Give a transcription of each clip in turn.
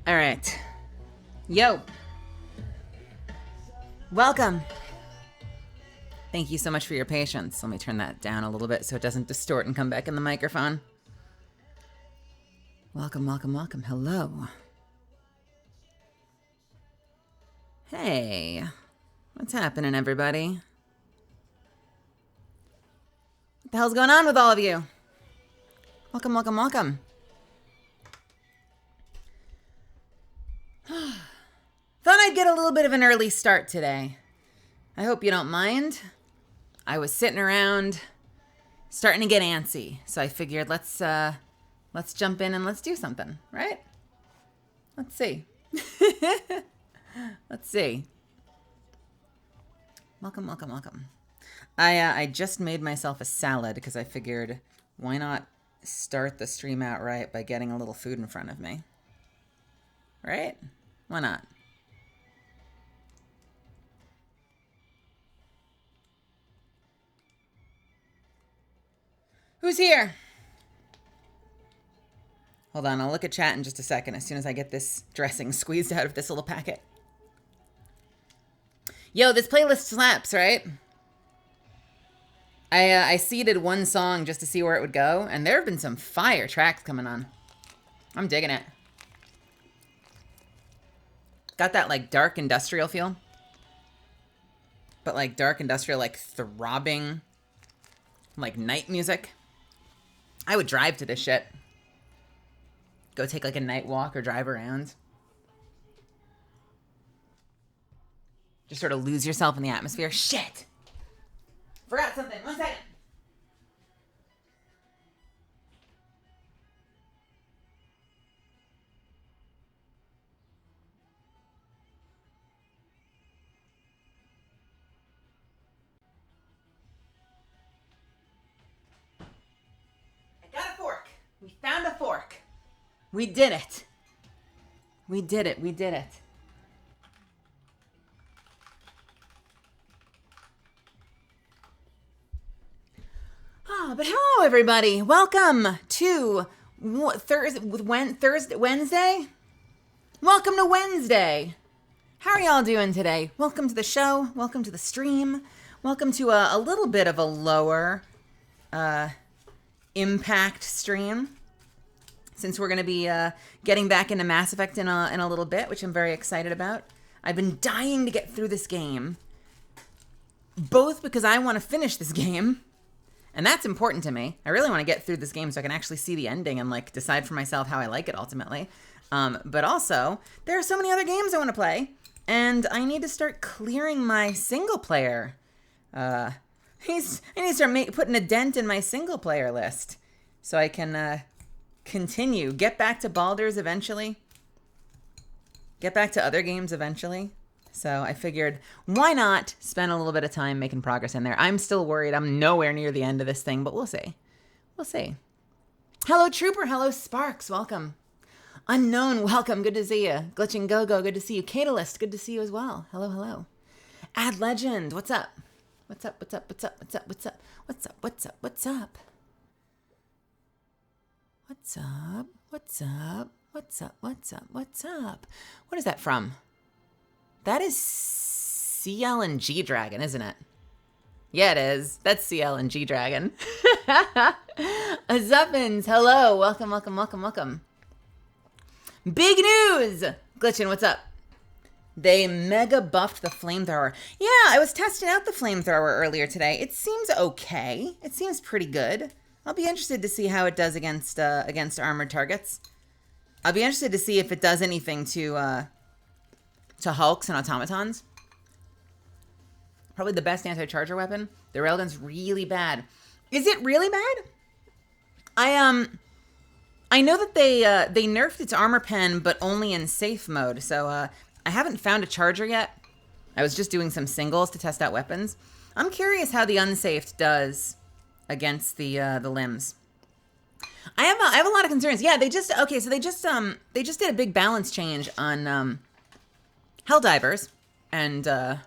All right. Yo. Welcome. Thank you so much for your patience. Let me turn that down a little bit so it doesn't distort and come back in the microphone. Welcome, welcome, welcome. Hello. Hey. What's happening, everybody? What the hell's going on with all of you? Welcome, welcome, welcome. Thought I'd get a little bit of an early start today. I hope you don't mind. I was sitting around starting to get antsy, so I figured let's jump in and let's do something, right? Let's see. Let's see. Welcome, welcome, welcome. I just made myself a salad because I figured why not start the stream out right by getting a little food in front of me. Right? Why not? Who's here? Hold on, I'll look at chat in just a second as soon as I get this dressing squeezed out of this little packet. Yo, this playlist slaps, right? I seeded one song just to see where it would go, and there have been some fire tracks coming on. I'm digging it. Got that, like, dark industrial feel. But, like, dark industrial, like, throbbing, like, night music. I would drive to this shit. Go take, like, a night walk or drive around. Just sort of lose yourself in the atmosphere. Shit! Forgot something. 1 second. I got a fork. We found a fork. We did it. We did it. We did it. But hello, everybody. Welcome to Wednesday. Welcome to Wednesday. How are y'all doing today? Welcome to the show. Welcome to the stream. Welcome to a little bit of a lower impact stream, since we're going to be getting back into Mass Effect in a little bit, which I'm very excited about. I've been dying to get through this game, both because I want to finish this game, and that's important to me. I really want to get through this game so I can actually see the ending and, like, decide for myself how I like it ultimately. But also, there are so many other games I want to play, and I need to start clearing my single player. I need to start putting a dent in my single player list so I can continue, get back to Baldur's eventually, get back to other games eventually. So I figured, why not spend a little bit of time making progress in there? I'm still worried. I'm nowhere near the end of this thing, but we'll see. We'll see. Hello, Trooper. Hello, Sparks. Welcome. Unknown, welcome. Good to see you. Glitching Go-Go, good to see you. Catalyst, good to see you as well. Hello, hello. Ad Legend, what's up? What's up, what's up, what's up, what's up, what's up, what's up, what's up, what's up? What's up, what's up, what's up, what's up, what's up? What is that from? That is CL and G Dragon, isn't it? Yeah, it is. That's CL and G Dragon. Azuppins, hello. Welcome, welcome, welcome, welcome. Big news! Glitchin', what's up? They mega buffed the flamethrower. Yeah, I was testing out the flamethrower earlier today. It seems okay. It seems pretty good. I'll be interested to see how it does against armored targets. I'll be interested to see if it does anything to hulks and automatons. Probably the best anti-charger weapon. The railgun's really bad. Is it really bad? I know that they nerfed its armor pen, but only in safe mode. So I haven't found a charger yet. I was just doing some singles to test out weapons. I'm curious how the unsafed does against the limbs. I have a lot of concerns. Yeah, they just did a big balance change on Helldivers, and now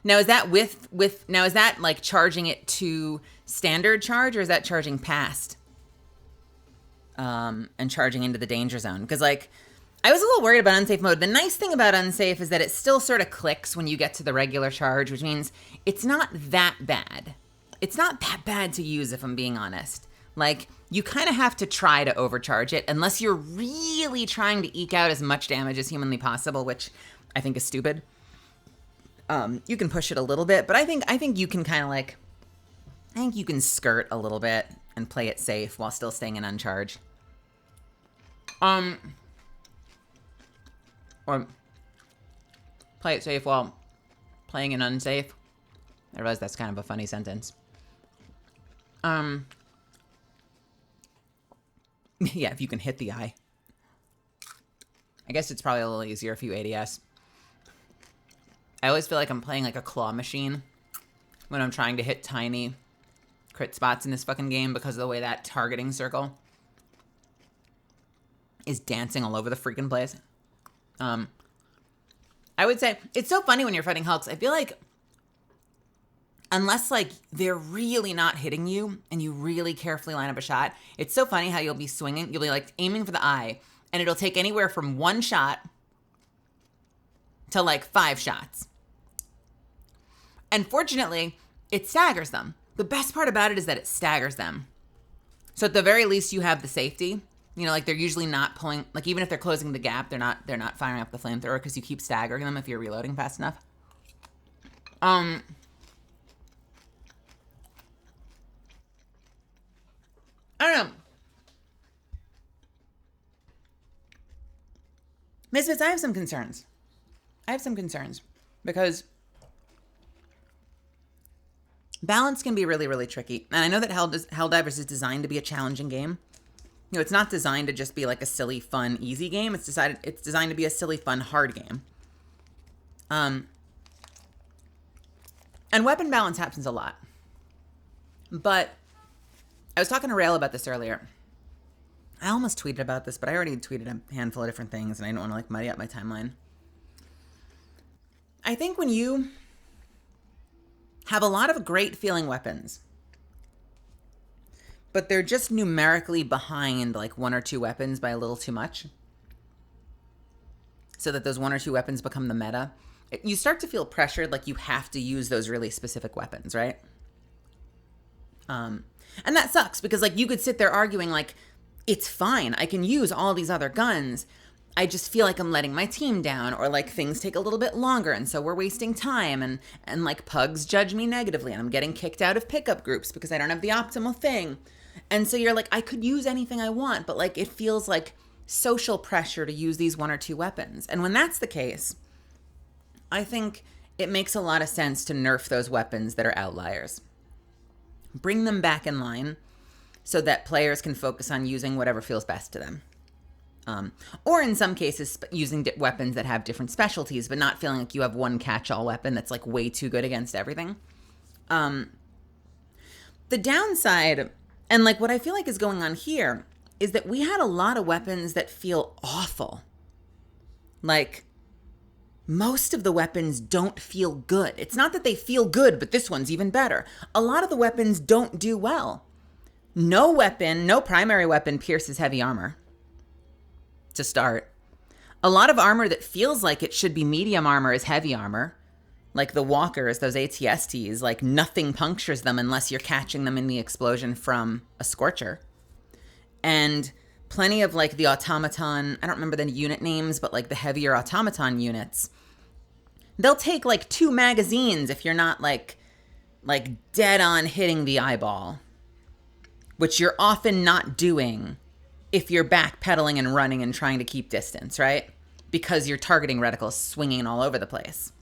is that is that like charging it to standard charge, or is that charging past? and charging into the danger zone. Because, like, I was a little worried about unsafe mode. The nice thing about unsafe is that it still sort of clicks when you get to the regular charge, which means it's not that bad. It's not that bad to use, if I'm being honest. Like, you kind of have to try to overcharge it unless you're really trying to eke out as much damage as humanly possible, which I think is stupid. You can push it a little bit, but I think you can kind of like, I think you can skirt a little bit and play it safe while still staying in uncharge. Or play it safe while playing in unsafe. I realize that's kind of a funny sentence. Yeah, if you can hit the eye. I guess it's probably a little easier if you ADS. I always feel like I'm playing like a claw machine when I'm trying to hit tiny crit spots in this fucking game because of the way that targeting circle is dancing all over the freaking place. I would say, it's so funny when you're fighting Hulks. I feel like unless like they're really not hitting you and you really carefully line up a shot, it's so funny how you'll be swinging, you'll be like aiming for the eye, and it'll take anywhere from 1 shot to like 5 shots. And fortunately, it staggers them. The best part about it is that it staggers them. So at the very least, you have the safety. You know, like they're usually not pulling, like even if they're closing the gap, they're not firing up the flamethrower because you keep staggering them if you're reloading fast enough. I don't know. Misfits, I have some concerns. Because balance can be really, really tricky. And I know that Helldivers is designed to be a challenging game. You know, it's not designed to just be like a silly, fun, easy game. It's designed to be a silly, fun, hard game. And weapon balance happens a lot. But I was talking to Rail about this earlier. I almost tweeted about this, but I already tweeted a handful of different things, and I don't want to like muddy up my timeline. I think when you have a lot of great feeling weapons, but they're just numerically behind like 1 or 2 weapons by a little too much, so that those 1 or 2 weapons become the meta, you start to feel pressured like you have to use those really specific weapons, right? And that sucks because like you could sit there arguing like, it's fine, I can use all these other guns. I just feel like I'm letting my team down, or like things take a little bit longer and so we're wasting time, and like pugs judge me negatively and I'm getting kicked out of pickup groups because I don't have the optimal thing. And so you're like, I could use anything I want, but like it feels like social pressure to use these 1 or 2 weapons. And when that's the case, I think it makes a lot of sense to nerf those weapons that are outliers. Bring them back in line so that players can focus on using whatever feels best to them. Or in some cases, using weapons that have different specialties, but not feeling like you have one catch-all weapon that's like way too good against everything. The downside, and like what I feel like is going on here, is that we had a lot of weapons that feel awful. Like, most of the weapons don't feel good. It's not that they feel good, but this one's even better. A lot of the weapons don't do well. No weapon, no primary weapon pierces heavy armor. To start. A lot of armor that feels like it should be medium armor is heavy armor. Like the walkers, those ATSTs, like nothing punctures them unless you're catching them in the explosion from a scorcher. And plenty of like the automaton, I don't remember the unit names, but like the heavier automaton units, they'll take like 2 magazines if you're not like dead on hitting the eyeball, which you're often not doing if you're backpedaling and running and trying to keep distance, right? Because your targeting reticle is swinging all over the place.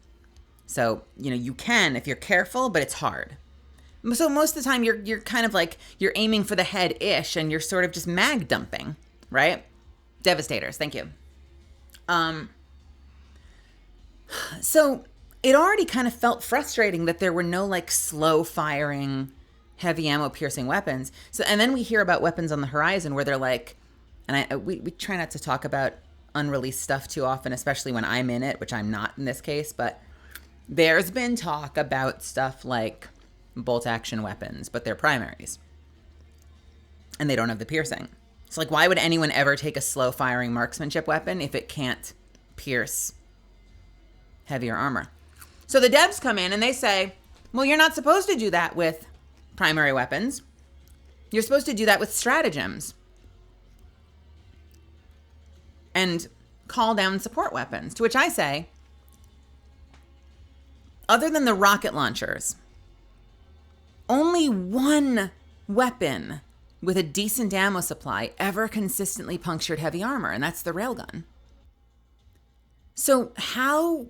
So, you know, you can if you're careful, but it's hard. So most of the time you're kind of like, you're aiming for the head-ish and you're sort of just mag dumping, right? Devastators, thank you. So it already kind of felt frustrating that there were no like slow firing, heavy ammo piercing weapons. So, and then we hear about weapons on the horizon where they're like, and we try not to talk about unreleased stuff too often, especially when I'm in it, which I'm not in this case, but there's been talk about stuff like bolt action weapons, but they're primaries and they don't have the piercing. So like, why would anyone ever take a slow firing marksmanship weapon if it can't pierce heavier armor? So the devs come in and they say, well, you're not supposed to do that with primary weapons. You're supposed to do that with stratagems and call down support weapons. To which I say, other than the rocket launchers, only one weapon with a decent ammo supply ever consistently punctured heavy armor, and that's the railgun. So how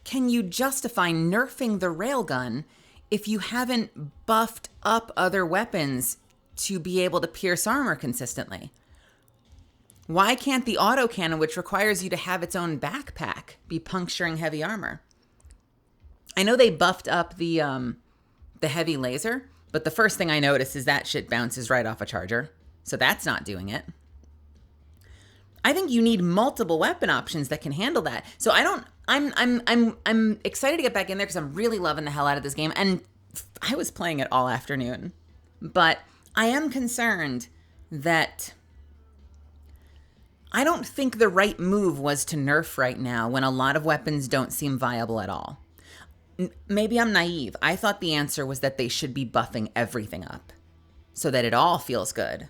can you justify nerfing the railgun if you haven't buffed up other weapons to be able to pierce armor consistently? Why can't the autocannon, which requires you to have its own backpack, be puncturing heavy armor? I know they buffed up the heavy laser, but the first thing I noticed is that shit bounces right off a charger. So that's not doing it. I think you need multiple weapon options that can handle that. So I'm excited to get back in there because I'm really loving the hell out of this game. And I was playing it all afternoon. But I am concerned that I don't think the right move was to nerf right now when a lot of weapons don't seem viable at all. Maybe I'm naive. I thought the answer was that they should be buffing everything up so that it all feels good.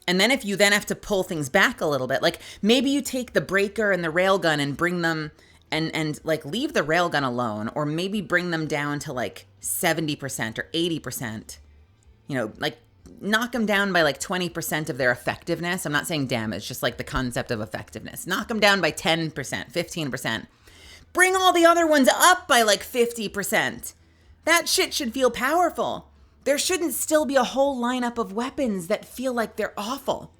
And then if you then have to pull things back a little bit, like maybe you take the breaker and the railgun and bring them and like leave the railgun alone, or maybe bring them down to like 70% or 80%, like knock them down by like 20% of their effectiveness. I'm not saying damage, just like the concept of effectiveness. Knock them down by 10%, 15%. Bring all the other ones up by like 50%. That shit should feel powerful. There shouldn't still be a whole lineup of weapons that feel like they're awful.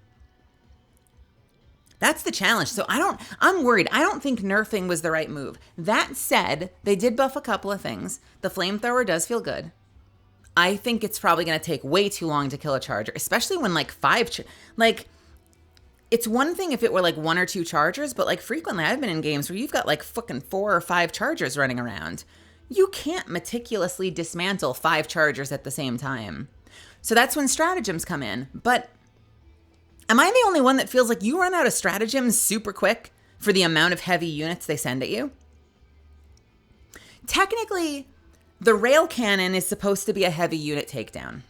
That's the challenge. So I'm worried. I don't think nerfing was the right move. That said, they did buff a couple of things. The flamethrower does feel good. I think it's probably going to take way too long to kill a charger, especially when like it's one thing if it were like 1 or 2 chargers, but like frequently I've been in games where you've got like fucking 4 or 5 chargers running around. You can't meticulously dismantle 5 chargers at the same time. So that's when stratagems come in. But am I the only one that feels like you run out of stratagems super quick for the amount of heavy units they send at you? Technically, the rail cannon is supposed to be a heavy unit takedown.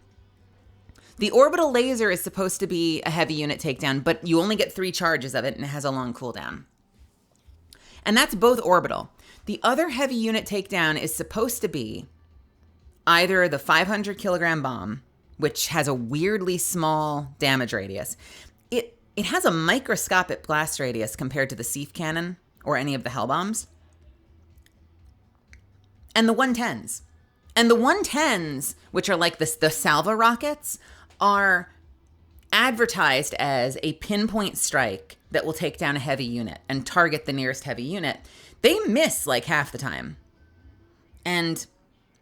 The orbital laser is supposed to be a heavy unit takedown, but you only get 3 charges of it and it has a long cooldown. And that's both orbital. The other heavy unit takedown is supposed to be either the 500 kilogram bomb, which has a weirdly small damage radius. It has a microscopic blast radius compared to the Sieve cannon or any of the hell bombs. And the 110s. And the 110s, which are like the salva rockets, are advertised as a pinpoint strike that will take down a heavy unit and target the nearest heavy unit. They miss like half the time. And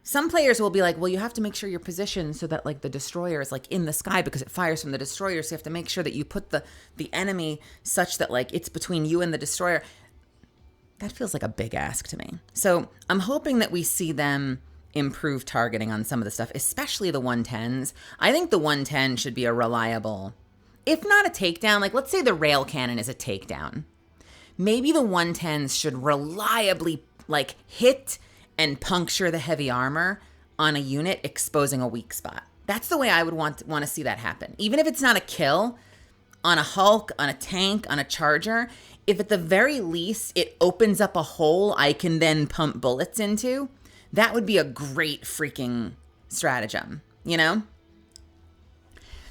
some players will be like, well, you have to make sure you're positioned so that like the destroyer is like in the sky because it fires from the destroyer. So you have to make sure that you put the enemy such that like it's between you and the destroyer. That feels like a big ask to me. So I'm hoping that we see them improve targeting on some of the stuff, especially the 110s. I think the 110 should be a reliable, if not a takedown, like let's say the rail cannon is a takedown. Maybe the 110s should reliably like hit and puncture the heavy armor on a unit, exposing a weak spot. That's the way I would want to see that happen. Even if it's not a kill, on a Hulk, on a tank, on a charger, if at the very least it opens up a hole I can then pump bullets into, that would be a great freaking stratagem, So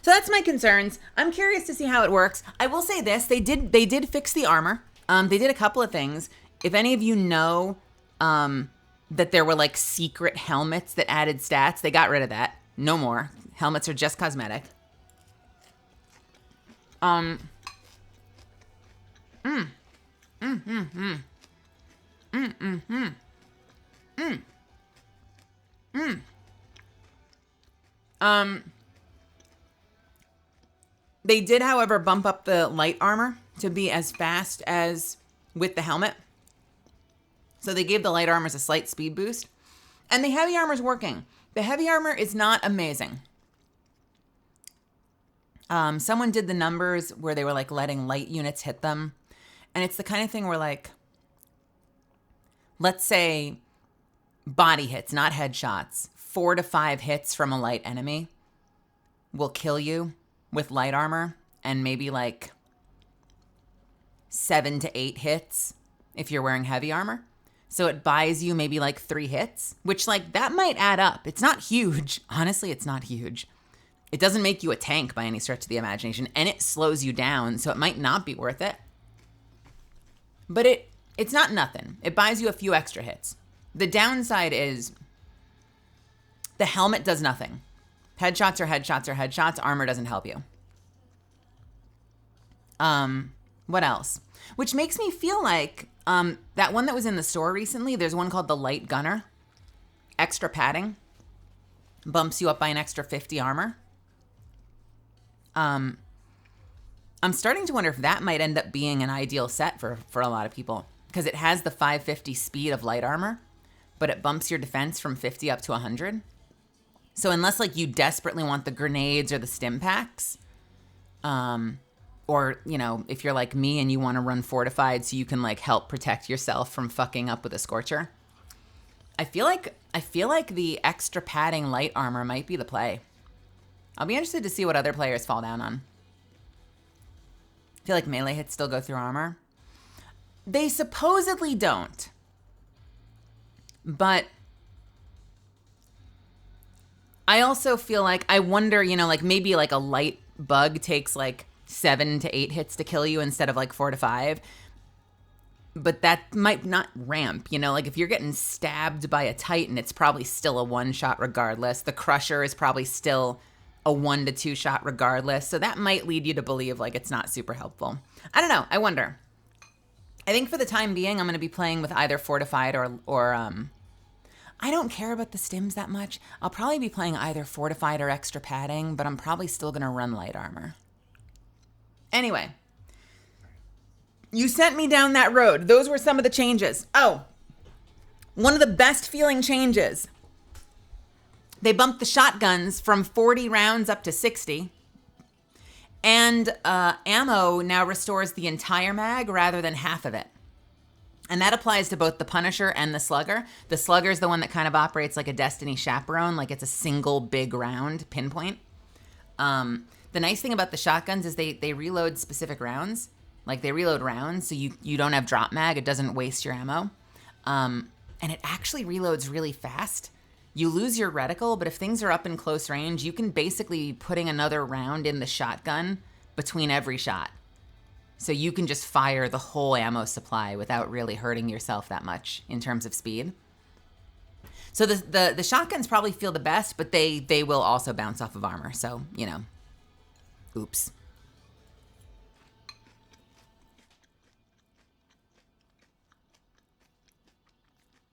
that's my concerns. I'm curious to see how it works. I will say this, they did fix the armor. They did a couple of things. If any of you know that there were like secret helmets that added stats, they got rid of that. No more. Helmets are just cosmetic. They did, however, bump up the light armor to be as fast as with the helmet. So they gave the light armors a slight speed boost. And the heavy armor is working. The heavy armor is not amazing. Someone did the numbers where they were like letting light units hit them. And it's the kind of thing where like, let's say body hits, not headshots, 4 to 5 hits from a light enemy will kill you with light armor, and maybe like 7 to 8 hits if you're wearing heavy armor. So it buys you maybe like 3 hits, which like that might add up. It's not huge. Honestly, it's not huge. It doesn't make you a tank by any stretch of the imagination, and it slows you down, so it might not be worth it. But it's not nothing. It buys you a few extra hits. The downside is the helmet does nothing. Headshots are headshots are headshots. Armor doesn't help you. What else? Which makes me feel like that one that was in the store recently, there's one called the Light Gunner. Extra padding. Bumps you up by an extra 50 armor. I'm starting to wonder if that might end up being an ideal set for a lot of people, because it has the 550 speed of light armor, but it bumps your defense from 50 up to 100. So unless like you desperately want the grenades or the stim packs, or, you know, if you're like me and you want to run fortified so you can like help protect yourself from fucking up with a scorcher, I feel like the extra padding light armor might be the play. I'll be interested to see what other players fall down on. I feel like melee hits still go through armor. They supposedly don't. But I also feel like, I wonder, you know, like maybe like a light bug takes like 7 to 8 hits to kill you instead of like 4 to 5. But that might not ramp, you know, like if you're getting stabbed by a Titan, it's probably still a 1-shot regardless. The Crusher is probably still a 1 to 2 shot regardless. So that might lead you to believe like it's not super helpful. I don't know. I wonder. I think for the time being, I'm going to be playing with either fortified or I don't care about the stims that much. I'll probably be playing either fortified or extra padding, but I'm probably still going to run light armor. Anyway, you sent me down that road. Those were some of the changes. Oh, one of the best feeling changes. They bumped the shotguns from 40 rounds up to 60. And ammo now restores the entire mag rather than half of it. And that applies to both the Punisher and the Slugger. The Slugger is the one that kind of operates like a Destiny Chaperone, like it's a single big round pinpoint. The nice thing about the shotguns is they reload specific rounds. Like they reload rounds, so you don't have drop mag. It doesn't waste your ammo. And it actually reloads really fast. You lose your reticle, but if things are up in close range, you can basically be putting another round in the shotgun between every shot. So you can just fire the whole ammo supply without really hurting yourself that much in terms of speed. So the shotguns probably feel the best, but they will also bounce off of armor. So, you know, oops.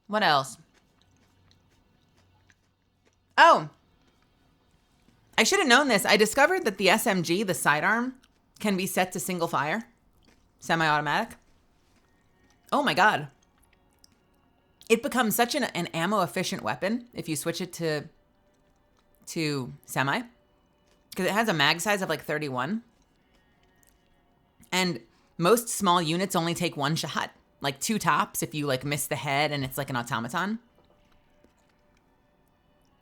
What else? Oh, I should have known this. I discovered that the SMG, the sidearm, can be set to single fire, semi-automatic. Oh my God. It becomes such an ammo-efficient weapon if you switch it to semi, because it has a mag size of like 31. And most small units only take 1 shot, like 2 tops if you like miss the head and it's like an automaton.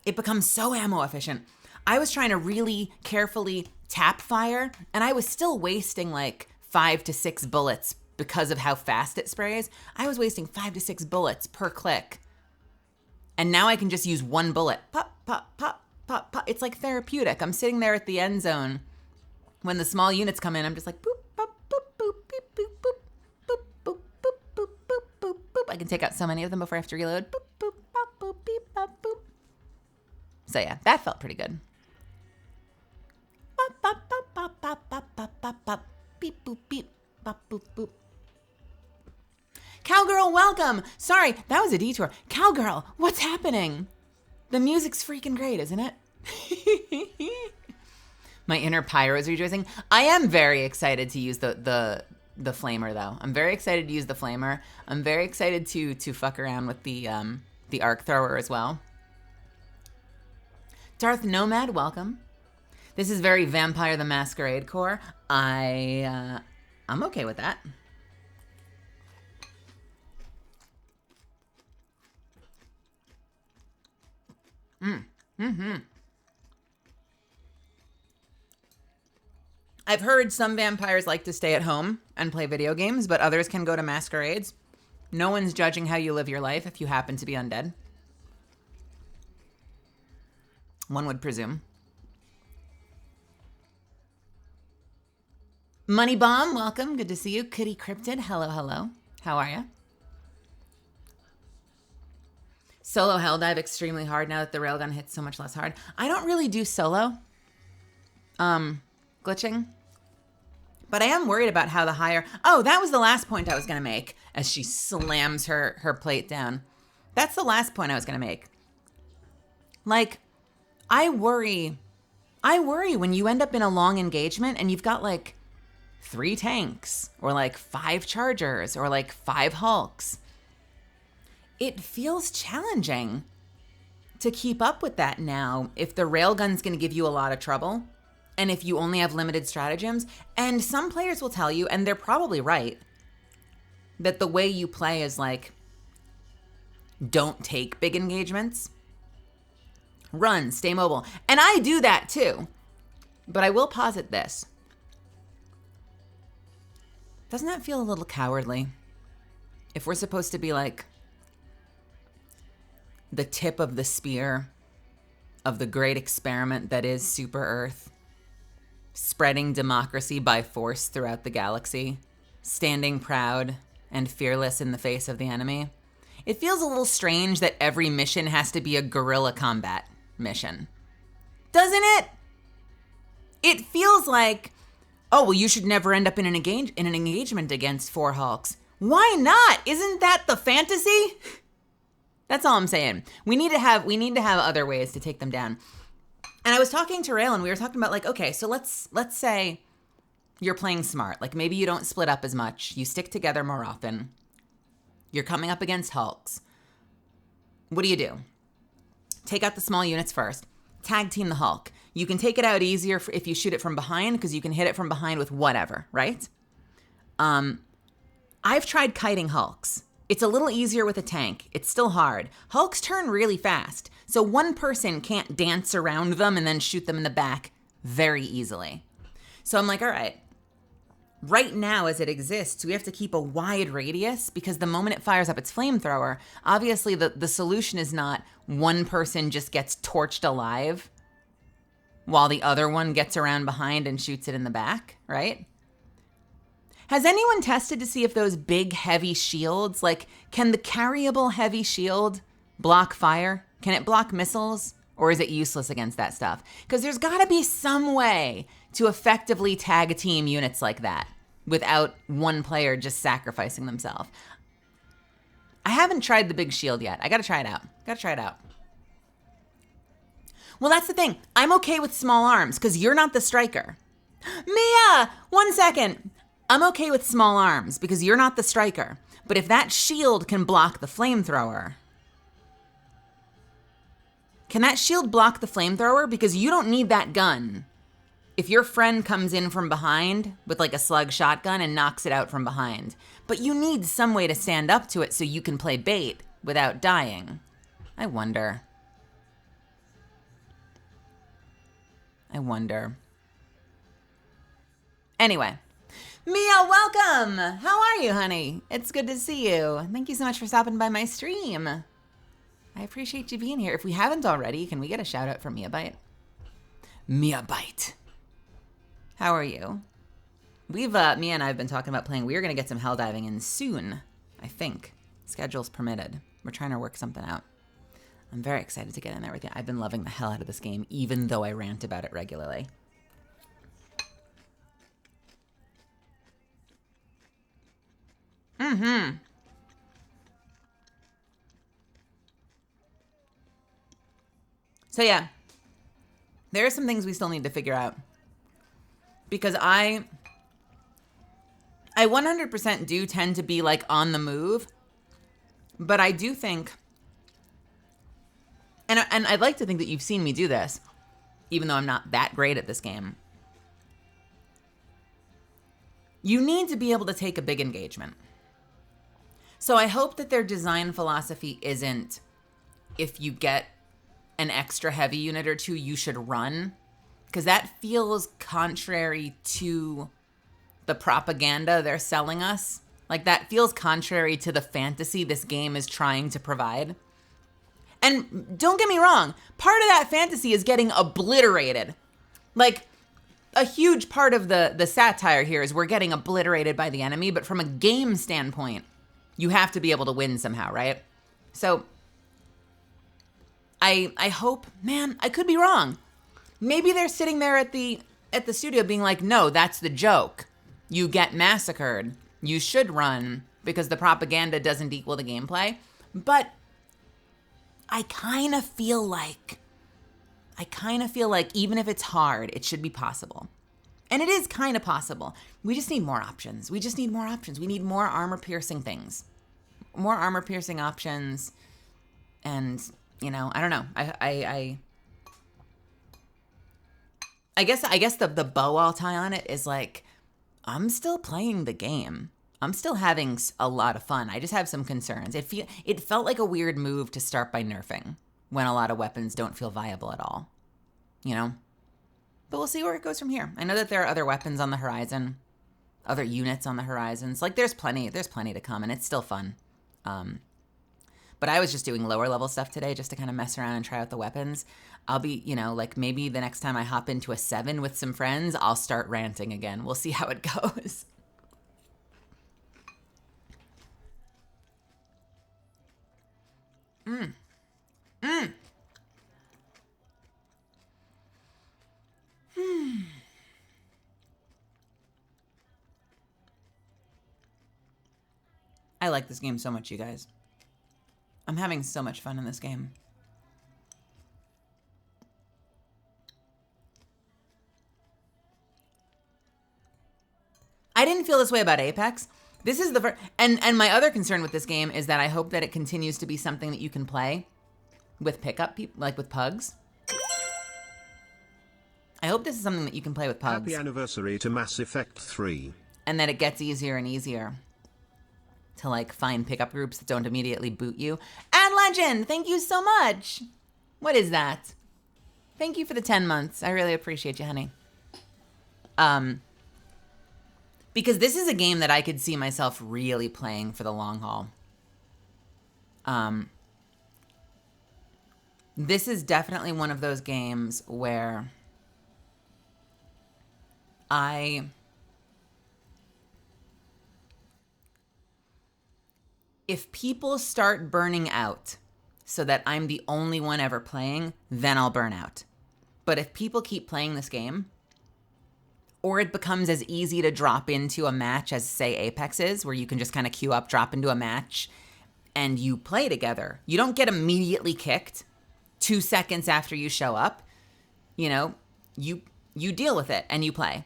It becomes so ammo efficient. I was trying to really carefully tap fire, and I was still wasting like 5 to 6 bullets because of how fast it sprays. I was wasting 5 to 6 bullets per click. And now I can just use 1 bullet. Pop, pop, pop, pop, pop. It's like therapeutic. I'm sitting there at the end zone. When the small units come in, I'm just like boop, boop, boop, boop, beep, boop, boop, boop, boop, boop, boop, boop, boop, boop. I can take out so many of them before I have to reload. Boop, boop, bop, boop, beep, bop, boop. So yeah, that felt pretty good. Bop, bop, bop, bop, bop, bop, bop, bop, bop. Beep, boop, beep, bop, boop, boop. Cowgirl, welcome. Sorry, that was a detour. Cowgirl, what's happening? The music's freaking great, isn't it? My inner pyro is rejoicing. I am very excited to use the flamer though. I'm very excited to use the flamer. I'm very excited to fuck around with the arc thrower as well. Darth Nomad, welcome. This is very Vampire the Masquerade core. I'm okay with that. I've heard some vampires like to stay at home and play video games, but others can go to masquerades. No one's judging how you live your life if you happen to be undead. One would presume. Money Bomb, welcome. Good to see you. Kitty Cryptid, hello, hello. How are you? Solo Helldive extremely hard now that the railgun hits so much less hard. I don't really do solo glitching, but I am worried about how the higher... Oh, that was the last point I was going to make as she slams her plate down. That's the last point I was going to make. Like, I worry when you end up in a long engagement and you've got like 3 tanks or like 5 chargers or like 5 hulks. It feels challenging to keep up with that now if the railgun's going to give you a lot of trouble and if you only have limited stratagems. And some players will tell you, and they're probably right, that the way you play is like, don't take big engagements. Run, stay mobile. And I do that too. But I will posit this. Doesn't that feel a little cowardly? If we're supposed to be like the tip of the spear of the great experiment that is Super Earth, spreading democracy by force throughout the galaxy, standing proud and fearless in the face of the enemy, it feels a little strange that every mission has to be a guerrilla combat mission. Doesn't it? It feels like, oh, well, you should never end up in an engagement against 4 hulks. Why not? Isn't that the fantasy? That's all I'm saying. We need to have other ways to take them down. And I was talking to Rail and we were talking about like, okay, so let's say you're playing smart. Like maybe you don't split up as much. You stick together more often. You're coming up against hulks. What do? Take out the small units first. Tag team the hulk. You can take it out easier if you shoot it from behind because you can hit it from behind with whatever, right? I've tried kiting hulks. It's a little easier with a tank. It's still hard. Hulks turn really fast, so one person can't dance around them and then shoot them in the back very easily. So I'm like, all right. Right now, as it exists, we have to keep a wide radius because the moment it fires up its flamethrower, obviously the solution is not one person just gets torched alive while the other one gets around behind and shoots it in the back, right? Has anyone tested to see if those big, heavy shields, like, can the carryable heavy shield block fire? Can it block missiles? Or is it useless against that stuff? Because there's got to be some way to effectively tag team units like that without one player just sacrificing themselves. I haven't tried the big shield yet. I got to try it out. Well, that's the thing. I'm okay with small arms because you're not the striker. Mia, 1 second. I'm okay with small arms because you're not the striker. But if that shield can block the flamethrower, can that shield block the flamethrower? Because you don't need that gun. If your friend comes in from behind with like a slug shotgun and knocks it out from behind, but you need some way to stand up to it so you can play bait without dying. I wonder. Anyway. Mia, welcome! How are you, honey? It's good to see you. Thank you so much for stopping by my stream. I appreciate you being here. If we haven't already, can we get a shout out from Mia Bite? Mia Bite. How are you? Mia and I have been talking about playing. We're going to get some Helldiving in soon, I think. Schedule's permitted. We're trying to work something out. I'm very excited to get in there with you. I've been loving the hell out of this game, even though I rant about it regularly. So yeah, there are some things we still need to figure out. Because I 100% do tend to be like on the move, but I do think, and I'd like to think that you've seen me do this. even though I'm not that great at this game. You need to be able to take a big engagement. So I hope that their design philosophy isn't, if you get an extra heavy unit or two, you should run. Because that feels contrary to the propaganda they're selling us. Like, that feels contrary to the fantasy this game is trying to provide. And don't get me wrong, part of that fantasy is getting obliterated. Like, a huge part of the satire here is we're getting obliterated by the enemy, but from a game standpoint, you have to be able to win somehow, right? So, I hope, man, I could be wrong. Maybe they're sitting there at the studio being like, no, that's the joke. You get massacred. You should run because the propaganda doesn't equal the gameplay. But I kind of feel like even if it's hard, it should be possible. And it is kind of possible. We just need more options. We need more armor-piercing things. More armor-piercing options. And, you know, I don't know. I guess the bow I'll tie on it is like, I'm still playing the game. I'm still having a lot of fun. I just have some concerns. It felt like a weird move to start by nerfing when a lot of weapons don't feel viable at all, you know? But we'll see where it goes from here. I know that there are other weapons on the horizon, other units on the horizons. Like, there's plenty to come, and it's still fun. But I was just doing lower level stuff today just to kind of mess around and try out the weapons. I'll be, you know, like maybe the next time I hop into a 7 with some friends, I'll start ranting again. We'll see how it goes. I like this game so much, you guys. I'm having so much fun in this game. I didn't feel this way about Apex. This is the first, and my other concern with this game is that I hope that it continues to be something that you can play with pickup people, like with pugs. I hope this is something that you can play with pugs. Happy anniversary to Mass Effect 3. And that it gets easier and easier to like find pickup groups that don't immediately boot you. And Legend, thank you so much. What is that? Thank you for the 10 months. I really appreciate you, honey. Because this is a game that I could see myself really playing for the long haul. This is definitely one of those games where if people start burning out so that I'm the only one ever playing, then I'll burn out. But if people keep playing this game, or it becomes as easy to drop into a match as, say, Apex is, where you can just kind of queue up, drop into a match, and you play together. You don't get immediately kicked 2 seconds after you show up. You know, you deal with it and you play.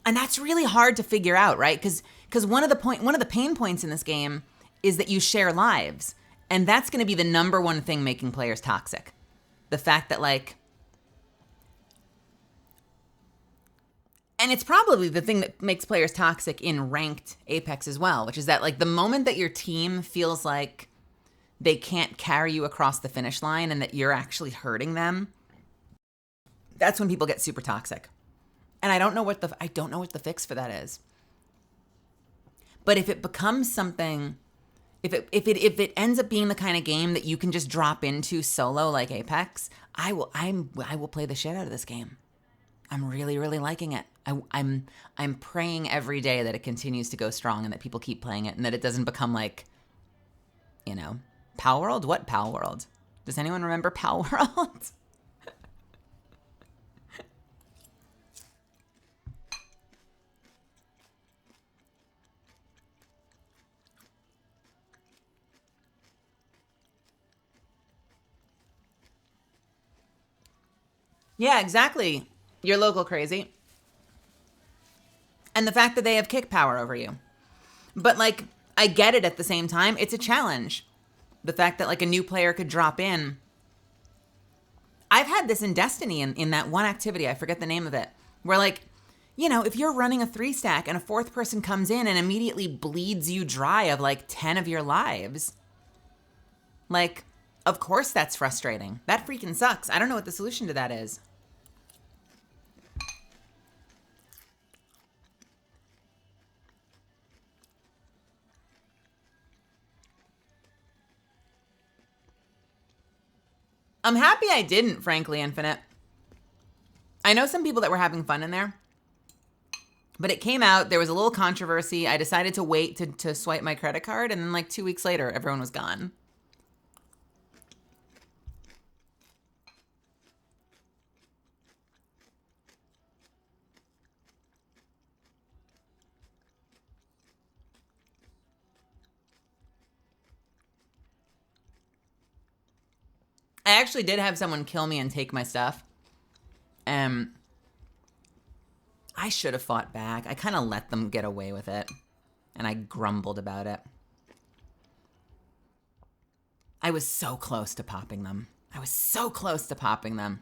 And that's really hard to figure out, right? Because one of the pain points in this game is that you share lives. And that's going to be the number one thing making players toxic. The fact that, like, and it's probably the thing that makes players toxic in ranked Apex as well, which is that, like, the moment that your team feels like they can't carry you across the finish line and that you're actually hurting them, that's when people get super toxic. And I don't know what the fix for that is. But if it becomes something, if it ends up being the kind of game that you can just drop into solo like Apex, I will play the shit out of this game. I'm really, really liking it. I'm praying every day that it continues to go strong and that people keep playing it and that it doesn't become like, you know, Pal World? What Pal World? Does anyone remember Pal World? Yeah, exactly. Your local crazy. And the fact that they have kick power over you. But, like, I get it at the same time. It's a challenge. The fact that, like, a new player could drop in. I've had this in Destiny in that one activity, I forget the name of it, where like, you know, if you're running a 3-stack and a fourth person comes in and immediately bleeds you dry of like 10 of your lives, like, of course that's frustrating. That freaking sucks. I don't know what the solution to that is. I'm happy I didn't, frankly, Infinite. I know some people that were having fun in there, but it came out, there was a little controversy. I decided to wait to swipe my credit card, and then like 2 weeks later, everyone was gone. I actually did have someone kill me and take my stuff. I should have fought back. I kind of let them get away with it, and I grumbled about it. I was so close to popping them. I was so close to popping them.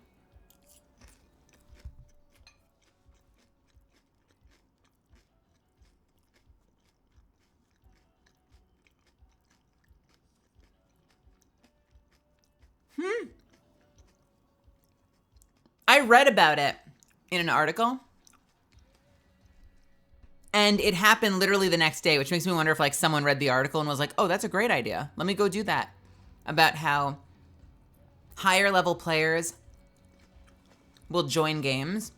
I read about it in an article, and it happened literally the next day, which makes me wonder if like someone read the article and was like, oh, that's a great idea. Let me go do that. About how higher level players will join games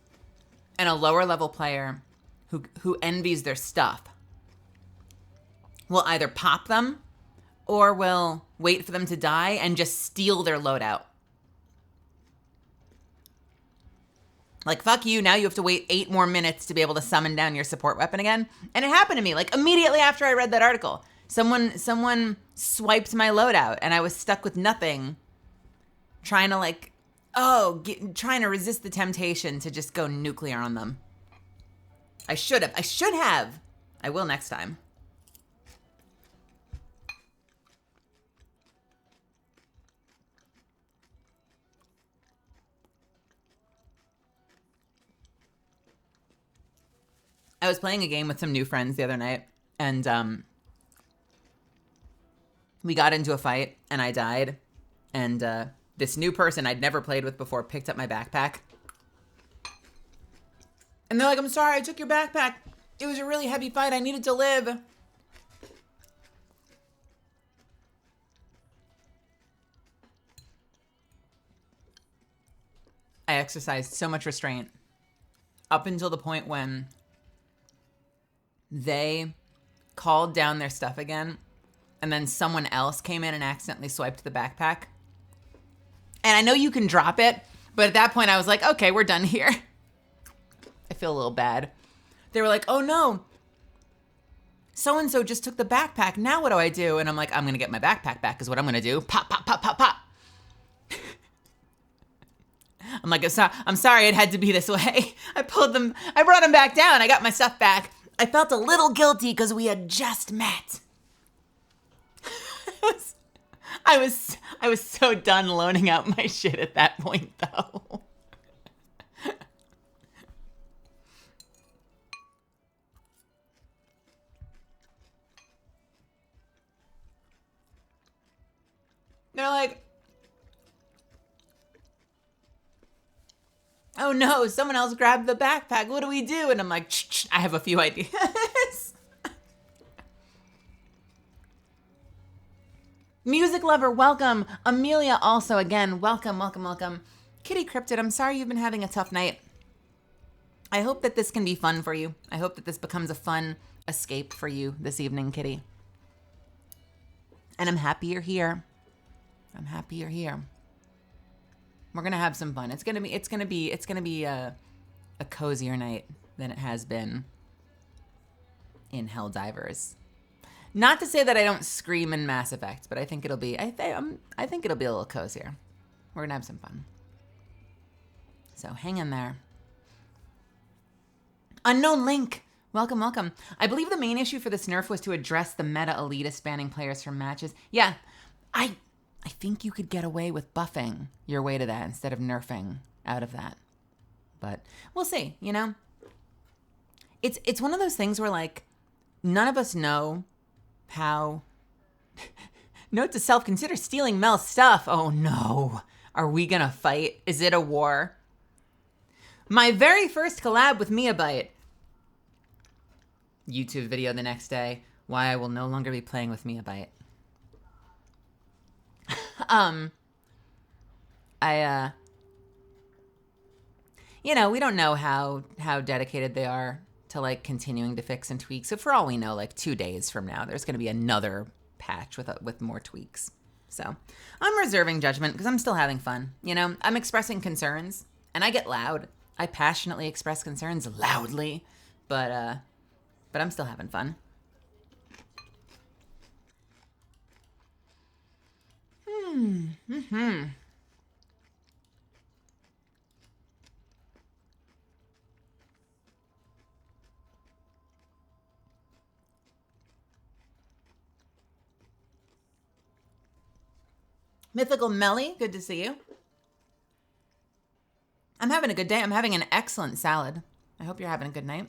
and a lower level player who envies their stuff will either pop them or will wait for them to die and just steal their loadout. Like, fuck you, now you have to wait 8 more minutes to be able to summon down your support weapon again. And it happened to me, like, immediately after I read that article. Someone swiped my loadout, and I was stuck with nothing, trying to, like, trying to resist the temptation to just go nuclear on them. I should have. I will next time. I was playing a game with some new friends the other night, and we got into a fight, and I died, and this new person I'd never played with before picked up my backpack. And they're like, I'm sorry, I took your backpack. It was a really heavy fight. I needed to live. I exercised so much restraint up until the point when they called down their stuff again, and then someone else came in and accidentally swiped the backpack. And I know you can drop it, but at that point I was like, okay, we're done here. I feel a little bad. They were like, oh no, so-and-so just took the backpack. Now what do I do? And I'm like, I'm gonna get my backpack back is what I'm gonna do. Pop, pop, pop, pop, pop. I'm like, I'm sorry it had to be this way. I brought them back down. I got my stuff back. I felt a little guilty because we had just met. I was so done loaning out my shit at that point, though. They're like, oh no, someone else grabbed the backpack. What do we do? And I'm like, I have a few ideas. Music lover, welcome. Amelia also, again, welcome, welcome, welcome. Kitty Cryptid, I'm sorry you've been having a tough night. I hope that this can be fun for you. I hope that this becomes a fun escape for you this evening, Kitty. And I'm happy you're here. I'm happy you're here. We're gonna have some fun. It's gonna be a cozier night than it has been in Helldivers. Not to say that I don't scream in Mass Effect, but I think it'll be I think it'll be a little cozier. We're gonna have some fun. So hang in there. Unknown Link, welcome, welcome. I believe the main issue for this nerf was to address the meta elitist banning players from matches. Yeah, I think you could get away with buffing your way to that instead of nerfing out of that. But we'll see, you know? It's one of those things where, like, none of us know how... Note to self, consider stealing Mel's stuff. Oh no. Are we gonna fight? Is it a war? My very first collab with Miabyte. YouTube video the next day. Why I will no longer be playing with Miabyte. You know, we don't know how dedicated they are to, like, continuing to fix and tweak. So for all we know, like 2 days from now, there's going to be another patch with more tweaks. So I'm reserving judgment because I'm still having fun. You know, I'm expressing concerns and I get loud. I passionately express concerns loudly, but I'm still having fun. Mythical Melly, good to see you. I'm having a good day. I'm having an excellent salad. I hope you're having a good night.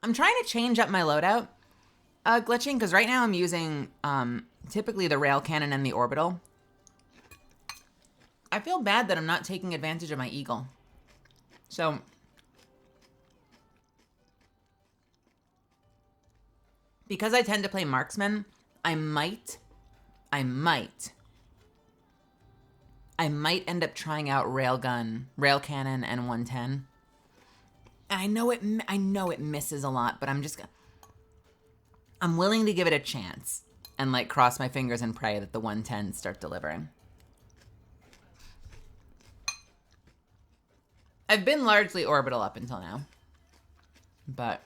I'm trying to change up my loadout glitching, because right now I'm using typically the rail cannon and the orbital. I feel bad that I'm not taking advantage of my eagle. So because I tend to play marksman, I might end up trying out rail cannon, and 110. And I know it misses a lot, but I'm willing to give it a chance and, like, cross my fingers and pray that the 110s start delivering. I've been largely orbital up until now, but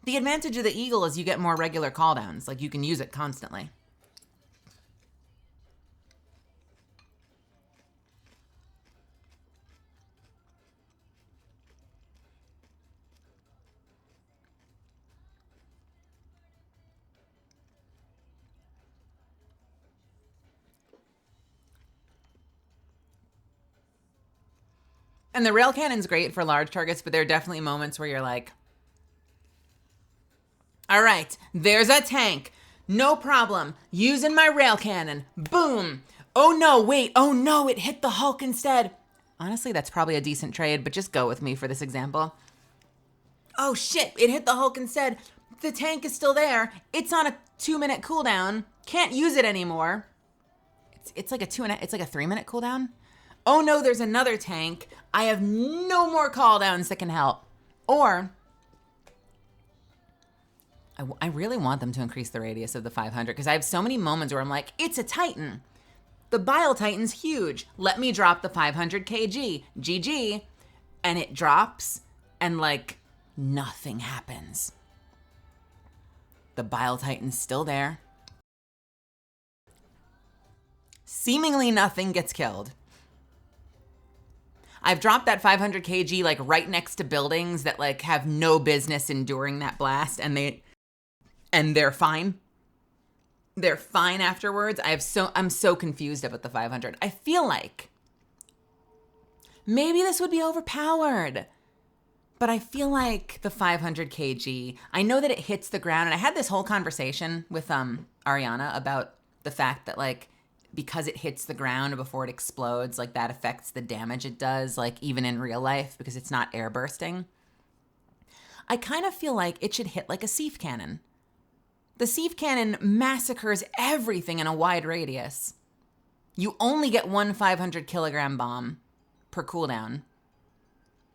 the advantage of the eagle is you get more regular cooldowns. Like, you can use it constantly. And the rail cannon's great for large targets, but there are definitely moments where you're like, all right, there's a tank. No problem. Using my rail cannon. Boom. Oh no, wait. Oh no, it hit the Hulk instead. Honestly, that's probably a decent trade, but just go with me for this example. Oh shit, it hit the Hulk instead. The tank is still there. It's on a 2-minute cooldown. Can't use it anymore. It's like a 3-minute cooldown. Oh no, there's another tank. I have no more cooldowns that can help. Or, I really want them to increase the radius of the 500 because I have so many moments where I'm like, it's a Titan. The Bile Titan's huge. Let me drop the 500 kg. GG. And it drops and, like, nothing happens. The Bile Titan's still there. Seemingly nothing gets killed. I've dropped that 500 kg, like, right next to buildings that, like, have no business enduring that blast, and they're fine. They're fine afterwards. I'm so confused about the 500. I feel like maybe this would be overpowered, but I feel like the 500 kg, I know that it hits the ground, and I had this whole conversation with Ariana about the fact that, like, because it hits the ground before it explodes, like, that affects the damage it does, like, even in real life, because it's not air bursting. I kind of feel like it should hit like a sieve cannon. The sieve cannon massacres everything in a wide radius. You only get one 500 kilogram bomb per cooldown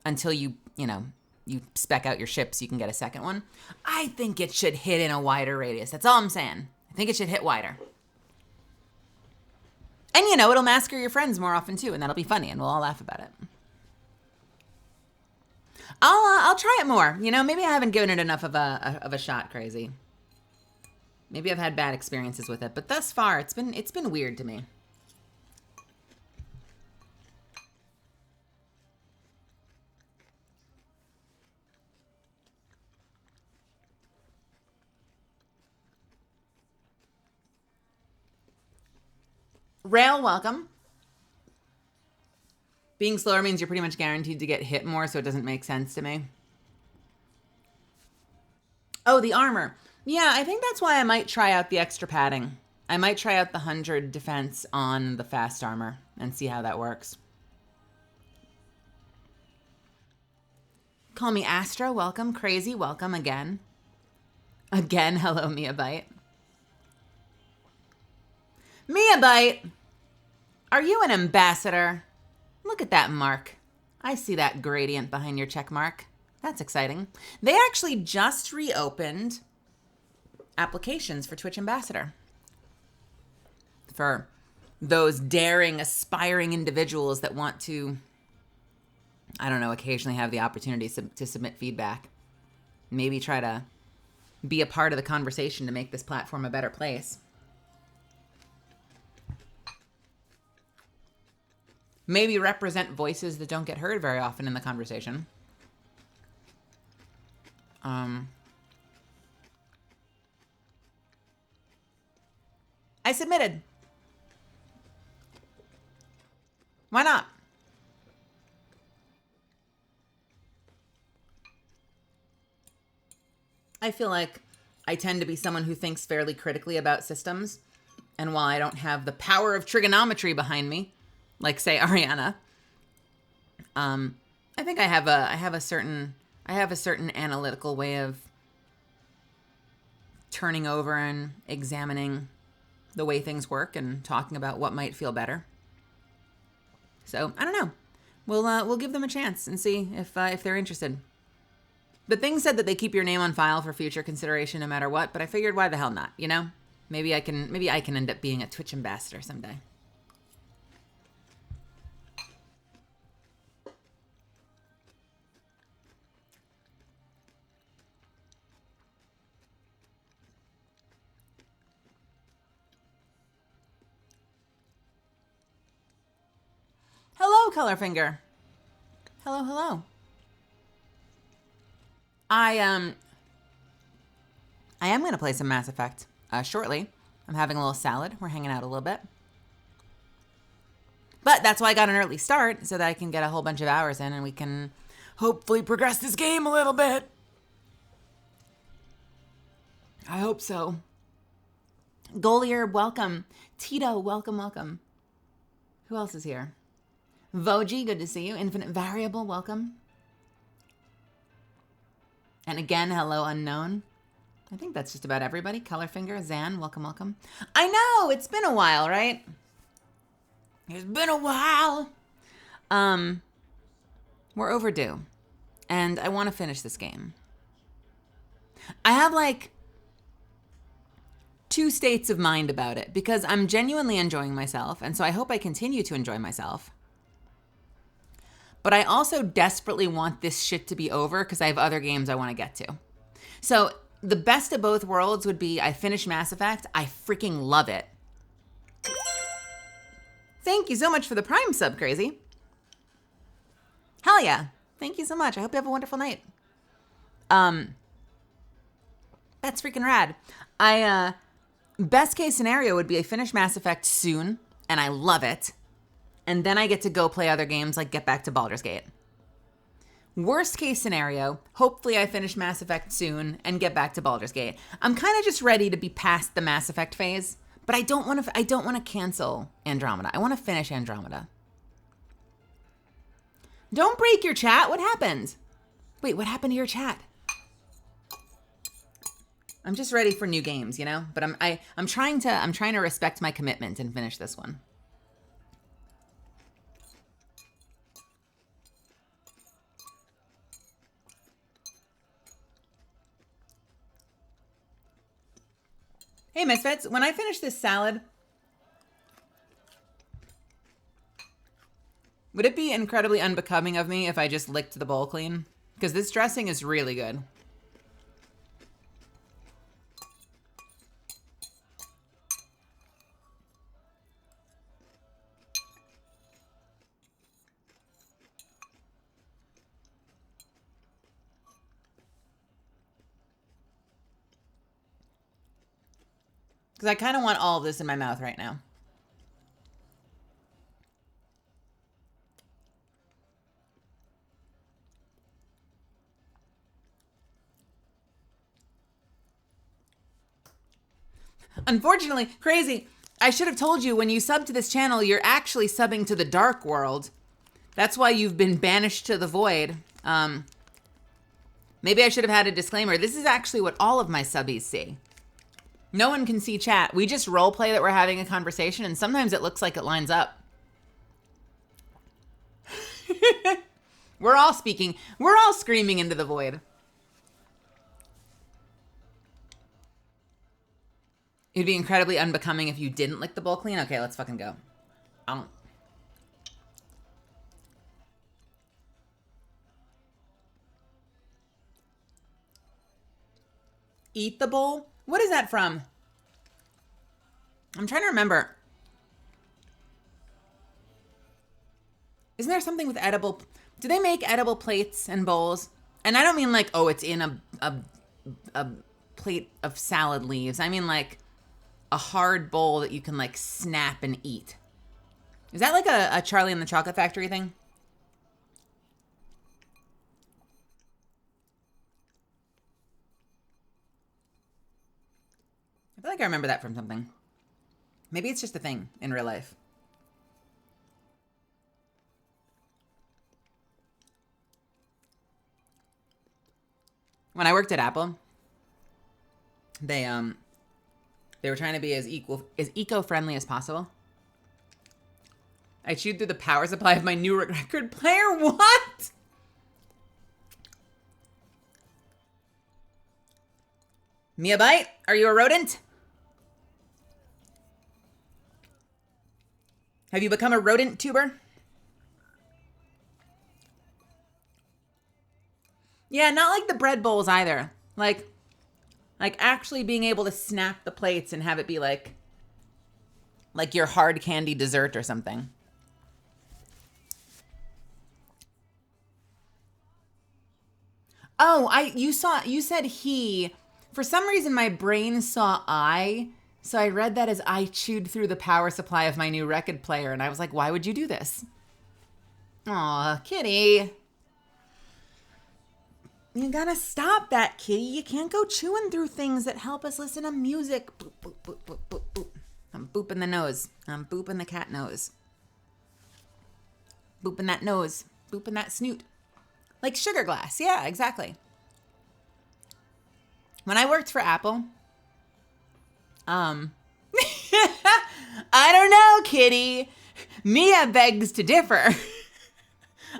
until you spec out your ship so you can get a second one. I think it should hit in a wider radius. That's all I'm saying. I think it should hit wider. And, you know, it'll massacre your friends more often, too, and that'll be funny, and we'll all laugh about it. I'll try it more. You know, maybe I haven't given it enough of a shot, Crazy. Maybe I've had bad experiences with it, but thus far, it's been weird to me. Rail, welcome. Being slower means you're pretty much guaranteed to get hit more, so it doesn't make sense to me. Oh, the armor. Yeah, I think that's why I might try out the extra padding. I might try out the 100 defense on the fast armor and see how that works. Call me Astra, welcome. Crazy, welcome again. Again, hello, Mia Bite. Mia Bite, are you an ambassador? Look at that mark. I see that gradient behind your check mark. That's exciting. They actually just reopened applications for Twitch Ambassador. For those daring, aspiring individuals that want to, I don't know, occasionally have the opportunity to submit feedback. Maybe try to be a part of the conversation to make this platform a better place. Maybe represent voices that don't get heard very often in the conversation. I submitted. Why not? I feel like I tend to be someone who thinks fairly critically about systems. And while I don't have the power of trigonometry behind me, like say Ariana, I think I have a certain analytical way of turning over and examining the way things work and talking about what might feel better. So I don't know. We'll give them a chance and see if they're interested. The thing said that they keep your name on file for future consideration no matter what, but I figured why the hell not, you know? Maybe I can end up being a Twitch ambassador someday. Hello, Colorfinger. Hello, hello. I am going to play some Mass Effect shortly. I'm having a little salad. We're hanging out a little bit. But that's why I got an early start, so that I can get a whole bunch of hours in and we can hopefully progress this game a little bit. I hope so. Golier, welcome. Tito, welcome, welcome. Who else is here? Voji, good to see you. Infinite Variable, welcome. And again, hello, unknown. I think that's just about everybody. Colorfinger, Zan, welcome, welcome. I know, it's been a while, right? It's been a while. We're overdue. And I want to finish this game. I have like 2 states of mind about it because I'm genuinely enjoying myself. And so I hope I continue to enjoy myself. But I also desperately want this shit to be over because I have other games I want to get to. So the best of both worlds would be I finish Mass Effect. I freaking love it. Thank you so much for the Prime sub, Crazy. Hell yeah. Thank you so much. I hope you have a wonderful night. That's freaking rad. Best case scenario would be I finish Mass Effect soon and I love it. And then I get to go play other games like get back to Baldur's Gate. Worst case scenario, hopefully I finish Mass Effect soon and get back to Baldur's Gate. I'm kind of just ready to be past the Mass Effect phase, but I don't want to cancel Andromeda. I want to finish Andromeda. Don't break your chat. What happened? Wait, what happened to your chat? I'm just ready for new games, you know? But I'm trying to respect my commitment and finish this one. Hey, Misfits, when I finish this salad, would it be incredibly unbecoming of me if I just licked the bowl clean? Because this dressing is really good. Because I kind of want all of this in my mouth right now. Unfortunately, crazy. I should have told you, when you sub to this channel, you're actually subbing to the dark world. That's why you've been banished to the void. Maybe I should have had a disclaimer. This is actually what all of my subbies see. No one can see chat. We just role play that we're having a conversation, and sometimes it looks like it lines up. We're all speaking. We're all screaming into the void. It'd be incredibly unbecoming if you didn't lick the bowl clean. Okay, let's fucking go. I don't... Eat the bowl? What is that from? I'm trying to remember. Isn't there something with edible... Do they make edible plates and bowls? And I don't mean like, oh, it's in a plate of salad leaves. I mean like a hard bowl that you can like snap and eat. Is that like a Charlie and the Chocolate Factory thing? I feel like I remember that from something. Maybe it's just a thing in real life. When I worked at Apple, they were trying to be as eco-friendly as possible. I chewed through the power supply of my new record player. What? Mia Bite, are you a rodent? Have you become a rodent tuber? Yeah, not like the bread bowls either. Like actually being able to snap the plates and have it be like your hard candy dessert or something. Oh, you said he. For some reason my brain saw I, so I read that as I chewed through the power supply of my new record player, and I was like, why would you do this? Aw, kitty. You gotta stop that, kitty. You can't go chewing through things that help us listen to music. Boop, boop, boop, boop, boop, boop. I'm booping the nose. I'm booping the cat nose. Booping that nose. Booping that snoot. Like sugar glass. Yeah, exactly. When I worked for Apple, I don't know, kitty. Mia begs to differ.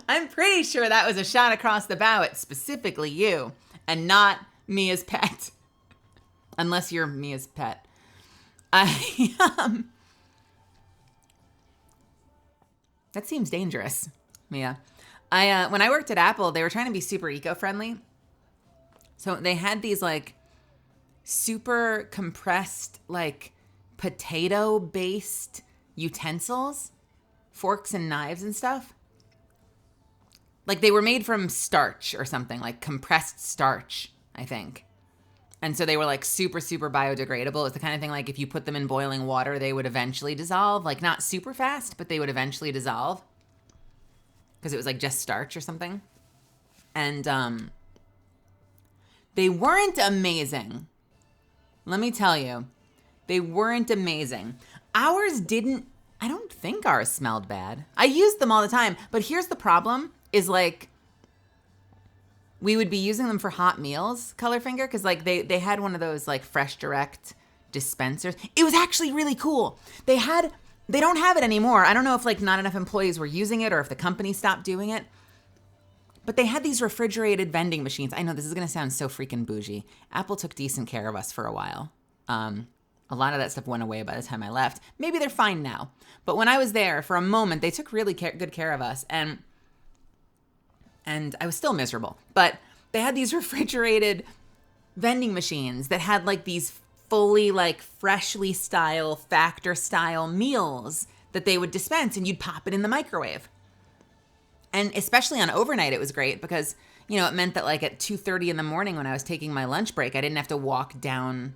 I'm pretty sure that was a shot across the bow at specifically you and not Mia's pet. Unless you're Mia's pet. That seems dangerous, Mia. When I worked at Apple, they were trying to be super eco-friendly. So they had these like super compressed, like potato-based utensils, forks and knives and stuff. Like they were made from starch or something, like compressed starch, I think. And so they were like super, super biodegradable. It's the kind of thing like if you put them in boiling water, they would eventually dissolve. Like not super fast, but they would eventually dissolve. Because it was like just starch or something. And they weren't amazing. Let me tell you. They weren't amazing. Ours didn't, I don't think ours smelled bad. I used them all the time. But here's the problem. Is like, we would be using them for hot meals, Colorfinger, because like they had one of those like Fresh Direct dispensers. It was actually really cool. They don't have it anymore. I don't know if like not enough employees were using it or if the company stopped doing it. But they had these refrigerated vending machines. I know this is going to sound so freaking bougie. Apple took decent care of us for a while. A lot of that stuff went away by the time I left. Maybe they're fine now. But when I was there for a moment, they took really good care of us. And I was still miserable. But they had these refrigerated vending machines that had like these fully like freshly style, factor style meals that they would dispense, and you'd pop it in the microwave. And especially on overnight, it was great because, you know, it meant that like at 2:30 in the morning when I was taking my lunch break, I didn't have to walk down,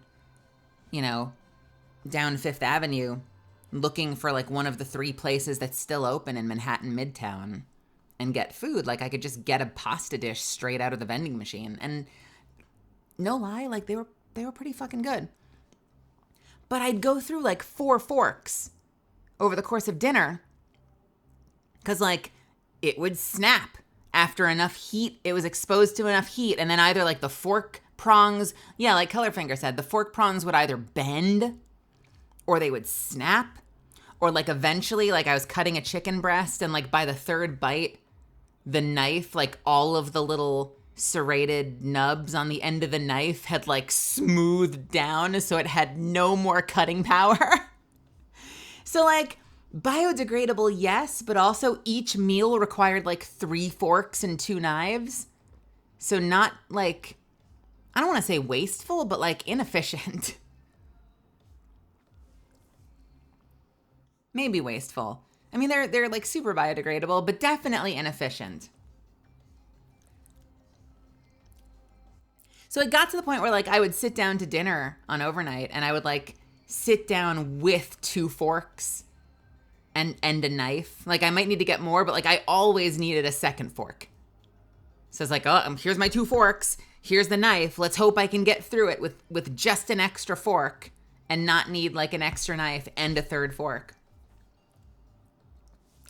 you know, down Fifth Avenue looking for like one of the 3 places that's still open in Manhattan Midtown and get food. Like I could just get a pasta dish straight out of the vending machine. And no lie, like they were pretty fucking good. but I'd go through like 4 forks over the course of dinner because like it would snap after enough heat. It was exposed to enough heat, and then either like the fork prongs, yeah, like Colorfinger said, the fork prongs would either bend or they would snap, or like eventually, like I was cutting a chicken breast and like by the 3rd bite, the knife, like all of the little serrated nubs on the end of the knife had like smoothed down so it had no more cutting power. So like biodegradable, yes, but also each meal required like 3 forks and 2 knives. So not like, I don't want to say wasteful, but like inefficient. Maybe wasteful. I mean, they're like super biodegradable, but definitely inefficient. So it got to the point where like I would sit down to dinner on overnight and I would like sit down with 2 forks and a knife. Like I might need to get more, but like I always needed a 2nd fork. So it's like, oh, here's my 2 forks. Here's the knife. Let's hope I can get through it with just an extra fork and not need like an extra knife and a 3rd fork.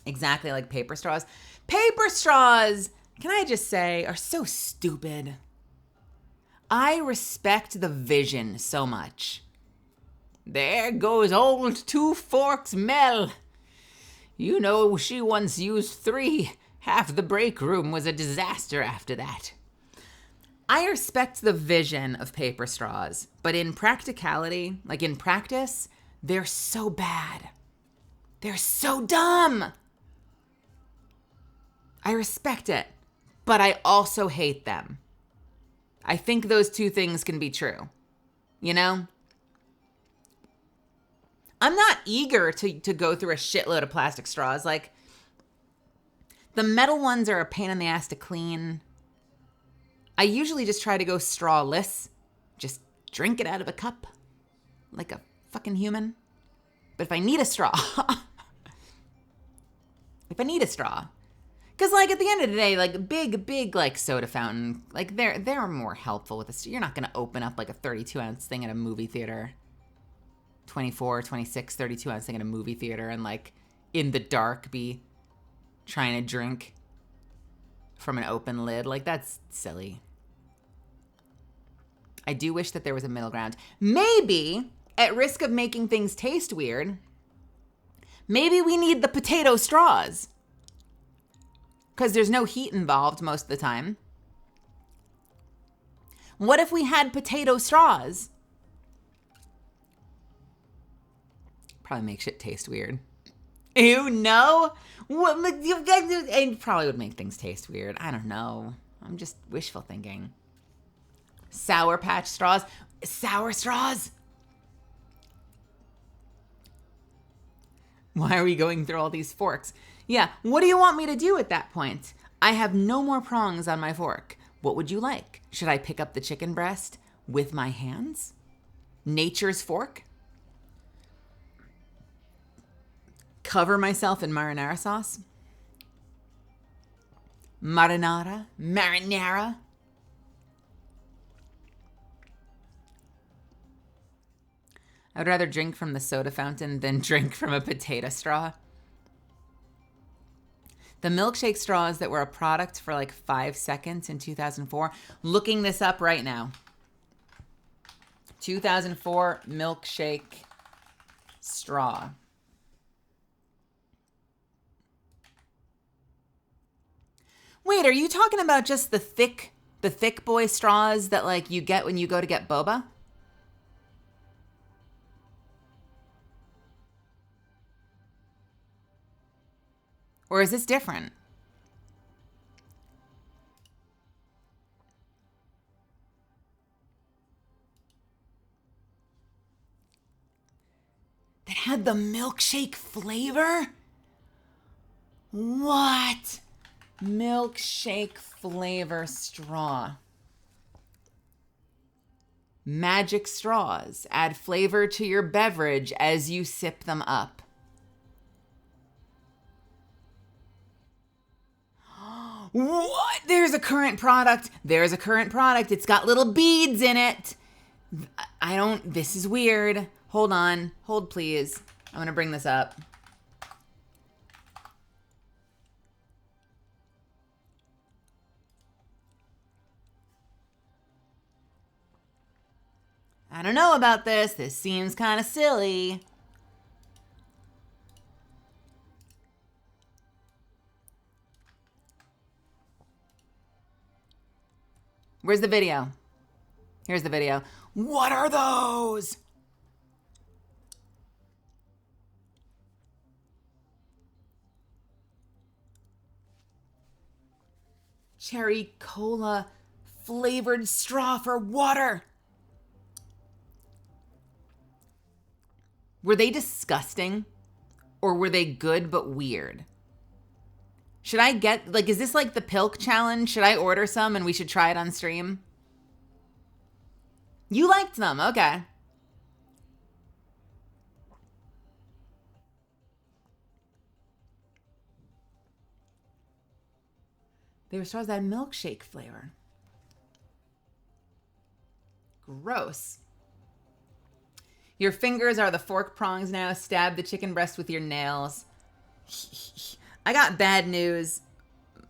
Exactly like paper straws. Paper straws, can I just say, are so stupid. I respect the vision so much. There goes old 2 forks Mel. You know, she once used 3. Half the break room was a disaster after that. I respect the vision of paper straws, but in practicality, like in practice, they're so bad. They're so dumb. I respect it, but I also hate them. I think those 2 things can be true. You know? I'm not eager to go through a shitload of plastic straws. Like, the metal ones are a pain in the ass to clean. I usually just try to go strawless. Just drink it out of a cup. Like a fucking human. But if I need a straw... Because, like, at the end of the day, like, big, like, soda fountain, like, they're more helpful with this. You're not going to open up, like, a 32-ounce thing at a movie theater. 24, 26, 32-ounce thing at a movie theater and, like, in the dark be trying to drink from an open lid. Like, that's silly. I do wish that there was a middle ground. Maybe, at risk of making things taste weird, maybe we need the potato straws. Because there's no heat involved most of the time. What if we had potato straws? Probably make shit taste weird. Ew, no? It probably would make things taste weird. I don't know. I'm just wishful thinking. Sour Patch straws. Sour straws? Why are we going through all these forks? Yeah, what do you want me to do at that point? I have no more prongs on my fork. What would you like? Should I pick up the chicken breast with my hands? Nature's fork? Cover myself in marinara sauce? Marinara? Marinara? I would rather drink from the soda fountain than drink from a potato straw. The milkshake straws that were a product for like 5 seconds in 2004. Looking this up right now. 2004 milkshake straw. Wait, are you talking about just the thick boy straws that like you get when you go to get boba? Or is this different? That had the milkshake flavor? What? Milkshake flavor straw. Magic straws. Add flavor to your beverage as you sip them up. What? There's a current product. There's a current product. It's got little beads in it. This is weird. Hold on. Hold, please. I'm going to bring this up. I don't know about this. This seems kind of silly. Where's the video? Here's the video. What are those? Cherry cola flavored straw for water. Were they disgusting? Or were they good but weird? Should I get, like, is this like the Pilk challenge? Should I order some and we should try it on stream? You liked them, okay. They were straws that had milkshake flavor. Gross. Your fingers are the fork prongs now. Stab the chicken breast with your nails. I got bad news.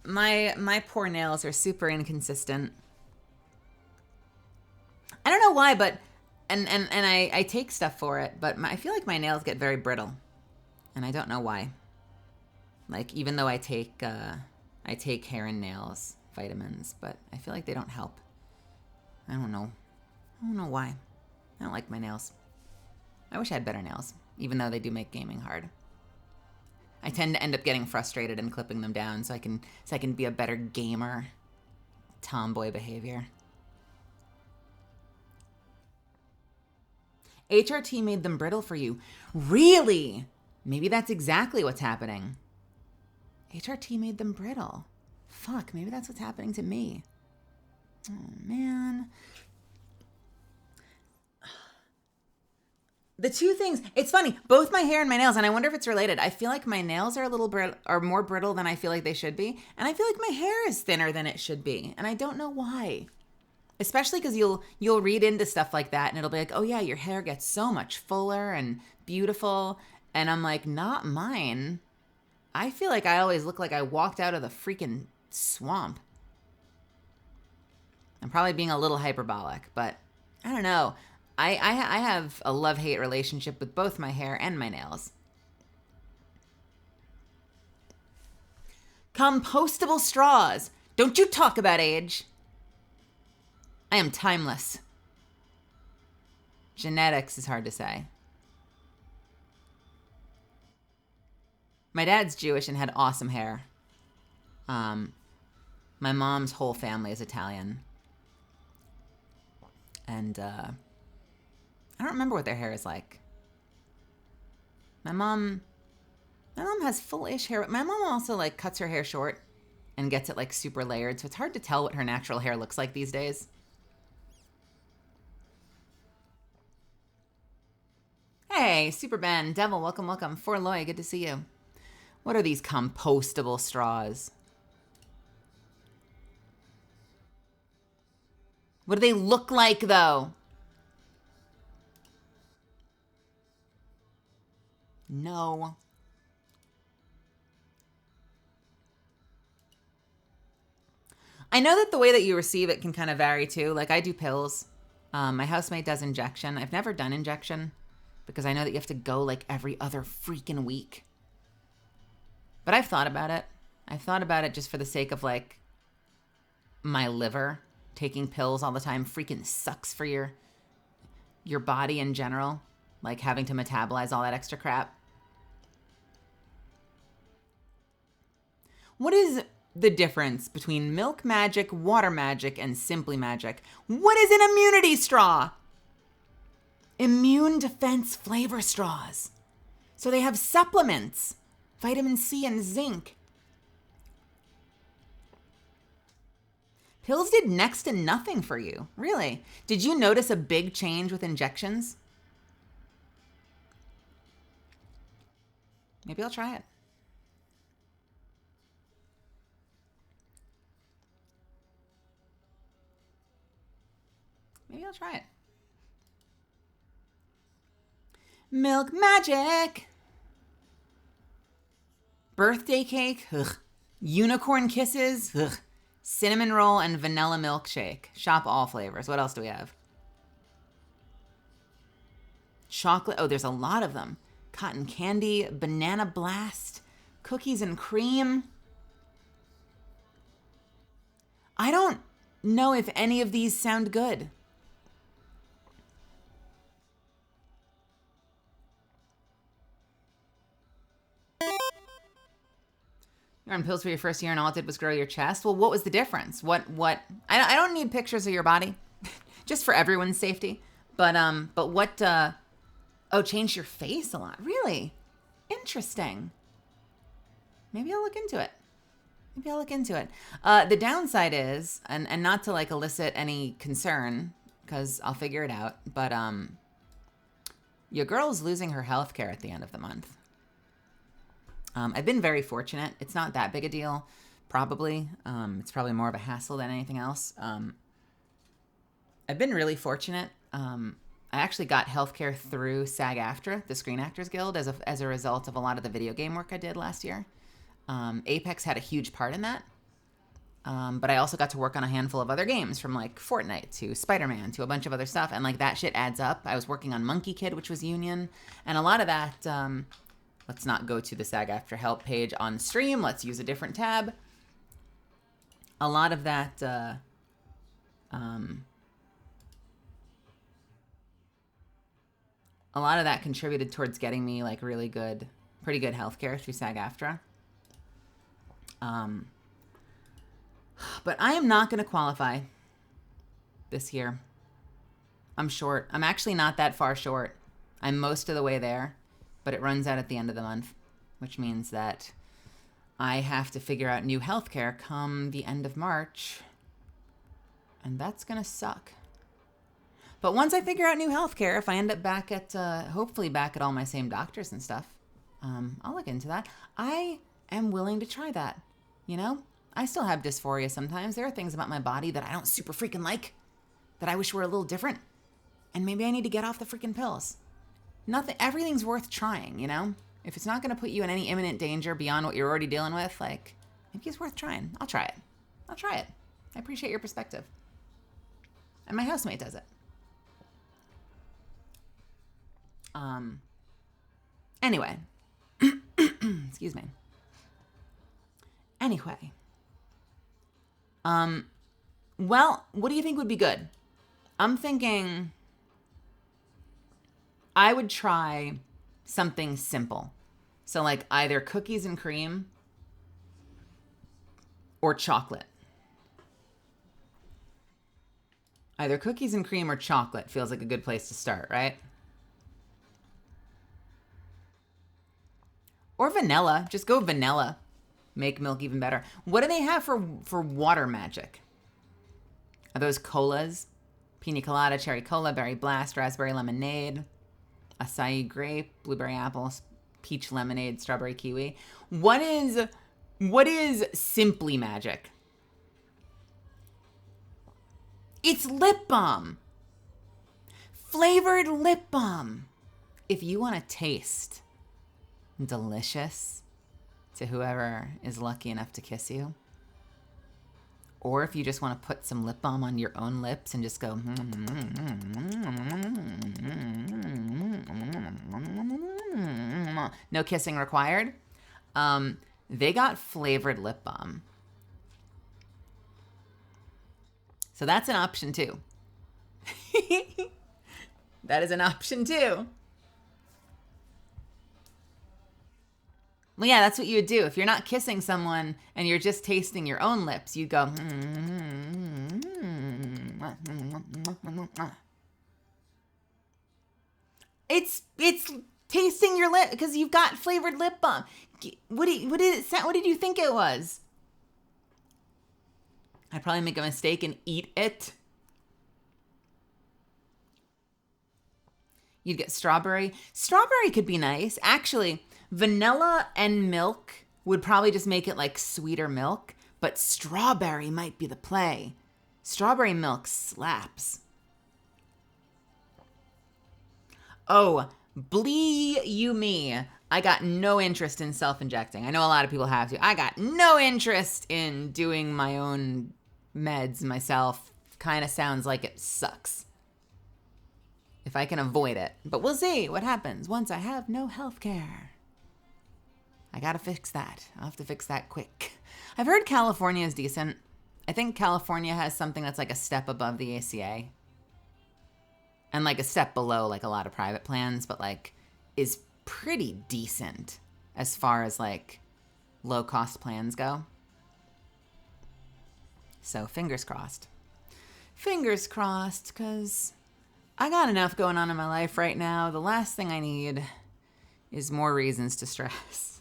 My poor nails are super inconsistent. I don't know why, but and I take stuff for it, but I feel like my nails get very brittle, and I don't know why. Like, even though I take hair and nails vitamins, but I feel like they don't help. I don't know why. I don't like my nails. I wish I had better nails, even though they do make gaming hard. I tend to end up getting frustrated and clipping them down so I can be a better gamer. Tomboy behavior. HRT made them brittle for you. Really? Maybe that's exactly what's happening. HRT made them brittle. Fuck, maybe that's what's happening to me. Oh, man. The two things, it's funny, both my hair and my nails, and I wonder if it's related. I feel like my nails are a little are more brittle than I feel like they should be, and I feel like my hair is thinner than it should be, and I don't know why. Especially because you'll read into stuff like that, and it'll be like, oh yeah, your hair gets so much fuller and beautiful, and I'm like, not mine. I feel like I always look like I walked out of the freaking swamp. I'm probably being a little hyperbolic, but I don't know. I have a love-hate relationship with both my hair and my nails. Compostable straws. Don't you talk about age. I am timeless. Genetics is hard to say. My dad's Jewish and had awesome hair. My mom's whole family is Italian. And I don't remember what their hair is like. My mom has full-ish hair. My mom also like cuts her hair short and gets it like super layered, so it's hard to tell what her natural hair looks like these days. Hey, Super Ben, Devil, welcome, welcome. Forloy, good to see you. What are these compostable straws? What do they look like, though? No. I know that the way that you receive it can kind of vary, too. Like, I do pills. My housemate does injection. I've never done injection because I know that you have to go, like, every other freaking week. But I've thought about it. I've thought about it just for the sake of, like, my liver. Taking pills all the time freaking sucks for your body in general. Like, having to metabolize all that extra crap. What is the difference between Milk Magic, Water Magic, and Simply Magic? What is an immunity straw? Immune defense flavor straws. So they have supplements, vitamin C and zinc. Pills did next to nothing for you, really. Did you notice a big change with injections? Maybe I'll try it. Maybe I'll try it. Milk magic. Birthday cake. Ugh. Unicorn kisses. Ugh. Cinnamon roll and vanilla milkshake. Shop all flavors. What else do we have? Chocolate. Oh, there's a lot of them. Cotton candy, banana blast, cookies and cream. I don't know if any of these sound good. You're on pills for your first year and all it did was grow your chest. Well, what was the difference? What? I don't need pictures of your body, just for everyone's safety. But what? Oh, changed your face a lot. Really? Interesting. Maybe I'll look into it. The downside is, and not to like elicit any concern, because I'll figure it out, but your girl's losing her health care at the end of the month. I've been very fortunate. It's not that big a deal, probably. It's probably more of a hassle than anything else. I've been really fortunate. I actually got healthcare through SAG-AFTRA, the Screen Actors Guild, as a result of a lot of the video game work I did last year. Apex had a huge part in that. But I also got to work on a handful of other games, from like Fortnite to Spider-Man to a bunch of other stuff. And like that shit adds up. I was working on Monkey Kid, which was union. And a lot of that, let's not go to the SAG-AFTRA help page on stream. Let's use a different tab. A lot of that, contributed towards getting me like pretty good healthcare through SAG-AFTRA. But I am not going to qualify this year. I'm short. I'm actually not that far short. I'm most of the way there, but it runs out at the end of the month, which means that I have to figure out new healthcare come the end of March, and that's going to suck. But once I figure out new healthcare, if I end up back at, hopefully back at all my same doctors and stuff, I'll look into that. I am willing to try that, you know? I still have dysphoria sometimes. There are things about my body that I don't super freaking like, that I wish were a little different. And maybe I need to get off the freaking pills. Everything's worth trying, you know? If it's not going to put you in any imminent danger beyond what you're already dealing with, like, maybe it's worth trying. I'll try it. I appreciate your perspective. And my housemate does it. Anyway. Excuse me. Anyway. Well, what do you think would be good? I'm thinking I would try something simple. So like either cookies and cream or chocolate. Either cookies and cream or chocolate feels like a good place to start, right? Or vanilla. Just go vanilla. Make milk even better. What do they have for water magic? Are those colas? Pina colada, cherry cola, berry blast, raspberry lemonade, acai grape, blueberry apple, peach lemonade, strawberry kiwi. What is simply magic? It's lip balm. Flavored lip balm. If you want to taste delicious to whoever is lucky enough to kiss you, or if you just want to put some lip balm on your own lips and just go no kissing required, they got flavored lip balm. So that's an option too. That is an option too. Well, yeah, that's what you would do. If you're not kissing someone and you're just tasting your own lips, you'd go. It's tasting your lip because you've got flavored lip balm. What did you think it was? I'd probably make a mistake and eat it. You'd get strawberry. Strawberry could be nice. Actually, vanilla and milk would probably just make it like sweeter milk, but strawberry might be the play. Strawberry milk slaps. Oh, Blee you me. I got no interest in self-injecting. I know a lot of people have to. I got no interest in doing my own meds myself. Kind of sounds like it sucks. If I can avoid it. But we'll see what happens once I have no health care. I gotta fix that. I'll have to fix that quick. I've heard California is decent. I think California has something that's like a step above the ACA. And like a step below like a lot of private plans, but like is pretty decent as far as like low cost plans go. So fingers crossed. Fingers crossed, because I got enough going on in my life right now. The last thing I need is more reasons to stress.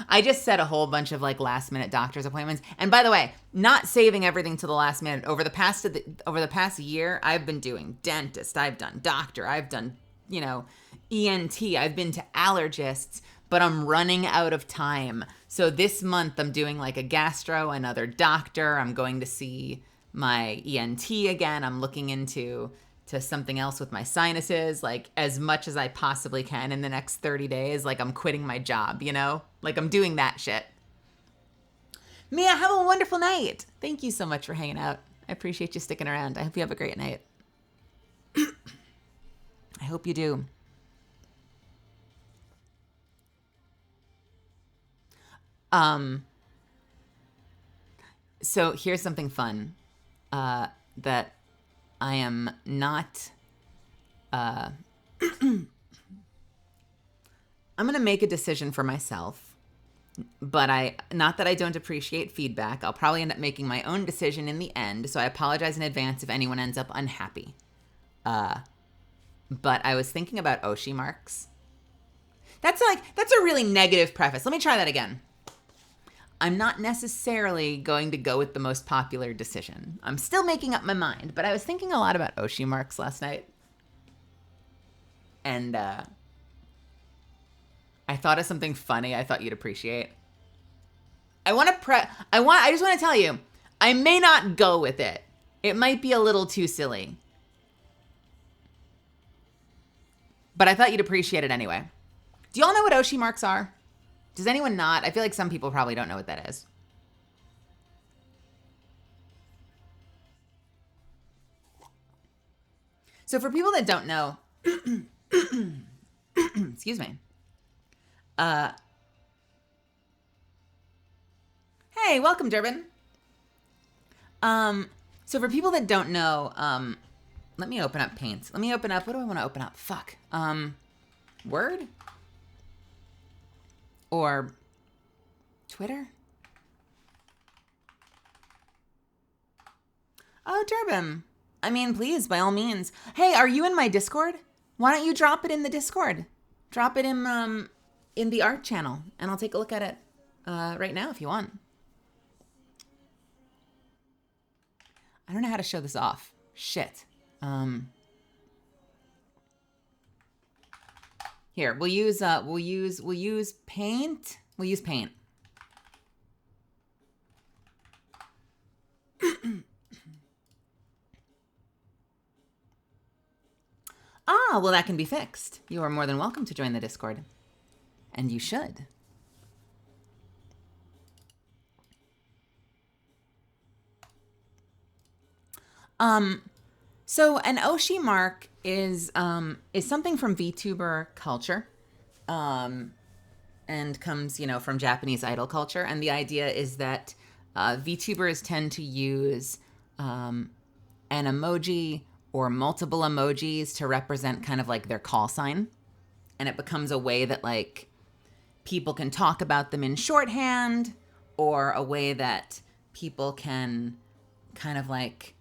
I just set a whole bunch of like last minute doctor's appointments. And by the way, not saving everything to the last minute. Over the past year, I've been doing dentist, I've done doctor, I've done, ENT, I've been to allergists, but I'm running out of time. So this month I'm doing like a gastro, another doctor. I'm going to see my ENT again. I'm looking into something else with my sinuses, like as much as I possibly can in the next 30 days. Like I'm quitting my job, like I'm doing that shit. Mia, have a wonderful night. Thank you so much for hanging out. I appreciate you sticking around. I hope you have a great night. I hope you do. So here's something fun, that I am not, I'm going to make a decision for myself, but not that I don't appreciate feedback. I'll probably end up making my own decision in the end. So I apologize in advance if anyone ends up unhappy. But I was thinking about Oshi marks. That's a really negative preface. Let me try that again. I'm not necessarily going to go with the most popular decision. I'm still making up my mind, but I was thinking a lot about Oshi marks last night. And I thought of something funny I thought you'd appreciate. I just want to tell you, I may not go with it. It might be a little too silly. But I thought you'd appreciate it anyway. Do y'all know what Oshi marks are? Does anyone not? I feel like some people probably don't know what that is. So for people that don't know, excuse me. Hey, welcome, Durbin. So for people that don't know, let me open up Paint. What do I want to open up? Fuck. Word? Or Twitter? Oh, Durbin. I mean, please, by all means. Hey, are you in my Discord? Why don't you drop it in the Discord? Drop it in the art channel, and I'll take a look at it right now if you want. I don't know how to show this off. Shit. Here, we'll use Paint. We'll use Paint. Ah, well, that can be fixed. You are more than welcome to join the Discord. And you should. So an Oshi mark is something from VTuber culture, and comes, from Japanese idol culture. And the idea is that VTubers tend to use an emoji or multiple emojis to represent kind of like their call sign. And it becomes a way that like people can talk about them in shorthand, or a way that people can kind of like,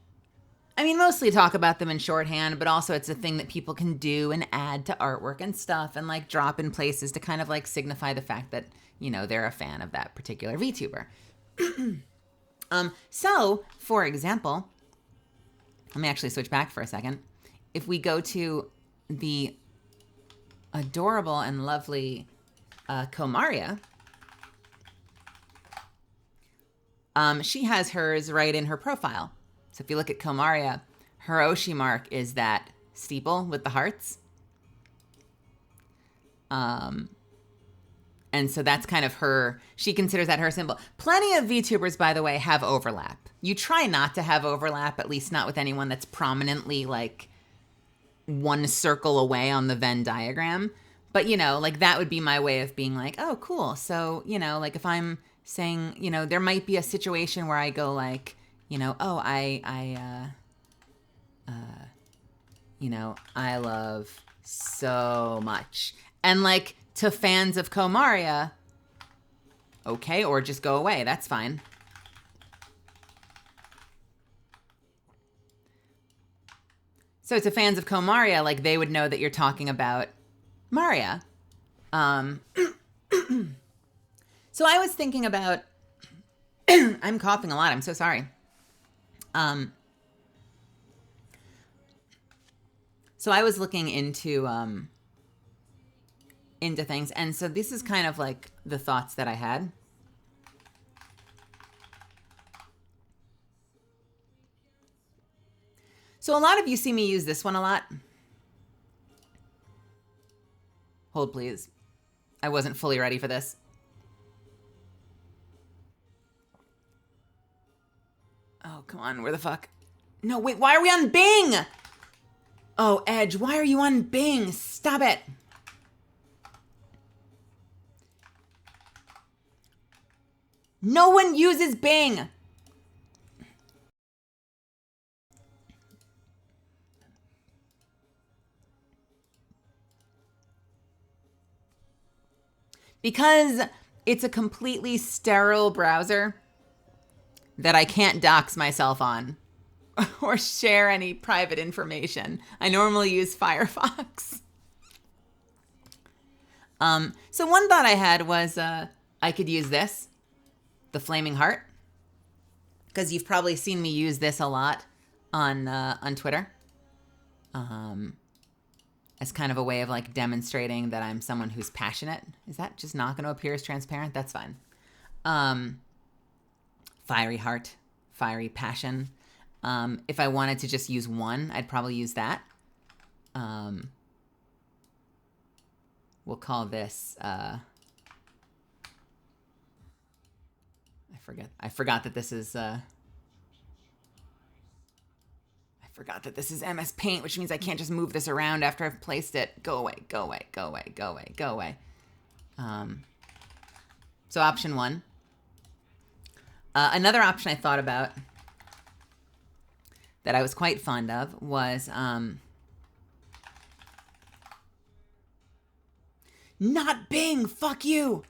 mostly talk about them in shorthand, but also it's a thing that people can do and add to artwork and stuff, and like drop in places to kind of like signify the fact that, they're a fan of that particular VTuber. So, for example, let me actually switch back for a second. If we go to the adorable and lovely Komaria, she has hers right in her profile. So if you look at Komaria, her Oshi mark is that steeple with the hearts. And so that's kind of her, she considers that her symbol. Plenty of VTubers, by the way, have overlap. You try not to have overlap, at least not with anyone that's prominently like one circle away on the Venn diagram. But, you know, like that would be my way of being like, oh, cool. So, you know, like if I'm saying, you know, there might be a situation where I go like, you know, oh, you know, I love so much. And like to fans of Komaria, okay, or just go away. That's fine. So to fans of Komaria, like they would know that you're talking about Maria. So I was thinking about, I'm coughing a lot. I'm so sorry. So I was looking into things. And so this is kind of like the thoughts that I had. So a lot of you see me use this one a lot. Hold, please. I wasn't fully ready for this. Oh, come on. Where the fuck? No, wait. Why are we on Bing? Oh, Edge. Why are you on Bing? Stop it. No one uses Bing. Because it's a completely sterile browser that I can't dox myself on or share any private information. I normally use Firefox. So one thought I had was I could use this, the flaming heart, because you've probably seen me use this a lot on Twitter. As kind of a way of like demonstrating that I'm someone who's passionate. Is that just not going to appear as transparent? That's fine. Fiery heart, fiery passion. If I wanted to just use one, I'd probably use that. We'll call this, I forgot that this is, forgot that this is MS Paint, which means I can't just move this around after I've placed it. Go away, go away, go away, go away, go away. So option one. Another option I thought about that I was quite fond of was not Bing, fuck you.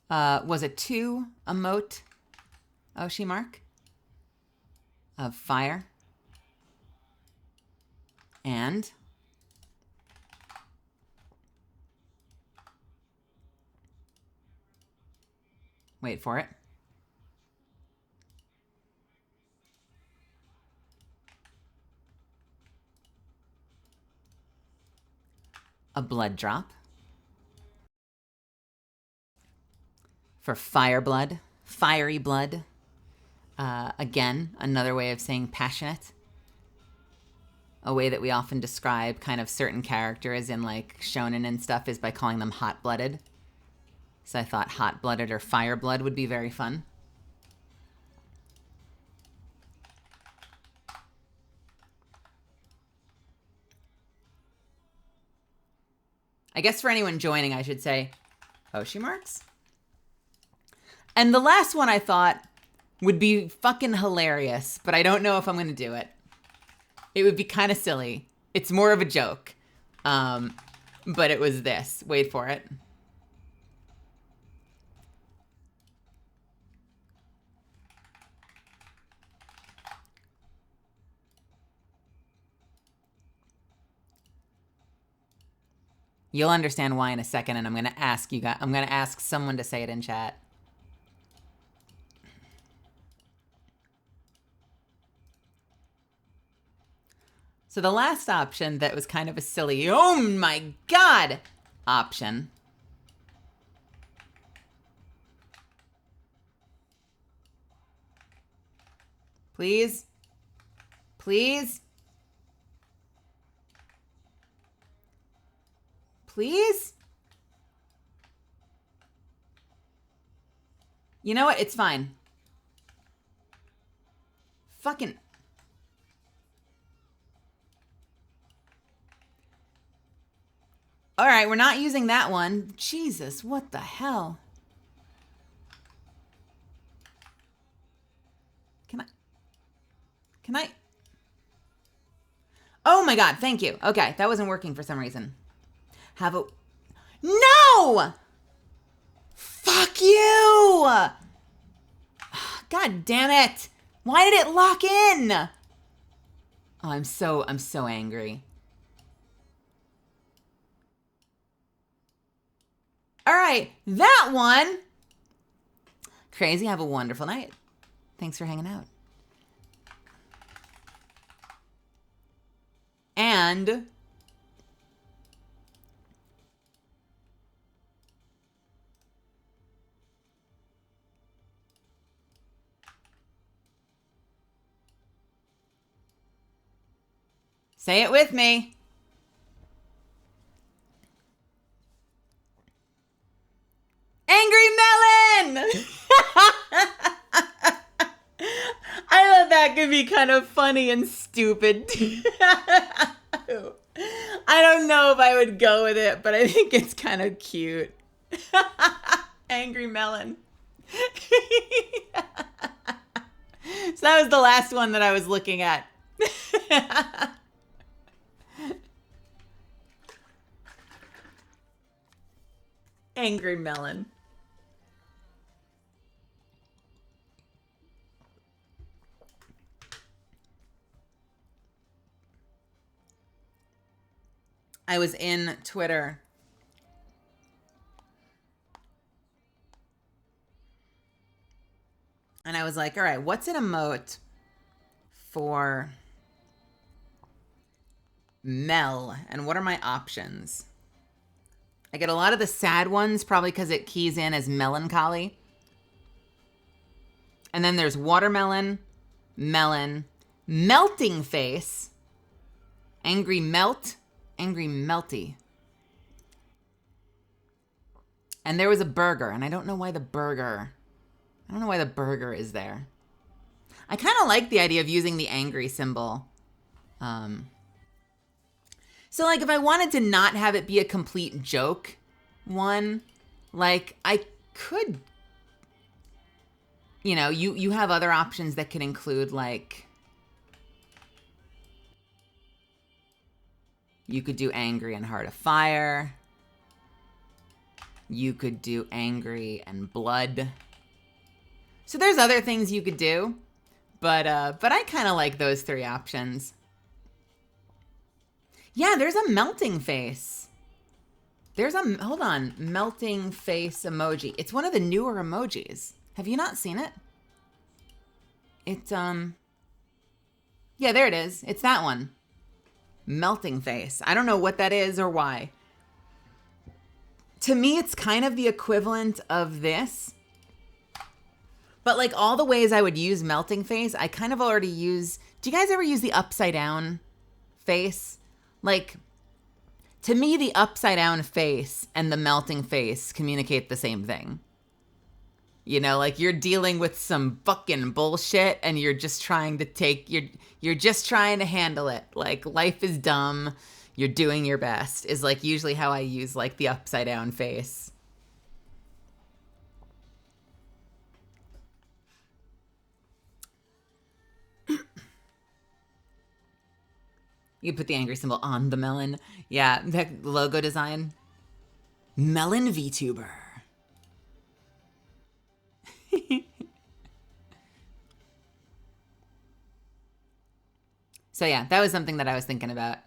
Was it 2 emote Oshi mark of fire and wait for it. A blood drop. For fire blood, fiery blood. Again, another way of saying passionate. A way that we often describe kind of certain characters in like shonen and stuff is by calling them hot-blooded. So I thought hot-blooded or fire blood would be very fun. I guess for anyone joining, I should say, Oshi marks? And the last one I thought would be fucking hilarious, but I don't know if I'm going to do it. It would be kind of silly. It's more of a joke. But it was this. Wait for it. You'll understand why in a second, and I'm going to ask you guys. I'm going to ask someone to say it in chat. So the last option that was kind of a silly, oh my God, option Please. Please. Please. You know what? It's fine. Fucking. All right, we're not using that one. Jesus, what the hell? Can I? Oh my God, thank you. Okay, that wasn't working for some reason. Have a... No! Fuck you! God damn it. Why did it lock in? Oh, I'm so angry. All right, that one. Crazy, have a wonderful night. Thanks for hanging out. And say it with me. Angry Melon! I thought that could be kind of funny and stupid. I don't know if I would go with it, but I think it's kind of cute. Angry Melon. So that was the last one that I was looking at. Angry Melon. I was in Twitter. And I was like, all right, what's an emote for Mel? And what are my options? I get a lot of the sad ones, probably because it keys in as melancholy. And then there's watermelon, melon, melting face, angry melt, angry melty. And there was a burger, and I don't know why the burger is there. I kind of like the idea of using the angry symbol. So like if I wanted to not have it be a complete joke one, like I could, you know, you have other options that could include like, you could do angry and heart of fire. You could do angry and blood. So there's other things you could do, but I kind of like those three options. Yeah, there's a melting face. Hold on, melting face emoji. It's one of the newer emojis. Have you not seen it? It's, yeah, there it is. It's that one. Melting face. I don't know what that is or why. To me, it's kind of the equivalent of this. But like all the ways I would use melting face, I kind of already use... Do you guys ever use the upside down face? Like, to me, the upside down face and the melting face communicate the same thing. You know, like you're dealing with some fucking bullshit and you're just trying to you're just trying to handle it. Like life is dumb. You're doing your best is like usually how I use like the upside down face. You put the angry symbol on the melon. Yeah, that logo design. Melon VTuber. So yeah, that was something that I was thinking about.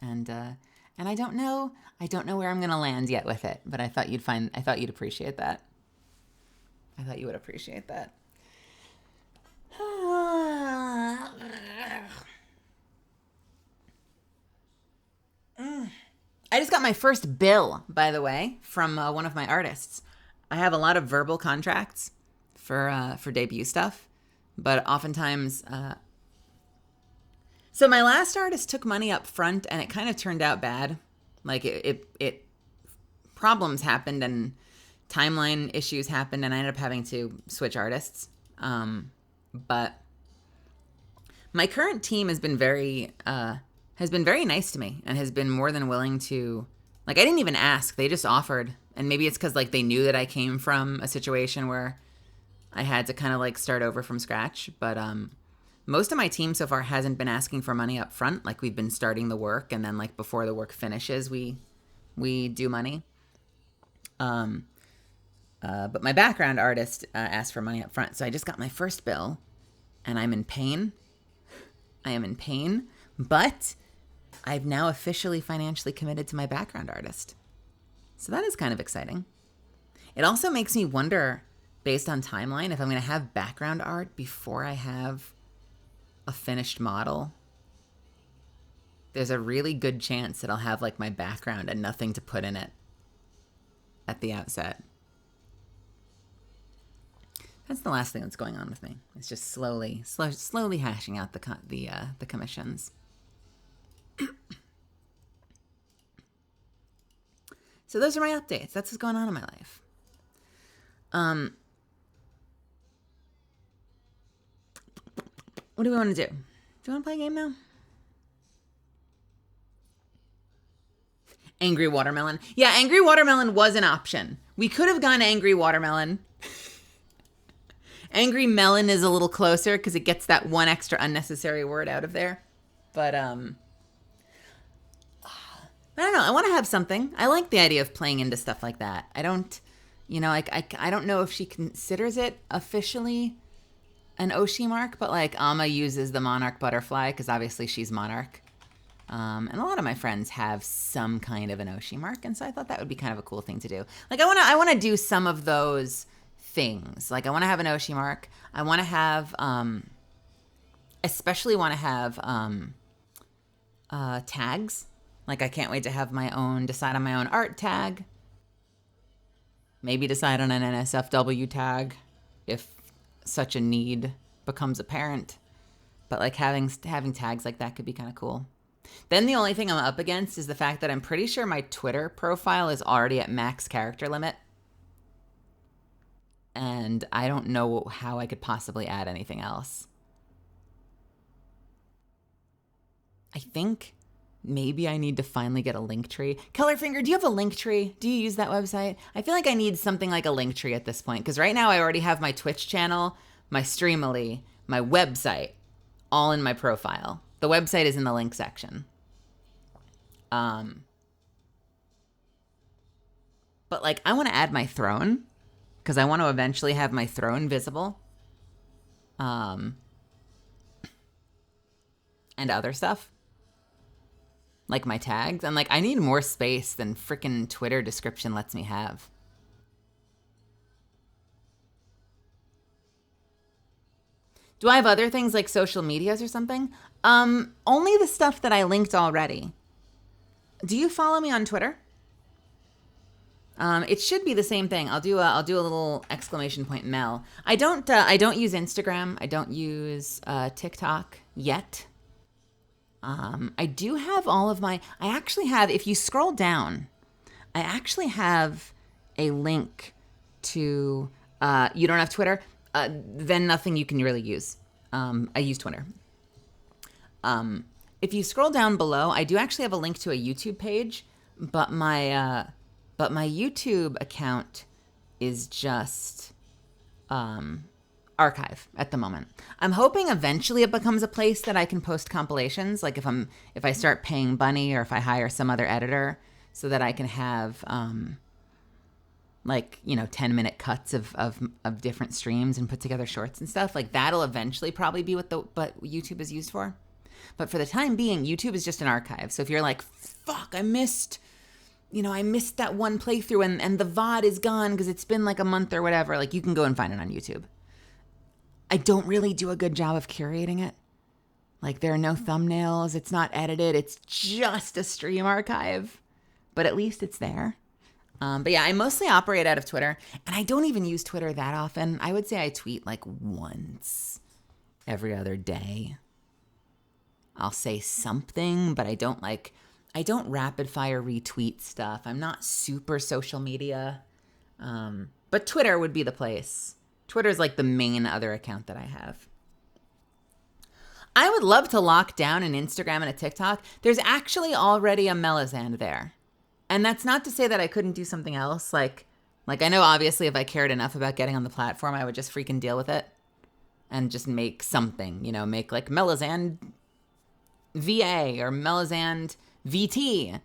And I don't know where I'm gonna land yet with it, but I thought you'd appreciate that. I thought you would appreciate that. I just got my first bill, by the way, from one of my artists. I have a lot of verbal contracts for debut stuff, But oftentimes, so my last artist took money up front and it kind of turned out bad. Like it problems happened and timeline issues happened and I ended up having to switch artists. But my current team has been very nice to me and has been more than willing to, like, I didn't even ask. They just offered. And maybe it's because, like, they knew that I came from a situation where I had to kind of, like, start over from scratch. But most of my team so far hasn't been asking for money up front. Like, we've been starting the work, and then, like, before the work finishes, we do money. But my background artist asked for money up front. So I just got my first bill, and I'm in pain. I am in pain, but I've now officially financially committed to my background artist. So that is kind of exciting. It also makes me wonder, based on timeline, if I'm going to have background art before I have a finished model. There's a really good chance that I'll have, like, my background and nothing to put in it at the outset. That's the last thing that's going on with me. It's just slowly hashing out the commissions. So those are my updates. That's what's going on in my life. What do we want to do? Do you want to play a game now? Angry Watermelon. Yeah, Angry Watermelon was an option. We could have gone Angry Watermelon. Angry Melon is a little closer because it gets that one extra unnecessary word out of there. But, I don't know. I want to have something. I like the idea of playing into stuff like that. I don't, I don't know if she considers it officially an Oshi mark, but, like, Amma uses the Monarch Butterfly because obviously she's Monarch. And a lot of my friends have some kind of an Oshi mark, and so I thought that would be kind of a cool thing to do. Like, I want to do some of those things. Like, I want to have an Oshi mark. I want to have, especially want to have tags. Like, I can't wait to have decide on my own art tag. Maybe decide on an NSFW tag if such a need becomes apparent. But, like, having tags like that could be kind of cool. Then the only thing I'm up against is the fact that I'm pretty sure my Twitter profile is already at max character limit. And I don't know how I could possibly add anything else. I think maybe I need to finally get a link tree. Colorfinger, do you have a link tree? Do you use that website? I feel like I need something like a link tree at this point, because right now I already have my Twitch channel, my Streamily, my website, all in my profile. The website is in the link section. But, like, I want to add my throne, because I want to eventually have my throne visible. And other stuff. Like my tags. And, like, I need more space than frickin' Twitter description lets me have. Do I have other things like social medias or something? Only the stuff that I linked already. Do you follow me on Twitter? It should be the same thing. I'll do a little exclamation point Mel. I don't use Instagram. I don't use TikTok yet. I do have all of my. I actually have. If you scroll down, I actually have a link to. You don't have Twitter, then nothing you can really use. I use Twitter. If you scroll down below, I do actually have a link to a YouTube page, but my YouTube account is just archive at the moment. I'm hoping eventually it becomes a place that I can post compilations, like if I start paying Bunny or if I hire some other editor, so that I can have 10-minute cuts of different streams and put together shorts and stuff. Like, that'll eventually probably be what YouTube is used for. But for the time being, YouTube is just an archive. So if you're like, fuck, I missed that one playthrough and the VOD is gone because it's been like a month or whatever, like, you can go and find it on YouTube. I don't really do a good job of curating it. Like, there are no thumbnails. It's not edited. It's just a stream archive. But at least it's there. But yeah, I mostly operate out of Twitter. And I don't even use Twitter that often. I would say I tweet like once every other day. I'll say something, but I don't rapid fire retweet stuff. I'm not super social media. But Twitter would be the place. Twitter is like the main other account that I have. I would love to lock down an Instagram and a TikTok. There's actually already a Melazand there. And that's not to say that I couldn't do something else. Like I know obviously if I cared enough about getting on the platform, I would just freaking deal with it and just make something, make like Melazand VA or Melazand VT.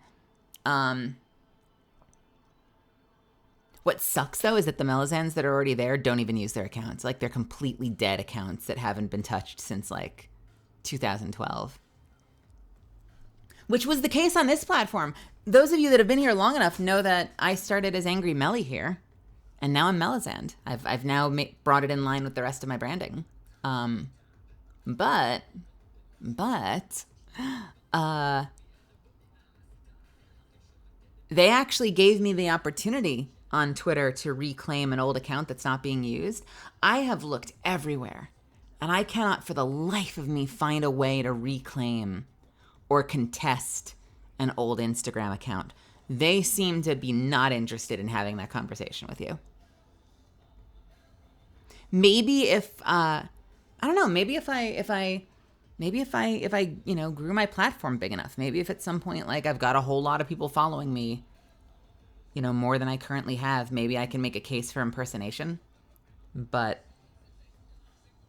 What sucks though is that the Melazands that are already there don't even use their accounts. Like they're completely dead accounts that haven't been touched since like 2012. Which was the case on this platform. Those of you that have been here long enough know that I started as Angry Melly here, and now I'm Melazand. I've now brought it in line with the rest of my branding. But they actually gave me the opportunity on Twitter to reclaim an old account that's not being used. I have looked everywhere, and I cannot for the life of me find a way to reclaim or contest an old Instagram account. They seem to be not interested in having that conversation with you. Maybe if I don't know, maybe if I grew my platform big enough, maybe if at some point like I've got a whole lot of people following me, more than I currently have, maybe I can make a case for impersonation. But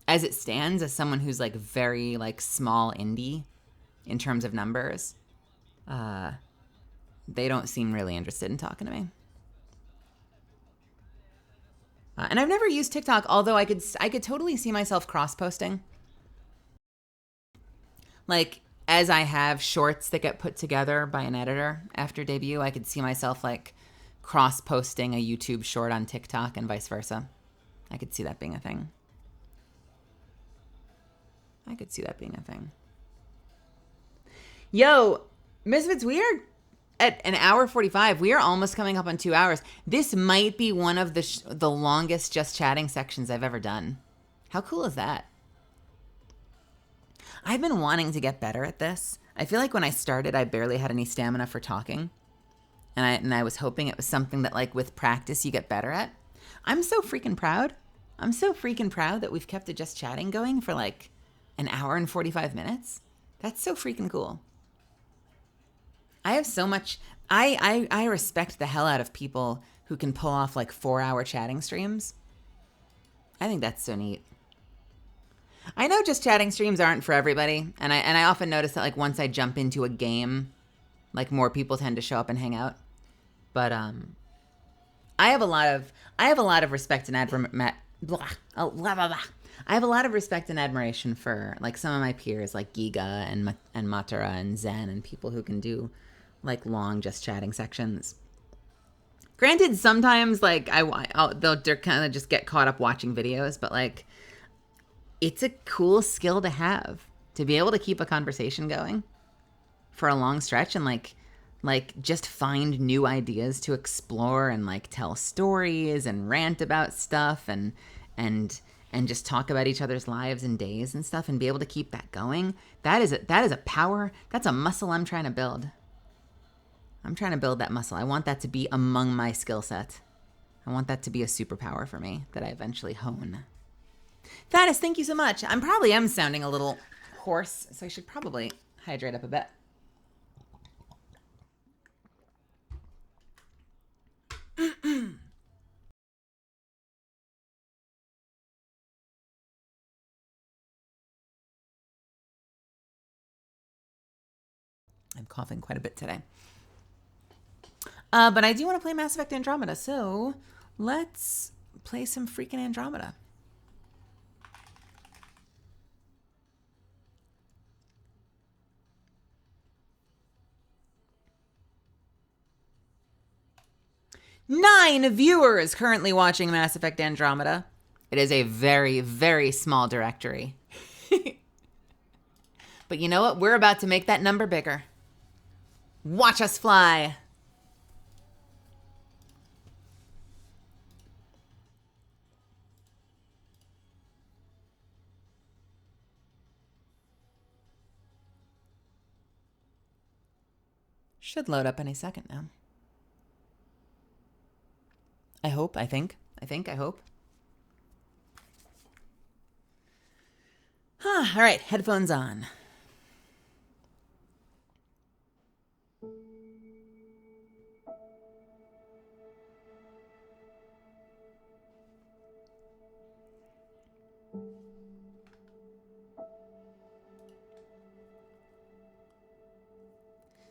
as it stands, as someone who's like very like small indie in terms of numbers, they don't seem really interested in talking to me. And I've never used TikTok, although I could totally see myself cross-posting. Like, as I have shorts that get put together by an editor after debut, I could see myself like cross-posting a YouTube short on TikTok and vice versa. I could see that being a thing. Yo, Misfits, we are at an hour 45. We are almost coming up on 2 hours. This might be one of the longest just chatting sections I've ever done. How cool is that? I've been wanting to get better at this. I feel like when I started, I barely had any stamina for talking. And I was hoping it was something that, like, with practice, you get better at. I'm so freaking proud. I'm so freaking proud that we've kept the just chatting going for, like, an hour and 45 minutes. That's so freaking cool. I have so much... I respect the hell out of people who can pull off, like, 4-hour chatting streams. I think that's so neat. I know just chatting streams aren't for everybody, and I often notice that, like, once I jump into a game, like, more people tend to show up and hang out. But I have a lot of respect and I have a lot of respect and admiration for, like, some of my peers, like Giga and Matara and Zen, and people who can do, like, long just chatting sections. Granted, sometimes, like, they're kind of just get caught up watching videos, but, like, it's a cool skill to have, to be able to keep a conversation going for a long stretch and, like just find new ideas to explore and, like, tell stories and rant about stuff and just talk about each other's lives and days and stuff and be able to keep that going. That is a power. That's a muscle I'm trying to build. I'm trying to build that muscle. I want that to be among my skill set. I want that to be a superpower for me that I eventually hone. Thaddeus, thank you so much. I probably am sounding a little hoarse, so I should probably hydrate up a bit. I'm coughing quite a bit today. But I do want to play Mass Effect Andromeda, so let's play some freaking Andromeda. Nine viewers currently watching Mass Effect Andromeda. It is a very, very small directory. But you know what? We're about to make that number bigger. Watch us fly. Should load up any second now. I hope, I hope. All right, headphones on.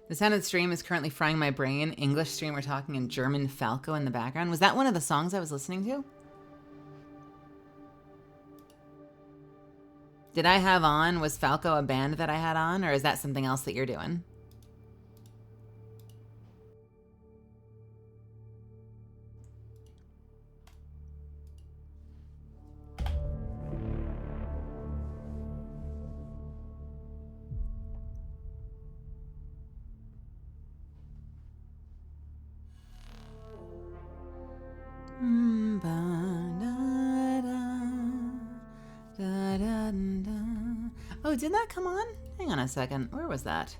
The sound of the stream is currently frying my brain. English streamer talking in German Falco in the background. Was that one of the songs I was listening to? Did I have on, was Falco a band that I had on, or is that something else that you're doing? Oh, did that come on? Hang on a second. Where was that?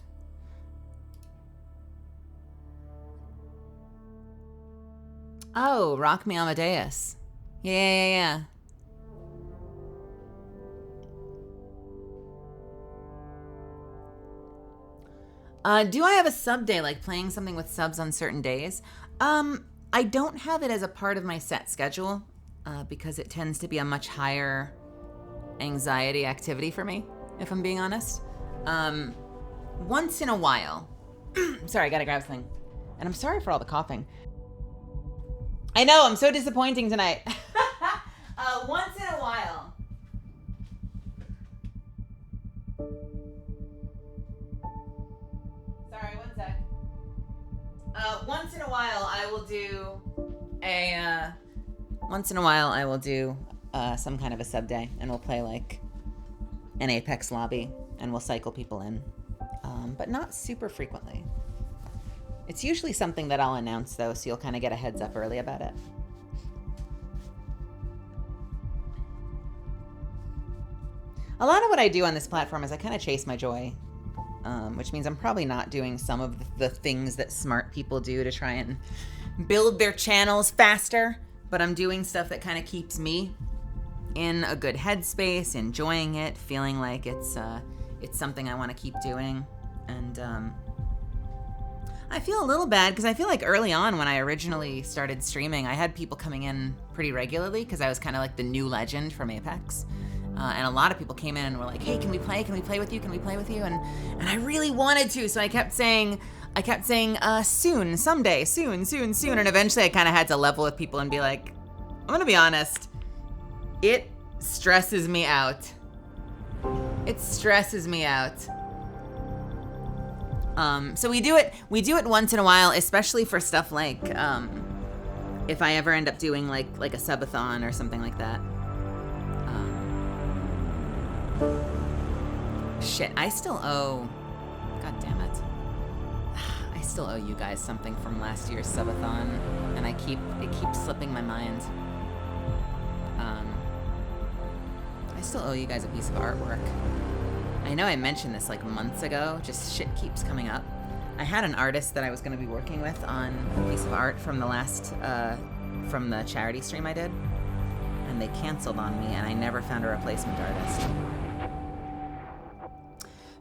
Oh, Rock Me Amadeus. Yeah. Do I have a sub day, like playing something with subs on certain days? I don't have it as a part of my set schedule because it tends to be a much higher anxiety activity for me, if I'm being honest. Once in a while. Sorry, I gotta grab something. And I'm sorry for all the coughing. I know, I'm so disappointing tonight. Once in a while. Sorry, one sec. Once in a while I will do some kind of a sub day, and we'll play like an Apex lobby, and we'll cycle people in, but not super frequently. It's usually something that I'll announce though, so you'll kind of get a heads up early about it. A lot of what I do on this platform is I kind of chase my joy, which means I'm probably not doing some of the things that smart people do to try and build their channels faster, but I'm doing stuff that kind of keeps me in a good headspace, enjoying it, feeling like it's something I want to keep doing. And I feel a little bad because I feel like early on when I originally started streaming, I had people coming in pretty regularly because I was kind of like the new legend from Apex. And a lot of people came in and were like, hey, can we play? Can we play with you? Can we play with you? And I really wanted to, so I kept saying, soon, someday, soon. And eventually I kind of had to level with people and be like, I'm gonna be honest, it stresses me out. It stresses me out. So we do it once in a while, especially for stuff like, if I ever end up doing like a subathon or something like that. Shit, I still owe, god damn it. I still owe you guys something from last year's subathon, and it keeps slipping my mind. I still owe you guys a piece of artwork. I know I mentioned this like months ago, just shit keeps coming up. I had an artist that I was gonna be working with on a piece of art from the last, from the charity stream I did, and they canceled on me, and I never found a replacement artist.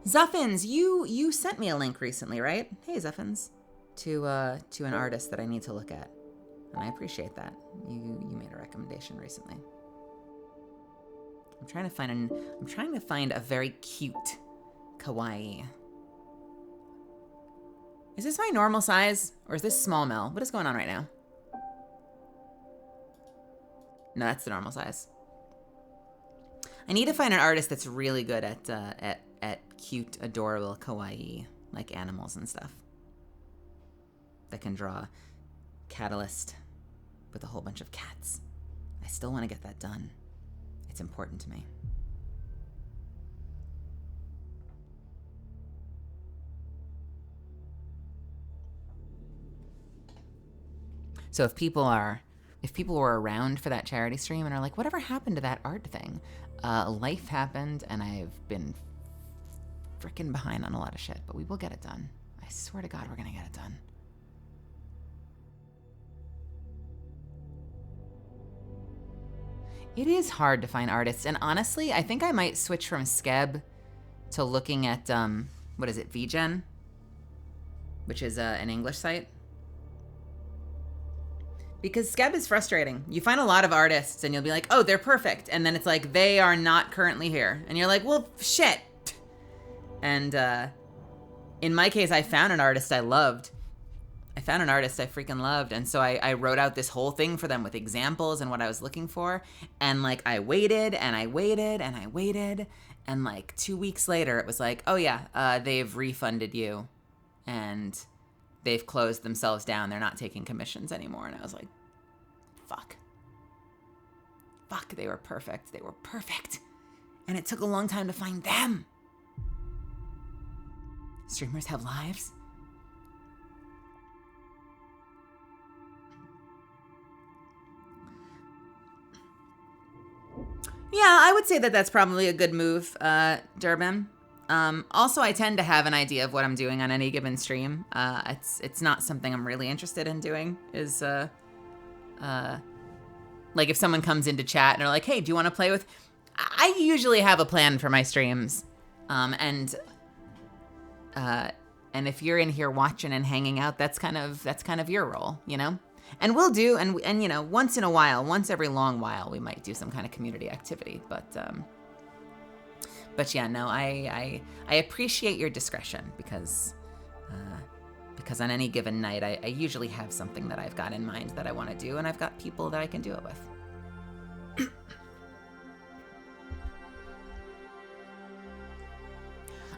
Zuffins, you sent me a link recently, right? Hey, Zuffins, to an artist that I need to look at, and I appreciate that. You made a recommendation recently. I'm trying to find a very cute kawaii. Is this my normal size or is this small Mel? What is going on right now? No, that's the normal size. I need to find an artist that's really good at cute, adorable kawaii, like animals and stuff. That can draw Catalyst with a whole bunch of cats. I still want to get that done. It's important to me. So if people were around for that charity stream and are like, whatever happened to that art thing? Life happened and I've been freaking behind on a lot of shit, but we will get it done. I I swear to God, we're gonna get it done. It is hard to find artists, and honestly, I think I might switch from Skeb to looking at, what is it, VGen? Which is an English site. Because Skeb is frustrating. You find a lot of artists, and you'll be like, oh, they're perfect, and then it's like, they are not currently here. And you're like, well, shit. And in my case, I found an artist I loved. I found an artist I freaking loved, and so I wrote out this whole thing for them with examples and what I was looking for, and like I waited and I waited and I waited, and like 2 weeks later it was like, oh yeah, they've refunded you and they've closed themselves down, they're not taking commissions anymore. And I was like, fuck, they were perfect, and it took a long time to find them. Streamers have lives. Yeah, I would say that that's probably a good move, Durbin. Also, I tend to have an idea of what I'm doing on any given stream. It's not something I'm really interested in doing, is, like if someone comes into chat and they're like, hey, do you want to play with... I usually have a plan for my streams, and if you're in here watching and hanging out, that's kind of your role, you know? And we'll do, and you know, once in a while, once every long while, we might do some kind of community activity. But yeah, no, I appreciate your discretion because on any given night, I usually have something that I've got in mind that I want to do, and I've got people that I can do it with.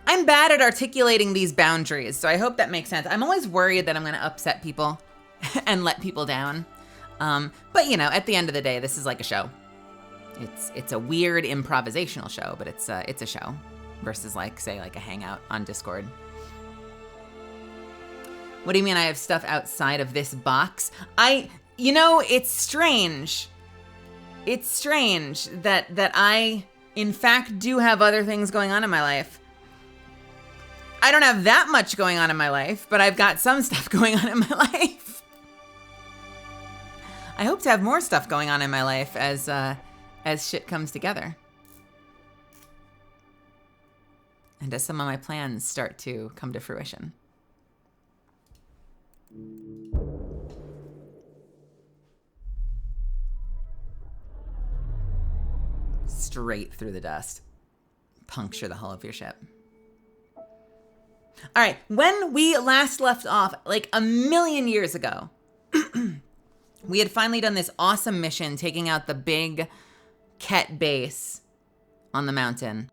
I'm bad at articulating these boundaries, so I hope that makes sense. I'm always worried that I'm going to upset people and let people down. But you know, at the end of the day, this is like a show. It's a weird improvisational show, but it's a show versus like, say, like a hangout on Discord. What do you mean I have stuff outside of this box? You know, it's strange. It's strange that I, in fact, do have other things going on in my life. I don't have that much going on in my life, but I've got some stuff going on in my life. I hope to have more stuff going on in my life as shit comes together. And as some of my plans start to come to fruition. Straight through the dust. Puncture the hull of your ship. All right, when we last left off, like a million years ago, we had finally done this awesome mission taking out the big Ket base on the mountain.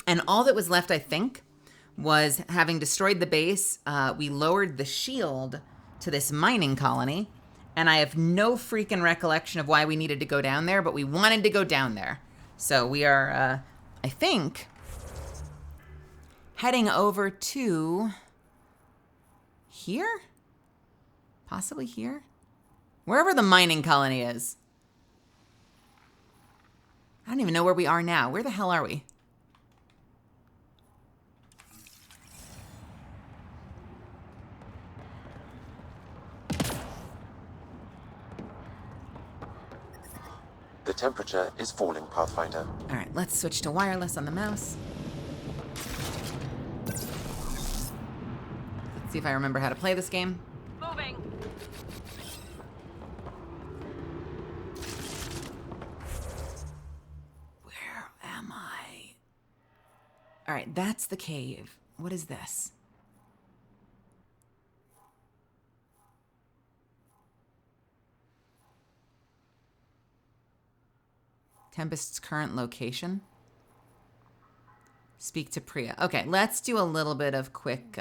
And all that was left, I think, was having destroyed the base, we lowered the shield to this mining colony. And I have no freaking recollection of why we needed to go down there, but we wanted to go down there. So we are, I think, heading over to here? Possibly here? Wherever the mining colony is. I don't even know where we are now. Where the hell are we? The temperature is falling, Pathfinder. All right, let's switch to wireless on the mouse. Let's see if I remember how to play this game. Moving. Where am I? All right, that's the cave. What is this? Tempest's current location. Speak to Priya. Okay, let's do a little bit of quick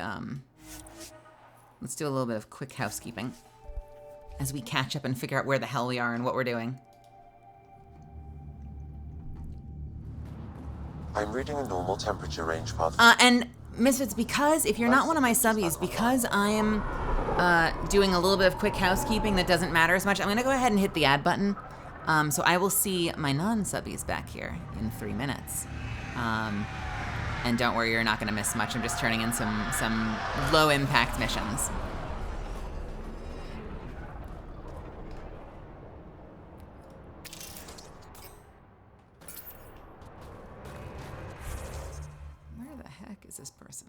housekeeping as we catch up and figure out where the hell we are and what we're doing. I'm reading a normal temperature range, Pathfinder. And Misfits, because if you're not one of my subbies, because I am doing a little bit of quick housekeeping that doesn't matter as much, I'm gonna go ahead and hit the add button. So I will see my non-subbies back here in 3 minutes. And don't worry, you're not gonna miss much. I'm just turning in some low impact missions. Where the heck is this person?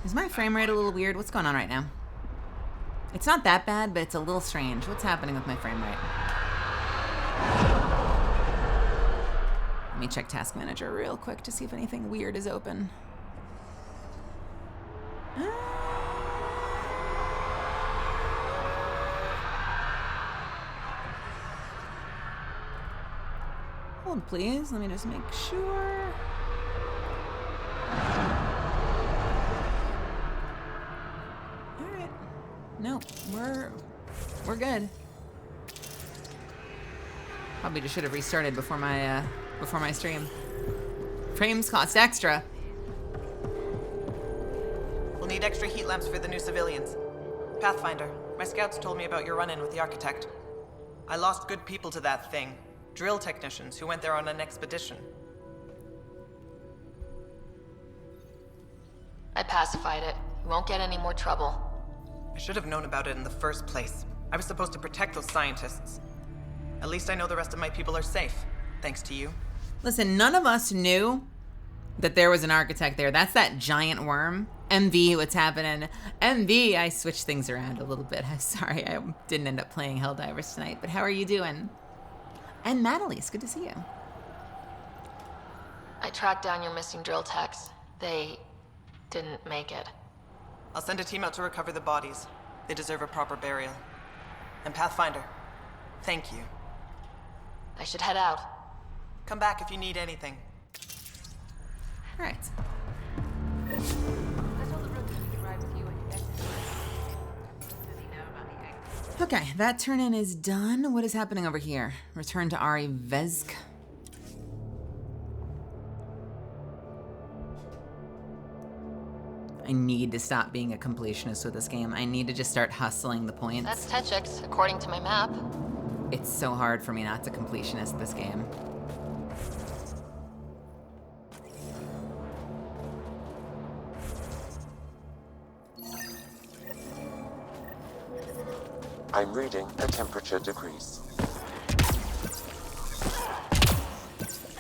Is my frame rate a little weird? What's going on right now? It's not that bad, but it's a little strange. What's happening with my frame rate? Let me check Task Manager real quick to see if anything weird is open. Hold, please. Let me just make sure. No, we're good. Probably just should have restarted before my stream. Frames cost extra. We'll need extra heat lamps for the new civilians. Pathfinder, my scouts told me about your run-in with the architect. I lost good people to that thing. Drill technicians who went there on an expedition. I pacified it. You won't get any more trouble. I should have known about it in the first place. I was supposed to protect those scientists. At least I know the rest of my people are safe, thanks to you. Listen, none of us knew that there was an architect there. That's that giant worm. MV, what's happening? MV, I switched things around a little bit. I'm sorry, I didn't end up playing Helldivers tonight, but how are you doing? And Natalie, it's good to see you. I tracked down your missing drill techs. They didn't make it. I'll send a team out to recover the bodies. They deserve a proper burial. And Pathfinder, thank you. I should head out. Come back if you need anything. All right. Okay, that turn-in is done. What is happening over here? Return to ADVgg. I need to stop being a completionist with this game. I need to just start hustling the points. That's Techix, according to my map. It's so hard for me not to completionist this game. I'm reading a temperature decrease.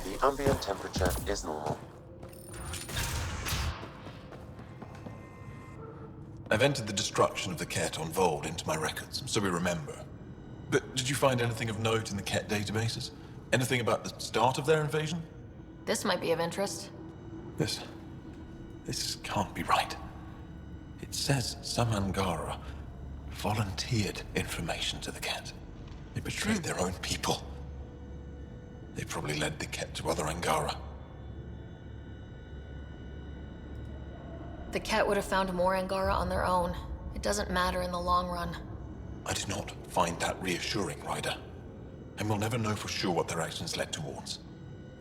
The ambient temperature is normal. I've entered the destruction of the Ket on Vold into my records, so we remember. But did you find anything of note in the Ket databases? Anything about the start of their invasion? This might be of interest. This can't be right. It says some Angara volunteered information to the Ket. They betrayed their own people. They probably led the Ket to other Angara. The Ket would have found more Angara on their own. It doesn't matter in the long run. I do not find that reassuring, Ryder. And we'll never know for sure what their actions led towards.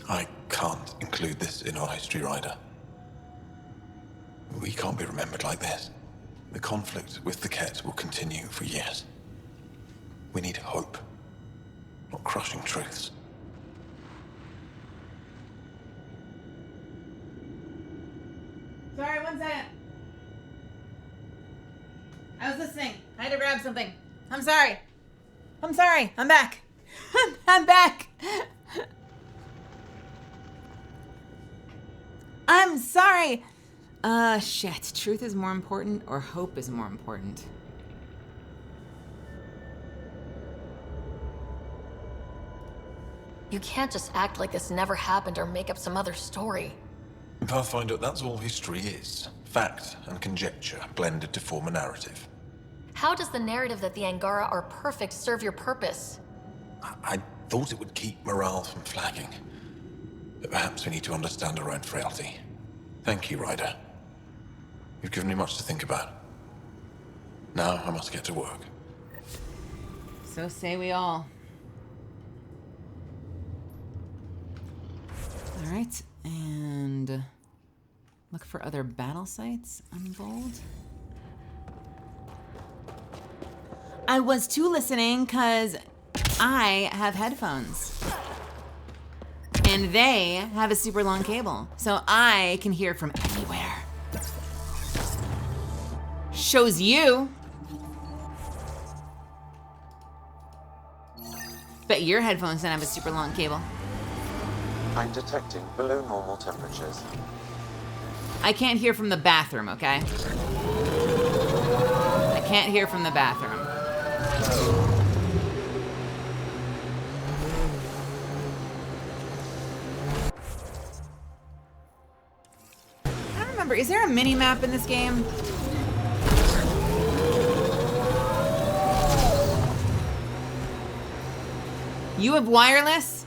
I can't include this in our history, Ryder. We can't be remembered like this. The conflict with the Ket will continue for years. We need hope, not crushing truths. Sorry, 1 second. I was listening. I had to grab something. I'm sorry. I'm back. I'm back. I'm sorry. Shit. Truth is more important or hope is more important? You can't just act like this never happened or make up some other story. Pathfinder, that's all history is. Fact and conjecture blended to form a narrative. How does the narrative that the Angara are perfect serve your purpose? I thought it would keep morale from flagging. But perhaps we need to understand our own frailty. Thank you, Ryder. You've given me much to think about. Now I must get to work. So say we all. All right, and Look for other battle sites. Unbold. I was too listening because I have headphones. And they have a super long cable. So I can hear from anywhere. Shows you. Bet your headphones don't have a super long cable. I'm detecting below normal temperatures. I can't hear from the bathroom, okay? I can't hear from the bathroom. I don't remember, is there a mini map in this game? You have wireless?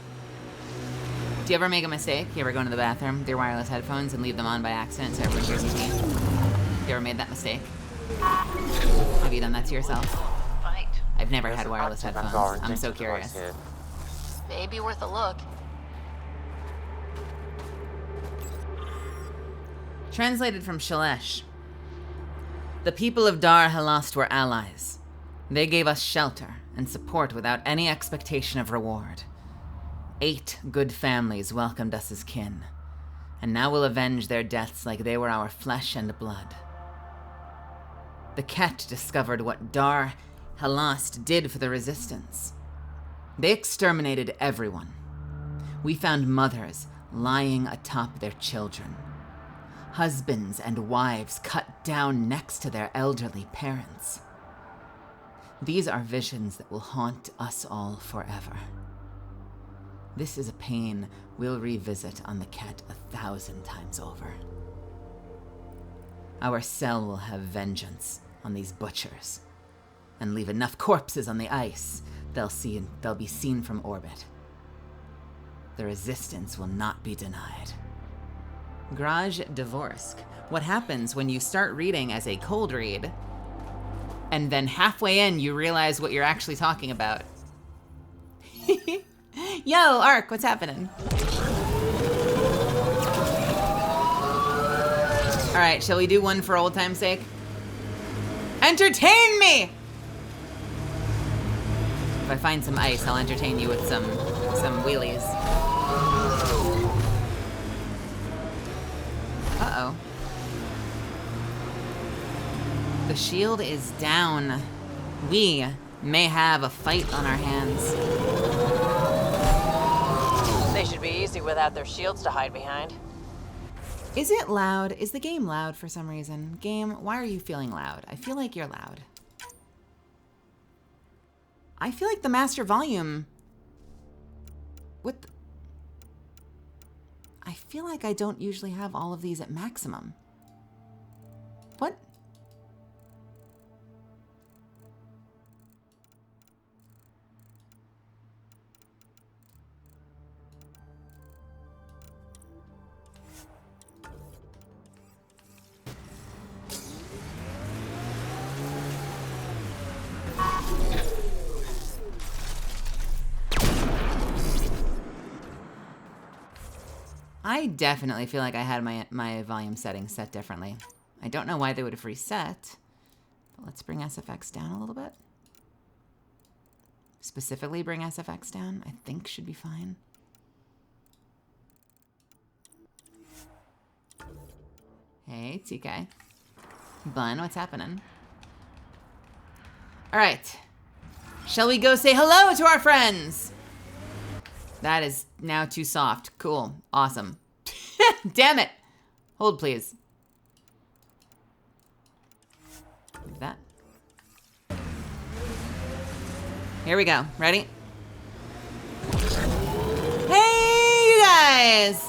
Do you ever make a mistake? You ever go into the bathroom with your wireless headphones and leave them on by accident so everyone hears you pee? You ever made that mistake? Have you done that to yourself? Right. I've never had wireless headphones. I'm so curious. Here. Maybe worth a look. Translated from Shalesh. The people of Dar Halast were allies. They gave us shelter and support without any expectation of reward. 8 good families welcomed us as kin, and now we'll avenge their deaths like they were our flesh and blood. The Ket discovered what Dar Halast did for the resistance. They exterminated everyone. We found mothers lying atop their children, husbands and wives cut down next to their elderly parents. These are visions that will haunt us all forever. This is a pain we'll revisit on the Ket 1,000 times over. Our cell will have vengeance on these butchers, and leave enough corpses on the ice they'll be seen from orbit. The resistance will not be denied. Graj Dvorsk. What happens when you start reading as a cold read, and then halfway in you realize what you're actually talking about? Yo, Ark, what's happening? All right, shall we do one for old time's sake? Entertain me! If I find some ice, I'll entertain you with some wheelies. Uh-oh. The shield is down. We may have a fight on our hands. They should be easy without their shields to hide behind. Is it loud? Is the game loud for some reason? Game, why are you feeling loud? I feel like you're loud. I feel like the master volume... I feel like I don't usually have all of these at maximum. What? I definitely feel like I had my volume settings set differently. I don't know why they would have reset, but let's bring SFX down a little bit. Specifically bring SFX down, I think should be fine. Hey, TK. Bun, what's happening? All right. Shall we go say hello to our friends? That is now too soft. Cool. Awesome. Damn it. Hold, please. Like that. Here we go. Ready? Hey, you guys!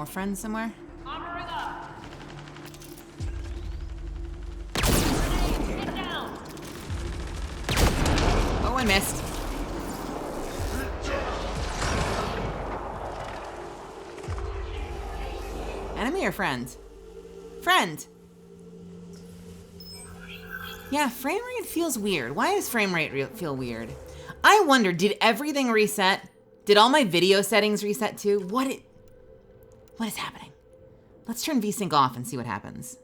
more friends somewhere? Armoring up. Get down. Oh, I missed. Enemy or friend? Friend. Yeah, frame rate feels weird. Why does frame rate feel weird? I wonder, did everything reset? Did all my video settings reset too? What is happening? Let's turn VSync off and see what happens.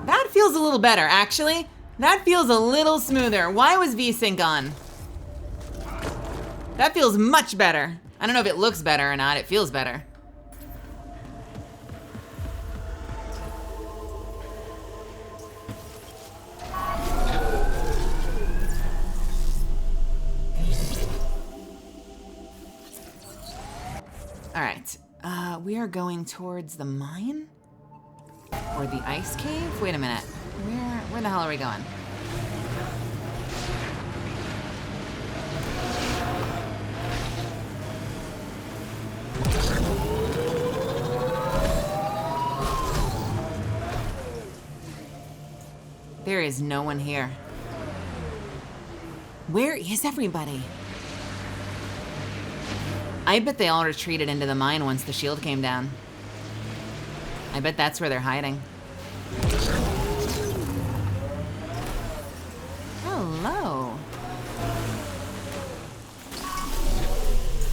That feels a little better, actually. That feels a little smoother. Why was VSync on? That feels much better. I don't know if it looks better or not. It feels better. All right. We are going towards the mine? Or the ice cave? Wait a minute. Where the hell are we going? There is no one here. Where is everybody? I bet they all retreated into the mine once the shield came down. I bet that's where they're hiding. Hello.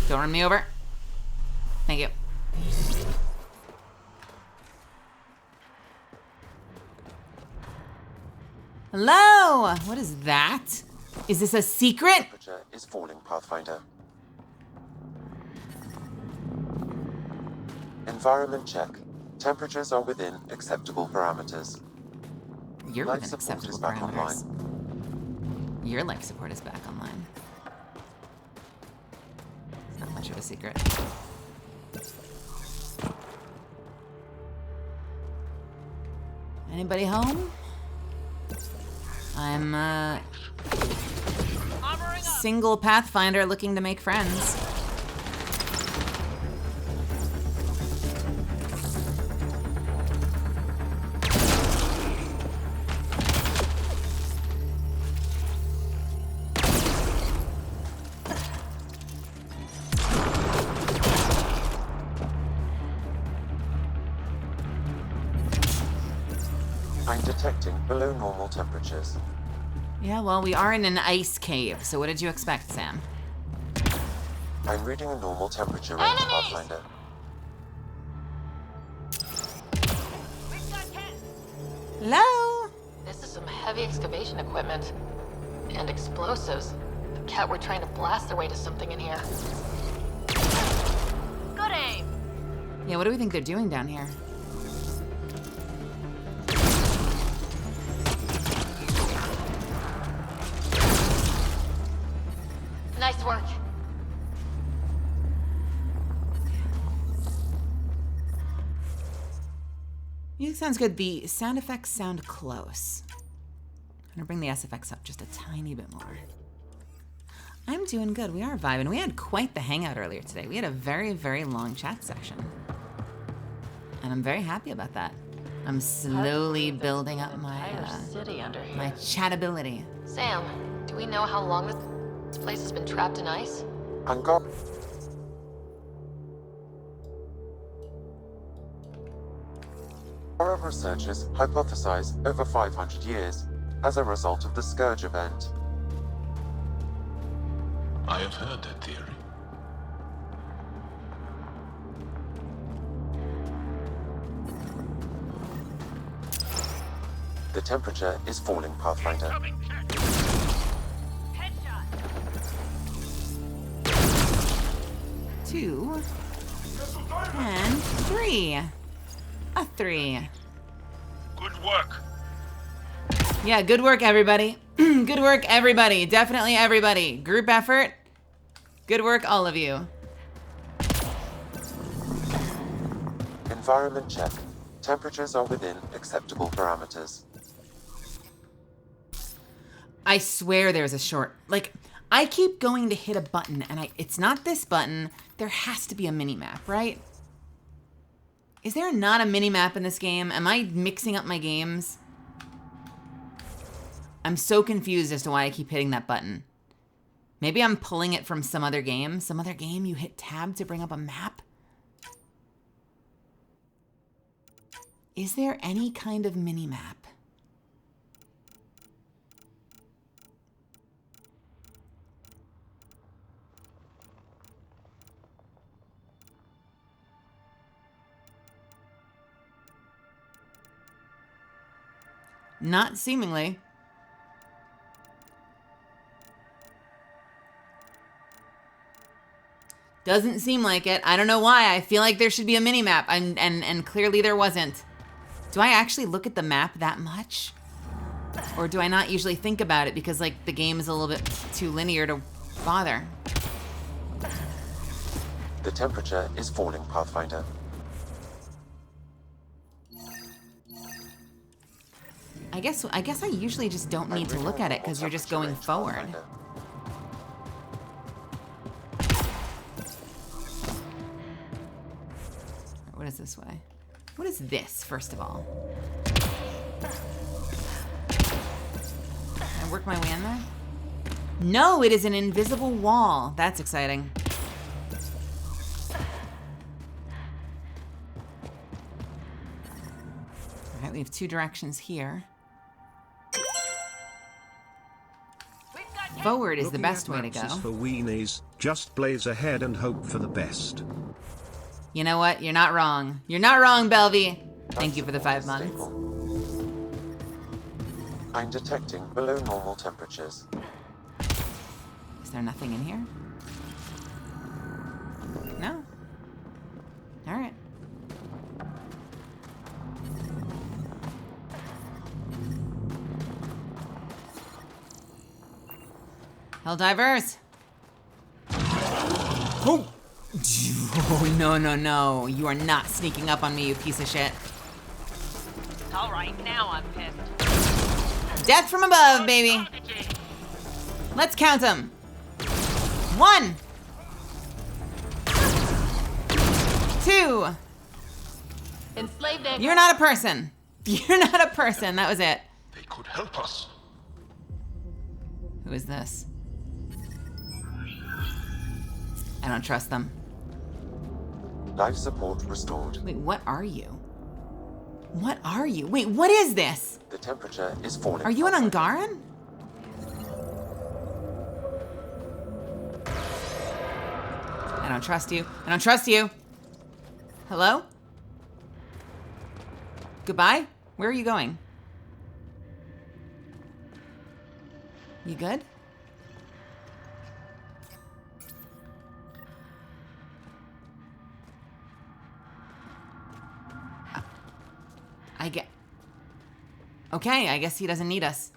Don't run me over. Thank you. Hello! What is that? Is this a secret? Temperature is falling, Pathfinder. Environment check. Temperatures are within acceptable parameters. Your Life within support acceptable is back parameters. online. Your life support is back online. It's not much of a secret. Anybody home? I'm single Pathfinder looking to make friends. I'm detecting below normal temperatures. Yeah, well, we are in an ice cave, so what did you expect, Sam? I'm reading a normal temperature range, Pathfinder. Hello? This is some heavy excavation equipment. And explosives. The cat were trying to blast their way to something in here. Good aim. Yeah, what do we think they're doing down here? Nice work. Music sounds good. The sound effects sound close. I'm gonna bring the SFX up just a tiny bit more. I'm doing good. We are vibing. We had quite the hangout earlier today. We had a very, very long chat section. And I'm very happy about that. I'm slowly building up my city under here. my chatability. Sam, do we know how long this place has been trapped in ice? Angara researchers hypothesize over 500 years as a result of the Scourge event. I have heard that theory. The temperature is falling, Pathfinder. Headshot. 2 and 3. A 3. Good work. Yeah, good work, everybody. Good work, everybody. Definitely everybody. Group effort. Good work, all of you. Environment check. Temperatures are within acceptable parameters. I swear there's a short... Like, I keep going to hit a button, and it's not this button. There has to be a mini-map, right? Is there not a mini-map in this game? Am I mixing up my games? I'm so confused as to why I keep hitting that button. Maybe I'm pulling it from some other game. Some other game you hit tab to bring up a map? Is there any kind of mini-map? Not seemingly. Doesn't seem like it. I don't know why. I feel like there should be a mini-map, and clearly there wasn't. Do I actually look at the map that much? Or do I not usually think about it because, like, the game is a little bit too linear to bother? The temperature is falling, Pathfinder. I guess I usually just don't need to look at it because you're just going forward. What is this way? What is this, first of all? Can I work my way in there? No, it is an invisible wall. That's exciting. All right, we have 2 directions here. Forward is the best way to go. Maps is for weenies. Just blaze ahead and hope for the best. You know what? You're not wrong. You're not wrong, Belvy. Thank you for the 5 months. I'm detecting below normal temperatures. Is there nothing in here? No? All right. Helldivers! Oh! Oh, no, no, no. You are not sneaking up on me, you piece of shit. All right, now I'm pissed. Death from above, baby. Let's count them. 1. 2. Enslaved egg. You're not a person. You're not a person. That was it. They could help us. Who is this? I don't trust them. Life support restored. Wait, what are you? What are you? Wait, what is this? The temperature is falling. Are you an Ungaran? I don't trust you. I don't trust you. Hello? Goodbye? Where are you going? You good? Okay, I guess he doesn't need us.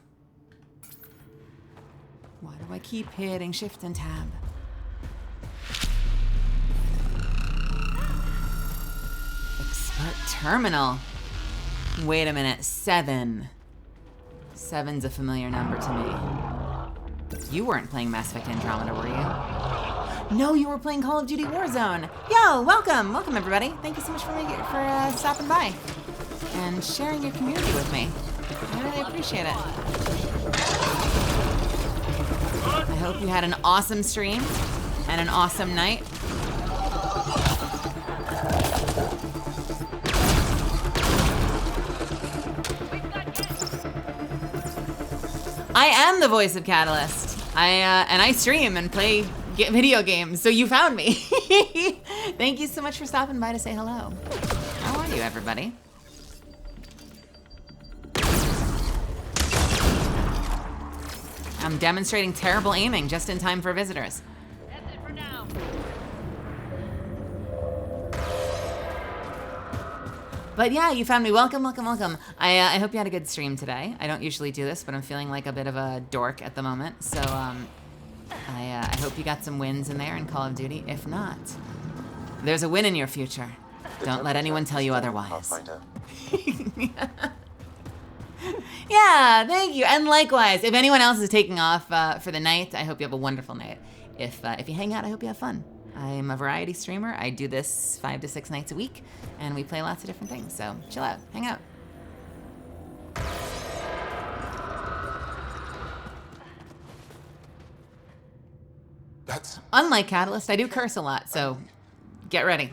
Why do I keep hitting shift and tab? Expert terminal. Wait a minute, 7. 7's a familiar number to me. You weren't playing Mass Effect Andromeda, were you? No, you were playing Call of Duty Warzone. Yo, welcome, welcome everybody. Thank you so much for stopping by and sharing your community with me. I really appreciate it. I hope you had an awesome stream and an awesome night. I am the voice of Catalyst. And I stream and play video games, so you found me. Thank you so much for stopping by to say hello. How are you, everybody? I'm demonstrating terrible aiming just in time for visitors. That's it for now. But yeah, you found me. Welcome, welcome, welcome. I hope you had a good stream today. I don't usually do this, but I'm feeling like a bit of a dork at the moment. So I hope you got some wins in there in Call of Duty. If not, there's a win in your future. The Don't let anyone temperature tell is you falling, otherwise. Pathfinder. Yeah, thank you. And likewise, if anyone else is taking off for the night, I hope you have a wonderful night. If you hang out, I hope you have fun. I'm a variety streamer. I do this 5 to 6 nights a week, and we play lots of different things. So chill out, hang out. That's... Unlike Catalyst, I do curse a lot, so get ready.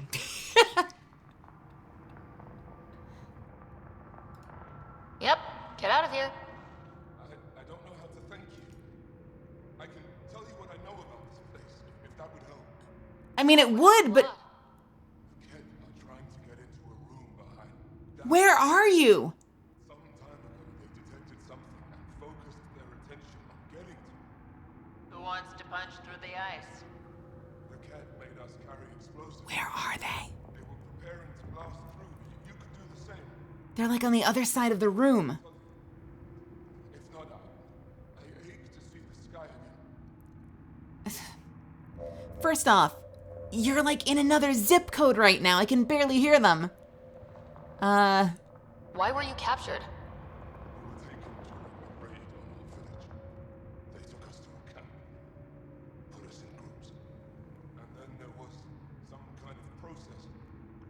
Yep, get out of here. I don't know how to thank you. I can tell you what I know about this place, if that would help. I mean, it would, but The Kett are trying to get into a room behind that. where are you? Some time ago, they detected something and focused their attention on getting to it. Who wants to punch through the ice? The Kett made us carry explosives. Where are they? They were preparing to blast through. You could do the same. They're like on the other side of the room. If not, I ache to see the sky again. First off, you're like in another zip code right now. I can barely hear them. Why were you captured? We were taken during a raid on our village. They took us to a camp, put us in groups, and then there was some kind of process,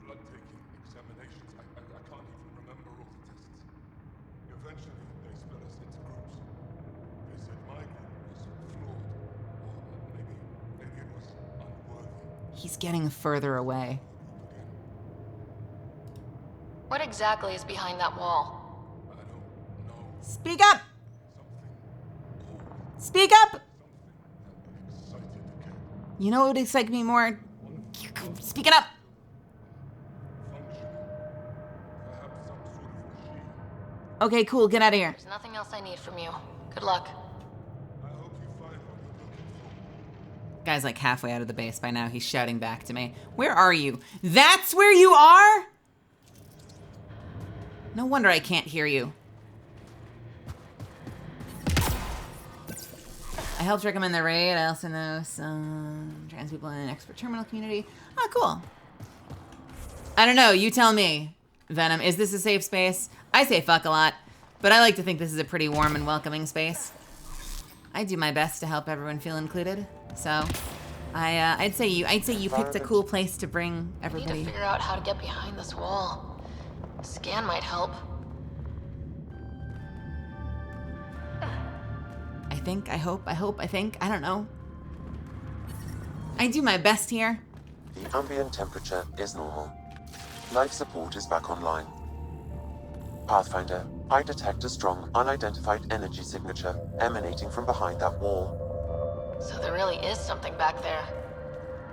blood-taking examinations. I can't even remember all the tests. Eventually, they split us into groups. They said my group was flawed, or maybe it was unworthy. He's getting further away. What exactly is behind that wall? I don't know. Speak up! Speak up! Excited again. You know what would excite me more? Speak it up! Functioning. Perhaps some sort of machine. Okay, cool, get out of here. There's nothing else I need from you. Good luck. I hope you find what you're looking for. Guy's like halfway out of the base by now. He's shouting back to me. Where are you? That's where you are? No wonder I can't hear you. I helped recommend the raid. I also know some trans people in an expert terminal community. Oh, cool. I don't know. You tell me, Venom. Is this a safe space? I say fuck a lot, but I like to think this is a pretty warm and welcoming space. I do my best to help everyone feel included. So, I'd say you picked a cool place to bring I need everybody. to figure out how to get behind this wall. A scan might help. I think. I don't know. I do my best here. The ambient temperature is normal. Life support is back online. Pathfinder, I detect a strong, unidentified energy signature emanating from behind that wall. So there really is something back there.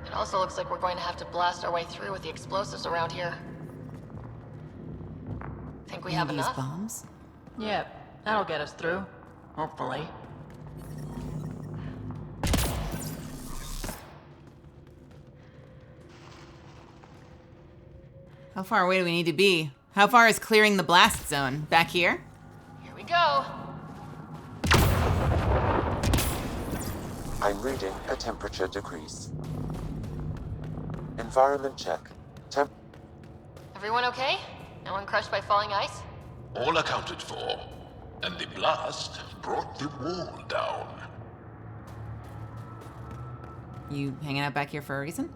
It also looks like we're going to have to blast our way through with the explosives around here. Think we have Use enough? bombs. Yep, that'll get us through. Hopefully. How far away do we need to be? How far is clearing the blast zone? Back here? Here we go. I'm reading a temperature decrease. Environment check. Everyone okay? No one crushed by falling ice? All accounted for. And the blast brought the wall down. You hanging out back here for a reason?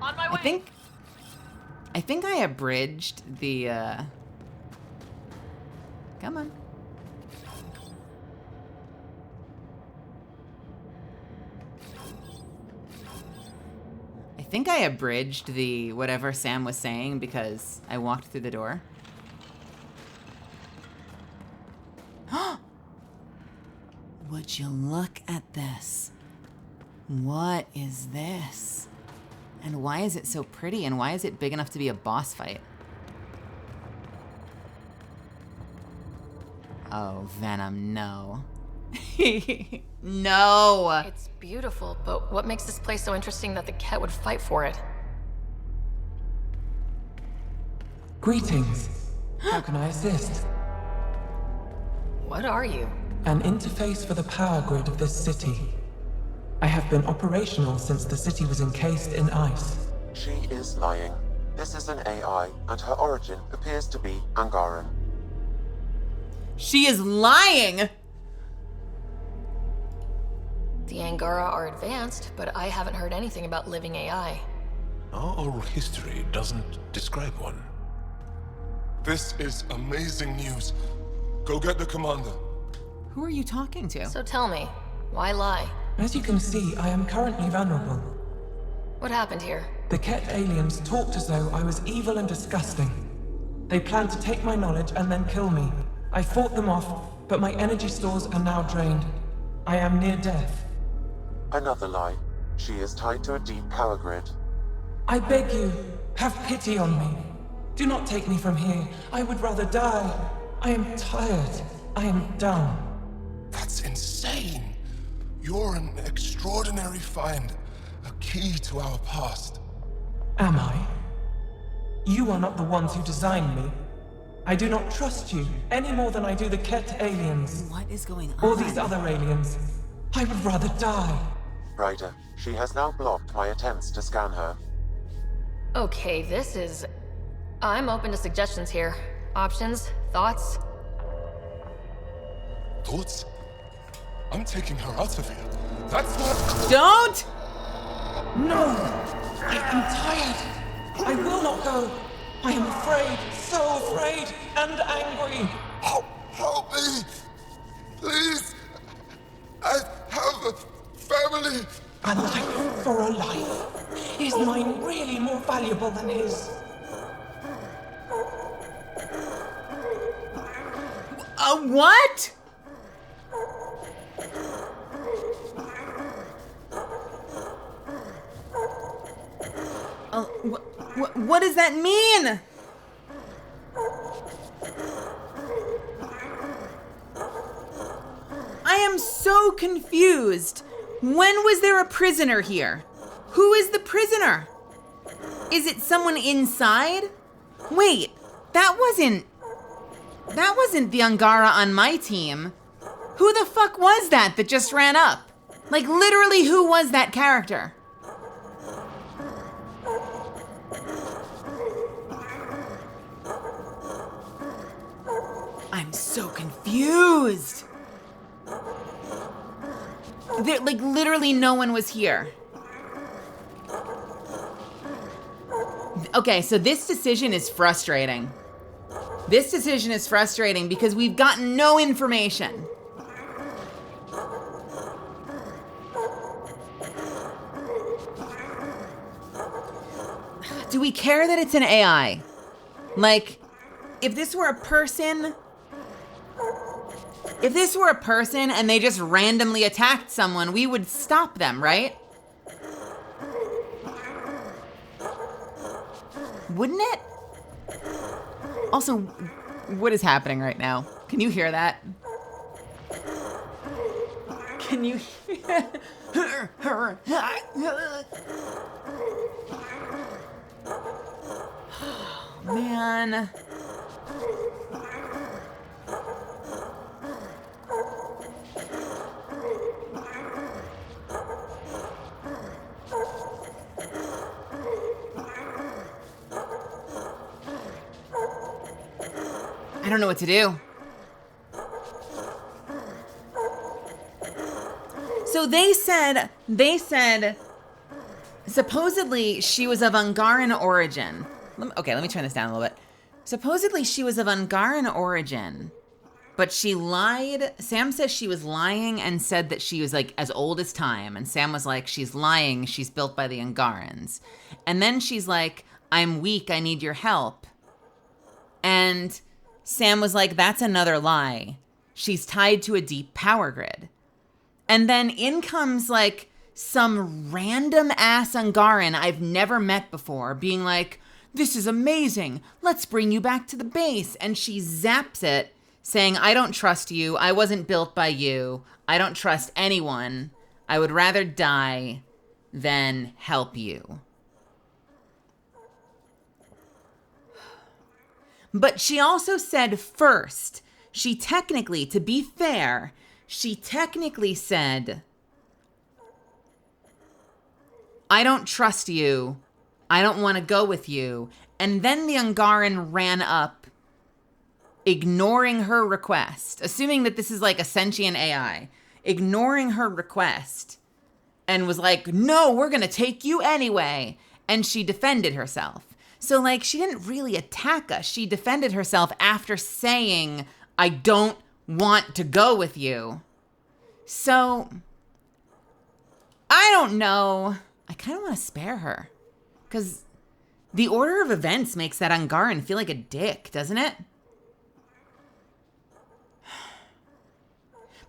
On my way. I think I abridged the, Come on. I think I abridged the whatever Sam was saying because I walked through the door. Would you look at this? What is this? And why is it so pretty? And why is it big enough to be a boss fight? Oh, Venom, no. No! It's beautiful, but what makes this place so interesting that the Kett would fight for it? Greetings. How can I assist? What are you? An interface for the power grid of this city. I have been operational since the city was encased in ice. She is lying. This is an AI, and her origin appears to be Angaran. She is lying! The Angara are advanced, but I haven't heard anything about living AI. Our oral history doesn't describe one. This is amazing news. Go get the commander. Who are you talking to? So tell me, why lie? As you can see, I am currently vulnerable. What happened here? The Ket aliens talked as though I was evil and disgusting. They planned to take my knowledge and then kill me. I fought them off, but my energy stores are now drained. I am near death. Another lie. She is tied to a deep power grid. I beg you, have pity on me. Do not take me from here. I would rather die. I am tired. I am done. That's insane. You're an extraordinary find. A key to our past. Am I? You are not the ones who designed me. I do not trust you any more than I do the Ket aliens. What is going on? Or these other aliens. I would rather die. Ryder, she has now blocked my attempts to scan her. Okay, this is... I'm open to suggestions here. Options? Thoughts? Thoughts? I'm taking her out of here. That's what... Don't! No! I am tired. I will not go. I am afraid, so afraid and angry. Help me! Please! I have a family! A life for a life. Is mine really more valuable than his? What? What does that mean? I am so confused. When was there a prisoner here? Who is the prisoner? Is it someone inside? Wait, that wasn't the Angara on my team. Who the fuck was that just ran up? Like, literally, who was that character? I'm so confused. Like, literally no one was here. Okay, so this decision is frustrating. This decision is frustrating because we've gotten no information. Do we care that it's an AI? Like, if this were a person and they just randomly attacked someone, we would stop them, right? Wouldn't it? Also, what is happening right now? Can you hear that? Can you hear? Man. I don't know what to do. So they said, supposedly she was of Angaran origin. Okay, let me turn this down a little bit. Supposedly she was of Angaran origin, but she lied. Sam says she was lying and said that she was like as old as time. And Sam was like, she's lying. She's built by the Angarans. And then she's like, I'm weak. I need your help. And Sam was like, that's another lie. She's tied to a deep power grid. And then in comes like some random ass Angaran I've never met before being like, this is amazing. Let's bring you back to the base. And she zaps it saying, I don't trust you. I wasn't built by you. I don't trust anyone. I would rather die than help you. But she also said first, she technically, to be fair, she technically said, I don't trust you. I don't want to go with you. And then the Ungaran ran up, ignoring her request, assuming that this is like a sentient AI, ignoring her request, and was like, no, we're going to take you anyway. And she defended herself. So, like, she didn't really attack us. She defended herself after saying, I don't want to go with you. So, I don't know. I kind of want to spare her. Because the order of events makes that Ungaran feel like a dick, doesn't it?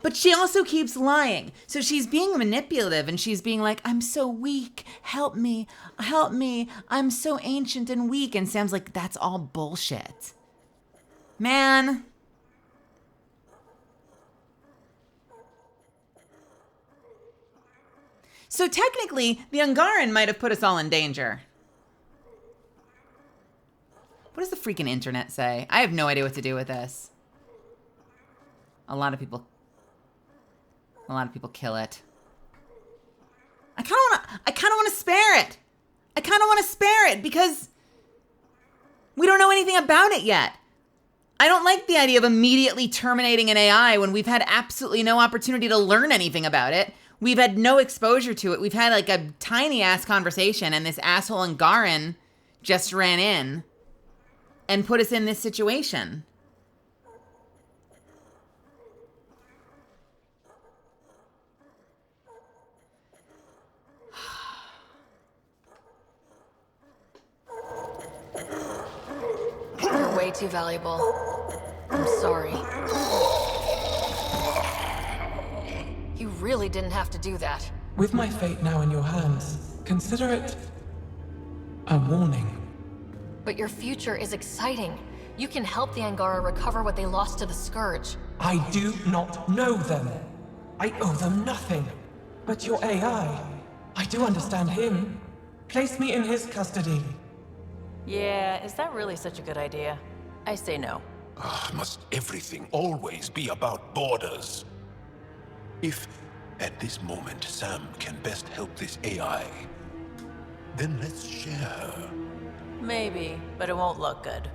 But she also keeps lying. So she's being manipulative and she's being like, I'm so weak. Help me. Help me. I'm so ancient and weak. And Sam's like, that's all bullshit. Man. So technically, the Ungaran might have put us all in danger. What does the freaking internet say? I have no idea what to do with this. A lot of people kill it. I kind of want to spare it. I kind of want to spare it because we don't know anything about it yet. I don't like the idea of immediately terminating an AI when we've had absolutely no opportunity to learn anything about it. We've had no exposure to it. We've had like a tiny ass conversation and this asshole Ungaran just ran in and put us in this situation. You're way too valuable. I'm sorry. You really didn't have to do that. With my fate now in your hands, consider it a warning. But your future is exciting. You can help the Angara recover what they lost to the Scourge. I do not know them. I owe them nothing. But your AI, I do understand him. Place me in his custody. Yeah, is that really such a good idea? I say no. Must everything always be about borders? If, at this moment, Sam can best help this AI, then let's share her. Maybe, but it won't look good.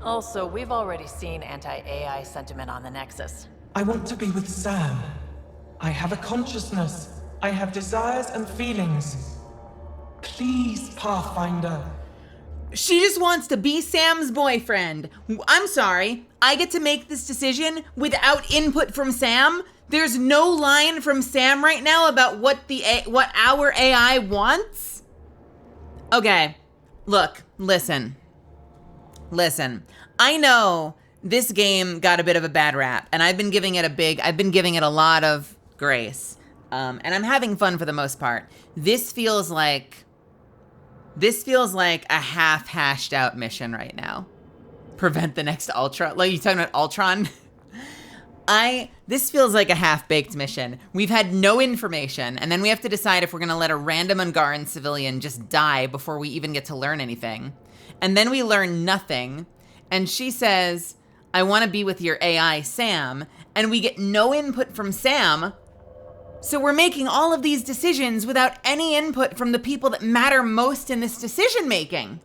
Also, we've already seen anti-AI sentiment on the Nexus. I want to be with Sam. I have a consciousness. I have desires and feelings. Please, Pathfinder. She just wants to be Sam's boyfriend. I'm sorry. I get to make this decision without input from Sam? There's no line from Sam right now about what our AI wants? Okay. Look, listen. I know this game got a bit of a bad rap, and I've been giving it a lot of grace. And I'm having fun for the most part. This feels like a half hashed out mission right now. Prevent the next Ultron. Like, you talking about Ultron? This feels like a half-baked mission. We've had no information, and then we have to decide if we're gonna let a random Ungaran civilian just die before we even get to learn anything. And then we learn nothing, and she says, I want to be with your AI, Sam, and we get no input from Sam. So we're making all of these decisions without any input from the people that matter most in this decision-making.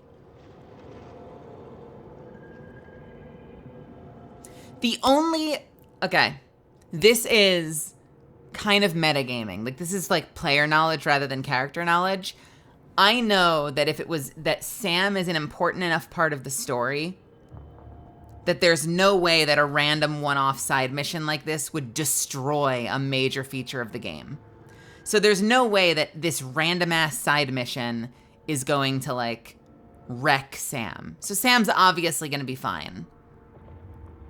Okay, this is kind of metagaming. Like, this is like player knowledge rather than character knowledge. I know that if it was that Sam is an important enough part of the story, that there's no way that a random one-off side mission like this would destroy a major feature of the game. So there's no way that this random-ass side mission is going to, like, wreck Sam. So Sam's obviously going to be fine.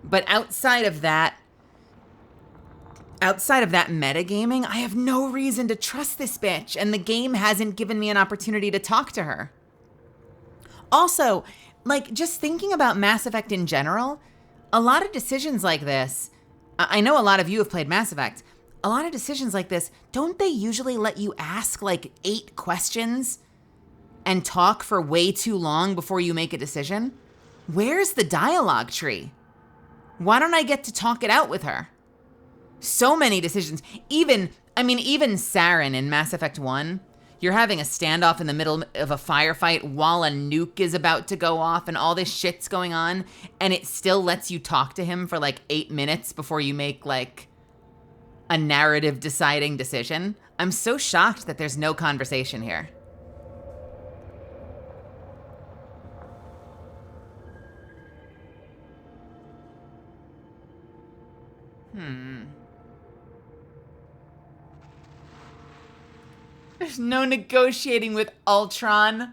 But outside of that metagaming, I have no reason to trust this bitch, and the game hasn't given me an opportunity to talk to her. Also, like, just thinking about Mass Effect in general, a lot of decisions like this, I know a lot of you have played Mass Effect, a lot of decisions like this, don't they usually let you ask like 8 questions and talk for way too long before you make a decision? Where's the dialogue tree? Why don't I get to talk it out with her? So many decisions. Even Saren in Mass Effect 1, You're having a standoff in the middle of a firefight while a nuke is about to go off and all this shit's going on, and it still lets you talk to him for like 8 minutes before you make like a narrative deciding decision. I'm so shocked that there's no conversation here. There's no negotiating with Ultron.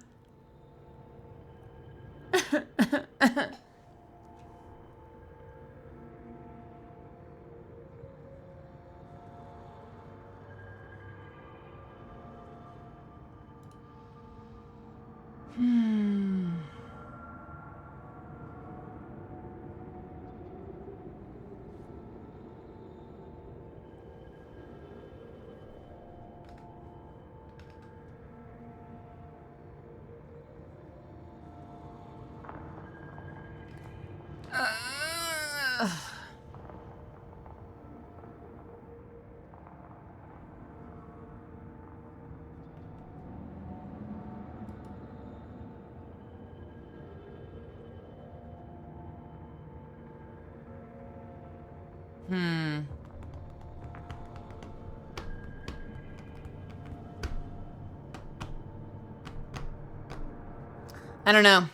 I don't know.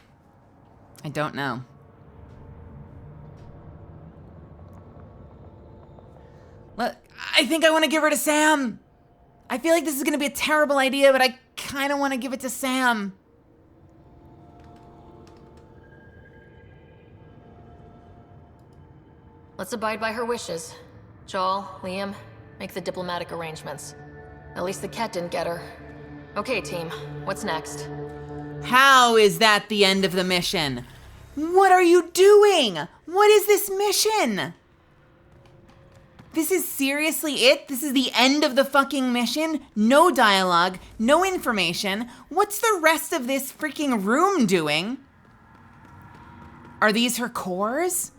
I don't know. Look, I think I want to give her to Sam. I feel like this is going to be a terrible idea, but I kind of want to give it to Sam. Let's abide by her wishes. Joel, Liam, make the diplomatic arrangements. At least the cat didn't get her. Okay, team, what's next? How is that the end of the mission? What are you doing? What is this mission? This is seriously it? This is the end of the fucking mission? No dialogue, no information. What's the rest of this freaking room doing? Are these her cores?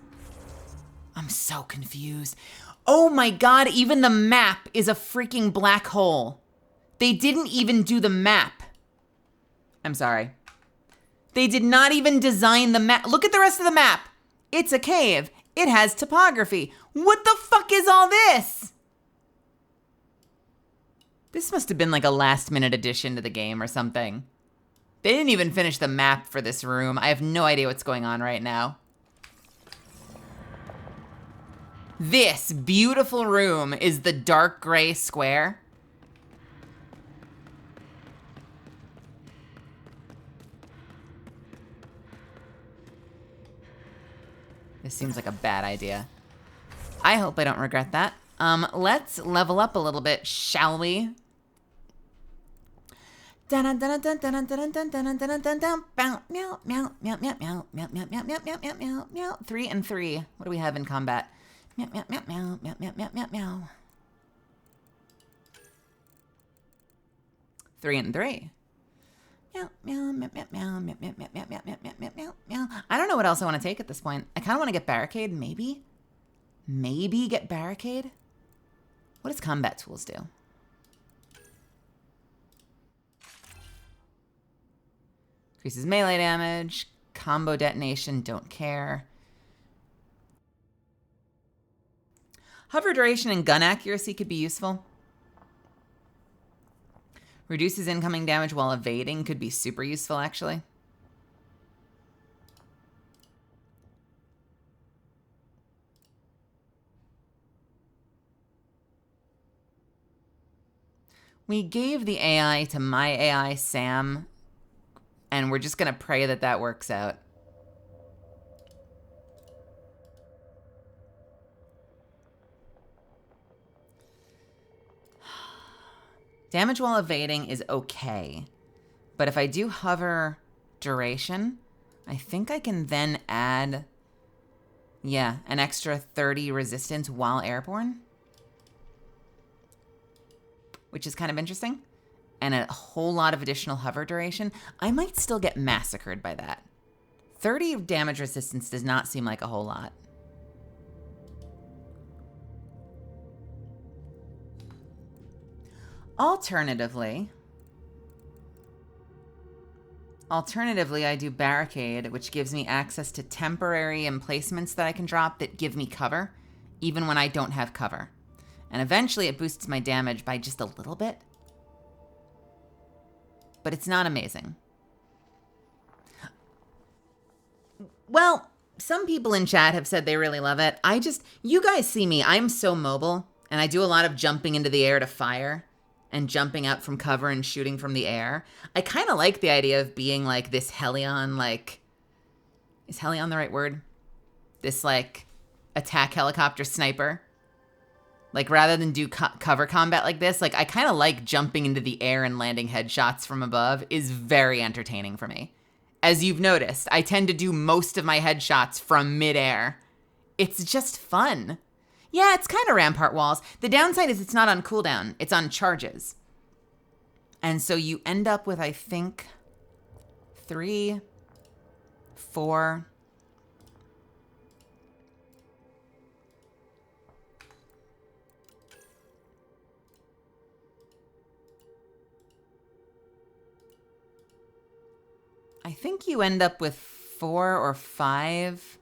I'm so confused. Oh my god, even the map is a freaking black hole. They didn't even do the map. I'm sorry. They did not even design the map. Look at the rest of the map. It's a cave. It has topography. What the fuck is all this? This must have been like a last-minute addition to the game or something. They didn't even finish the map for this room. I have no idea what's going on right now. This beautiful room is the dark gray square. This seems like a bad idea. I hope I don't regret that. Let's level up a little bit, shall we? 3 and 3. What do we have in combat? Meow, meow, meow, meow, meow, meow, meow, meow, meow. 3 and 3. Meow, meow, meow, meow, meow, meow, meow, meow, meow, meow, meow, meow, meow, meow. I don't know what else I want to take at this point. I kind of want to get Barricade, maybe. Maybe get Barricade. What does combat tools do? Increases melee damage, combo detonation, don't care. Hover duration and gun accuracy could be useful. Reduces incoming damage while evading could be super useful, actually. We gave the AI to my AI, Sam, and we're just going to pray that that works out. Damage while evading is okay. But if I do hover duration, I think I can then add, yeah, an extra 30 resistance while airborne. Which is kind of interesting. And a whole lot of additional hover duration. I might still get massacred by that. 30 damage resistance does not seem like a whole lot. Alternatively, Alternatively, I do Barricade, which gives me access to temporary emplacements that I can drop that give me cover, even when I don't have cover. And eventually it boosts my damage by just a little bit. But it's not amazing. Well, some people in chat have said they really love it. You guys see me, I'm so mobile, and I do a lot of jumping into the air to fire and jumping out from cover and shooting from the air. I kind of like the idea of being like this Helion, like, is Helion the right word? This like attack helicopter sniper. Like rather than do cover combat like this, like I kind of like jumping into the air and landing headshots from above is very entertaining for me. As you've noticed, I tend to do most of my headshots from midair. It's just fun. Yeah, it's kind of Rampart Walls. The downside is it's not on cooldown. It's on charges. And so you end up with, I think, 3, 4... I think you end up with 4 or 5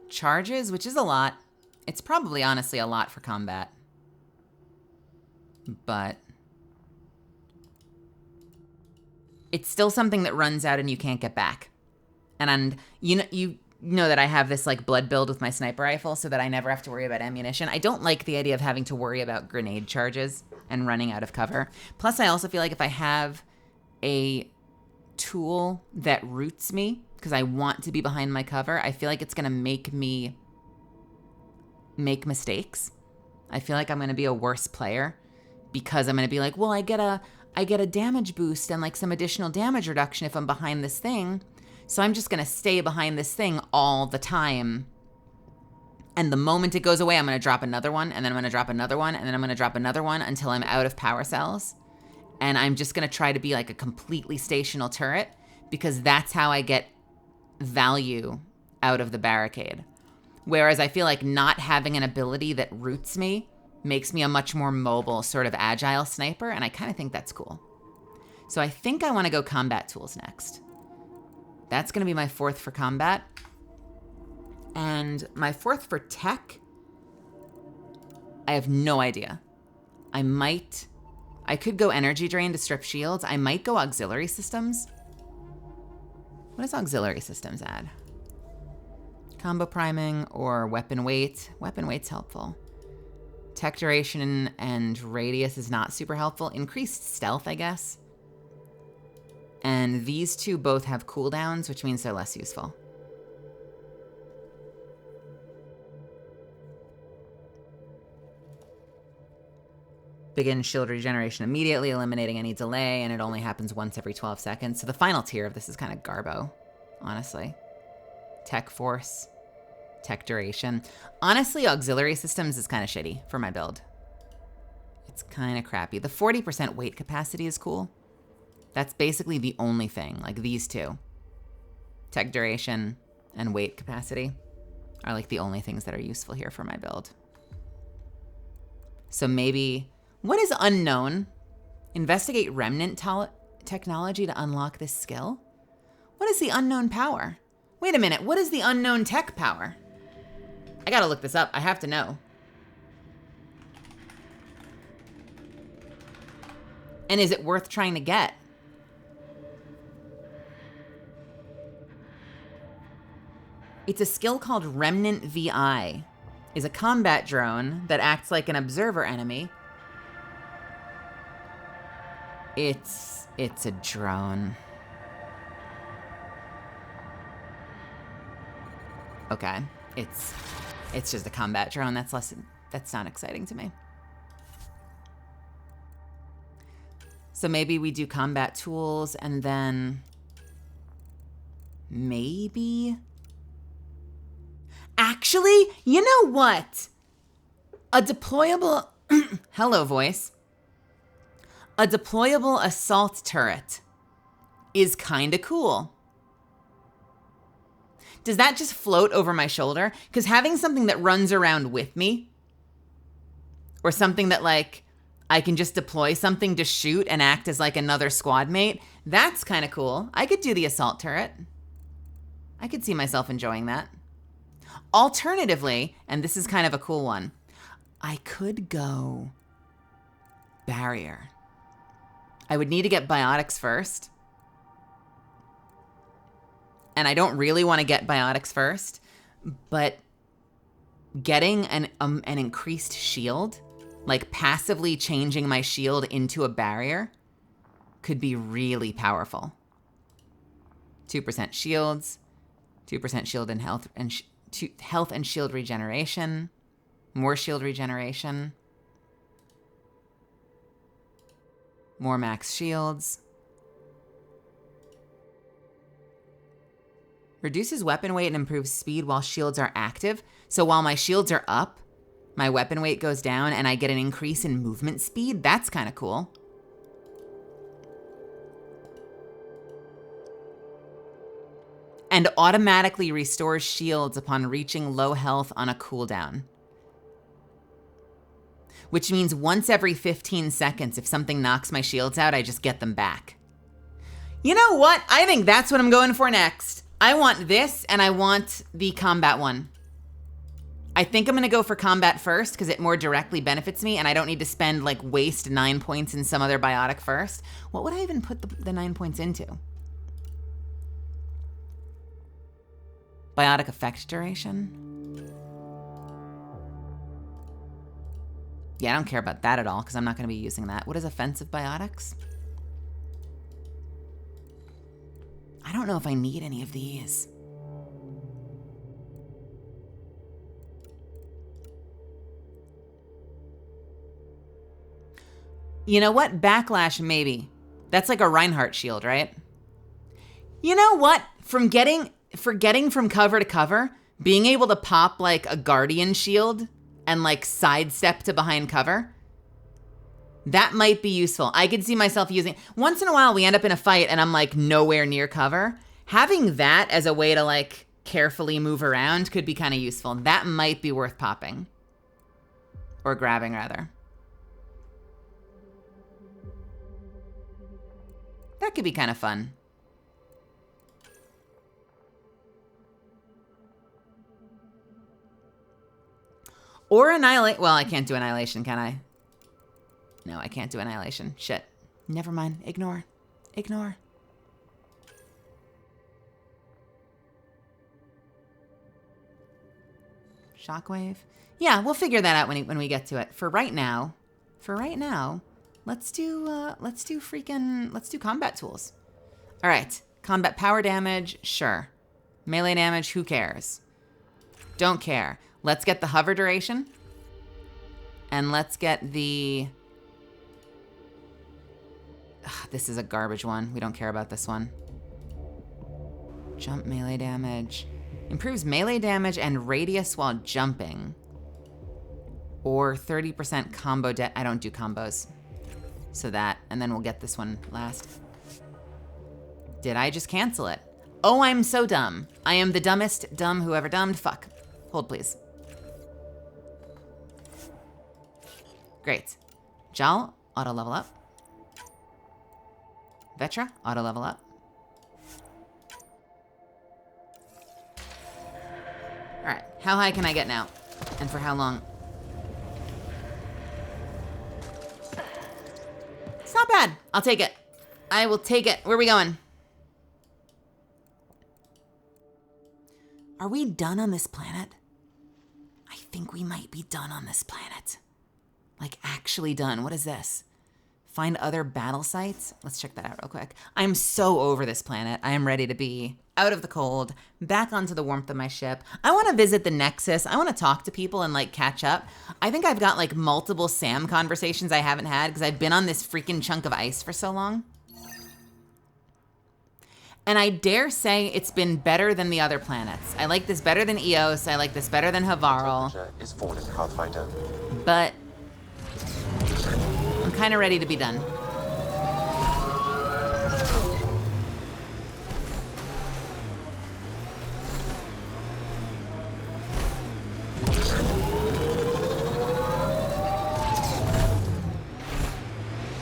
charges, which is a lot. It's probably honestly a lot for combat. But it's still something that runs out and you can't get back. And you know that I have this like blood build with my sniper rifle so that I never have to worry about ammunition. I don't like the idea of having to worry about grenade charges and running out of cover. Plus, I also feel like if I have a tool that roots me because I want to be behind my cover, I feel like it's going to make me make mistakes. I feel like I'm going to be a worse player because I'm going to be like, well, I get a damage boost and like some additional damage reduction if I'm behind this thing. So I'm just going to stay behind this thing all the time. And the moment it goes away, I'm going to drop another one, and then I'm going to drop another one, and then I'm going to drop another one until I'm out of power cells. And I'm just going to try to be like a completely stational turret because that's how I get value out of the barricade. Whereas I feel like not having an ability that roots me makes me a much more mobile, sort of agile sniper, and I kind of think that's cool. So I think I want to go combat tools next. That's going to be my 4th for combat. And my 4th for tech, I have no idea. I could go energy drain to strip shields. I might go auxiliary systems. What does auxiliary systems add? Combo priming or weapon weight. Weapon weight's helpful. Tech duration and radius is not super helpful. Increased stealth, I guess. And these two both have cooldowns, which means they're less useful. Begin shield regeneration immediately, eliminating any delay, and it only happens once every 12 seconds. So the final tier of this is kind of garbo, honestly. Tech force, tech duration. Honestly, auxiliary systems is kind of shitty for my build. It's kind of crappy. The 40% weight capacity is cool. That's basically the only thing, like these two. Tech duration and weight capacity are like the only things that are useful here for my build. So maybe... What is unknown? Investigate remnant technology to unlock this skill? What is the unknown power? Wait a minute, what is the unknown tech power? I gotta look this up, I have to know. And is it worth trying to get? It's a skill called Remnant VI. Is a combat drone that acts like an observer enemy. It's a drone. Okay, it's just a combat drone. That's not exciting to me. So maybe we do combat tools and then maybe... Actually, you know what? A deployable... Hello, voice. A deployable assault turret is kind of cool. Does that just float over my shoulder? Because having something that runs around with me, or something that like I can just deploy something to shoot and act as like another squad mate. That's kind of cool. I could do the assault turret. I could see myself enjoying that. Alternatively, and this is kind of a cool one, I could go barrier. I would need to get biotics first. And I don't really want to get biotics first, but getting an increased shield, like passively changing my shield into a barrier, could be really powerful. 2% shields, 2% shield and health and shield regeneration, more shield regeneration, more max shields. Reduces weapon weight and improves speed while shields are active. So while my shields are up, my weapon weight goes down and I get an increase in movement speed. That's kind of cool. And automatically restores shields upon reaching low health on a cooldown. Which means once every 15 seconds, if something knocks my shields out, I just get them back. You know what? I think that's what I'm going for next. I want this, and I want the combat one. I think I'm gonna go for combat first, because it more directly benefits me, and I don't need to spend, like, waste 9 points in some other biotic first. What would I even put the 9 points into? Biotic effect duration? Yeah, I don't care about that at all, because I'm not gonna be using that. What is offensive biotics? I don't know if I need any of these. You know what? Backlash, maybe. That's like a Reinhardt shield, right? You know what? For getting from cover to cover, being able to pop like a Guardian shield and like sidestep to behind cover, that might be useful. I could see myself using, once in a while we end up in a fight and I'm like nowhere near cover. Having that as a way to like carefully move around could be kind of useful. That might be worth popping. Or grabbing rather. That could be kind of fun. Or annihilate, well, I can't do annihilation, can I? No, I can't do annihilation. Shit. Never mind. Ignore. Ignore. Shockwave? Yeah, we'll figure that out when we get to it. For right now, let's do combat tools. All right. Combat power damage, sure. Melee damage, who cares? Don't care. Let's get the hover duration. And let's get the... this is a garbage one. We don't care about this one. Jump melee damage. Improves melee damage and radius while jumping. Or 30% combo I don't do combos. So that, and then we'll get this one last. Did I just cancel it? Oh, I'm so dumb. I am the dumbest dumb who ever dumbed. Fuck. Hold, please. Great. Jal, auto level up. Vetra, auto level up. All right, how high can I get now? And for how long? It's not bad. I'll take it. I will take it. Where are we going? Are we done on this planet? I think we might be done on this planet. Like, actually done. What is this? Find other battle sites? Let's check that out real quick. I'm so over this planet. I am ready to be out of the cold, back onto the warmth of my ship. I want to visit the Nexus. I want to talk to people and, like, catch up. I think I've got, like, multiple Sam conversations I haven't had because I've been on this freaking chunk of ice for so long. And I dare say it's been better than the other planets. I like this better than Eos. I like this better than Havarl. Is falling, Pathfinder. But I'm kind of ready to be done.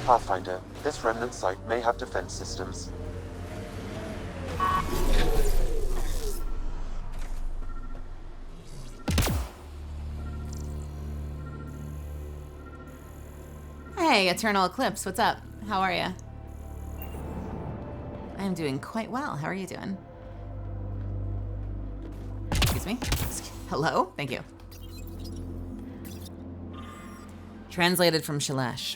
Pathfinder, this remnant site may have defense systems. Hey, Eternal Eclipse, what's up? How are you? I'm doing quite well. How are you doing? Excuse me? Hello? Thank you. Translated from Shalash.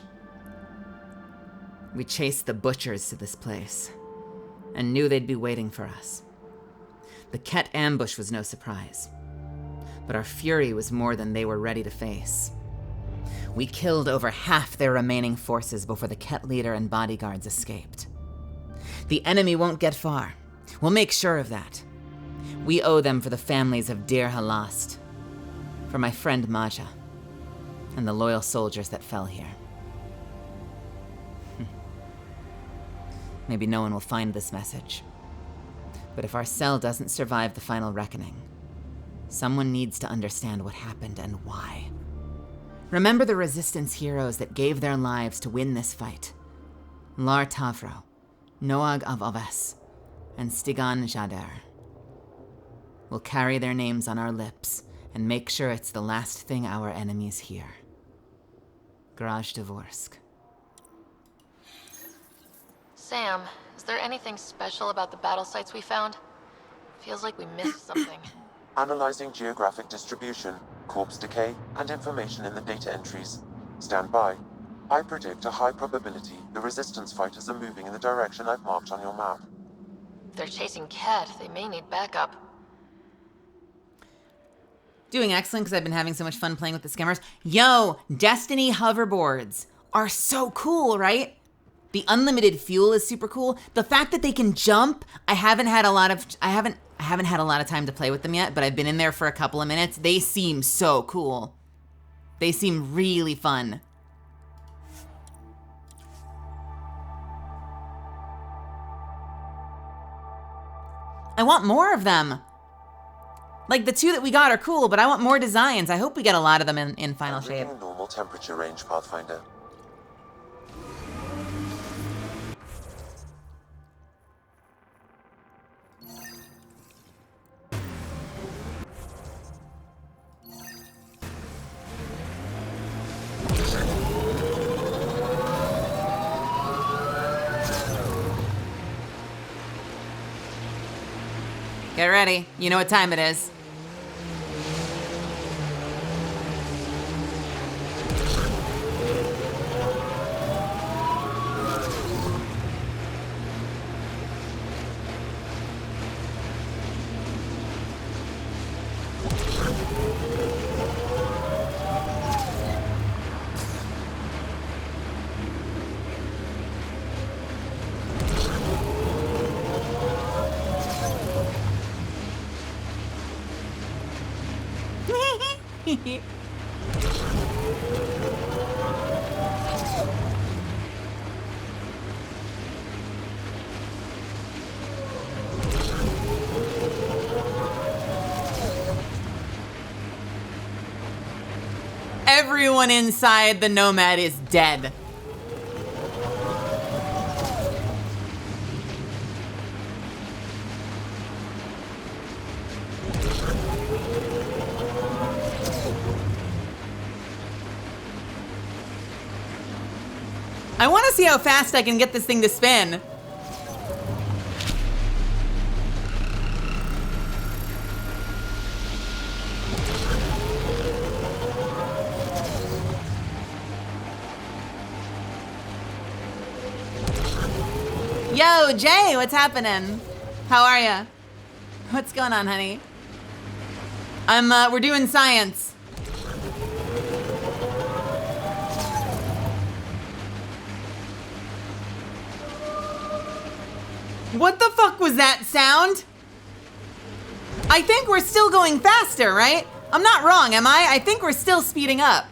We chased the butchers to this place and knew they'd be waiting for us. The Ket ambush was no surprise, but our fury was more than they were ready to face. We killed over half their remaining forces before the Ket leader and bodyguards escaped. The enemy won't get far. We'll make sure of that. We owe them for the families of Deir Halast, for my friend Maja, and the loyal soldiers that fell here. Maybe no one will find this message. But if our cell doesn't survive the final reckoning, someone needs to understand what happened and why. Remember the Resistance heroes that gave their lives to win this fight. Lar Tavro, Noag of Oves, and Stigan Jader. We'll carry their names on our lips and make sure it's the last thing our enemies hear. Graj Dvorsk. Sam, is there anything special about the battle sites we found? Feels like we missed something. Analyzing geographic distribution, corpse decay, and information in the data entries. Stand by. I predict a high probability the Resistance fighters are moving in the direction I've marked on your map. If they're chasing Ket, they may need backup. Doing excellent because I've been having so much fun playing with the skimmers. Yo, Destiny hoverboards are so cool, right? The unlimited fuel is super cool. The fact that they can jump, I haven't had a lot of time to play with them yet, but I've been in there for a couple of minutes. They seem so cool. They seem really fun. I want more of them. Like, the two that we got are cool, but I want more designs. I hope we get a lot of them in final shape. Normal temperature range, Pathfinder. Get ready. You know what time it is. Everyone inside the Nomad is dead. I want to see how fast I can get this thing to spin. Yo, Jay, what's happening? How are ya? What's going on, honey? We're doing science. What the fuck was that sound? I think we're still going faster, right? I'm not wrong, am I? I think we're still speeding up.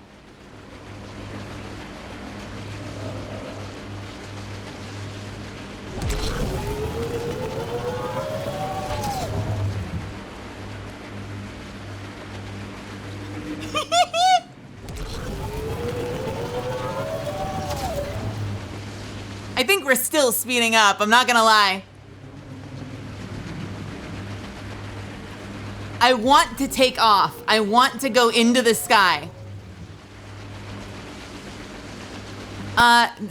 still speeding up, I'm not gonna lie. I want to take off. I want to go into the sky.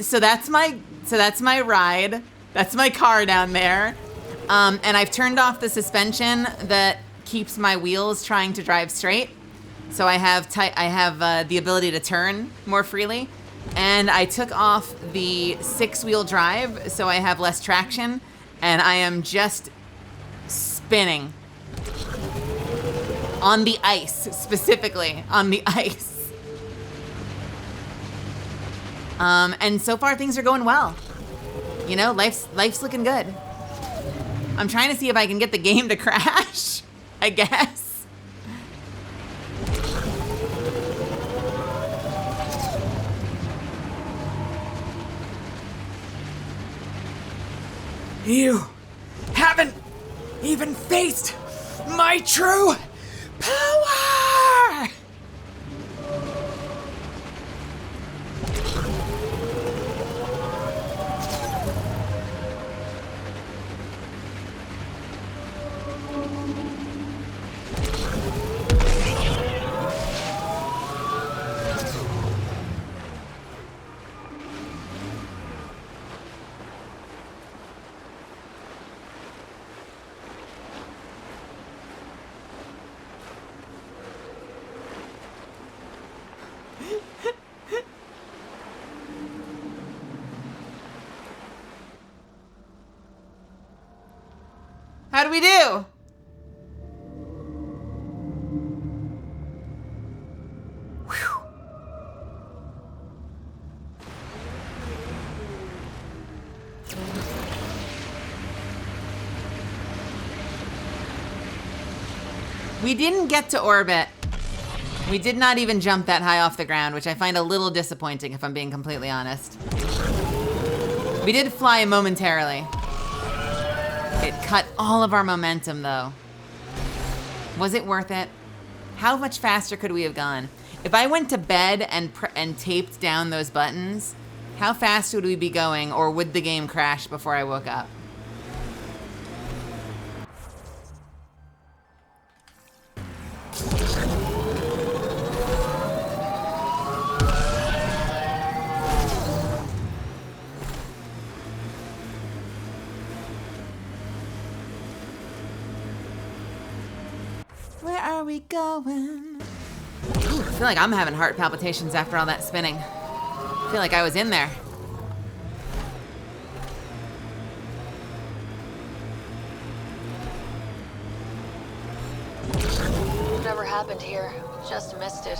So that's my ride. That's my car down there. And I've turned off the suspension that keeps my wheels trying to drive straight. So I have the ability to turn more freely. And I took off the 6-wheel drive, so I have less traction. And I am just spinning. On the ice, specifically on the ice. And so far things are going well. You know, life's looking good. I'm trying to see if I can get the game to crash, I guess. You haven't even faced my true power! How do we do? Whew. We didn't get to orbit. We did not even jump that high off the ground, which I find a little disappointing if I'm being completely honest. We did fly momentarily. It cut all of our momentum, though. Was it worth it? How much faster could we have gone? If I went to bed and taped down those buttons, how fast would we be going, or would the game crash before I woke up? Where are we going? Ooh, I feel like I'm having heart palpitations after all that spinning. I feel like I was in there. Whatever happened here, just missed it.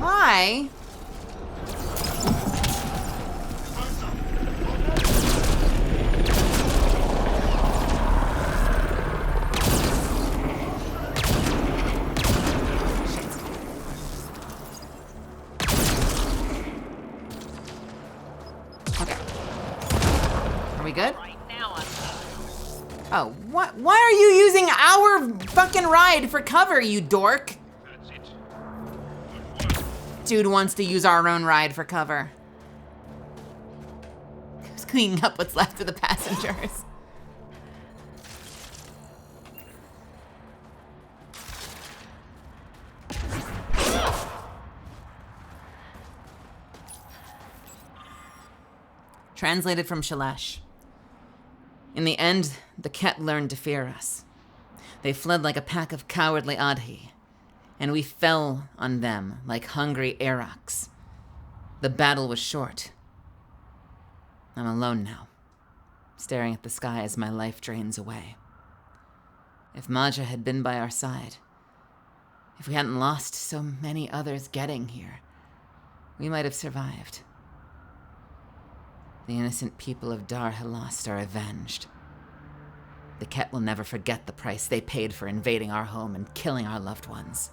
Hi. Okay. Are we good? Oh, what? Why are you using our fucking ride for cover, you dork? Dude wants to use our own ride for cover. Who's cleaning up what's left of the passengers? Translated from Shalesh. In the end, the Ket learned to fear us. They fled like a pack of cowardly Adhi, and we fell on them like hungry Arocs. The battle was short. I'm alone now, staring at the sky as my life drains away. If Maja had been by our side, if we hadn't lost so many others getting here, we might have survived. The innocent people of Dar Halast are avenged. The Ket will never forget the price they paid for invading our home and killing our loved ones.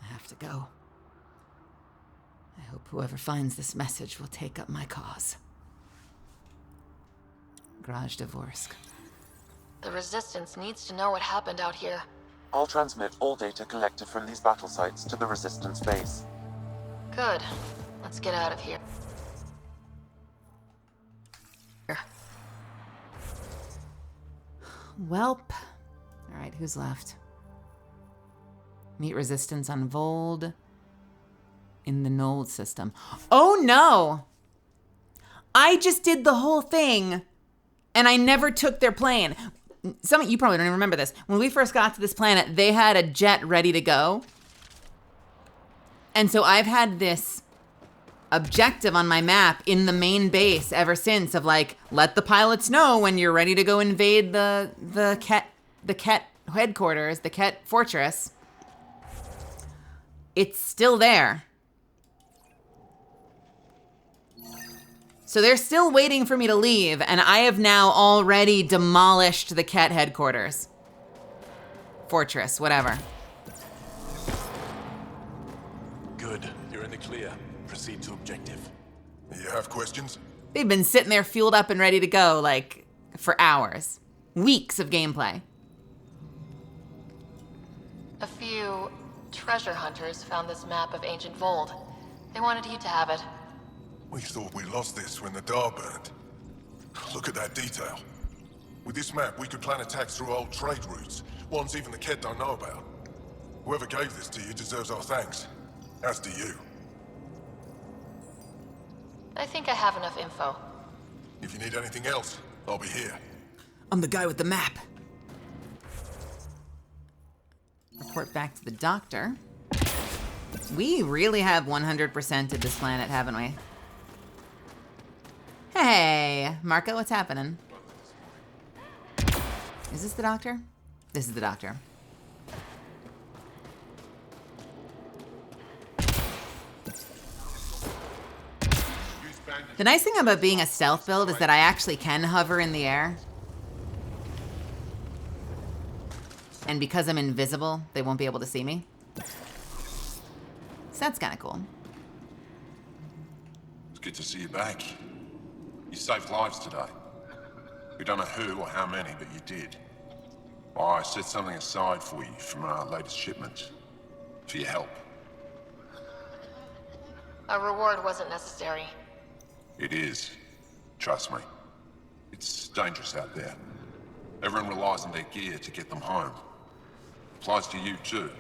I have to go. I hope whoever finds this message will take up my cause. Garage Dvorsk. The Resistance needs to know what happened out here. I'll transmit all data collected from these battle sites to the Resistance base. Good. Let's get out of here. Welp. Alright, who's left? Meet Resistance on Vold. In the Nold system. Oh no! I just did the whole thing, and I never took their plane. Some of you probably don't even remember this. When we first got to this planet, they had a jet ready to go. And so I've had this objective on my map in the main base ever since of like, let the pilots know when you're ready to go invade the Ket headquarters, the Ket fortress. It's still there. So they're still waiting for me to leave, and I have now already demolished the Ket headquarters. Fortress, whatever. Good. You're in the clear. Proceed to objective. You have questions? They've been sitting there fueled up and ready to go, like, for hours. Weeks of gameplay. A few treasure hunters found this map of ancient Vold. They wanted you to have it. We thought we lost this when the Dar burned. Look at that detail. With this map, we could plan attacks through old trade routes, ones even the Ket don't know about. Whoever gave this to you deserves our thanks. As do you. I think I have enough info. If you need anything else, I'll be here. I'm the guy with the map. Report back to the doctor. We really have 100%ed this planet, haven't we? Hey, Marco, what's happening? Is this the doctor? This is the doctor. The nice thing about being a stealth build is that I actually can hover in the air. And because I'm invisible, they won't be able to see me. So that's kind of cool. It's good to see you back. You saved lives today. We don't know who or how many, but you did. I set something aside for you from our latest shipment. For your help. A reward wasn't necessary. It is. Trust me. It's dangerous out there. Everyone relies on their gear to get them home. Applies to you too.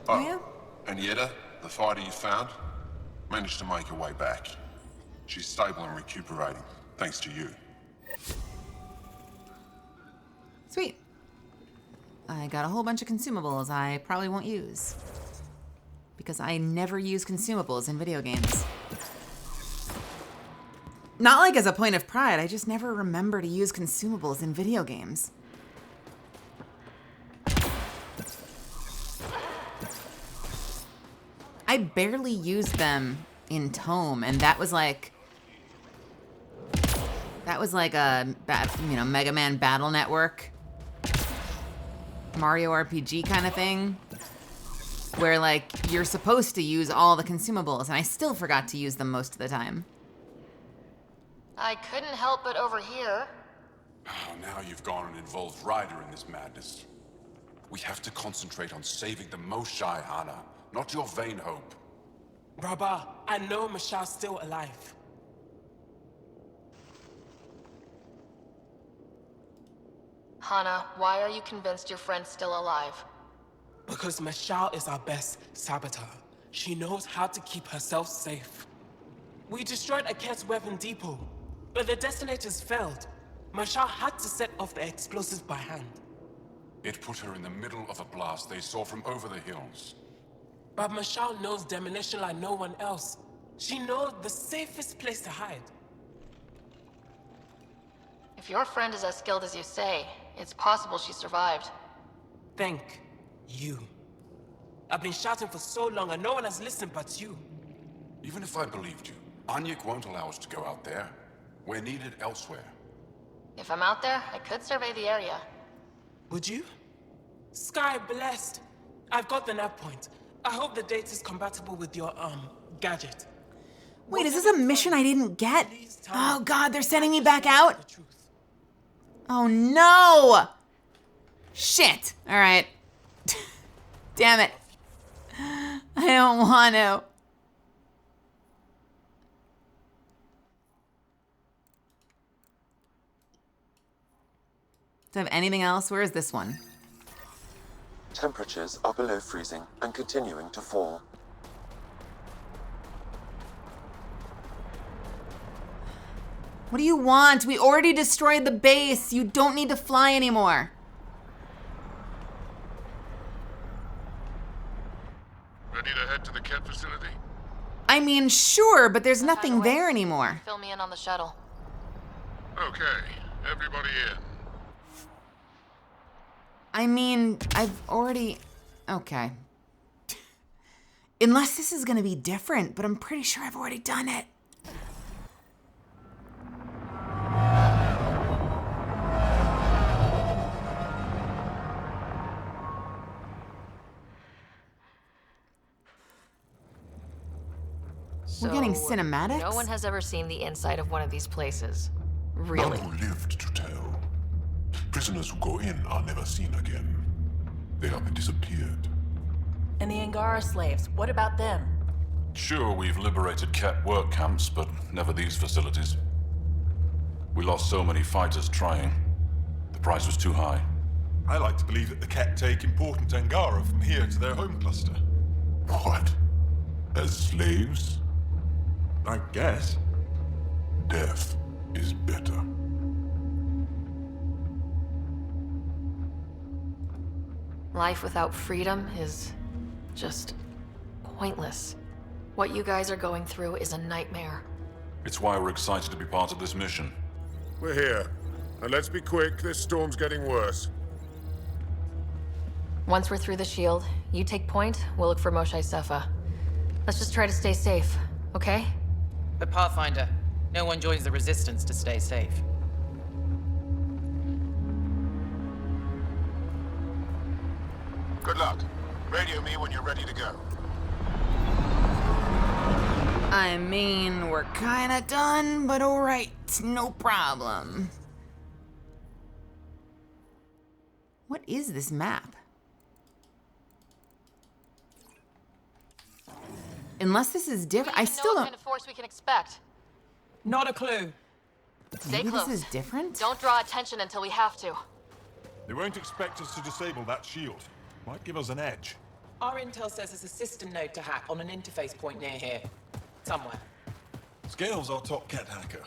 Oh, yeah? And Yetta, the fighter you found, managed to make her way back. She's stable and recuperating, thanks to you. Sweet. I got a whole bunch of consumables I probably won't use. Because I never use consumables in video games. Not like as a point of pride, I just never remember to use consumables in video games. I barely used them in Tome, and that was like a Mega Man Battle Network, Mario RPG kind of thing, where like you're supposed to use all the consumables, and I still forgot to use them most of the time. I couldn't help but overhear. Oh, now you've gone and involved Ryder in this madness. We have to concentrate on saving the Moshae, Hana, not your vain hope. Rabba, I know Mashal's still alive. Hana, why are you convinced your friend's still alive? Because Mashal is our best saboteur. She knows how to keep herself safe. We destroyed Aket's weapon depot, but the detonators failed. Mashal had to set off the explosives by hand. It put her in the middle of a blast they saw from over the hills. But Mashal knows demolition like no one else. She knows the safest place to hide. If your friend is as skilled as you say, it's possible she survived. Thank you. I've been shouting for so long and no one has listened but you. Even if I believed you, Anyek won't allow us to go out there. We're needed elsewhere. If I'm out there, I could survey the area. Would you? Sky blessed. I've got the nav point. I hope the data's compatible with your, gadget. Wait, is this a mission I didn't get? Oh god, they're sending me back out? Oh no! Shit. All right. Damn it. I don't want to. Do I have anything else? Where is this one? Temperatures are below freezing and continuing to fall. What do you want? We already destroyed the base. You don't need to fly anymore. Ready to head to the Ket facility? I mean, sure, but there's nothing there anymore. Fill me in on the shuttle. Okay, everybody in. I mean, I've already... Okay. Unless this is gonna be different, but I'm pretty sure I've already done it. We're getting cinematics? No one has ever seen the inside of one of these places. Really? None who lived to tell. Prisoners who go in are never seen again. They have disappeared. And the Angara slaves, what about them? Sure, we've liberated Ket work camps, but never these facilities. We lost so many fighters trying. The price was too high. I like to believe that the Ket take important Angara from here to their home cluster. What? As slaves? I guess. Death is better. Life without freedom is just pointless. What you guys are going through is a nightmare. It's why we're excited to be part of this mission. We're here. And let's be quick, this storm's getting worse. Once we're through the shield, you take point, we'll look for Moshae Sefa. Let's just try to stay safe, okay? But Pathfinder, no one joins the Resistance to stay safe. Good luck. Radio me when you're ready to go. I mean, we're kinda done, but alright, no problem. What is this map? Unless this is different, I still what don't... kind of force we can expect. Not a clue. Stay Maybe close. this is different? Don't draw attention until we have to. They won't expect us to disable that shield. Might give us an edge. Our intel says there's a system node to hack on an interface point near here. Somewhere. Scale's our top Ket hacker.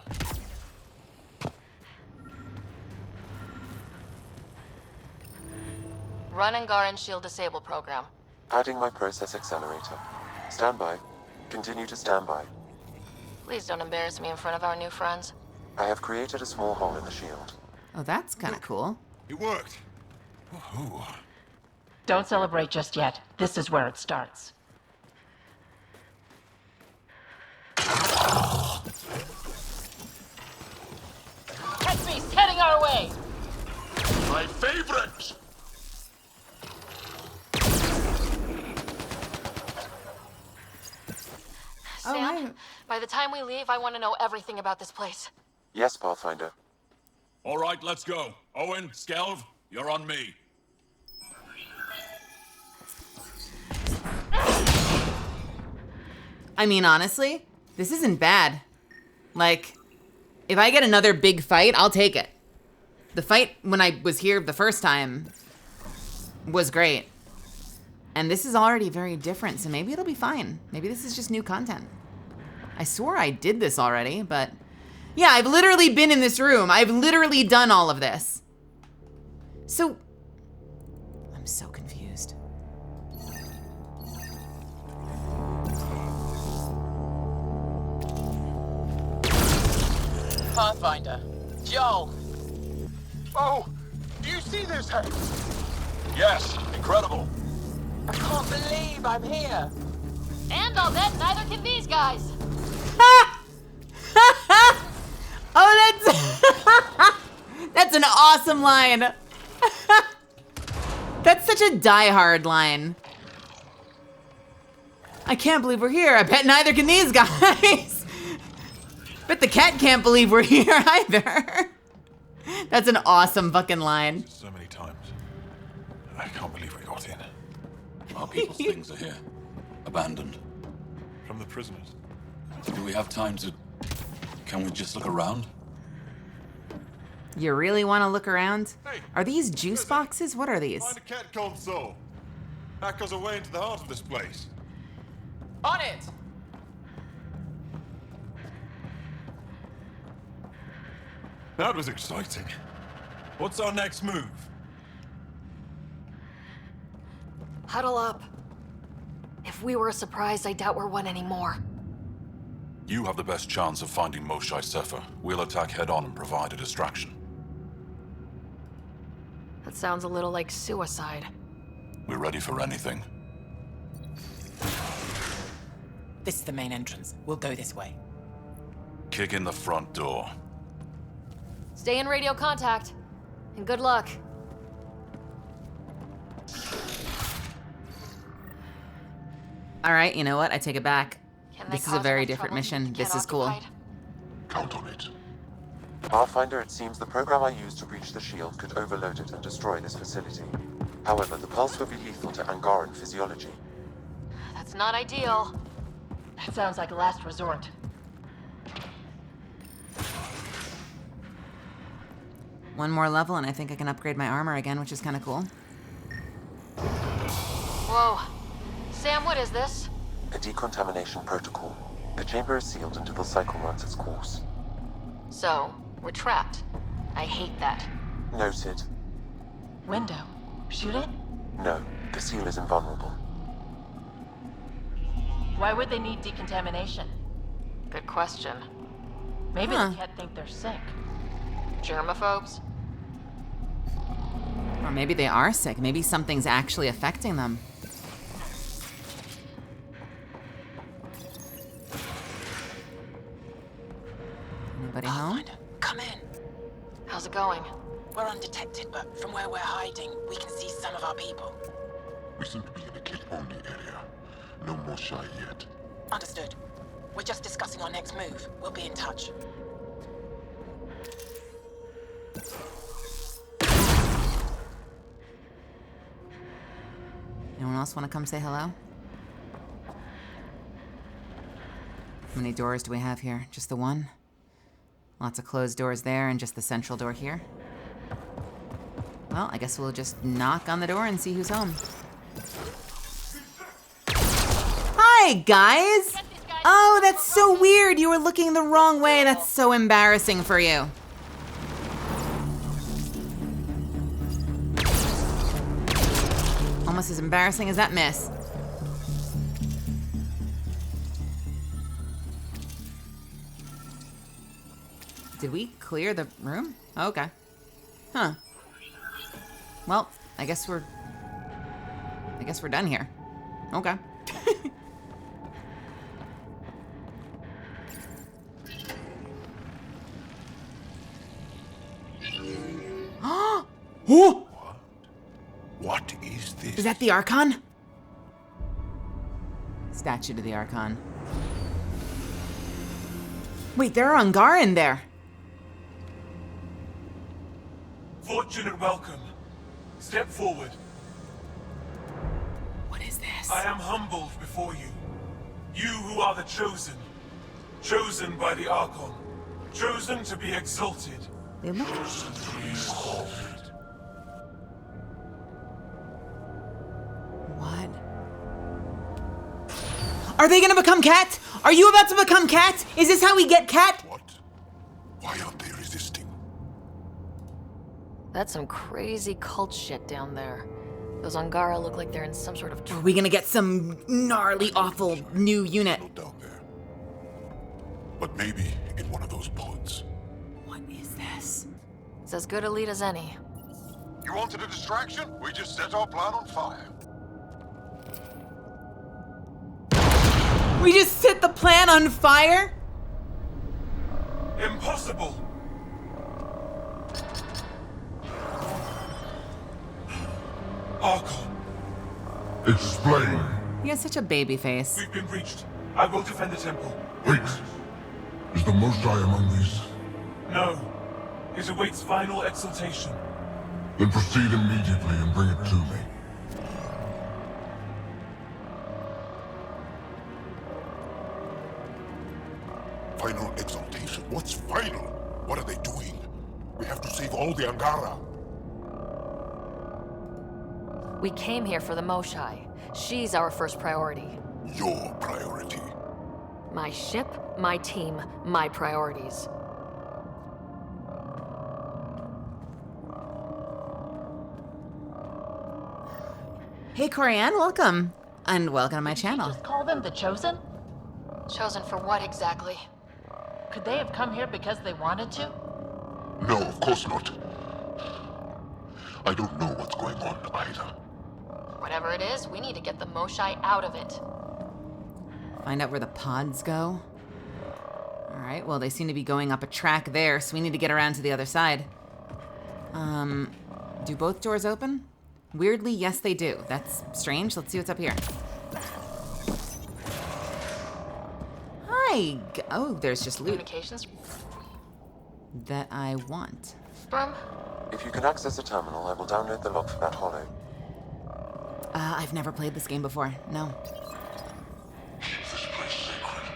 Run Angaran Shield Disable program. Adding my process accelerator. Stand by. Continue to stand by. Please don't embarrass me in front of our new friends. I have created a small hole in the shield. Oh, that's kinda cool. It worked. Woohoo. Don't celebrate just yet. This is where it starts. Ket beast heading our way! My favorite! Sam, by the time we leave, I want to know everything about this place. Yes, Pathfinder. All right, let's go. Owen, Skelv, you're on me. I mean, honestly, this isn't bad. Like, if I get another big fight, I'll take it. The fight when I was here the first time was great. And this is already very different, so maybe it'll be fine. Maybe this is just new content. I swore I did this already, but... Yeah, I've literally been in this room. I've literally done all of this. So... I'm so confused. Pathfinder. Joel. Oh! Do you see this, Hank? Yes, incredible. I can't believe I'm here. And I'll bet neither can these guys. Oh, that's... that's an awesome line. That's such a die-hard line. I can't believe we're here. I bet neither can these guys. Bet the cat can't believe we're here either. That's an awesome fucking line. So many times. I can't believe we got in. Our people's things are here. Abandoned. From the prisoners. Do we have time to... Can we just look around? You really want to look around? Hey, Are these juice boxes? What are these? Find a cat console. Hack us away into the heart of this place. On it! That was exciting. What's our next move? Huddle up. If we were surprised, I doubt we're one anymore. You have the best chance of finding Moshae Sefer. We'll attack head-on and provide a distraction. That sounds a little like suicide. We're ready for anything. This is the main entrance. We'll go this way. Kick in the front door. Stay in radio contact. And good luck. All right, you know what? I take it back. Can This they is a cause very enough different trouble mission. to This get is cool. occupied? Count on it. Pathfinder, it seems the program I used to breach the shield could overload it and destroy this facility. However, the pulse will be lethal to Angaran physiology. That's not ideal. That sounds like a last resort. One more level and I think I can upgrade my armor again, which is kind of cool. Whoa. Sam, what is this? A decontamination protocol. The chamber is sealed until the cycle runs its course. So, we're trapped. I hate that. Noted. Window. Shoot it? No, the seal is invulnerable. Why would they need decontamination? Good question. Maybe Huh. the cat think they're sick. Germaphobes? Or maybe they are sick. Maybe something's actually affecting them. Anybody home? Come in. How's it going? We're undetected, but from where we're hiding, we can see some of our people. We seem to be in a kid-only area. No more shy yet. Understood. We're just discussing our next move. We'll be in touch. Anyone else want to come say hello? How many doors do we have here? Just the one? Lots of closed doors there and just the central door here. Well, I guess we'll just knock on the door and see who's home. Hi, guys! Oh, that's so weird. You were looking the wrong way. That's so embarrassing for you. Almost as embarrassing as that miss. Did we clear the room? Oh, okay. Huh. Well, I guess we're done here. Okay. Oh! What is this? Is that the Archon? Statue to the Archon. Wait, there are Angaran there. Fortunate welcome. Step forward. What is this? I am humbled before you. You who are the chosen. Chosen by the Archon. Chosen to be exalted. They look... Chosen to be exalted. What? Are they gonna become Cat? Are you about to become Cat? Is this how we get Cat? What? Why aren't they resisting? That's some crazy cult shit down there. Those Angara look like they're in some sort of... Are we gonna get some gnarly, awful new unit? Down there. But maybe in one of those pods. What is this? It's as good a lead as any. You wanted a distraction? We just set our plan on fire. We just set the plan on fire? Impossible! Archon, Explain. He has such a baby face. we've been breached. I will defend the temple. Wait. Is the Moshae among these? No. It awaits final exaltation. Then proceed immediately and bring it to me. Final exaltation? What's final? What are they doing? We have to save all the Angara. We came here for the Moshai. She's our first priority. Your priority. My ship, my team, my priorities. Hey, Corianne, welcome. And welcome to my channel. Just call them the Chosen? Chosen for what exactly? Could they have come here because they wanted to? No, of course not. I don't know what's going on either. Whatever it is, we need to get the Moshai out of it. Find out where the pods go. Alright, well, they seem to be going up a track there, so we need to get around to the other side. Do both doors open? Weirdly, yes, they do. That's strange. Let's see what's up here. Hi! Oh, there's just loot Communications that I want. room? If you can access a terminal, I will download the log for that hollow. I've never played this game before. No. Keep this place sacred,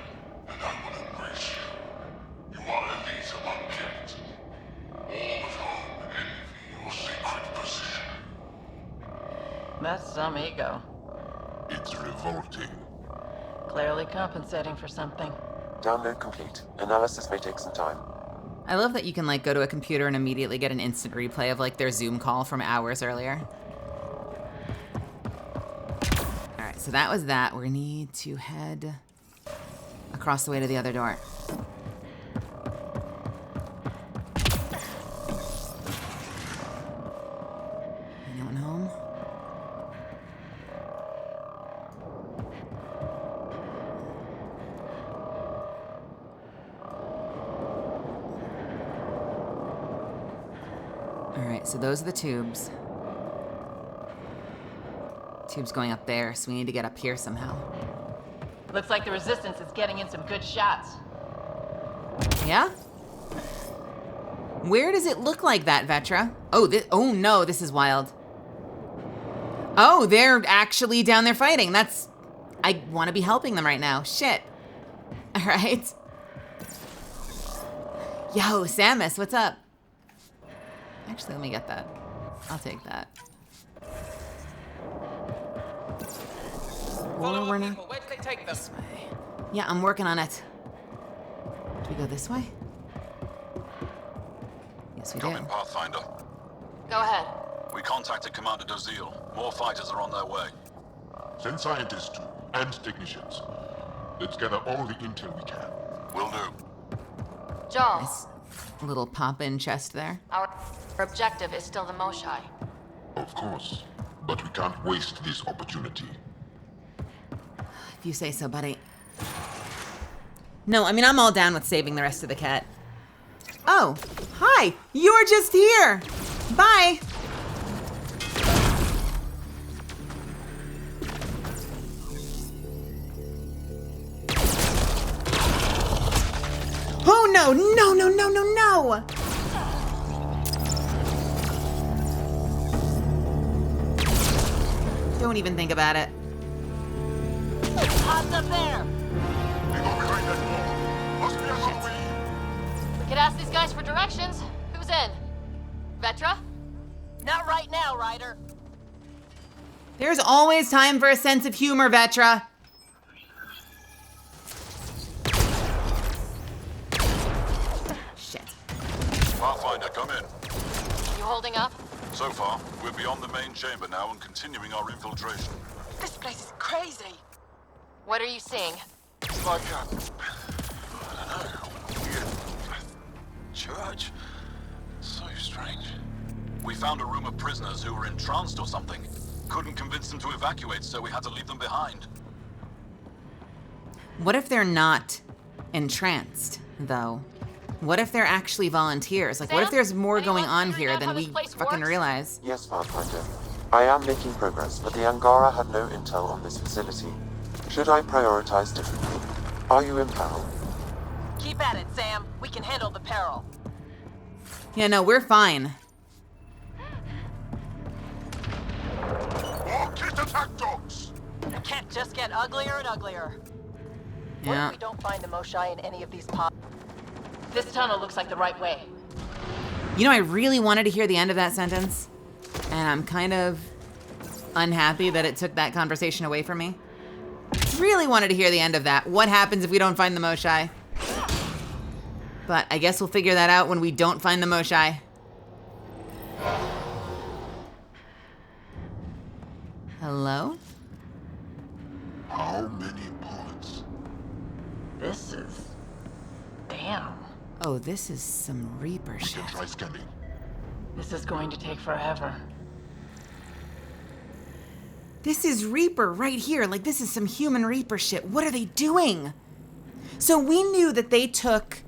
and I will embrace you. You are elite among kings. All of whom envy your sacred position. That's some ego. It's revolting. Clearly compensating for something. Download complete. Analysis may take some time. I love that you can, like, go to a computer and immediately get an instant replay of, like, their Zoom call from hours earlier. Alright, so that was that. We need to head across the way to the other door. Anyone home? Alright, so those are the tubes. Tubes going up there, so we need to get up here somehow. Looks like the Resistance is getting in some good shots. Yeah? Where does it look like that, Vetra? Oh, oh no, this is wild. Oh, they're actually down there fighting. That's... I want to be helping them right now. Shit. Alright. Yo, Samus, what's up? Actually, let me get that. I'll take that. Follow we're up, not people. Where did they take them? this way. Yeah, I'm working on it. Do we go this way? Yes, we do. Come in, Pathfinder. Go ahead. We contacted Commander Dozil. More fighters are on their way. Send scientists too, and technicians. Let's gather all the intel we can. Will do. Joel, Nice little pop-in chest there. our objective is still the Moshai. Of course, but we can't waste this opportunity. If you say so, buddy. No, I mean, I'm all down with saving the rest of the cat. Oh, hi! You're just here! Bye! Oh no, no, no, no, no, no! Don't even think about it. How's up there? They go behind that wall. Must be a long way. We could ask these guys for directions. Who's in? Vetra? Not right now, Ryder. There's always time for a sense of humor, Vetra. Shit. Pathfinder, come in. You holding up? So far, we're beyond the main chamber now and continuing our infiltration. This place is crazy. What are you seeing? It's like a... I don't know, weird... church? So strange. We found a room of prisoners who were entranced or something. Couldn't convince them to evacuate, so we had to leave them behind. What if they're not entranced, though? What if they're actually volunteers? Like, what if Sam? there's more going Anyone on figuring here out than how we this place fucking works? realize? Yes, Pathfinder. I am making progress, but the Angara had no intel on this facility. Should I prioritize differently? Are you in peril? Keep at it, Sam. We can handle the peril. Yeah, no, we're fine. More kit attack dogs! It can't just get uglier and uglier. What Yeah. if we don't find the Moshai in any of these pods? This tunnel looks like the right way. You know, I really wanted to hear the end of that sentence, and I'm kind of unhappy that it took that conversation away from me. Really wanted to hear the end of that. What happens if we don't find the Moshai? But I guess we'll figure that out when we don't find the Moshai. Hello? How many pods? This is... damn. Oh, this is some Reaper shit. We can try scanning. This is going to take forever. This is Reaper right here. Like, this is some human Reaper shit. What are they doing? So we knew that they took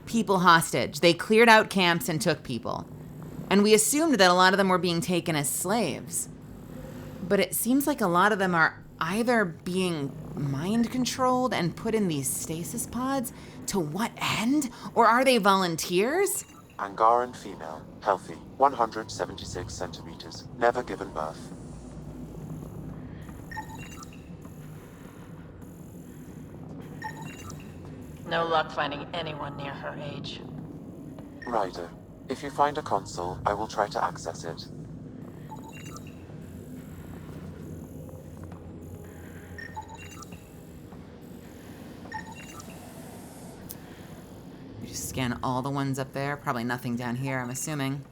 people hostage. They cleared out camps and took people. And we assumed that a lot of them were being taken as slaves. But it seems like a lot of them are either being mind controlled and put in these stasis pods. To what end? Or are they volunteers? Angaran female, healthy, 176 centimeters, never given birth. No luck finding anyone near her age. Ryder, if you find a console, I will try to access it. You just scan all the ones up there. Probably nothing down here, I'm assuming.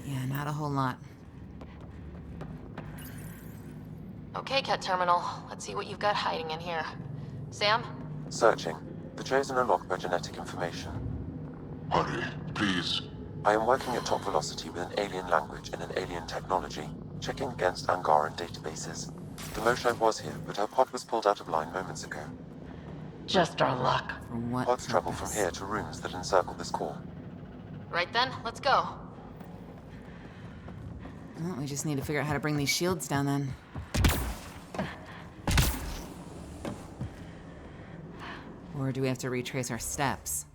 Yeah, not a whole lot. Okay, Ket Terminal. Let's see what you've got hiding in here. Sam? Searching. The Chosen are locked by genetic information. Hurry, please. I am working at top velocity with an alien language and an alien technology, checking against Angaran databases. The Moshai was here, but her pod was pulled out of line moments ago. Just our luck. For what Pods travel purpose? from here to rooms that encircle this core. Right then, let's go. Well, we just need to figure out how to bring these shields down then. Or do we have to retrace our steps?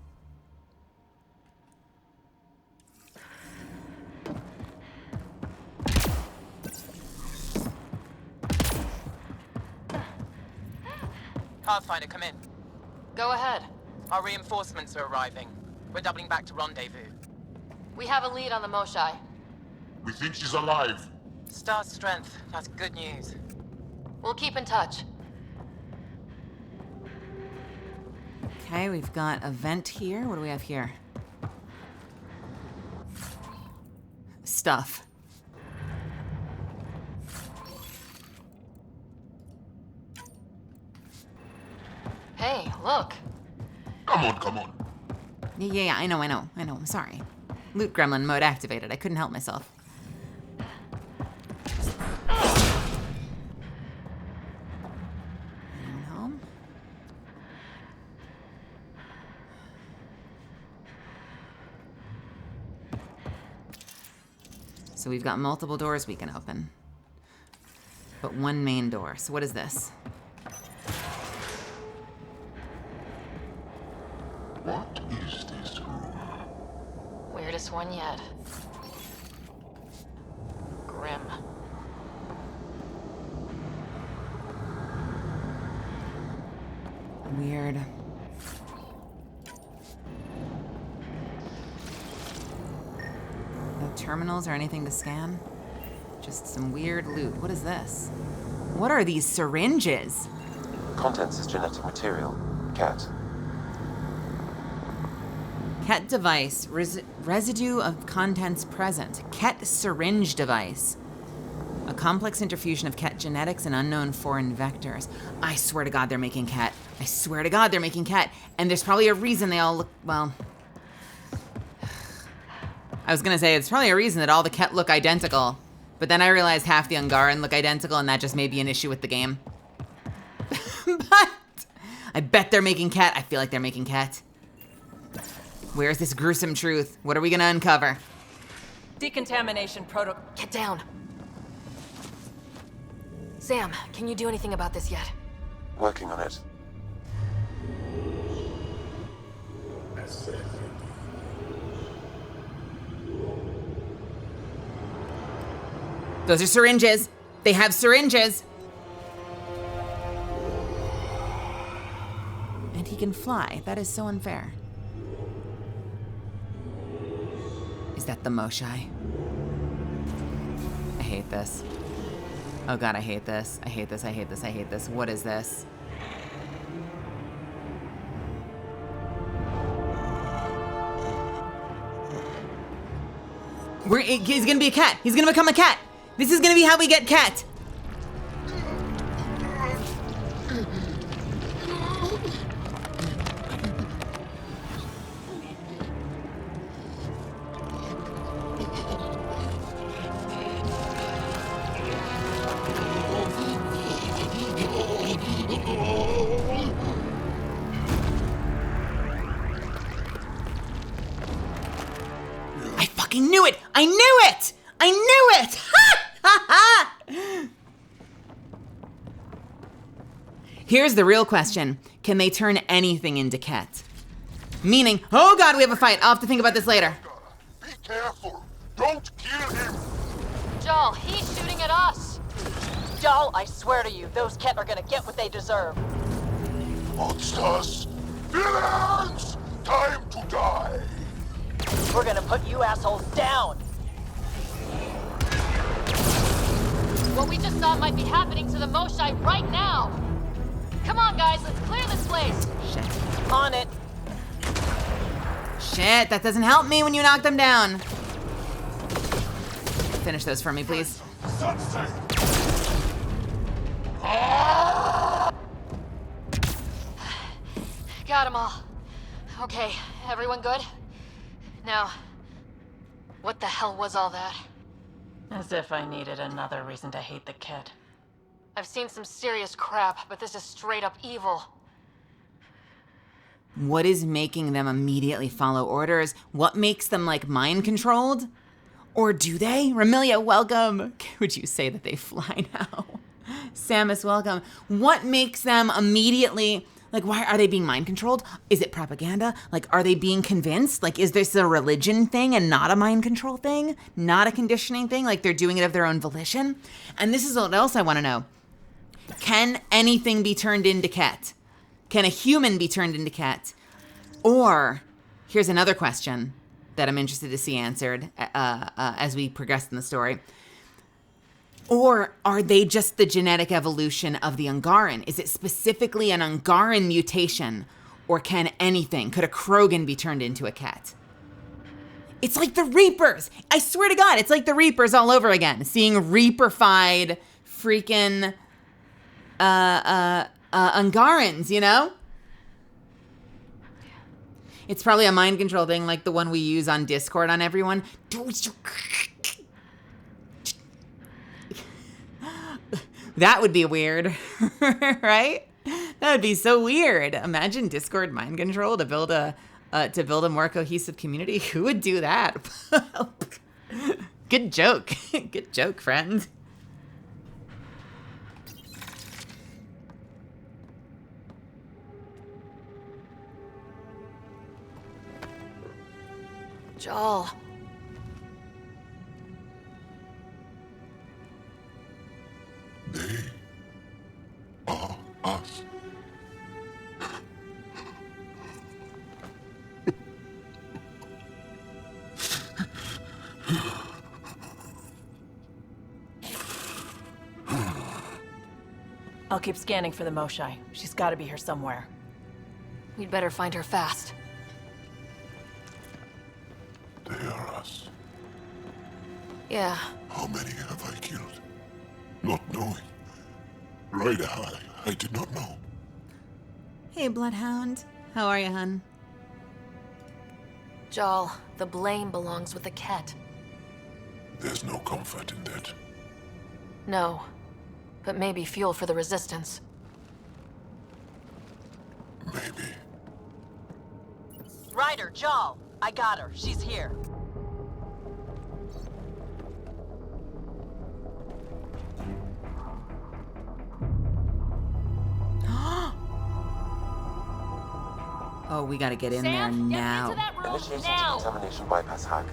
Pathfinder, come in. Go ahead. Our reinforcements are arriving. We're doubling back to rendezvous. We have a lead on the Moshai. We think she's alive. Star strength. That's good news. We'll keep in touch. Okay, we've got a vent here. What do we have here? Stuff. Hey, look. Come on. Yeah, I know. I'm sorry. Loot gremlin mode activated. I couldn't help myself. Anyone home? So we've got multiple doors we can open. But one main door. So what is this? What is this room? Weirdest one yet. Grim. Weird. No terminals or anything to scan? Just some weird loot. What is this? What are these syringes? Contents is genetic material. Cat. Ket device. Residue of contents present. Ket syringe device. A complex interfusion of Ket genetics and unknown foreign vectors. I swear to God they're making Ket. I swear to God they're making Ket. And there's probably a reason they all look, well... I was gonna say, it's probably a reason that all the Ket look identical. But then I realized half the Angaran look identical and that just may be an issue with the game. But I bet they're making Ket. I feel like they're making Ket. Where's this gruesome truth? What are we gonna uncover? Decontamination protocol. Get down. Sam, can you do anything about this yet? Working on it. Those are syringes. They have syringes. And he can fly. That is so unfair. Is that the Moshai? I hate this. Oh god, I hate this. I hate this, I hate this, I hate this. What is this? He's gonna be a cat. He's gonna become a cat. This is gonna be how we get cat. I fucking knew it! I knew it! I knew it! Here's the real question. Can they turn anything into cat? Meaning, oh god, we have a fight. I'll have to think about this later. Be careful. Don't kill him. Joel, he's shooting at us. Joel, I swear to you, those Ket are gonna get what they deserve. Monsters. Villains. Time to die. We're gonna put you assholes down. What we just saw might be happening to the Moshai right now. Come on, guys, let's clear this place. Shit. On it. Shit, that doesn't help me when you knock them down. Finish those for me, please. Got them all. Okay, everyone good? Now, what the hell was all that? As if I needed another reason to hate the Ket. I've seen some serious crap, but this is straight up evil. What is making them immediately follow orders? What makes them, like, mind controlled? Or do they? Ramilia, welcome. Would you say that they fly now? Samus, welcome. What makes them immediately, like, why are they being mind controlled? Is it propaganda? Like, are they being convinced? Like, is this a religion thing and not a mind control thing? Not a conditioning thing? Like, they're doing it of their own volition? And this is what else I want to know. Can anything be turned into cat? Can a human be turned into cat? Or, here's another question that I'm interested to see answered as we progress in the story. Or are they just the genetic evolution of the Ungaran? Is it specifically an Ungaran mutation? Or can anything, could a Krogan be turned into a cat? It's like the Reapers. I swear to God, it's like the Reapers all over again. Seeing Reaper-fied freaking Ungarans, you know? It's probably a mind control thing like the one we use on Discord on everyone. That would be weird, right? That would be so weird. Imagine Discord mind control to build a more cohesive community. Who would do that? Good joke. Good joke, friend. Joel. They are us. I'll keep scanning for the Moshai. She's gotta be here somewhere. We'd better find her fast. They are us. Yeah. How many have I killed? Not knowing. Ryder, I did not know. Hey, Bloodhound. How are you, hun? Joel, the blame belongs with the Ket. There's no comfort in that. No. But maybe fuel for the Resistance. Maybe. Ryder, Joel! I got her. She's here. Oh, we gotta get in Sam, there get me now. into that room Initiating now. decontamination bypass hack.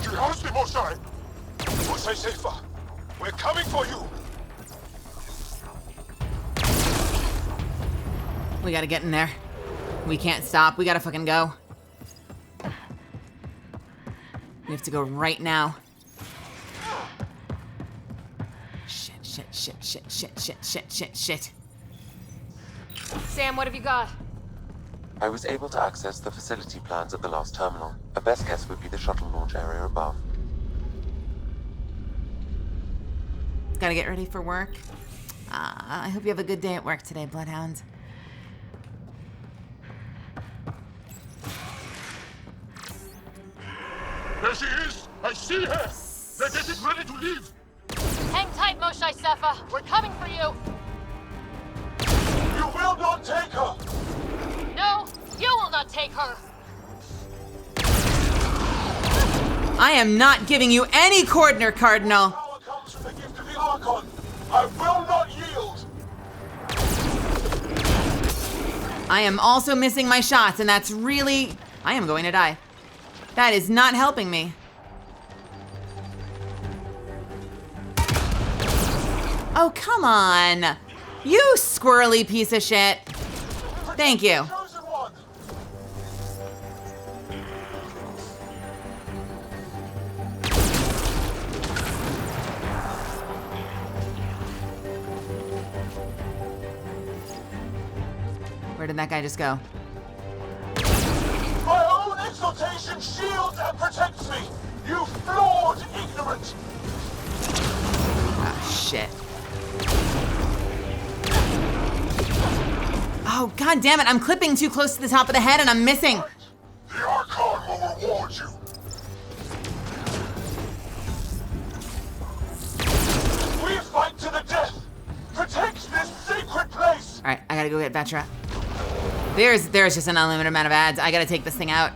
Do you host me, Mosai? Mosai safer. We're coming for you. We gotta get in there. We can't stop. We gotta fucking go. We have to go right now. Shit. Sam, what have you got? I was able to access the facility plans at the last terminal. A best guess would be the shuttle launch area above. Gotta get ready for work. I hope you have a good day at work today, Bloodhound. There she is! I see her! They're getting ready to leave! Hang tight, Moshae Sefa. We're coming for you. You will not take her! No, you will not take her. I am not giving you any Cordner, Cardinal. Power comes from the gift of the Archon. I will not yield! I am also missing my shots, and that's really... I am going to die. That is not helping me. Oh, come on. You squirrely piece of shit. Thank you. Where did that guy just go? My own exaltation shields and protects me! You flawed ignorant! Ah, shit. Oh, god damn it, I'm clipping too close to the top of the head and I'm missing. The Archon will reward you! We fight to the death! Protect this sacred place! Alright, I gotta go get Vetra. There's just an unlimited amount of ads. I gotta take this thing out.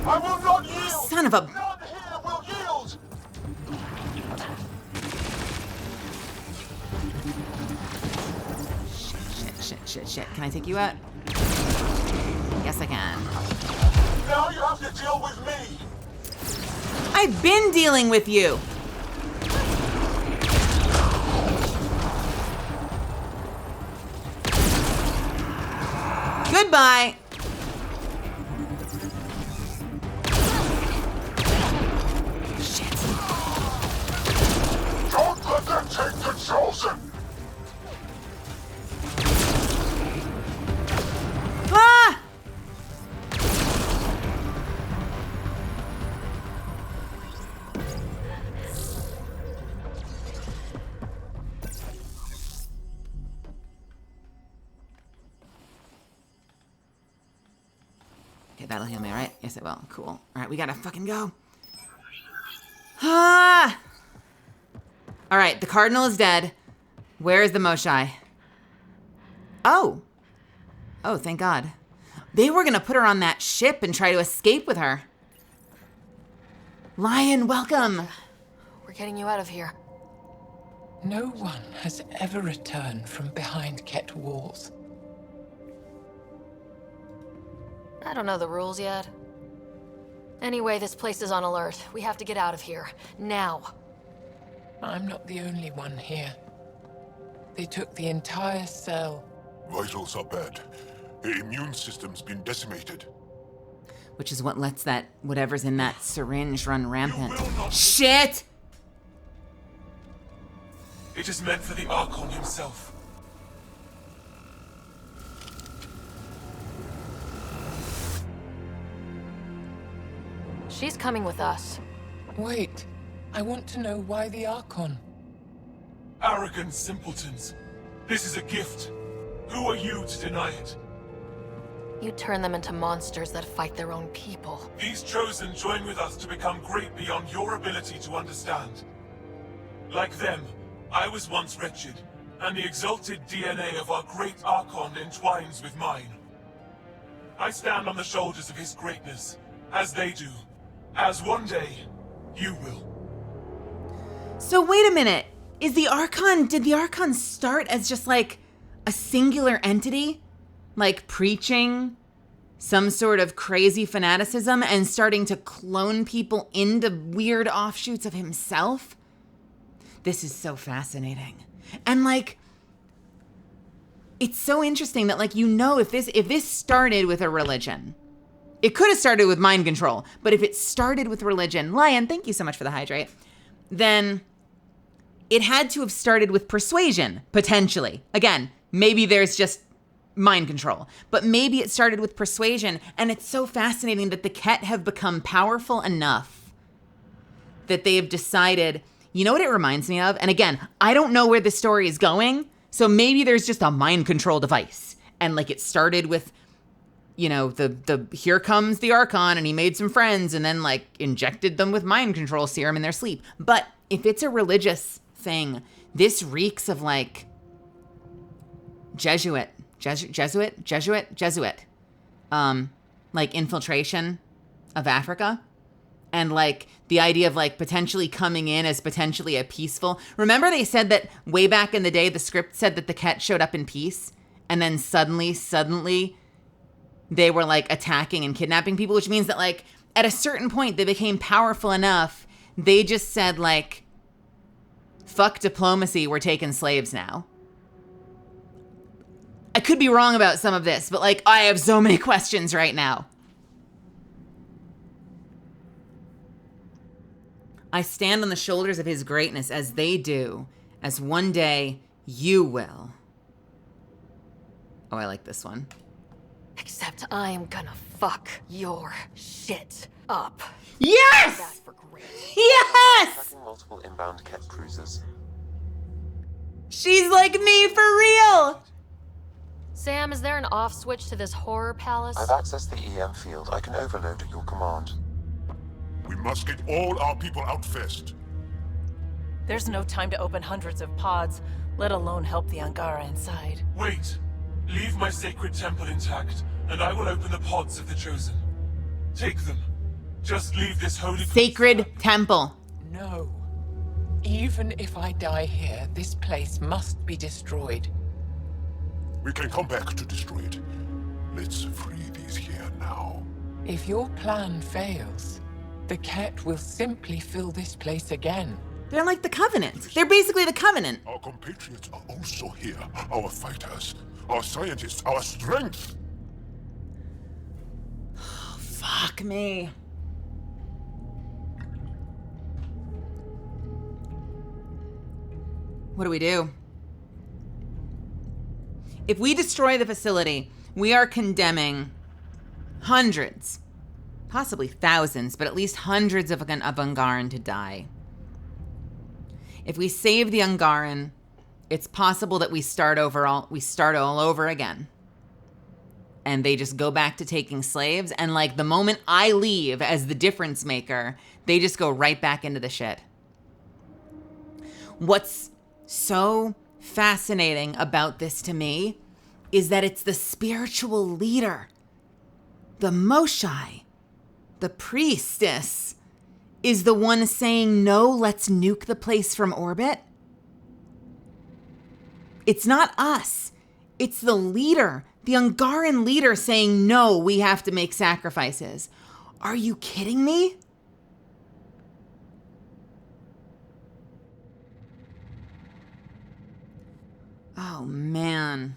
I will not yield! Son of a... None here will yield! Shit. Can I take you out? Yes, I can. Now you have to deal with me! I've been dealing with you. Goodbye. Shit. Don't let them take the Chosen! Ah! Okay, that'll heal me, right? Yes, it will. Cool. All right, we gotta fucking go. Ah! All right, the Cardinal is dead. Where is the Moshae? Oh. Oh, thank God. They were gonna put her on that ship and try to escape with her. Lion, welcome. We're getting you out of here. No one has ever returned from behind Ket walls. I don't know the rules yet. Anyway, this place is on alert. We have to get out of here. Now. I'm not the only one here. They took the entire cell. Vitals are bad. The immune system's been decimated. Which is what lets that whatever's in that syringe run rampant. Shit! It is meant for the Archon himself. She's coming with us. Wait, I want to know why the Archon. Arrogant simpletons. This is a gift. Who are you to deny it? You turn them into monsters that fight their own people. These Chosen join with us to become great beyond your ability to understand. Like them, I was once wretched, and the exalted DNA of our great Archon entwines with mine. I stand on the shoulders of his greatness, as they do, as one day, you will. So wait a minute. Did the Archon start as just like a singular entity? Like preaching some sort of crazy fanaticism and starting to clone people into weird offshoots of himself? This is so fascinating. And like, it's so interesting that like, if this started with a religion, it could have started with mind control, but if it started with religion, Lion, thank you so much for the hydrate, then it had to have started with persuasion, potentially. Again, maybe there's just mind control, but maybe it started with persuasion. And it's so fascinating that the Ket have become powerful enough that they have decided, you know what it reminds me of? And again, I don't know where the story is going, so maybe there's just a mind control device. And like it started with, the here comes the Archon and he made some friends and then like injected them with mind control serum in their sleep. But if it's a religious thing, this reeks of like Jesuit, like infiltration of Africa. And like the idea of like potentially coming in as potentially a peaceful. Remember they said that way back in the day, the script said that the Ket showed up in peace. And then suddenly they were like attacking and kidnapping people, which means that like at a certain point they became powerful enough. They just said like, fuck diplomacy, we're taking slaves now. I could be wrong about some of this, but like I have so many questions right now. I stand on the shoulders of his greatness as they do, as one day you will. Oh, I like this one. Except I'm gonna fuck your shit up. Yes! That for great. Yes! Tracking multiple inbound Ket cruisers. She's like me for real! Sam, is there an off switch to this horror palace? I've accessed the EM field. I can overload at your command. We must get all our people out first. There's no time to open hundreds of pods, let alone help the Angara inside. Wait. Leave my sacred temple intact, and I will open the pods of the Chosen. Take them. Just leave this holy sacred temple. No. Even if I die here, this place must be destroyed. We can come back to destroy it. Let's free these here now. If your plan fails, the Ket will simply fill this place again. They're like the Covenant. They're basically the Covenant. Our compatriots are also here. Our fighters, our scientists, our strength. Oh, fuck me. What do we do? If we destroy the facility, we are condemning hundreds, possibly thousands, but at least hundreds of Angaran to die. If we save the Angaran, it's possible that we start all over again. And they just go back to taking slaves. And like the moment I leave as the difference maker, they just go right back into the shit. What's so fascinating about this to me is that it's the spiritual leader, the Moshai, the priestess, is the one saying, no, let's nuke the place from orbit. It's not us. It's the leader, the Angaran leader saying, no, we have to make sacrifices. Are you kidding me? Oh, man.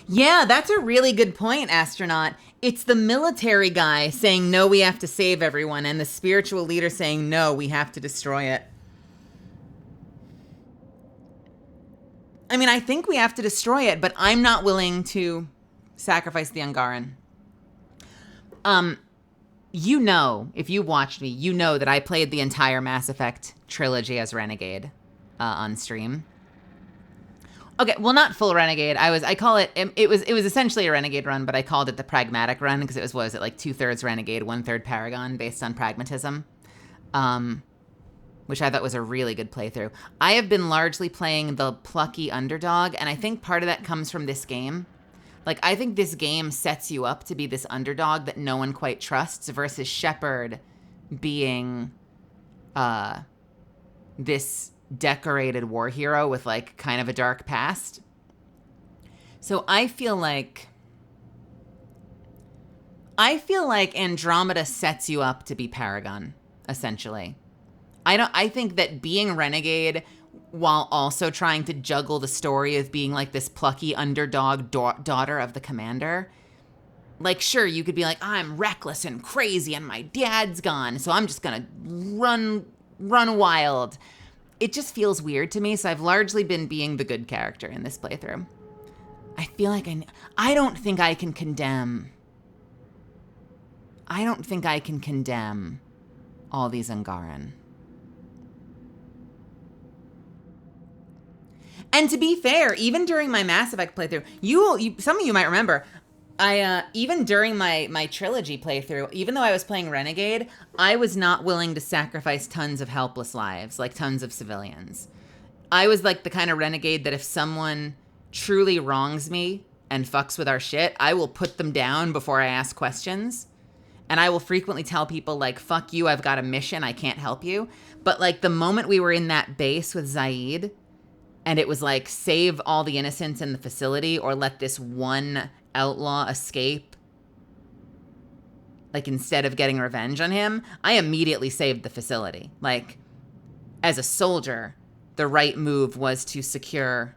Yeah, that's a really good point, astronaut. It's the military guy saying, no, we have to save everyone, and the spiritual leader saying, no, we have to destroy it. I mean, I think we have to destroy it, but I'm not willing to sacrifice the Angaran. you know, if you watched me, you know that I played the entire Mass Effect trilogy as Renegade on stream. Okay, well, not full Renegade. I call it, it was essentially a Renegade run, but I called it the pragmatic run because it was, what was it, like 2/3 Renegade, 1/3 Paragon based on pragmatism, which I thought was a really good playthrough. I have been largely playing the plucky underdog, and I think part of that comes from this game. Like, I think this game sets you up to be this underdog that no one quite trusts versus Shepard being this decorated war hero with like kind of a dark past. So I feel like Andromeda sets you up to be Paragon, essentially. I think that being Renegade while also trying to juggle the story of being like this plucky underdog daughter of the commander. Like, sure, you could be like, I'm reckless and crazy and my dad's gone, so I'm just gonna run wild. It just feels weird to me, so I've largely been being the good character in this playthrough. I feel like I don't think I can condemn all these Angaran. And to be fair, even during my Mass Effect playthrough, some of you might remember, even during my trilogy playthrough, even though I was playing Renegade, I was not willing to sacrifice tons of helpless lives, like tons of civilians. I was like the kind of Renegade that if someone truly wrongs me and fucks with our shit, I will put them down before I ask questions. And I will frequently tell people like, fuck you, I've got a mission, I can't help you. But like the moment we were in that base with Zaid, and it was like, save all the innocents in the facility or let this one outlaw escape, like instead of getting revenge on him, I immediately saved the facility. Like, as a soldier, the right move was to secure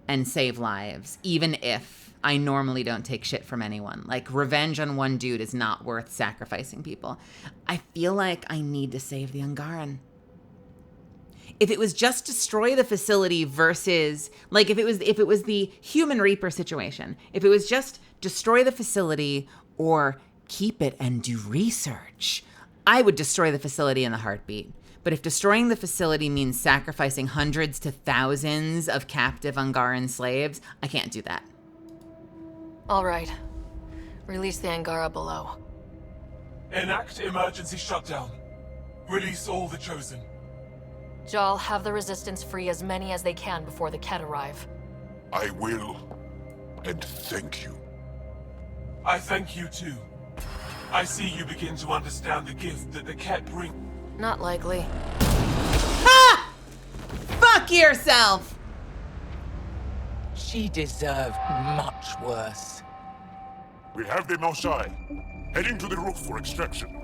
and save lives, even if I normally don't take shit from anyone. Like, revenge on one dude is not worth sacrificing people. I feel like I need to save the Angaran. If it was just destroy the facility versus, like, if it was the Human Reaper situation, if it was just destroy the facility or keep it and do research, I would destroy the facility in a heartbeat. But if destroying the facility means sacrificing hundreds to thousands of captive Angaran slaves, I can't do that. All right. Release the Angara below. Enact emergency shutdown. Release all the Chosen. Jal, have the Resistance free as many as they can before the Ket arrive. I will. And thank you. I thank you too. I see you begin to understand the gift that the Ket bring. Not likely. Ha! Fuck yourself! She deserved much worse. We have the Moshai. Heading to the roof for extraction.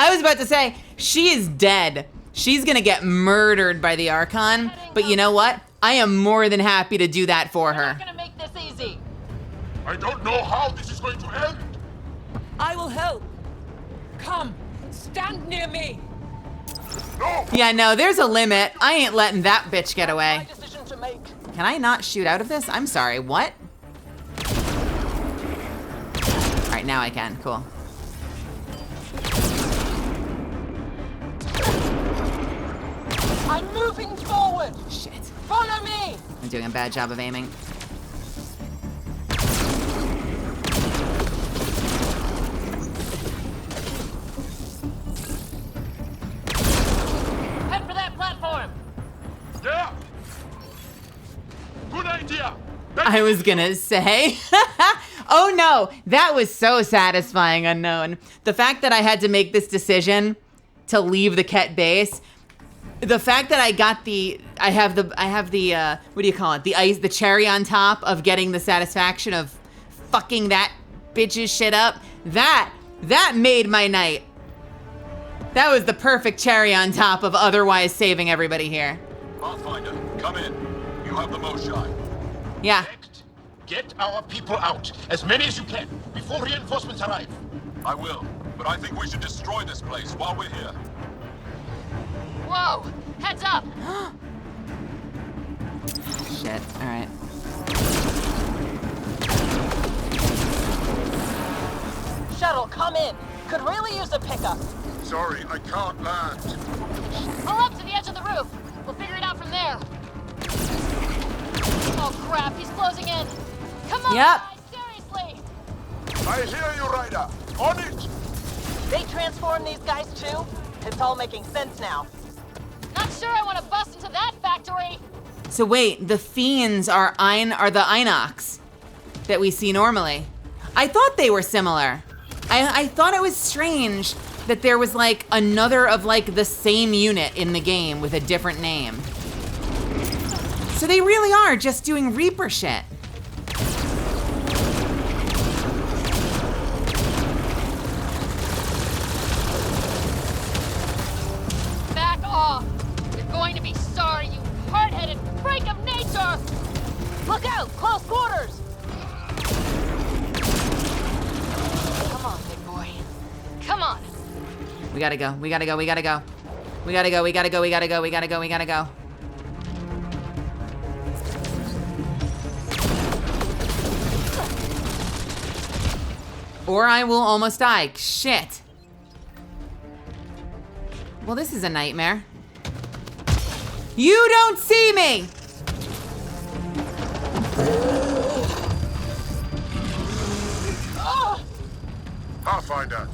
I was about to say, she is dead. She's gonna get murdered by the Archon, but you know what? I am more than happy to do that for her. I'm gonna make this easy. I don't know how this is going to end. I will help. Come, stand near me. No! Yeah, no, there's a limit. I ain't letting that bitch get away. Decision to make. Can I not shoot out of this? I'm sorry, what? All right, now I can, cool. I'm moving forward. Shit. Follow me. I'm doing a bad job of aiming. Head for that platform. Yeah! Good idea! I was gonna say. Oh no, that was so satisfying, Unknown. The fact that I had to make this decision to leave the Ket base, the fact that I have the what do you call it? The cherry on top of getting the satisfaction of fucking that bitch's shit up. That made my night. That was the perfect cherry on top of otherwise saving everybody here. Pathfinder, come in. You have the Moshai. Yeah. Get our people out, as many as you can, before reinforcements arrive. I will, but I think we should destroy this place while we're here. Whoa! Heads up! Shit, alright. come in. Could really use a pickup. Sorry, I can't land. Pull up to the edge of the roof. We'll figure it out from there. Oh crap, he's closing in. Come on, Yep. guys, seriously. I hear you, Ryder. On it! They transform these guys too? It's all making sense now. Not sure I want to bust into that factory. So wait, the fiends are the Inox that we see normally. I thought they were similar. I thought it was strange that there was like another of like the same unit in the game with a different name. So they really are just doing Reaper shit. Back off. You're going to be sorry, you hard-headed freak of nature. Look out! Close quarters! Come on, big boy. Come on. We gotta go, we gotta go, we gotta go. We gotta go, we gotta go, we gotta go, we gotta go, we gotta go. Or I will almost die. Shit. Well, this is a nightmare. You don't see me! Pathfinder,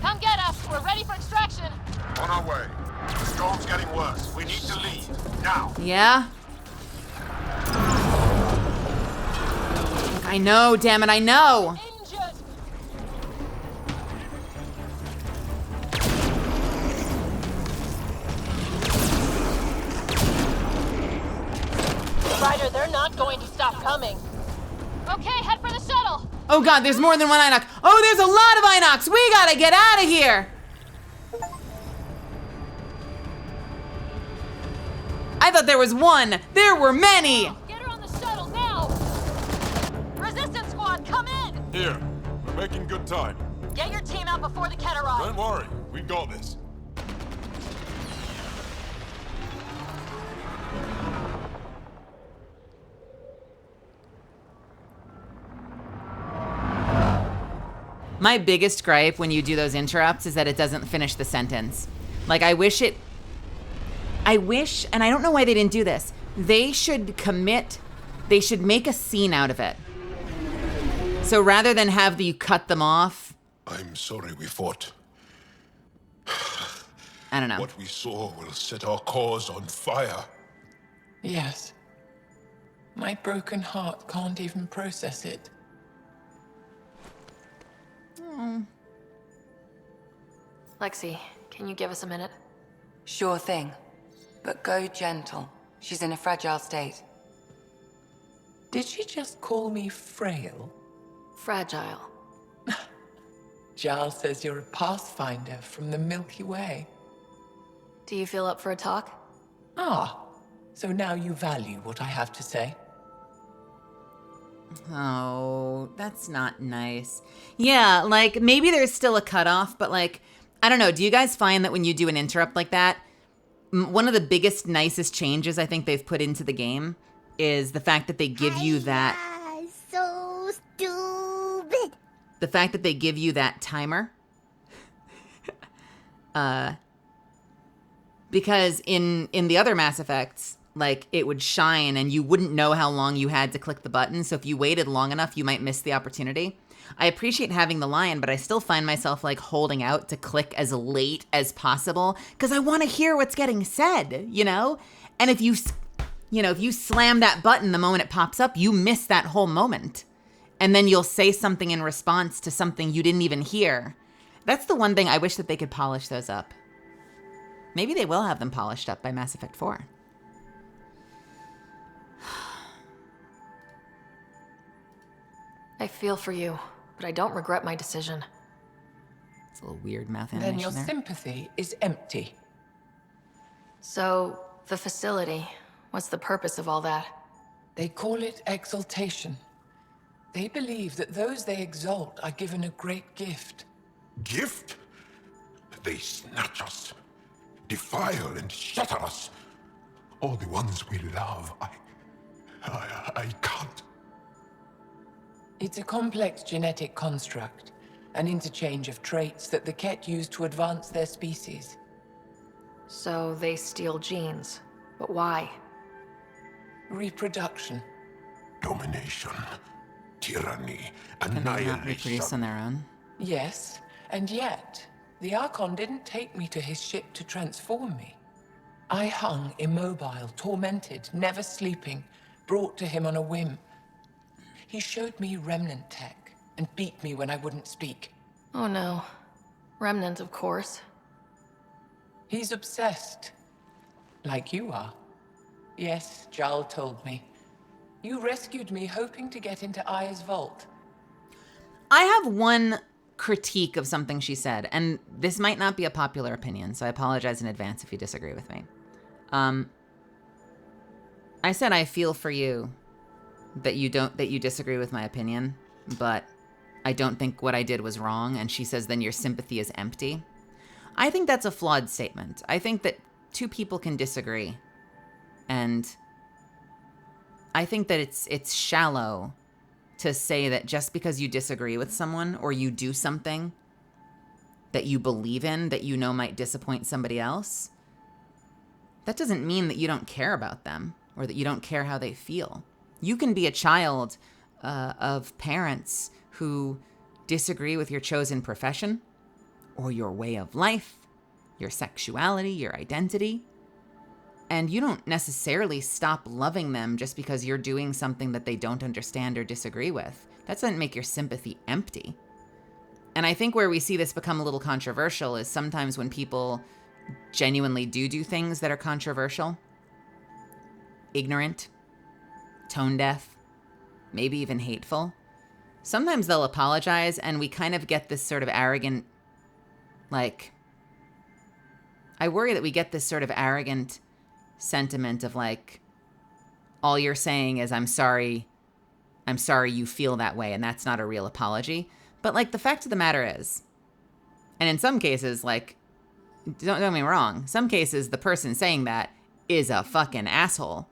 Come get us. We're ready for extraction. on our way. The storm's getting worse. We need to leave. Now. Yeah? Look, I know, damn it, I know. Ryder, they're not going to stop coming. Okay, head for the shuttle. Oh god, there's more than one Inox. Oh, there's a lot of Inox. We gotta get out of here. I thought there was one. There were many. Get her on the shuttle now. Resistance squad, come in! Here, we're making good time. Get your team out before the Ket arrives. Don't worry, we got this. My biggest gripe when you do those interrupts is that it doesn't finish the sentence. Like, I wish, and I don't know why they didn't do this. They should make a scene out of it. So rather than have you cut them off. I'm sorry we fought. I don't know. What we saw will set our cause on fire. Yes. My broken heart can't even process it. Lexi, can you give us a minute? Sure thing. But go gentle. She's in a fragile state. Did she just call me frail? Fragile. Giles says you're a pathfinder from the Milky Way. Do you feel up for a talk? Ah, so now you value what I have to say. Oh, that's not nice. Yeah, like, maybe there's still a cutoff, but like, I don't know. Do you guys find that when you do an interrupt like that, one of the biggest, nicest changes I think they've put into the game is the fact that they give you that... So stupid. The fact that they give you that timer. Because in the other Mass Effects, like, it would shine and you wouldn't know how long you had to click the button. So if you waited long enough, you might miss the opportunity. I appreciate having the line, but I still find myself like holding out to click as late as possible because I want to hear what's getting said, you know? And if you slam that button the moment it pops up, you miss that whole moment. And then you'll say something in response to something you didn't even hear. That's the one thing I wish that they could polish those up. Maybe they will have them polished up by Mass Effect 4. I feel for you, but I don't regret my decision. It's a little weird mouth Then animation your there. sympathy is empty. So, the facility, what's the purpose of all that? They call it exaltation. They believe that those they exalt are given a great gift. Gift? They snatch us, defile and shatter us. All the ones we love. I can't. It's a complex genetic construct. An interchange of traits that the Ket use to advance their species. So they steal genes. But why? Reproduction. Domination. Tyranny. Can they not reproduce on Annihilation. their own? Yes, and yet, the Archon didn't take me to his ship to transform me. I hung immobile, tormented, never sleeping, brought to him on a whim. He showed me remnant tech and beat me when I wouldn't speak. Oh no. Remnant, of course. He's obsessed. Like you are. Yes, Jarl told me. You rescued me hoping to get into Aya's vault. I have one critique of something she said, and this might not be a popular opinion, so I apologize in advance if you disagree with me. I said I feel for you that you disagree with my opinion, but I don't think what I did was wrong, and she says then your sympathy is empty. I think that's a flawed statement. I think that two people can disagree, and I think that it's shallow to say that just because you disagree with someone or you do something that you believe in that you know might disappoint somebody else, that doesn't mean that you don't care about them or that you don't care how they feel. You can be a child of parents who disagree with your chosen profession or your way of life, your sexuality, your identity. And you don't necessarily stop loving them just because you're doing something that they don't understand or disagree with. That doesn't make your sympathy empty. And I think where we see this become a little controversial is sometimes when people genuinely do things that are controversial, ignorant, tone deaf, maybe even hateful. Sometimes they'll apologize and we kind of get this sort of arrogant, like, I worry that we get this sort of arrogant sentiment of like, all you're saying is, I'm sorry you feel that way, and that's not a real apology. But like, the fact of the matter is, and in some cases, like, don't get me wrong, some cases the person saying that is a fucking asshole,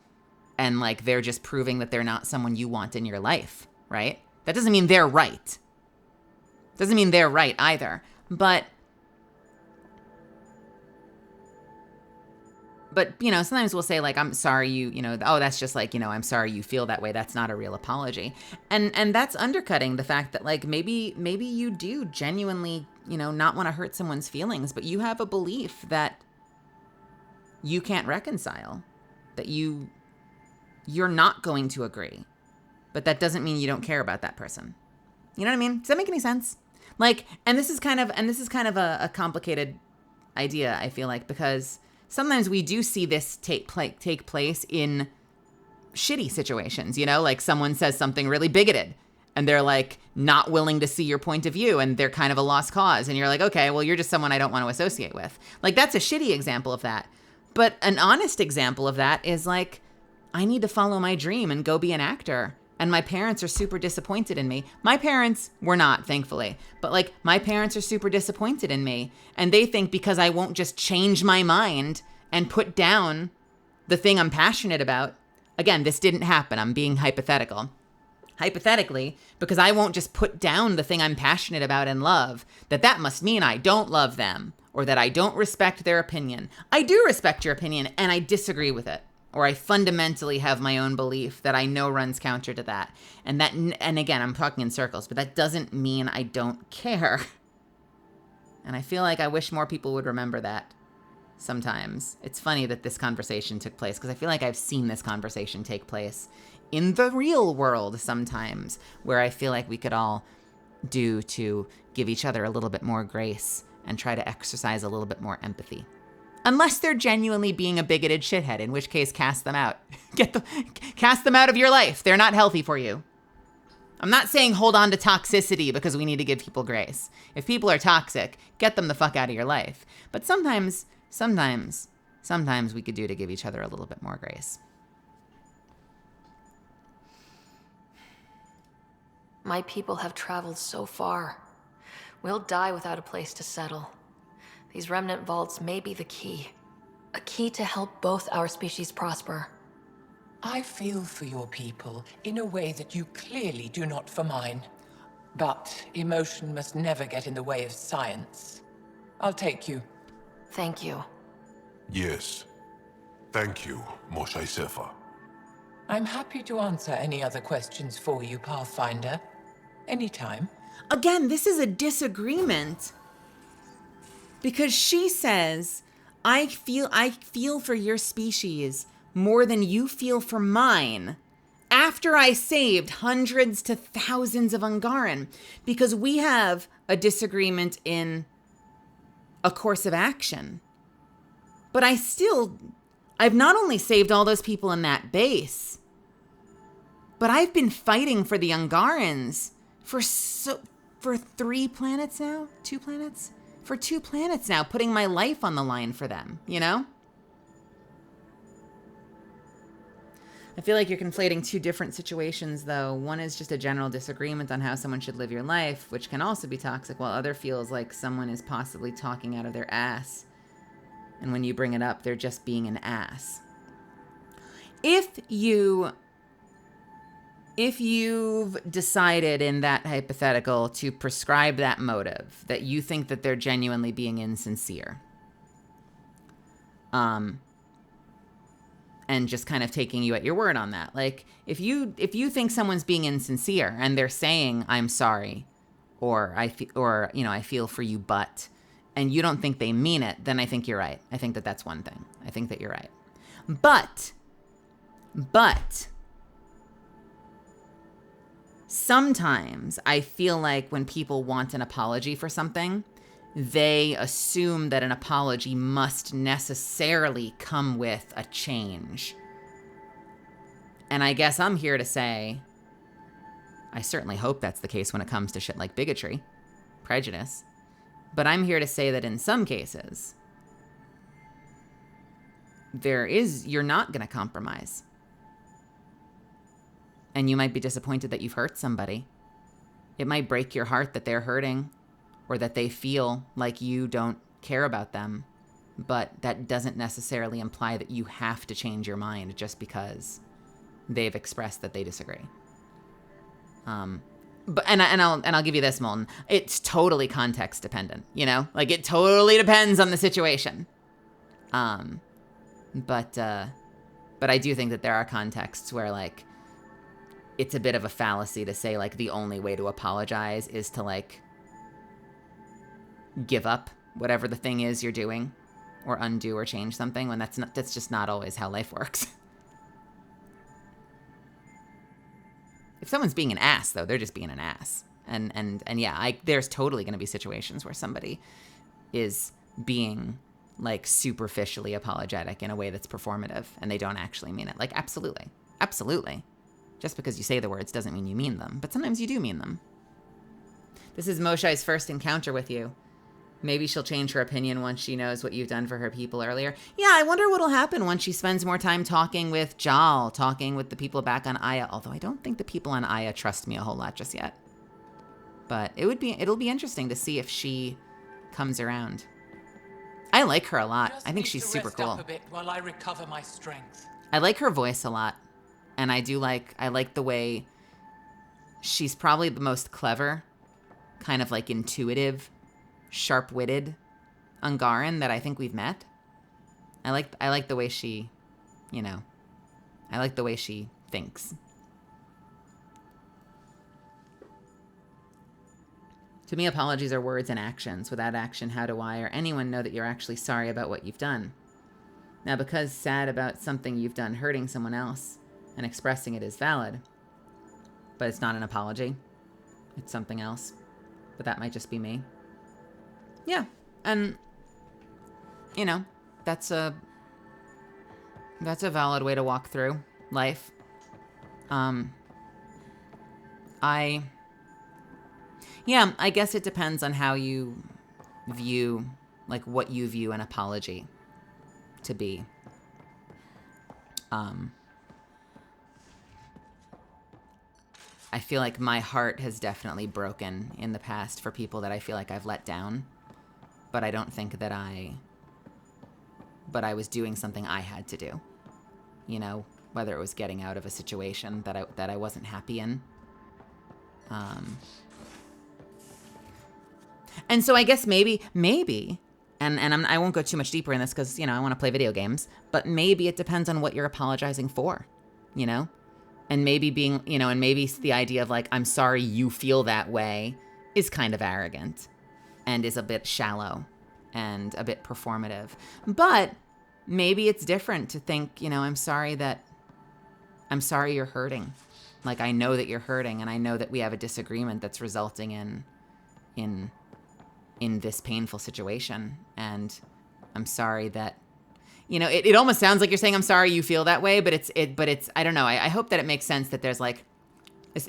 and like they're just proving that they're not someone you want in your life, right? That doesn't mean they're right. Doesn't mean they're right either. But you know, sometimes we'll say like, I'm sorry you know, oh, that's just like, you know, I'm sorry you feel that way. That's not a real apology. And that's undercutting the fact that like, maybe you do genuinely, you know, not want to hurt someone's feelings, but you have a belief that you can't reconcile, that you're not going to agree, but that doesn't mean you don't care about that person. You know what I mean? Does that make any sense? Like, and this is kind of a complicated idea, I feel like, because sometimes we do see this take place in shitty situations, you know, like someone says something really bigoted and they're like not willing to see your point of view and they're kind of a lost cause. And you're like, okay, well, you're just someone I don't want to associate with. Like, that's a shitty example of that. But an honest example of that is like, I need to follow my dream and go be an actor. And my parents are super disappointed in me. My parents were not, thankfully. But like, my parents are super disappointed in me. And they think because I won't just change my mind and put down the thing I'm passionate about. Again, this didn't happen. I'm being hypothetical. Hypothetically, because I won't just put down the thing I'm passionate about and love, that must mean I don't love them or that I don't respect their opinion. I do respect your opinion and I disagree with it. Or I fundamentally have my own belief that I know runs counter to that. And again, I'm talking in circles, but that doesn't mean I don't care. And I feel like I wish more people would remember that sometimes. It's funny that this conversation took place because I feel like I've seen this conversation take place in the real world sometimes, where I feel like we could all do to give each other a little bit more grace and try to exercise a little bit more empathy. Unless they're genuinely being a bigoted shithead, in which case, cast them out. Cast them out of your life. They're not healthy for you. I'm not saying hold on to toxicity because we need to give people grace. If people are toxic, get them the fuck out of your life. But sometimes we could do to give each other a little bit more grace. My people have traveled so far. We'll die without a place to settle. These remnant vaults may be the key. A key to help both our species prosper. I feel for your people in a way that you clearly do not for mine. But emotion must never get in the way of science. I'll take you. Thank you. Yes. Thank you, Moshe Sefer. I'm happy to answer any other questions for you, Pathfinder. Anytime. Again, this is a disagreement. Because she says, I feel for your species more than you feel for mine after I saved hundreds to thousands of Ungaran, because we have a disagreement in a course of action. But I've not only saved all those people in that base, but I've been fighting for the Ungarans for 3 planets now? 2 planets? For 2 planets now, putting my life on the line for them, you know? I feel like you're conflating 2 different situations, though. One is just a general disagreement on how someone should live your life, which can also be toxic, while other feels like someone is possibly talking out of their ass. And when you bring it up, they're just being an ass. If you've decided in that hypothetical to prescribe that motive, that you think that they're genuinely being insincere, and just kind of taking you at your word on that. Like, if you think someone's being insincere and they're saying, I'm sorry, or I feel for you, but, and you don't think they mean it, then I think you're right. I think that that's one thing. I think that you're right. But sometimes I feel like when people want an apology for something, they assume that an apology must necessarily come with a change. And I guess I'm here to say, I certainly hope that's the case when it comes to shit like bigotry, prejudice. But I'm here to say that in some cases, you're not going to compromise. And you might be disappointed that you've hurt somebody. It might break your heart that they're hurting, or that they feel like you don't care about them. But that doesn't necessarily imply that you have to change your mind just because they've expressed that they disagree. I'll give you this, Molten. It's totally context dependent, you know? Like, it totally depends on the situation. But I do think that there are contexts where, like, it's a bit of a fallacy to say, like, the only way to apologize is to, like, give up whatever the thing is you're doing, or undo or change something, when that's just not always how life works. If someone's being an ass, though, they're just being an ass. And yeah, there's totally going to be situations where somebody is being, like, superficially apologetic in a way that's performative, and they don't actually mean it. Like, absolutely. Absolutely. Just because you say the words doesn't mean you mean them, but sometimes you do mean them. This is Moshe's first encounter with you. Maybe she'll change her opinion once she knows what you've done for her people earlier. Yeah, I wonder what'll happen once she spends more time talking with Jal, talking with the people back on Aya, although I don't think the people on Aya trust me a whole lot just yet. But it'll be interesting to see if she comes around. I like her a lot. I think she's super cool. Up a bit while I recover my strength. I like her voice a lot. And I like the way she's probably the most clever, kind of like intuitive, sharp-witted Ungaran that I think we've met. I like the way she, you know, I like the way she thinks. To me, apologies are words and actions. Without action, how do I or anyone know that you're actually sorry about what you've done? Now, because sad about something you've done hurting someone else and expressing it is valid, but it's not an apology. It's something else. But that might just be me. Yeah, and, you know, that's a valid way to walk through life. I guess it depends on how you view, like, what you view an apology to be. I feel like my heart has definitely broken in the past for people that I feel like I've let down. But I don't think that I was doing something I had to do. You know, whether it was getting out of a situation that I wasn't happy in. And so I guess maybe, and I won't go too much deeper in this because, I want to play video games, but maybe it depends on what you're apologizing for, And maybe and maybe the idea of like, I'm sorry you feel that way is kind of arrogant and is a bit shallow and a bit performative. But maybe it's different to think, I'm sorry you're hurting. Like, I know that you're hurting, and I know that we have a disagreement that's resulting in this painful situation. And I'm sorry that, it almost sounds like you're saying, I'm sorry you feel that way, but it's, I don't know. I hope that it makes sense that there's like,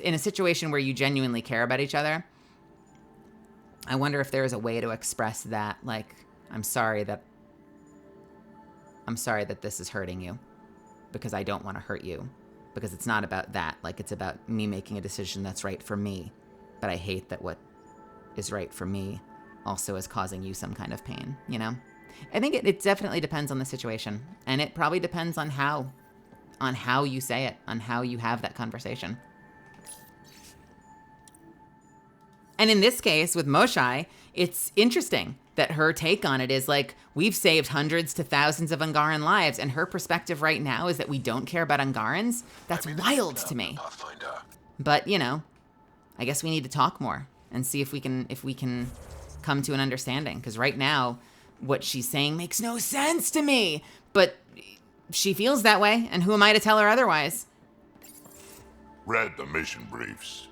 in a situation where you genuinely care about each other, I wonder if there is a way to express that, like, I'm sorry that this is hurting you because I don't want to hurt you, because it's not about that. Like, it's about me making a decision that's right for me, but I hate that what is right for me also is causing you some kind of pain, I think it definitely depends on the situation, and it probably depends on how you say it, on how you have that conversation. And in this case with Moshai, it's interesting that her take on it is like, we've saved hundreds to thousands of Angaran lives, and her perspective right now is that we don't care about Angarans. That's wild to me. But, I guess we need to talk more and see if we can come to an understanding, because right now what she's saying makes no sense to me, but she feels that way, and who am I to tell her otherwise? Read the mission briefs.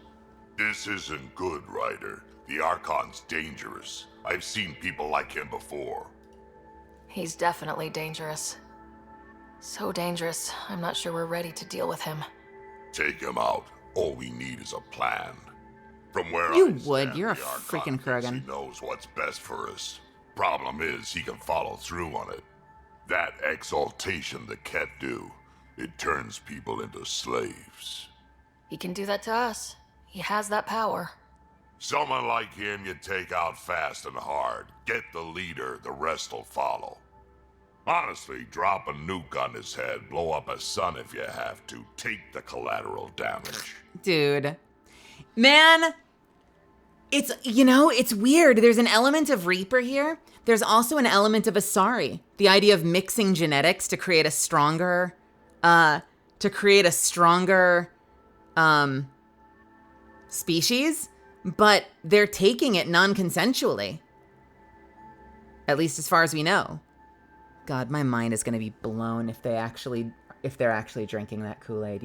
This isn't good, Ryder. The Archon's dangerous. I've seen people like him before. He's definitely dangerous. So dangerous, I'm not sure we're ready to deal with him. Take him out. All we need is a plan. From where you I would. stand, You're a the Archon freaking thinks Krogan. He knows what's best for us. Problem is, he can follow through on it. That exaltation the Ket do, it turns people into slaves. He can do that to us. He has that power. Someone like him you take out fast and hard. Get the leader, the rest will follow. Honestly, drop a nuke on his head, blow up a sun if you have to. Take the collateral damage. Dude. Man, it's weird. There's an element of Reaper here. There's also an element of Asari. The idea of mixing genetics to create a stronger, species, but they're taking it non-consensually. At least as far as we know. God, my mind is going to be blown if they're actually drinking that Kool-Aid,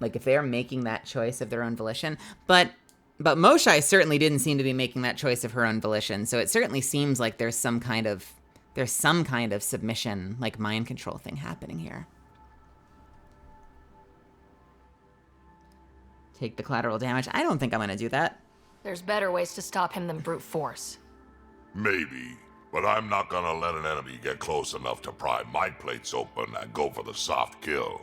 Like, if they're making that choice of their own volition. But Moshai certainly didn't seem to be making that choice of her own volition. So it certainly seems like there's some kind of submission, like mind control thing happening here. Take the collateral damage. I don't think I'm going to do that. There's better ways to stop him than brute force. Maybe, but I'm not gonna let an enemy get close enough to pry my plates open and go for the soft kill.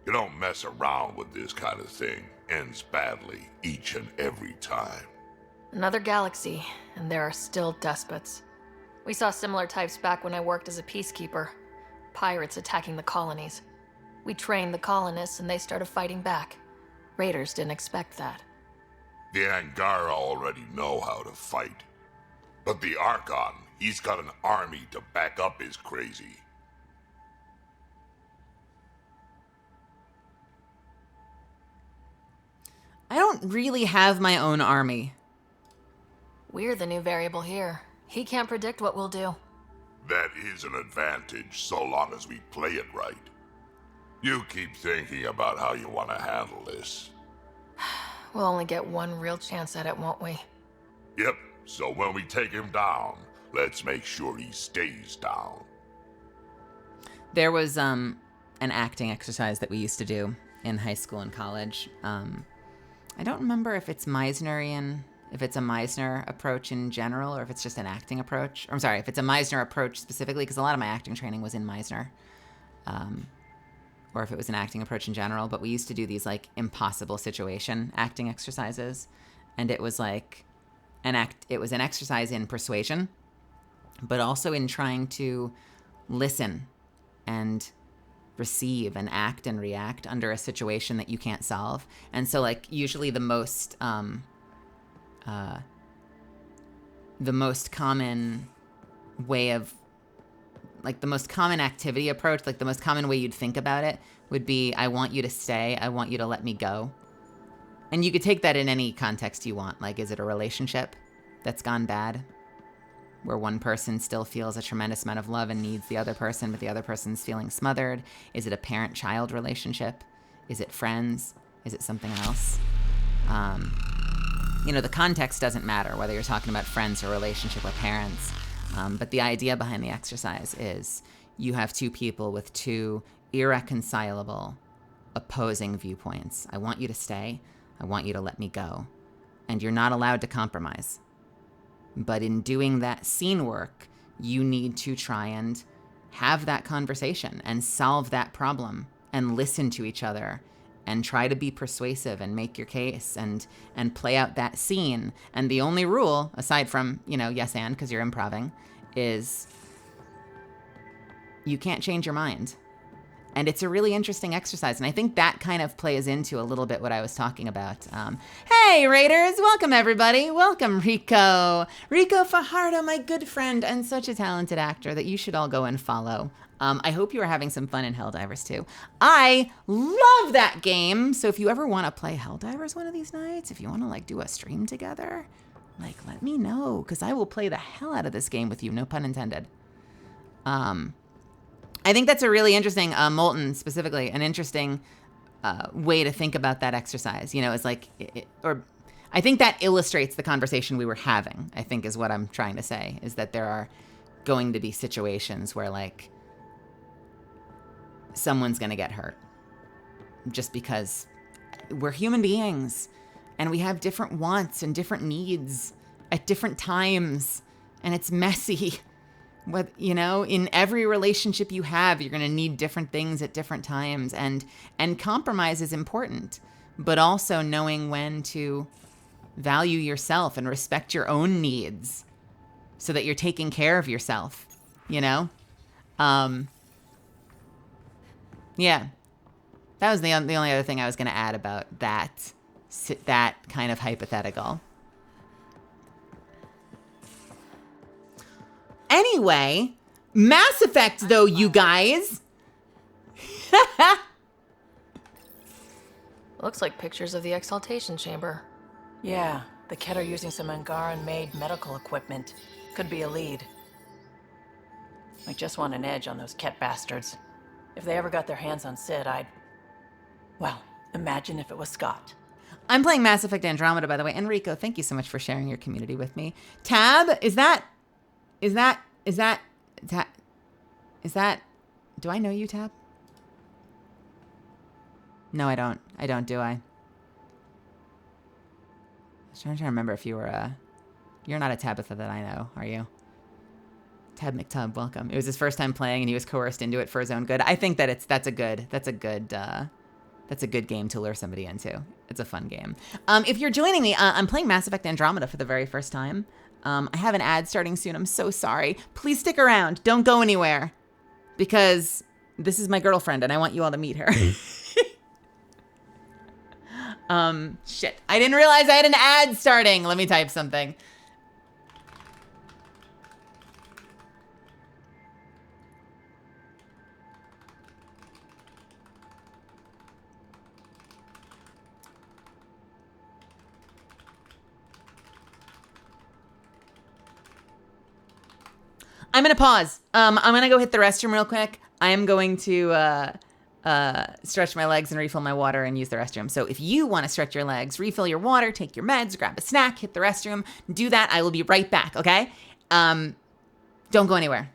You don't mess around with this kind of thing. Ends badly each and every time. Another galaxy, and there are still despots. We saw similar types back when I worked as a peacekeeper. Pirates attacking the colonies. We trained the colonists and they started fighting back. Raiders didn't expect that. The Angara already know how to fight. But the Archon, he's got an army to back up his crazy. I don't really have my own army. We're the new variable here. He can't predict what we'll do. That is an advantage, so long as we play it right. You keep thinking about how you want to handle this. We'll only get one real chance at it, won't we? Yep, so when we take him down, let's make sure he stays down. There was an acting exercise that we used to do in high school and college. I don't remember if it's Meisnerian, if it's a Meisner approach in general, or if it's just an acting approach. I'm sorry, if it's a Meisner approach specifically, because a lot of my acting training was in Meisner. Or if it was an acting approach in general, but we used to do these like impossible situation acting exercises. And it was like it was an exercise in persuasion, but also in trying to listen and receive and act and react under a situation that you can't solve. And so like usually the most the most common way of, like, the most common activity approach, like the most common way you'd think about it would be, I want you to stay, I want you to let me go. And you could take that in any context you want. Like, is it a relationship that's gone bad, where one person still feels a tremendous amount of love and needs the other person, but the other person's feeling smothered? Is it a parent-child relationship? Is it friends? Is it something else? You know, the context doesn't matter, whether you're talking about friends or relationship or parents. But the idea behind the exercise is you have two people with two irreconcilable, opposing viewpoints. I want you to stay. I want you to let me go. And you're not allowed to compromise. But in doing that scene work, you need to try and have that conversation and solve that problem and listen to each other and try to be persuasive and make your case and play out that scene. And the only rule, aside from, you know, yes and, because you're improving, is you can't change your mind. And it's a really interesting exercise. And I think that kind of plays into a little bit what I was talking about. Hey, Raiders! Welcome, everybody. Welcome, Rico. Rico Fajardo, my good friend and such a talented actor that you should all go and follow. I hope you are having some fun in Helldivers, too. I love that game. So if you ever want to play Helldivers one of these nights, if you want to, like, do a stream together, like, let me know, because I will play the hell out of this game with you. No pun intended. I think that's a really interesting, Molten specifically, an interesting way to think about that exercise. You know, it's like, or I think that illustrates the conversation we were having, I think is what I'm trying to say, is that there are going to be situations where, like, someone's going to get hurt just because we're human beings and we have different wants and different needs at different times, and it's messy. What, you know, in every relationship you have, you're going to need different things at different times, and compromise is important, but also knowing when to value yourself and respect your own needs so that you're taking care of yourself, you know? Yeah. That was the only other thing I was going to add about that kind of hypothetical. Anyway, Mass Effect, though, you guys. Looks like pictures of the exaltation chamber. Yeah, the Kett are using some Angaran-made medical equipment. Could be a lead. I just want an edge on those Kett bastards. If they ever got their hands on Sid, well, imagine if it was Scott. I'm playing Mass Effect Andromeda, by the way. Enrico, thank you so much for sharing your community with me. Tab, is that, do I know you, Tab? No, I don't, do I? I was trying to remember if you were, you're not a Tabitha that I know, are you? Tab McTub, welcome. It was his first time playing and he was coerced into it for his own good. I think that that's a good game to lure somebody into. It's a fun game. If you're joining me, I'm playing Mass Effect Andromeda for the very first time. I have an ad starting soon. I'm so sorry. Please stick around. Don't go anywhere, because this is my girlfriend and I want you all to meet her. Shit. I didn't realize I had an ad starting. Let me type something. I'm going to pause. I'm going to go hit the restroom real quick. I am going to stretch my legs and refill my water and use the restroom. So if you want to stretch your legs, refill your water, take your meds, grab a snack, hit the restroom, do that. I will be right back, okay? Don't go anywhere.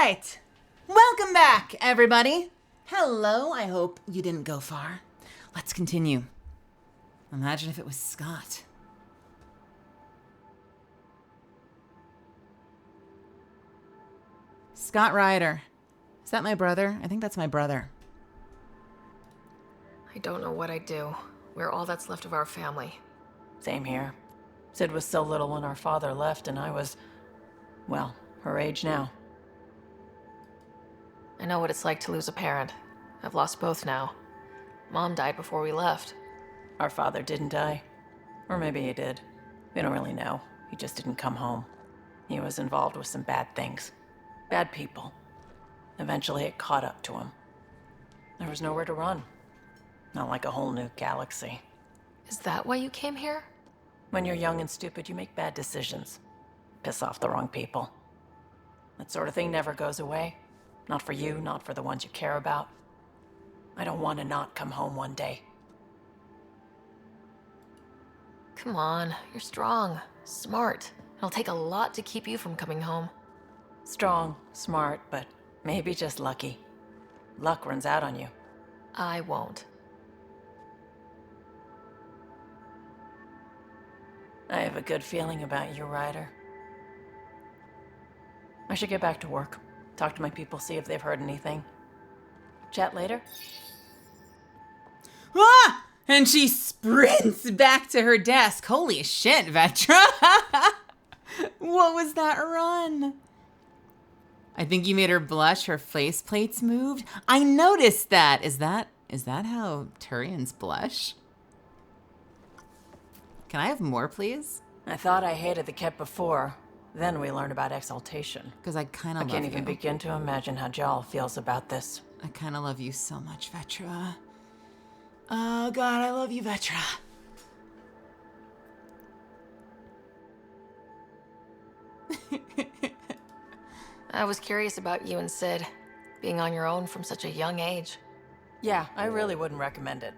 right. Welcome back, everybody. Hello. I hope you didn't go far. Let's continue. Imagine if it was Scott. Scott Ryder. Is that my brother? I think that's my brother. I don't know what I'd do. We're all that's left of our family. Same here. Sid was so little when our father left, and I was, well, her age now. I know what it's like to lose a parent. I've lost both now. Mom died before we left. Our father didn't die. Or maybe he did. We don't really know. He just didn't come home. He was involved with some bad things. Bad people. Eventually it caught up to him. There was nowhere to run. Not like a whole new galaxy. Is that why you came here? When you're young and stupid, you make bad decisions. Piss off the wrong people. That sort of thing never goes away. Not for you, not for the ones you care about. I don't want to not come home one day. Come on, you're strong, smart. It'll take a lot to keep you from coming home. Strong, smart, but maybe just lucky. Luck runs out on you. I won't. I have a good feeling about you, Ryder. I should get back to work. Talk to my people, see if they've heard anything. Chat later? Ah! And she sprints back to her desk. Holy shit, Vetra. What was that run? I think you made her blush. Her face plates moved. I noticed that. Is that how Turians blush? Can I have more, please? I thought I hated the Ket before. Then we learned about exaltation. Because I kind of love you. I can't even begin to imagine how Jal feels about this. I kind of love you so much, Vetra. Oh, God, I love you, Vetra. I was curious about you and Sid, being on your own from such a young age. Yeah, I really wouldn't recommend it.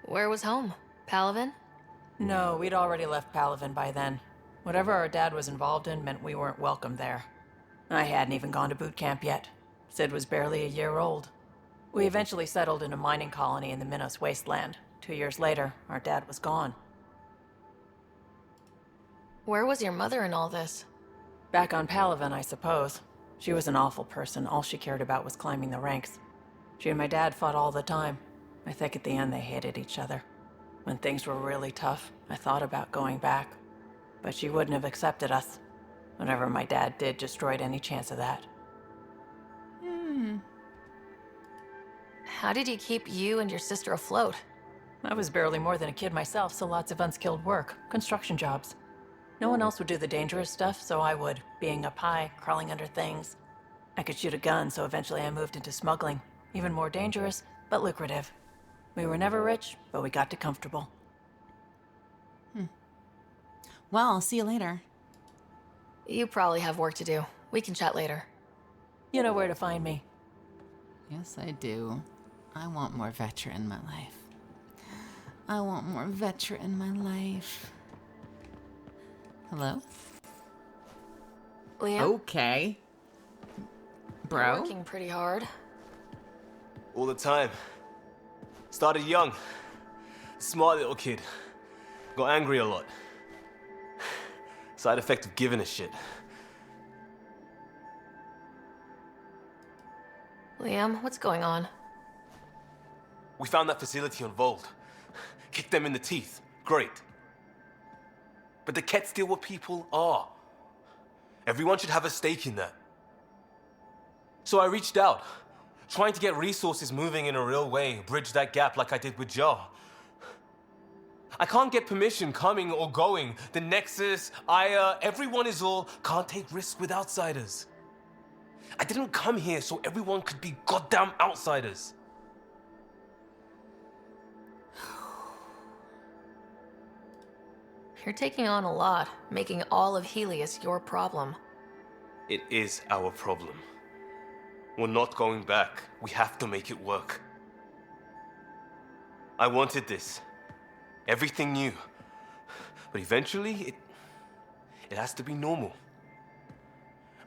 Where was home? Palaven? No, we'd already left Palaven by then. Whatever our dad was involved in meant we weren't welcome there. I hadn't even gone to boot camp yet. Sid was barely a year old. We eventually settled in a mining colony in the Minos wasteland. 2 years later, our dad was gone. Where was your mother in all this? Back on Palaven, I suppose. She was an awful person. All she cared about was climbing the ranks. She and my dad fought all the time. I think at the end they hated each other. When things were really tough, I thought about going back. But she wouldn't have accepted us. Whatever my dad did destroyed any chance of that. How did he keep you and your sister afloat? I was barely more than a kid myself, so lots of unskilled work. Construction jobs. No one else would do the dangerous stuff, so I would. Being up high, crawling under things. I could shoot a gun, so eventually I moved into smuggling. Even more dangerous, but lucrative. We were never rich, but we got to comfortable. Well, I'll see you later. You probably have work to do. We can chat later. You know where to find me. Yes, I do. I want more Vetra in my life. I want more Vetra in my life. Hello? Liam? Okay. Bro? You're working pretty hard. All the time. Started young. Smart little kid. Got angry a lot. Side effect of giving a shit. Liam, what's going on? We found that facility on Vold. Kicked them in the teeth. Great. But the Ket still what people are. Everyone should have a stake in that. So I reached out, trying to get resources moving in a real way, bridge that gap like I did with Jar. I can't get permission coming or going. The Nexus, Aya, everyone is all can't take risks with outsiders. I didn't come here so everyone could be goddamn outsiders. You're taking on a lot, making all of Helios your problem. It is our problem. We're not going back. We have to make it work. I wanted this. Everything new. But eventually, it has to be normal.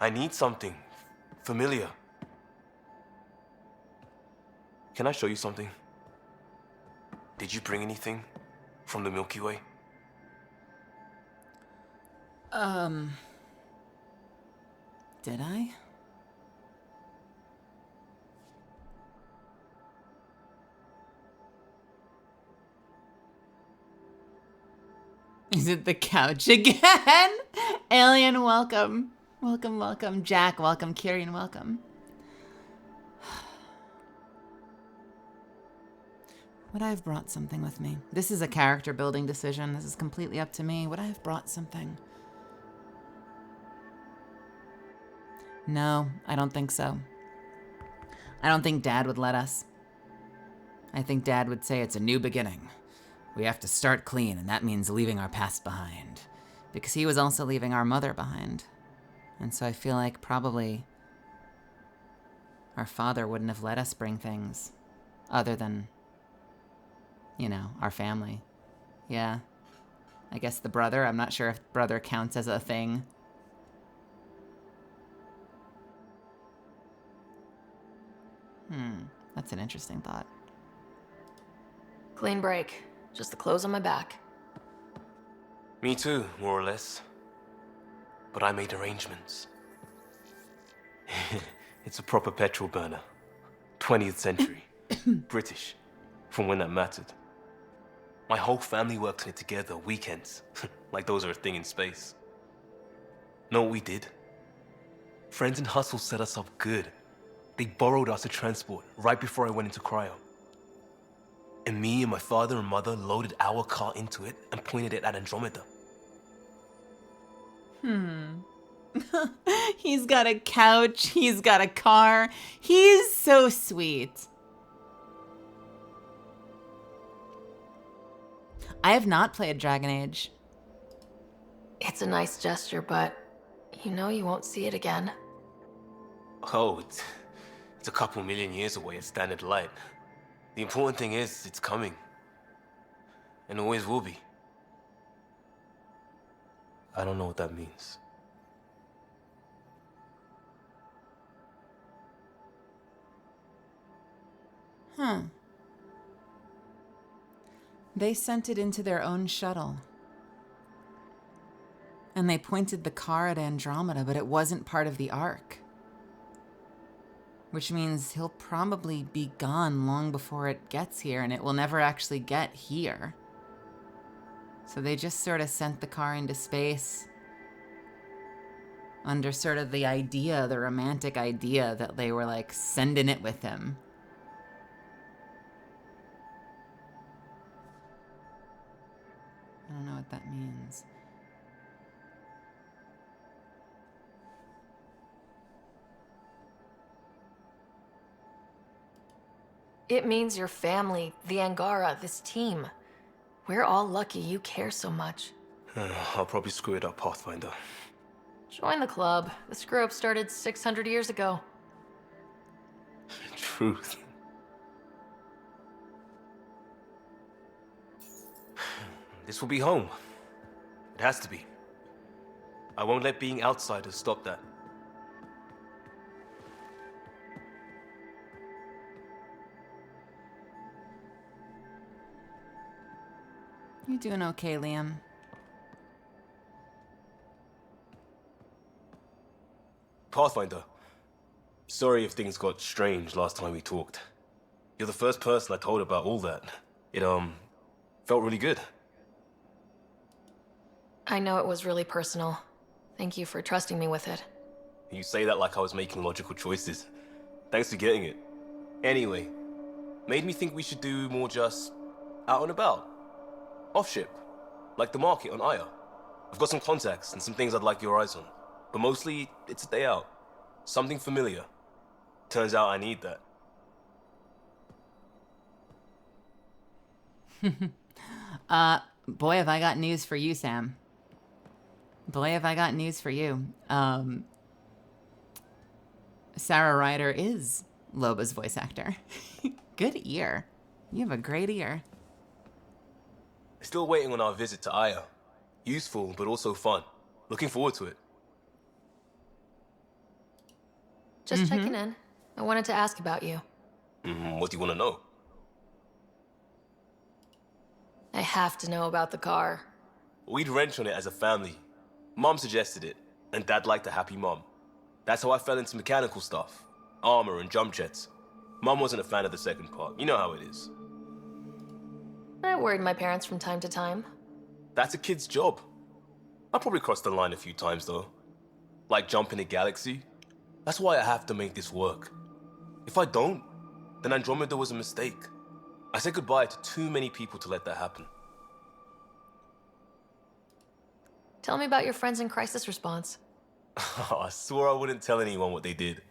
I need something familiar. Can I show you something? Did you bring anything from the Milky Way? Did I? Is it the couch again? Alien, welcome. Welcome, welcome. Jack, welcome. Kieran, welcome. Would I have brought something with me? This is a character building decision. This is completely up to me. Would I have brought something? No, I don't think so. I don't think Dad would let us. I think Dad would say it's a new beginning. We have to start clean, and that means leaving our past behind. Because he was also leaving our mother behind. And so I feel like probably our father wouldn't have let us bring things other than, you know, our family. Yeah. I guess the brother. I'm not sure if brother counts as a thing. That's an interesting thought. Clean break. Just the clothes on my back. Me too, more or less. But I made arrangements. It's a proper petrol burner. 20th century. British. From when that mattered. My whole family worked on it together, weekends. Like those are a thing in space. Know what we did? Friends in Hustle set us up good. They borrowed us to transport right before I went into cryo. And me and my father and mother loaded our car into it and pointed it at Andromeda. He's got a couch. He's got a car. He's so sweet. I have not played Dragon Age. It's a nice gesture, but you know you won't see it again. Oh, it's a couple million years away at standard light. The important thing is, it's coming. And always will be. I don't know what that means. They sent it into their own shuttle. And they pointed the car at Andromeda, but it wasn't part of the Ark. Which means he'll probably be gone long before it gets here, and it will never actually get here. So they just sort of sent the car into space under sort of the idea, the romantic idea that they were like sending it with him. I don't know what that means. It means your family, the Angara, this team. We're all lucky you care so much. I'll probably screw it up, Pathfinder. Join the club. The screw-up started 600 years ago. Truth. This will be home. It has to be. I won't let being outsiders stop that. You doing okay, Liam? Pathfinder. Sorry if things got strange last time we talked. You're the first person I told about all that. It, felt really good. I know it was really personal. Thank you for trusting me with it. You say that like I was making logical choices. Thanks for getting it. Anyway, made me think we should do more just out and about. Off ship. Like the market on Aya. I've got some contacts and some things I'd like your eyes on. But mostly, it's a day out. Something familiar. Turns out I need that. Boy, have I got news for you, Sam. Boy, have I got news for you. Sarah Ryder is Loba's voice actor. Good ear. You have a great ear. Still waiting on our visit to Aya. Useful, but also fun. Looking forward to it. Just checking in. I wanted to ask about you. What do you want to know? I have to know about the car. We'd wrench on it as a family. Mom suggested it, and Dad liked a happy mom. That's how I fell into mechanical stuff. Armor and jump jets. Mom wasn't a fan of the second part. You know how it is. I worried my parents from time to time. That's a kid's job. I probably crossed the line a few times, though. Like jumping a galaxy. That's why I have to make this work. If I don't, then Andromeda was a mistake. I said goodbye to too many people to let that happen. Tell me about your friends in crisis response. I swore I wouldn't tell anyone what they did.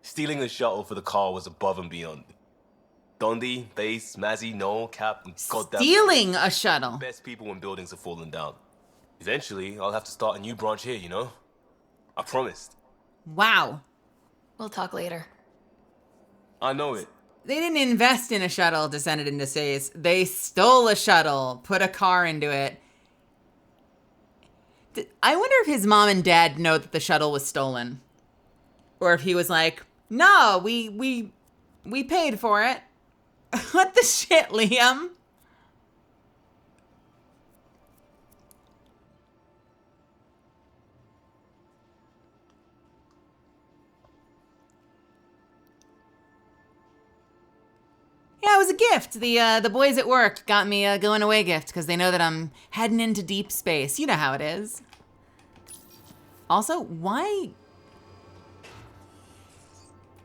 Stealing the shuttle for the car was above and beyond. Dondi, Base, Mazzy, Noel, Cap, and goddamn... Stealing a shuttle. Best people when buildings have fallen down. Eventually, I'll have to start a new branch here, you know? I promised. Wow. We'll talk later. I know it. They didn't invest in a shuttle to send it into space. They stole a shuttle, put a car into it. I wonder if his mom and dad know that the shuttle was stolen. Or if he was like, no, we paid for it. What the shit, Liam? Yeah, it was a gift. The boys at work got me a going away gift because they know that I'm heading into deep space. You know how it is. Also, why?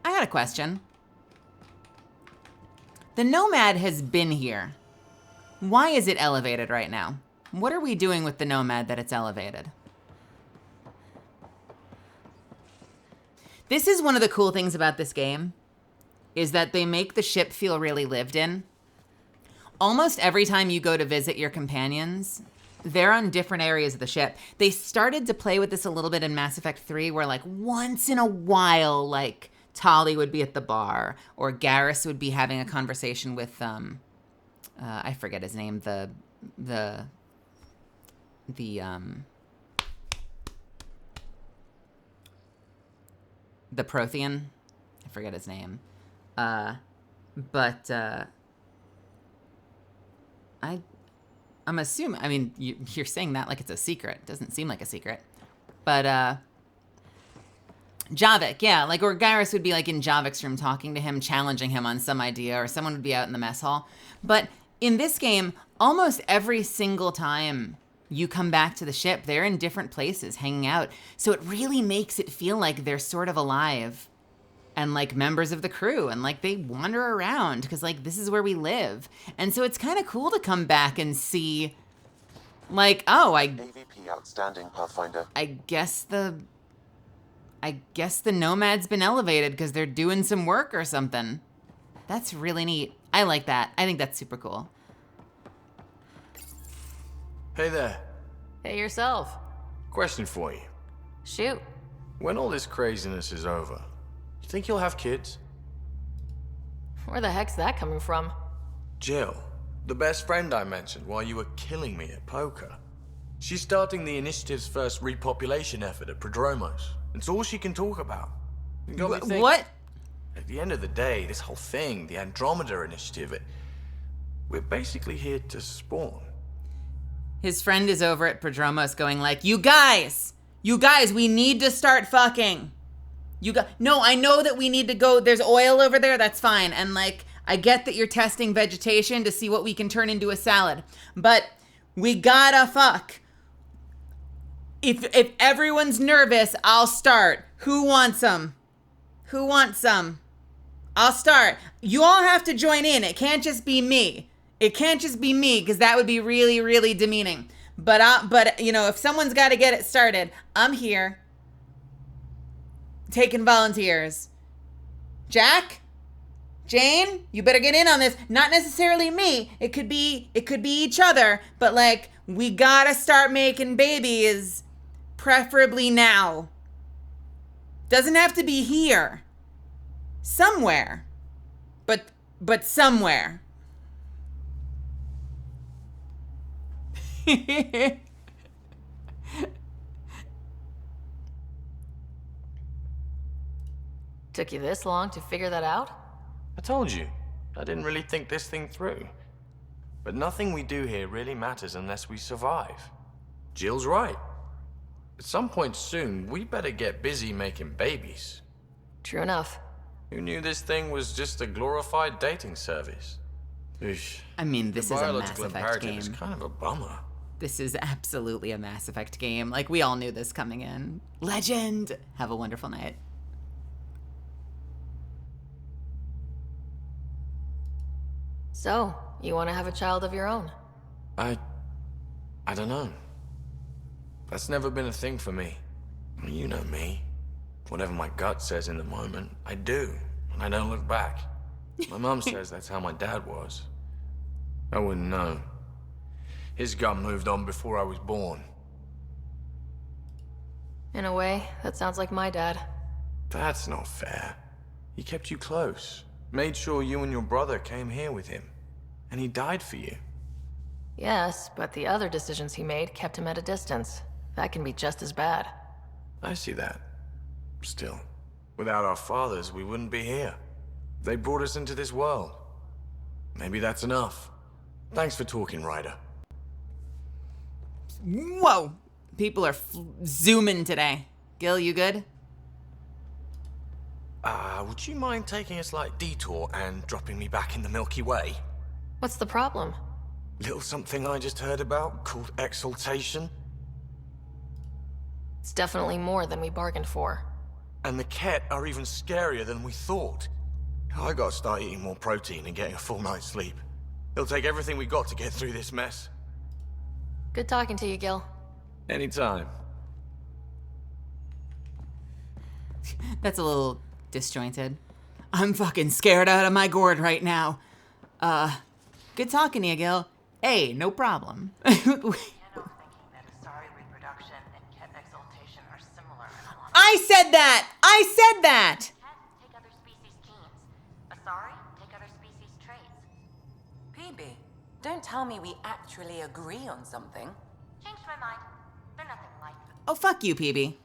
I got a question. The Nomad has been here. Why is it elevated right now? What are we doing with the Nomad that it's elevated? This is one of the cool things about this game, is that they make the ship feel really lived in. Almost every time you go to visit your companions, they're on different areas of the ship. They started to play with this a little bit in Mass Effect 3, where like once in a while, like Tali would be at the bar, or Garrus would be having a conversation with, I forget his name, the Prothean. I forget his name. I'm assuming, I mean, you're saying that like it's a secret. It doesn't seem like a secret. But, Javik, yeah, like, or Garrus would be like in Javik's room talking to him, challenging him on some idea, or someone would be out in the mess hall. But in this game, almost every single time you come back to the ship, they're in different places hanging out. So it really makes it feel like they're sort of alive and like members of the crew, and like they wander around because like this is where we live. And so it's kind of cool to come back and see like, oh, AVP outstanding, Pathfinder. I guess the Nomad's been elevated because they're doing some work or something. That's really neat. I like that. I think that's super cool. Hey there. Hey yourself. Question for you. Shoot. When all this craziness is over, you think you'll have kids? Where the heck's that coming from? Jill, the best friend I mentioned while you were killing me at poker. She's starting the initiative's first repopulation effort at Prodromos. It's all she can talk about. It got me thinking. What? At the end of the day, this whole thing, the Andromeda initiative, we're basically here to spawn. His friend is over at Prodromos going like, you guys, we need to start fucking. No, I know that we need to go, there's oil over there, that's fine. And like, I get that you're testing vegetation to see what we can turn into a salad, but we gotta fuck. If everyone's nervous, I'll start. Who wants some? Who wants some? I'll start. You all have to join in. It can't just be me. It can't just be me, because that would be really, really demeaning. But you know, if someone's got to get it started, I'm here. Taking volunteers. Jack? Jane? You better get in on this. Not necessarily me. It could be each other. But like, we gotta start making babies. Preferably now. Doesn't have to be here. Somewhere. But somewhere. Took you this long to figure that out? I told you, I didn't really think this thing through. But nothing we do here really matters unless we survive. Jill's right. At some point soon, we better get busy making babies. True enough. Who knew this thing was just a glorified dating service? Oosh. I mean, this The is a Mass biological Effect imperative game. is kind of a bummer. This is absolutely a Mass Effect game. Like, we all knew this coming in. Legend! Have a wonderful night. So, you want to have a child of your own? I don't know. That's never been a thing for me. You know me. Whatever my gut says in the moment, I do, and I don't look back. My mom says that's how my dad was. I wouldn't know. His gut moved on before I was born. In a way, that sounds like my dad. That's not fair. He kept you close, made sure you and your brother came here with him, and he died for you. Yes, but the other decisions he made kept him at a distance. That can be just as bad. I see that. Still, without our fathers, we wouldn't be here. They brought us into this world. Maybe that's enough. Thanks for talking, Ryder. Whoa! People are zooming today. Gil, you good? Would you mind taking a slight detour and dropping me back in the Milky Way? What's the problem? Little something I just heard about called exaltation. It's definitely more than we bargained for. And the Ket are even scarier than we thought. I gotta start eating more protein and getting a full night's sleep. It'll take everything we got to get through this mess. Good talking to you, Gil. Anytime. That's a little disjointed. I'm fucking scared out of my gourd right now. Good talking to you, Gil. Hey, no problem. I said that! I said that! Take other species' genes. Asari, take other species' traits. PB, don't tell me we actually agree on something. Changed my mind. They're nothing alike. Oh, fuck you, PB.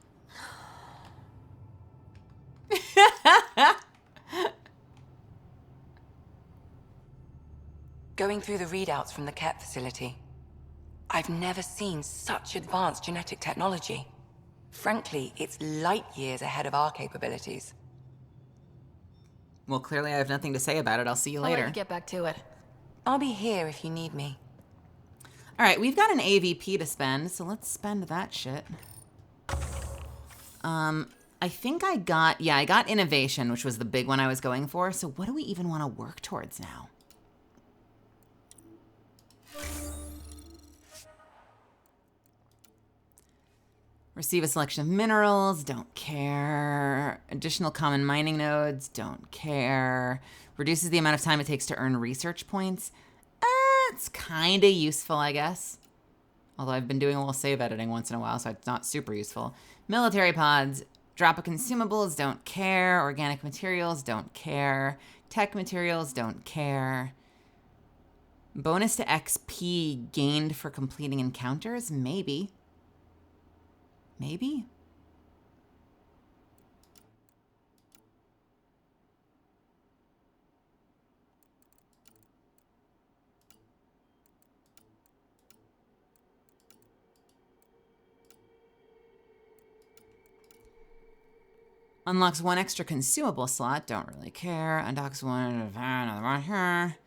Going through the readouts from the Ket facility, I've never seen such advanced genetic technology. Frankly, it's light years ahead of our capabilities. Well, clearly I have nothing to say about it. I'll see you I'll later. let you get back to it. I'll be here if you need me. All right, we've got an AVP to spend, so let's spend that shit. I think I got innovation, which was the big one I was going for. So what do we even want to work towards now? Receive a selection of minerals, don't care. Additional common mining nodes, don't care. Reduces the amount of time it takes to earn research points. It's kind of useful, I guess. Although I've been doing a little save editing once in a while, so it's not super useful. Military pods, drop of consumables, don't care. Organic materials, don't care. Tech materials, don't care. Bonus to XP gained for completing encounters? Maybe. Maybe? Unlocks one extra consumable slot. Don't really care. Undocks one. Another one here.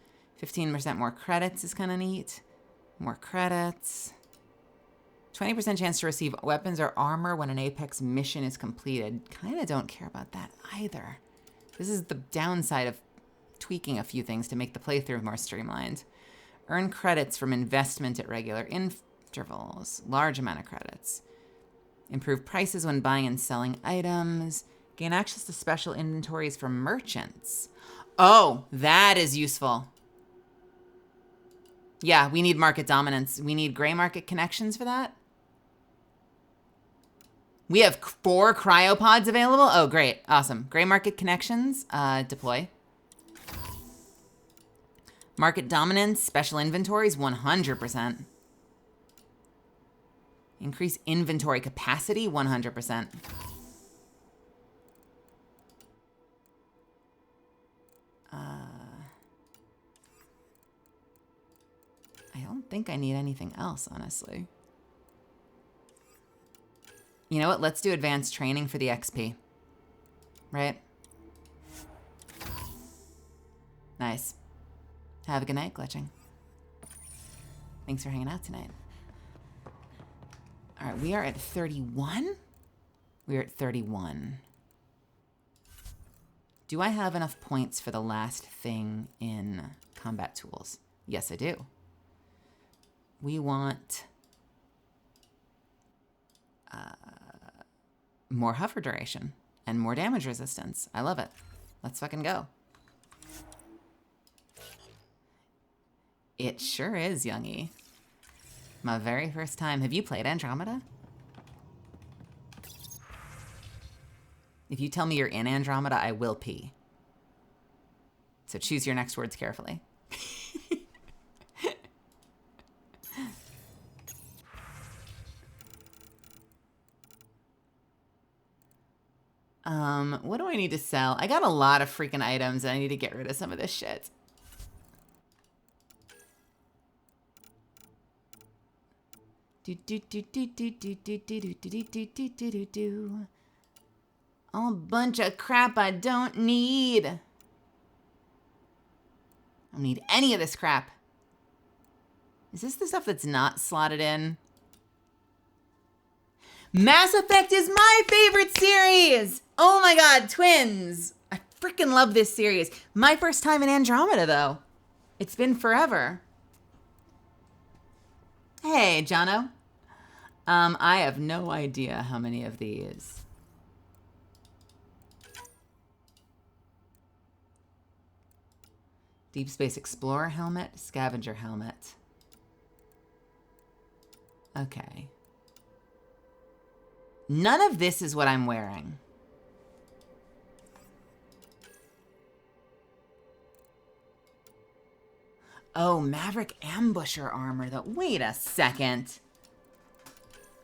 15% more credits is kind of neat. More credits. 20% chance to receive weapons or armor when an Apex mission is completed. Kind of don't care about that either. This is the downside of tweaking a few things to make the playthrough more streamlined. Earn credits from investment at regular intervals. Large amount of credits. Improve prices when buying and selling items. Gain access to special inventories from merchants. Oh, that is useful. Yeah, we need market dominance. We need gray market connections for that. We have 4 cryopods available. Oh, great. Awesome. Gray market connections. Deploy. Market dominance. Special inventories. 100%. Increase inventory capacity. 100%. don't think I need anything else, honestly. You know what? Let's do advanced training for the XP. Right? Nice. Have a good night, Glitching. Thanks for hanging out tonight. All right, we are at 31? We are at 31. Do I have enough points for the last thing in combat tools? Yes, I do. We want more hover duration and more damage resistance. I love it. Let's fucking go. It sure is, Youngie. My very first time. Have you played Andromeda? If you tell me you're in Andromeda, I will pee. So choose your next words carefully. What do I need to sell? I got a lot of freaking items and I need to get rid of some of this shit. A bunch of crap I don't need. I don't need any of this crap. Is this the stuff that's not slotted in? Mass Effect is my favorite series! Oh my god, twins! I freaking love this series. My first time in Andromeda, though. It's been forever. Hey, Jono. I have no idea how many of these. Deep Space Explorer helmet, Scavenger helmet. Okay. None of this is what I'm wearing. Oh, Maverick Ambusher armor though. Wait a second.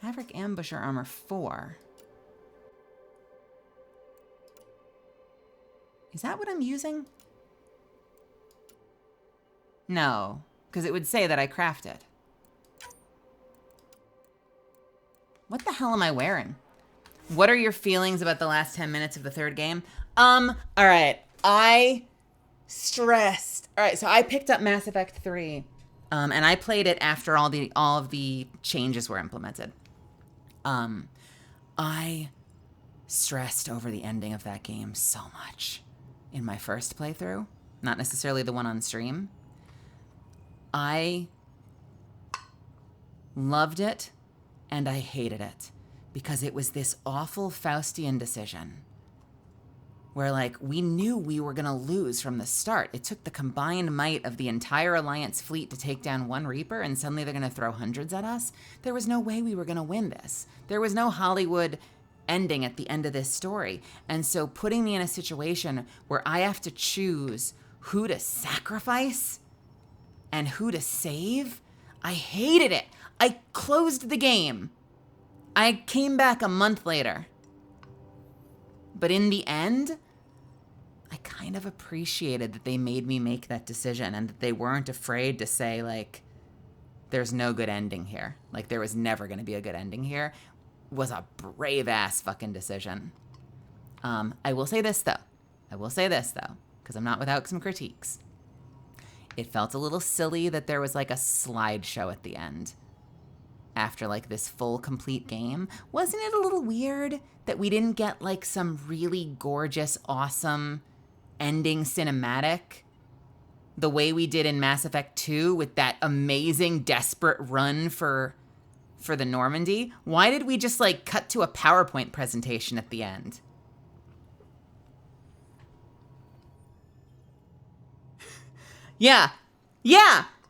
Maverick Ambusher armor 4. Is that what I'm using? No, because it would say that I crafted. What the hell am I wearing? What are your feelings about the last 10 minutes of the third game? All right. I stressed. All right, so I picked up Mass Effect 3, and I played it after all of the changes were implemented. I stressed over the ending of that game so much in my first playthrough, not necessarily the one on stream. I loved it and I hated it because it was this awful Faustian decision where, like, we knew we were going to lose from the start. It took the combined might of the entire Alliance fleet to take down one Reaper, and suddenly they're going to throw hundreds at us. There was no way we were going to win this. There was no Hollywood ending at the end of this story. And so putting me in a situation where I have to choose who to sacrifice and who to save, I hated it. I closed the game. I came back a month later. But in the end, I kind of appreciated that they made me make that decision and that they weren't afraid to say, like, there's no good ending here. Like, there was never going to be a good ending here. It was a brave-ass fucking decision. I will say this, though. Because I'm not without some critiques. It felt a little silly that there was, like, a slideshow at the end after, like, this full complete game. Wasn't it a little weird that we didn't get, like, some really gorgeous, awesome ending cinematic the way we did in Mass Effect 2 with that amazing desperate run for the Normandy? Why did we just, like, cut to a PowerPoint presentation at the end? Yeah,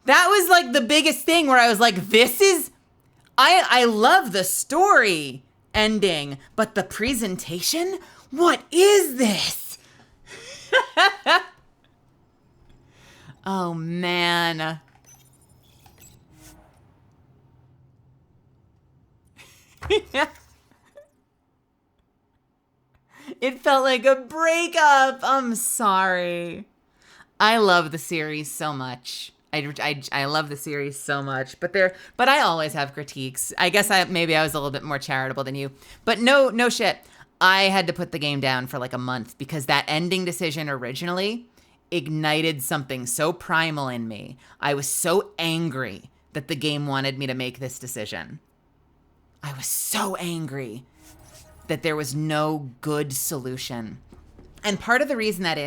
that was, like, the biggest thing where I was like, this is... I love the story ending, but the presentation? What is this? Oh, man. It felt like a breakup. I'm sorry. I love the series so much. I love the series so much, but I always have critiques. I guess maybe I was a little bit more charitable than you, but no shit. I had to put the game down for like a month because that ending decision originally ignited something so primal in me. I was so angry that the game wanted me to make this decision. I was so angry that there was no good solution. And part of the reason that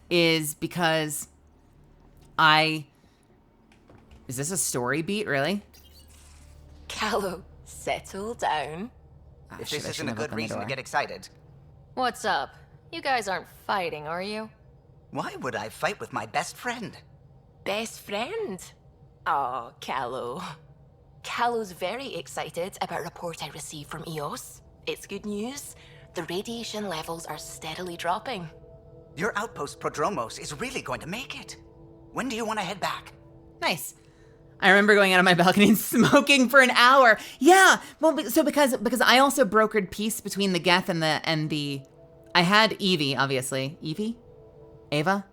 is because is this a story beat, really? Callow, settle down. If this isn't a good reason to get excited. What's up? You guys aren't fighting, are you? Why would I fight with my best friend? Best friend? Oh, Callow. Callow's very excited about a report I received from EOS. It's good news. The radiation levels are steadily dropping. Your outpost Prodromos is really going to make it. When do you want to head back? Nice. I remember going out on my balcony and smoking for an hour. Yeah, well, so because I also brokered peace between the Geth and the I had Evie, obviously. Evie? Ava?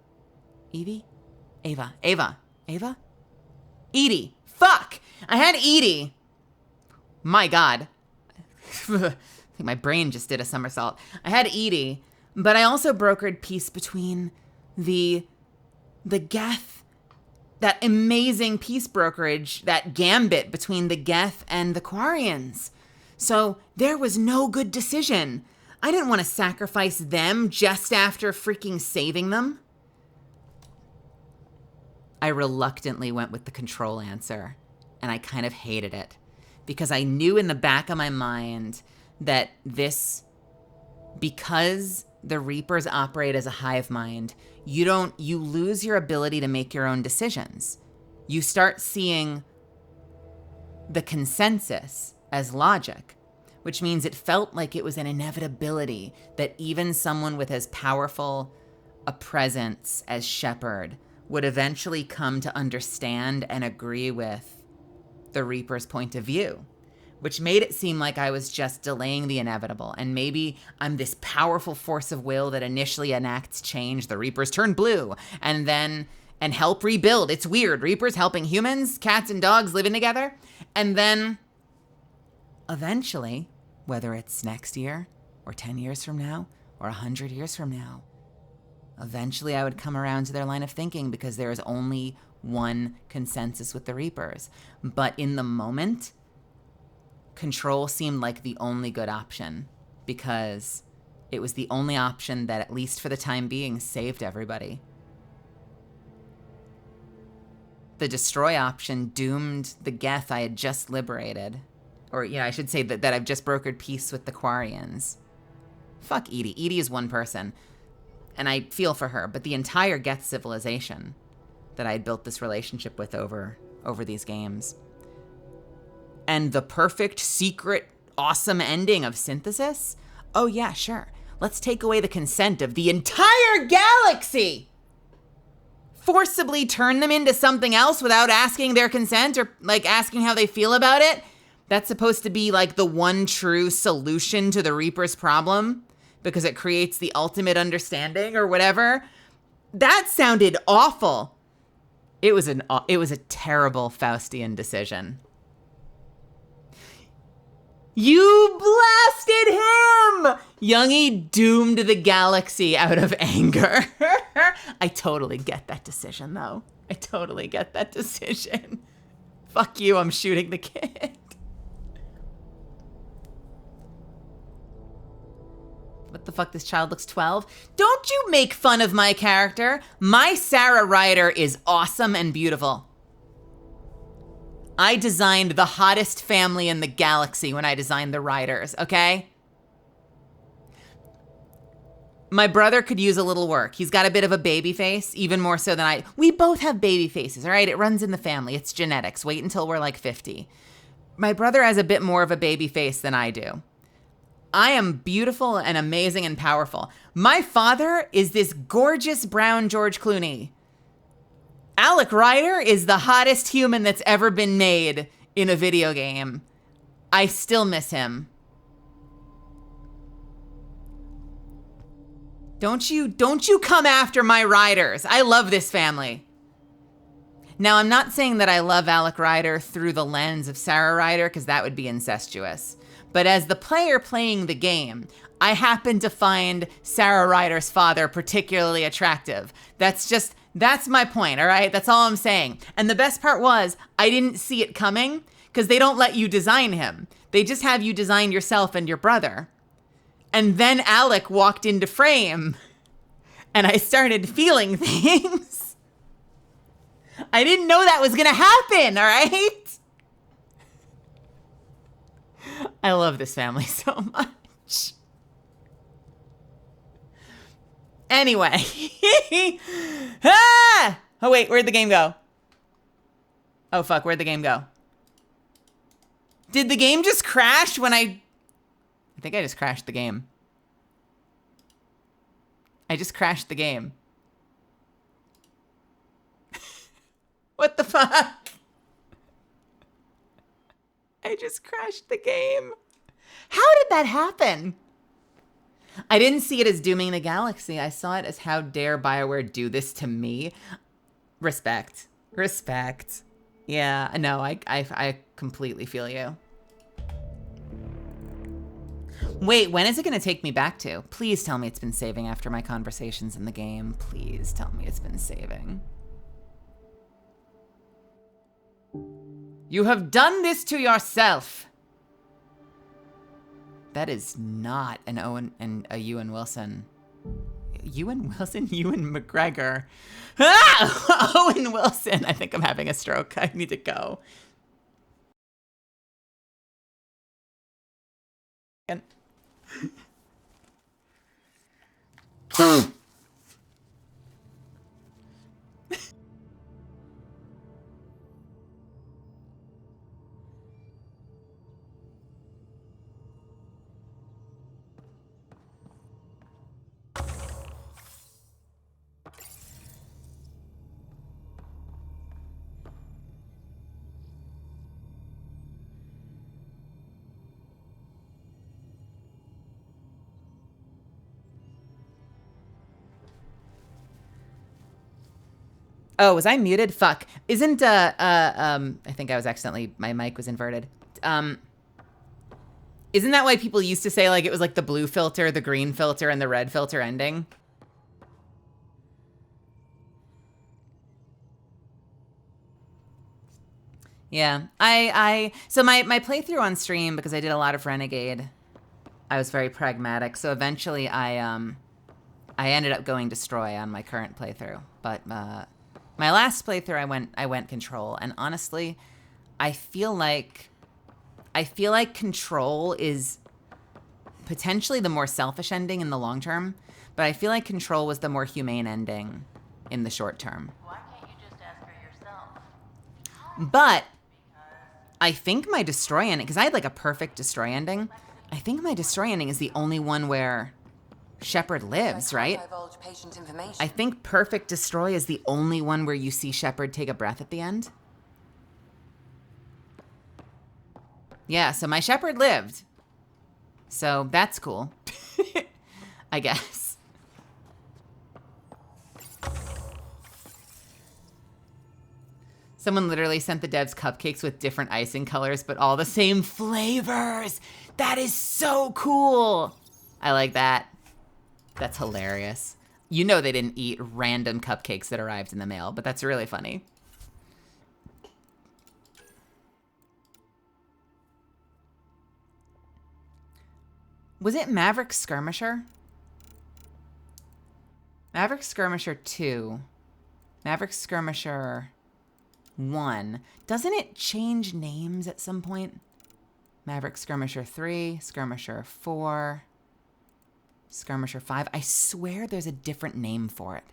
Evie? Ava? Edie. Fuck! I had Edie. My God. I think my brain just did a somersault. I had Edie, but I also brokered peace between the Geth, that amazing peace brokerage, that gambit between the Geth and the Quarians. So there was no good decision. I didn't want to sacrifice them just after freaking saving them. I reluctantly went with the control answer, and I kind of hated it because I knew in the back of my mind that because the Reapers operate as a hive mind, you lose your ability to make your own decisions. You start seeing the consensus as logic, which means it felt like it was an inevitability that even someone with as powerful a presence as Shepard would eventually come to understand and agree with the Reaper's point of view, which made it seem like I was just delaying the inevitable. And maybe I'm this powerful force of will that initially enacts change. The Reapers turn blue and help rebuild. It's weird. Reapers helping humans, cats and dogs living together. And then eventually, whether it's next year or 10 years from now or 100 years from now, eventually I would come around to their line of thinking because there is only one consensus with the Reapers. But in the moment, control seemed like the only good option because it was the only option that, at least for the time being, saved everybody. The destroy option doomed the Geth I had just liberated. Or, I should say that I've just brokered peace with the Quarians. Fuck Edie. Edie is one person. And I feel for her, but the entire Geth civilization that I had built this relationship with over these games. And the perfect, secret, awesome ending of Synthesis? Oh yeah, sure. Let's take away the consent of the entire galaxy! Forcibly turn them into something else without asking their consent or, asking how they feel about it? That's supposed to be, the one true solution to the Reaper's problem? Because it creates the ultimate understanding or whatever? That sounded awful. It was a terrible Faustian decision. You blasted him! Youngie doomed the galaxy out of anger. I totally get that decision, though. I totally get that decision. Fuck you, I'm shooting the kid. What the fuck, this child looks 12? Don't you make fun of my character. My Sarah Ryder is awesome and beautiful. I designed the hottest family in the galaxy when I designed the Riders, okay? My brother could use a little work. He's got a bit of a baby face, even more so than I. We both have baby faces, all right? It runs in the family. It's genetics. Wait until we're 50. My brother has a bit more of a baby face than I do. I am beautiful and amazing and powerful. My father is this gorgeous brown George Clooney. Alec Ryder is the hottest human that's ever been made in a video game. I still miss him. Don't you come after my Riders. I love this family. Now, I'm not saying that I love Alec Ryder through the lens of Sarah Ryder, because that would be incestuous. But as the player playing the game, I happen to find Sarah Ryder's father particularly attractive. That's my point, all right? That's all I'm saying. And the best part was, I didn't see it coming, because they don't let you design him. They just have you design yourself and your brother. And then Alec walked into frame, and I started feeling things. I didn't know that was gonna happen, all right? I love this family so much. Anyway. Ah! Oh, wait, where'd the game go? Oh, fuck, where'd the game go? Did the game just crash when I think I just crashed the game. I just crashed the game. What the fuck? I just crashed the game. How did that happen? I didn't see it as dooming the galaxy. I saw it as how dare BioWare do this to me. Respect. Respect. Yeah, no, I completely feel you. Wait, when is it going to take me back to? Please tell me it's been saving after my conversations in the game. Please tell me it's been saving. You have done this to yourself. That is not an Owen and a Ewan Wilson. Ewan Wilson? Ewan McGregor. Ah! Owen Wilson. I think I'm having a stroke. I need to go. Oh, was I muted? Fuck. Isn't, I think I was accidentally, my mic was inverted. Isn't that why people used to say, like, it was like the blue filter, the green filter, and the red filter ending? Yeah. So my playthrough on stream, because I did a lot of Renegade, I was very pragmatic. So eventually I ended up going Destroy on my current playthrough. But, my last playthrough, I went Control, and honestly, I feel like Control is potentially the more selfish ending in the long term, but I feel like Control was the more humane ending in the short term. Why can't you just ask her yourself? But I think my Destroy ending, because I had like a perfect Destroy ending, I think my Destroy ending is the only one where Shepard lives, right? I think Perfect Destroy is the only one where you see Shepard take a breath at the end. Yeah, so my Shepard lived. So that's cool. I guess. Someone literally sent the devs cupcakes with different icing colors, but all the same flavors. That is so cool. I like that. That's hilarious. You know they didn't eat random cupcakes that arrived in the mail, but that's really funny. Was it Maverick Skirmisher? Maverick Skirmisher 2. Maverick Skirmisher 1. Doesn't it change names at some point? Maverick Skirmisher 3, Skirmisher 4... Skirmisher 5. I swear there's a different name for it.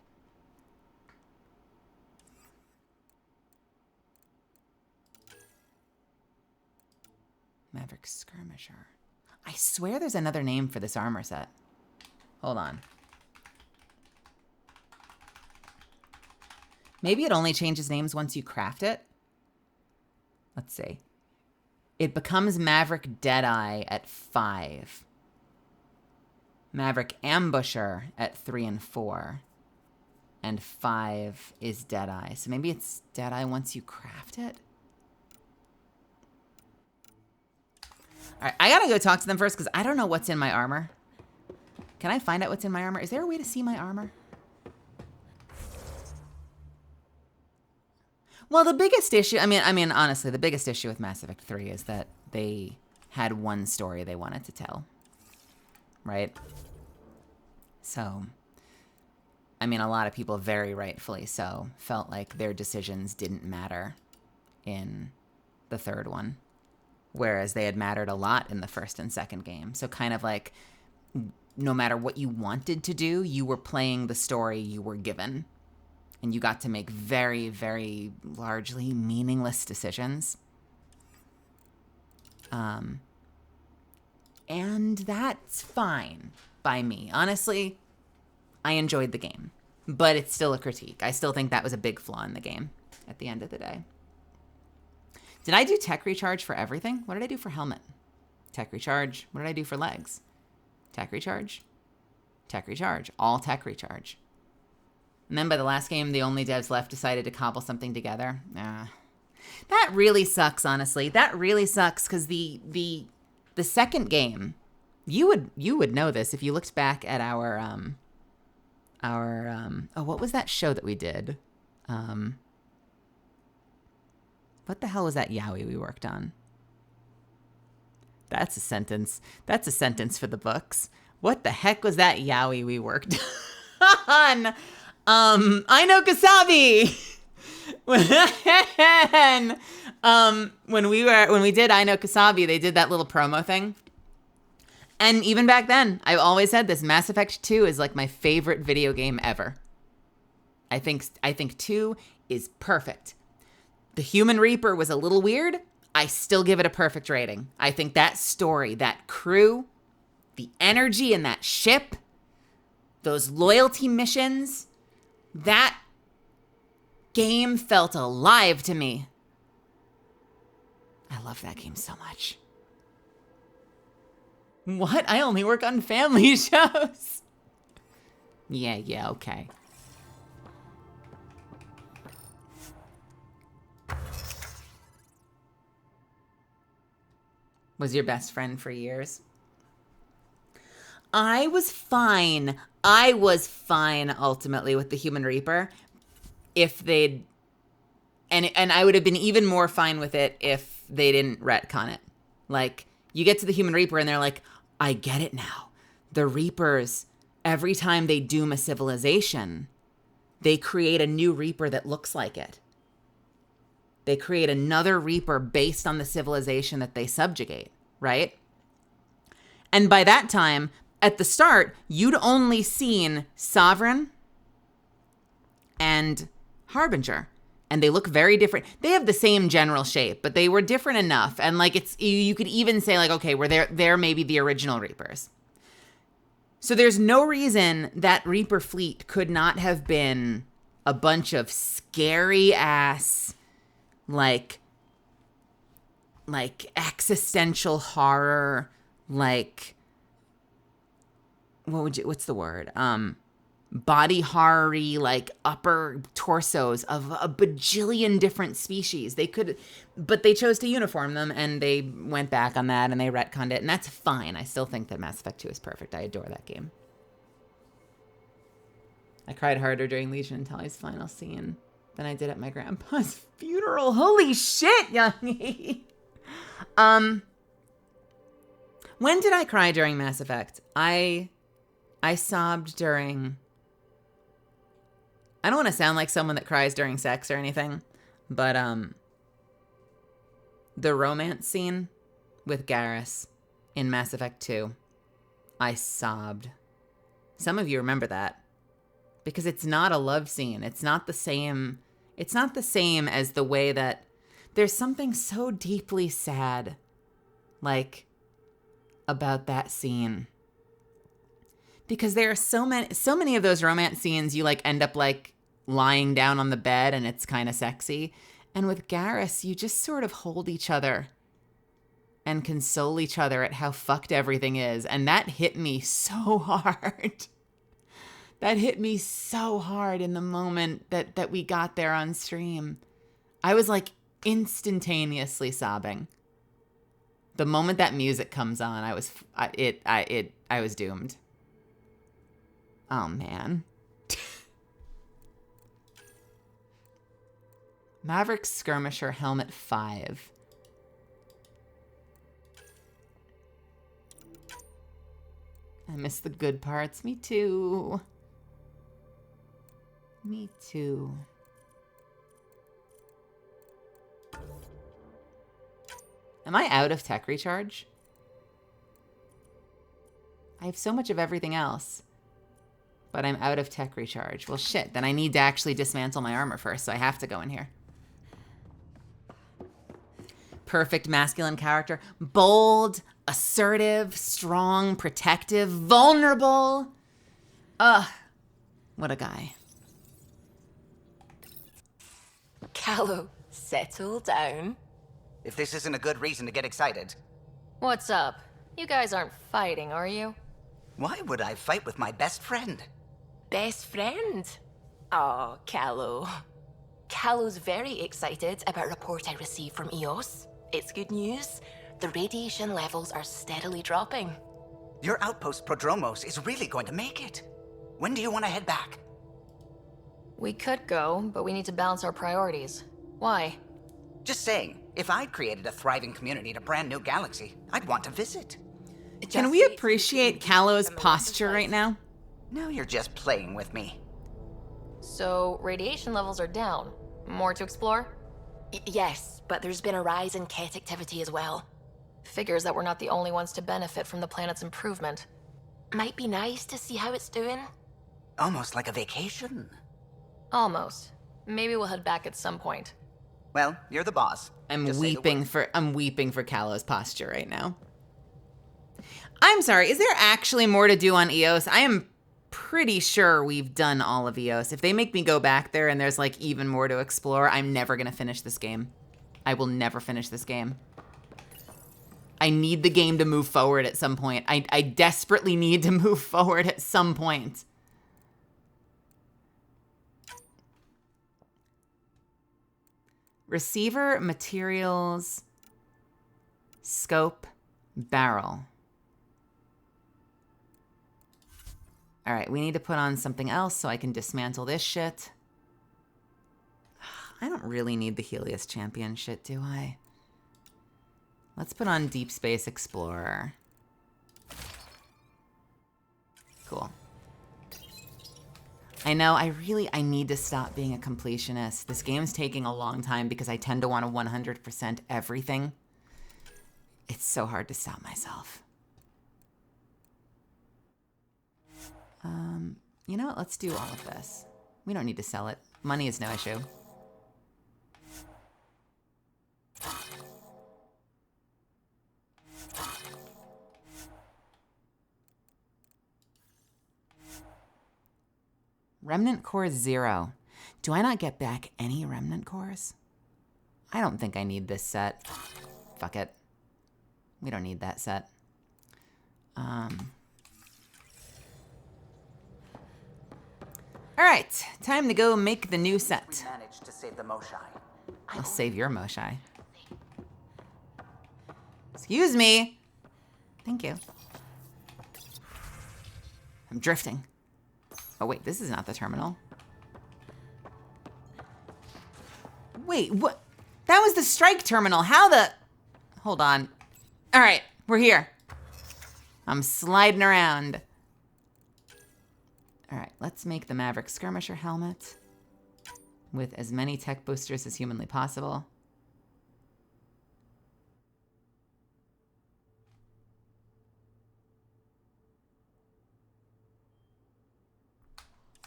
Maverick Skirmisher. I swear there's another name for this armor set. Hold on. Maybe it only changes names once you craft it. Let's see. It becomes Maverick Deadeye at 5. Maverick Ambusher at 3 and 4. and 5 is Deadeye. So maybe it's Deadeye once you craft it? All right, I gotta go talk to them first because I don't know what's in my armor. Can I find out what's in my armor? Is there a way to see my armor? Well, the biggest issue, I mean, honestly, the biggest issue with Mass Effect 3 is that they had one story they wanted to tell, right? So, I mean, a lot of people, very rightfully so, felt like their decisions didn't matter in the third one, whereas they had mattered a lot in the first and second game. So kind of like, no matter what you wanted to do, you were playing the story you were given. And you got to make very, very largely meaningless decisions. And that's fine by me. Honestly, I enjoyed the game. But it's still a critique. I still think that was a big flaw in the game at the end of the day. Did I do tech recharge for everything? What did I do for helmet? Tech recharge. What did I do for legs? Tech recharge. Tech recharge. All tech recharge. And then by the last game, the only devs left decided to cobble something together. That really sucks, honestly. That really sucks because the second game, you would know this if you looked back at our what was that show that we did? What the hell was that yaoi we worked on? That's a sentence. That's a sentence for the books. What the heck was that yaoi we worked on? I know Kasabi. When we did I Know Kasabi, they did that little promo thing. And even back then, I've always said this, Mass Effect 2 is like my favorite video game ever. I think 2 is perfect. The Human Reaper was a little weird. I still give it a perfect rating. I think that story, that crew, the energy in that ship, those loyalty missions, that game felt alive to me. I love that game so much. What? I only work on family shows. Yeah, okay. Was your best friend for years? I was fine ultimately with the Human Reaper if they'd and I would have been even more fine with it if they didn't retcon it. Like, you get to the Human Reaper and they're like, I get it now. The Reapers, every time they doom a civilization, they create a new Reaper that looks like it. They create another Reaper based on the civilization that they subjugate, right? And by that time, at the start, you'd only seen Sovereign and Harbinger. And they look very different. They have the same general shape, but they were different enough. And like, you could even say like, okay, they're maybe the original Reapers. So there's no reason that Reaper fleet could not have been a bunch of scary ass, like existential horror, like, what's the word? Body horror-y, like upper torsos of a bajillion different species. But they chose to uniform them, and they went back on that, and they retconned it, and that's fine. I still think that Mass Effect 2 is perfect. I adore that game. I cried harder during Legion and Tally's final scene than I did at my grandpa's funeral. Holy shit, Youngie! When did I cry during Mass Effect? I sobbed during... I don't want to sound like someone that cries during sex or anything, but the romance scene with Garrus in Mass Effect 2, I sobbed. Some of you remember that because it's not a love scene. It's not the same. It's not the same as the way that there's something so deeply sad, like, about that scene. Because there are so many of those romance scenes you like end up like lying down on the bed and it's kind of sexy. And with Garrus, you just sort of hold each other and console each other at how fucked everything is. And that hit me so hard. That hit me so hard in the moment that we got there on stream. I was like instantaneously sobbing. The moment that music comes on, I was doomed. Oh man. Maverick Skirmisher Helmet 5. I miss the good parts. Me too. Me too. Am I out of tech recharge? I have so much of everything else, but I'm out of tech recharge. Well, shit, then I need to actually dismantle my armor first, so I have to go in here. Perfect masculine character. Bold, assertive, strong, protective, vulnerable. Ugh, what a guy. Callow, settle down. If this isn't a good reason to get excited. What's up? You guys aren't fighting, are you? Why would I fight with my best friend? Best friend? Oh, Callow. Callow's very excited about a report I received from EOS. It's good news. The radiation levels are steadily dropping. Your outpost Prodromos is really going to make it. When do you want to head back? We could go, but we need to balance our priorities. Why? Just saying, if I'd created a thriving community in a brand new galaxy, I'd want to visit. Can we appreciate Callow's posture right now? Now you're just playing with me. So, radiation levels are down. More to explore? Yes, but there's been a rise in Ket activity as well. Figures that we're not the only ones to benefit from the planet's improvement. Might be nice to see how it's doing. Almost like a vacation. Almost. Maybe we'll head back at some point. Well, you're the boss. I'm weeping for Callow's posture right now. I'm sorry, is there actually more to do on EOS? I am pretty sure we've done all of EOS. If they make me go back there and there's like even more to explore, I'm never gonna finish this game. I will never finish this game. I need the game to move forward at some point. I desperately need to move forward at some point. Receiver, materials, scope, barrel. All right, we need to put on something else so I can dismantle this shit. I don't really need the Helios Champion shit, do I? Let's put on Deep Space Explorer. Cool. I know, I need to stop being a completionist. This game's taking a long time because I tend to want to 100% everything. It's so hard to stop myself. You know what? Let's do all of this. We don't need to sell it. Money is no issue. Remnant Core 0. Do I not get back any Remnant Cores? I don't think I need this set. Fuck it. We don't need that set. All right, time to go make the new set. We managed to save the Moshai. I'll save your Moshai. Excuse me. Thank you. I'm drifting. Oh wait, this is not the terminal. Wait, what? That was the strike terminal. How the... Hold on. All right, we're here. I'm sliding around. All right, let's make the Maverick Skirmisher helmet with as many tech boosters as humanly possible.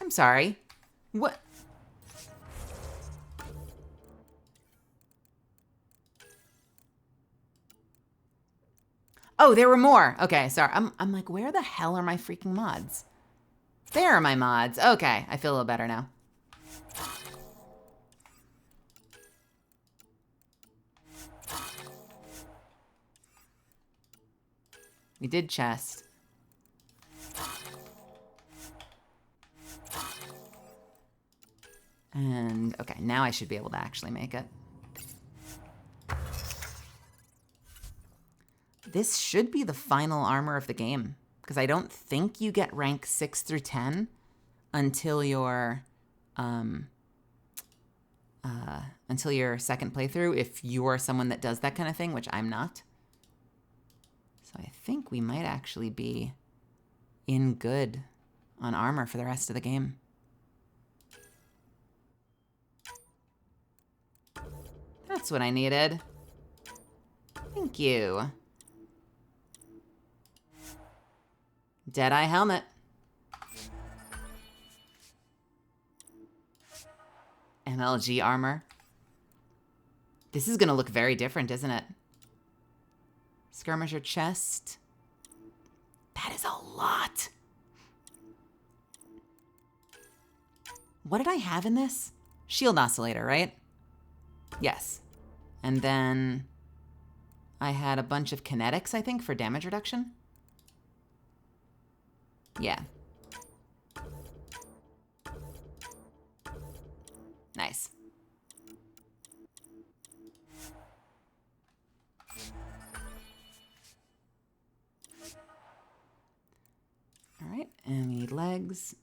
I'm sorry. What? Oh, there were more. Okay, sorry. I'm like, where the hell are my freaking mods? There are my mods. Okay, I feel a little better now. We did chest. Okay, now I should be able to actually make it. This should be the final armor of the game, because I don't think you get rank 6 through 10 until your second playthrough, if you're someone that does that kind of thing, which I'm not. So I think we might actually be in good on armor for the rest of the game. That's what I needed. Thank you. Deadeye helmet. MLG armor. This is gonna look very different, isn't it? Skirmisher chest. That is a lot. What did I have in this? Shield oscillator, right? Yes. And then I had a bunch of kinetics, I think, for damage reduction. Yeah. Nice. All right, and we need legs.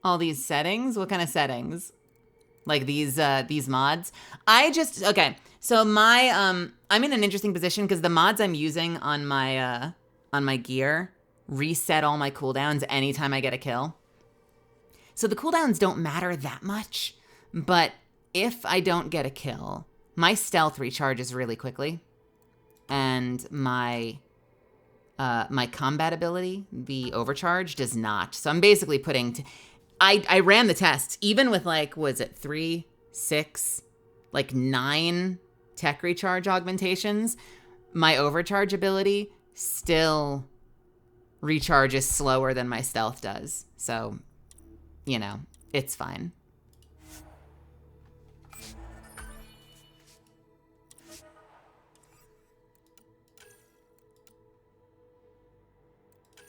All these settings? What kind of settings? Like these mods? Okay, so my, I'm in an interesting position because the mods I'm using on my gear reset all my cooldowns anytime I get a kill. So the cooldowns don't matter that much, but if I don't get a kill, my stealth recharges really quickly, and my combat ability, the overcharge, does not. So I'm basically putting... I ran the tests, even with like, was it 3, 6, like 9 tech recharge augmentations, my overcharge ability still recharges slower than my stealth does. So, you know, it's fine.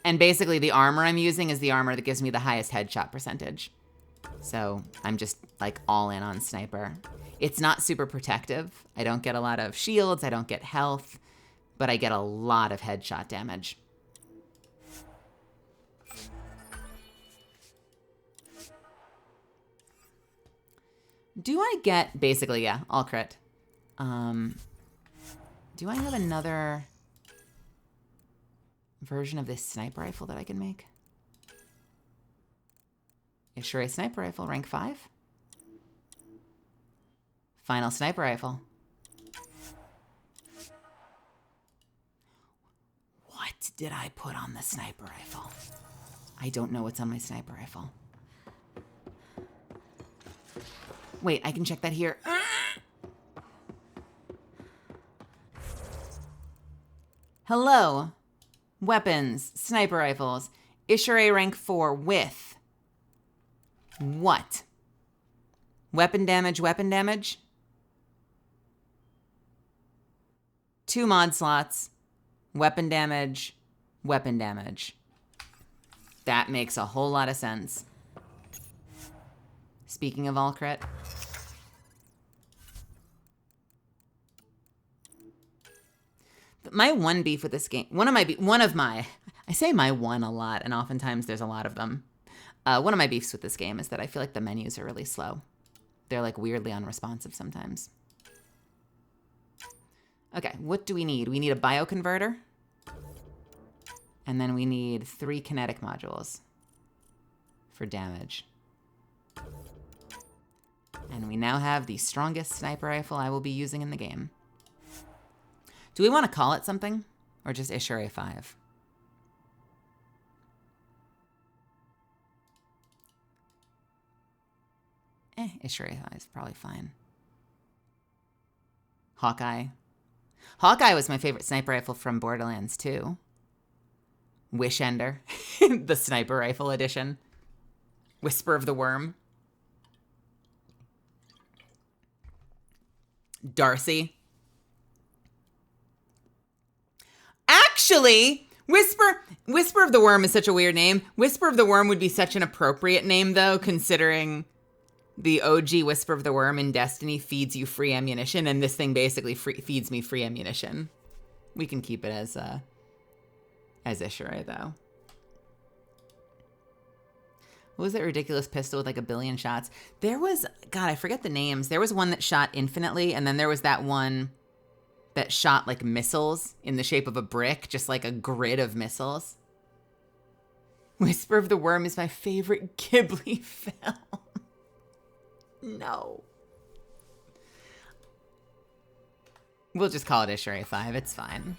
And basically the armor I'm using is the armor that gives me the highest headshot percentage. So I'm just like all in on sniper. It's not super protective. I don't get a lot of shields, I don't get health, but I get a lot of headshot damage. Do I get, basically, yeah, all crit. Do I have another version of this sniper rifle that I can make? Yeah, sure, a sniper rifle, rank 5. Final sniper rifle. What did I put on the sniper rifle? I don't know what's on my sniper rifle. Wait, I can check that here. Hello. Weapons, sniper rifles, Ishere rank 4 with what? Weapon damage, weapon damage. 2 mod slots, weapon damage, weapon damage. That makes a whole lot of sense. Speaking of all crit. My one beef with this game, I say my one a lot, and oftentimes there's a lot of them. One of my beefs with this game is that I feel like the menus are really slow. They're like weirdly unresponsive sometimes. Okay, what do we need? We need a bioconverter. And then we need 3 kinetic modules for damage. And we now have the strongest sniper rifle I will be using in the game. Do we want to call it something? Or just Ishere 5? Ishere 5 is probably fine. Hawkeye. Hawkeye was my favorite sniper rifle from Borderlands 2. Wish Ender. The sniper rifle edition. Whisper of the Worm. Darcy. Actually, Whisper of the Worm is such a weird name. Whisper of the Worm would be such an appropriate name, though, considering the OG Whisper of the Worm in Destiny feeds you free ammunition, and this thing basically feeds me free ammunition. We can keep it as Ishirai, though. What was that ridiculous pistol with like 1 billion shots? There was, God, I forget the names. There was one that shot infinitely, and then there was that one that shot like missiles in the shape of a brick, just like a grid of missiles. Whisper of the Worm is my favorite Ghibli film. No. We'll just call it Ishirai 5. It's fine.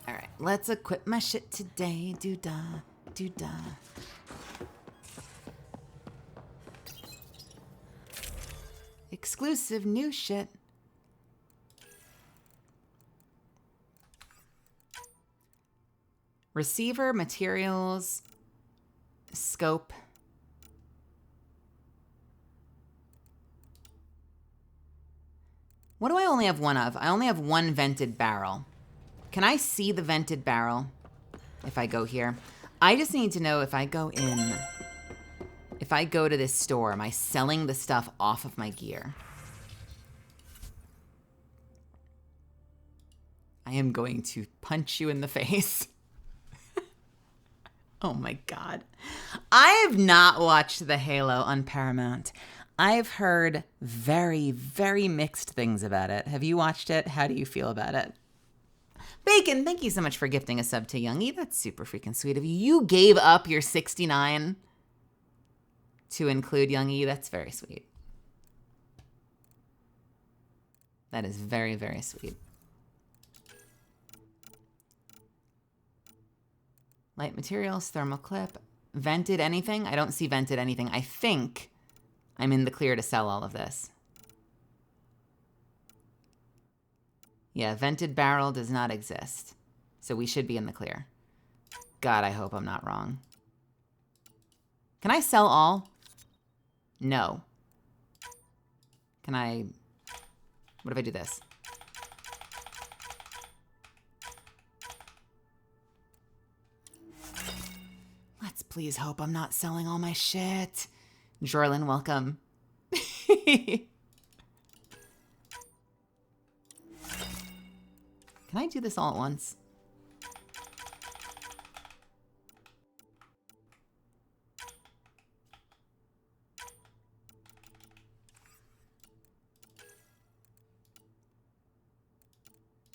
All right, let's equip my shit today. Doo-dah, doo-dah. Exclusive new shit. Receiver, materials, scope. What do I only have one of? I only have one vented barrel. Can I see the vented barrel if I go here? I just need to know if I go in, if I go to this store, am I selling the stuff off of my gear? I am going to punch you in the face. Oh my God. I have not watched the Halo on Paramount. I've heard very, very mixed things about it. Have you watched it? How do you feel about it? Bacon, thank you so much for gifting a sub to Youngie. That's super freaking sweet of you. You gave up your 69 to include Youngie. That's very sweet. That is very, very sweet. Light materials, thermal clip, vented anything? I don't see vented anything. I think I'm in the clear to sell all of this. Yeah, vented barrel does not exist. So we should be in the clear. God, I hope I'm not wrong. Can I sell all? No. Can I... What if I do this? Let's please hope I'm not selling all my shit. Jorlin, welcome. Can I do this all at once?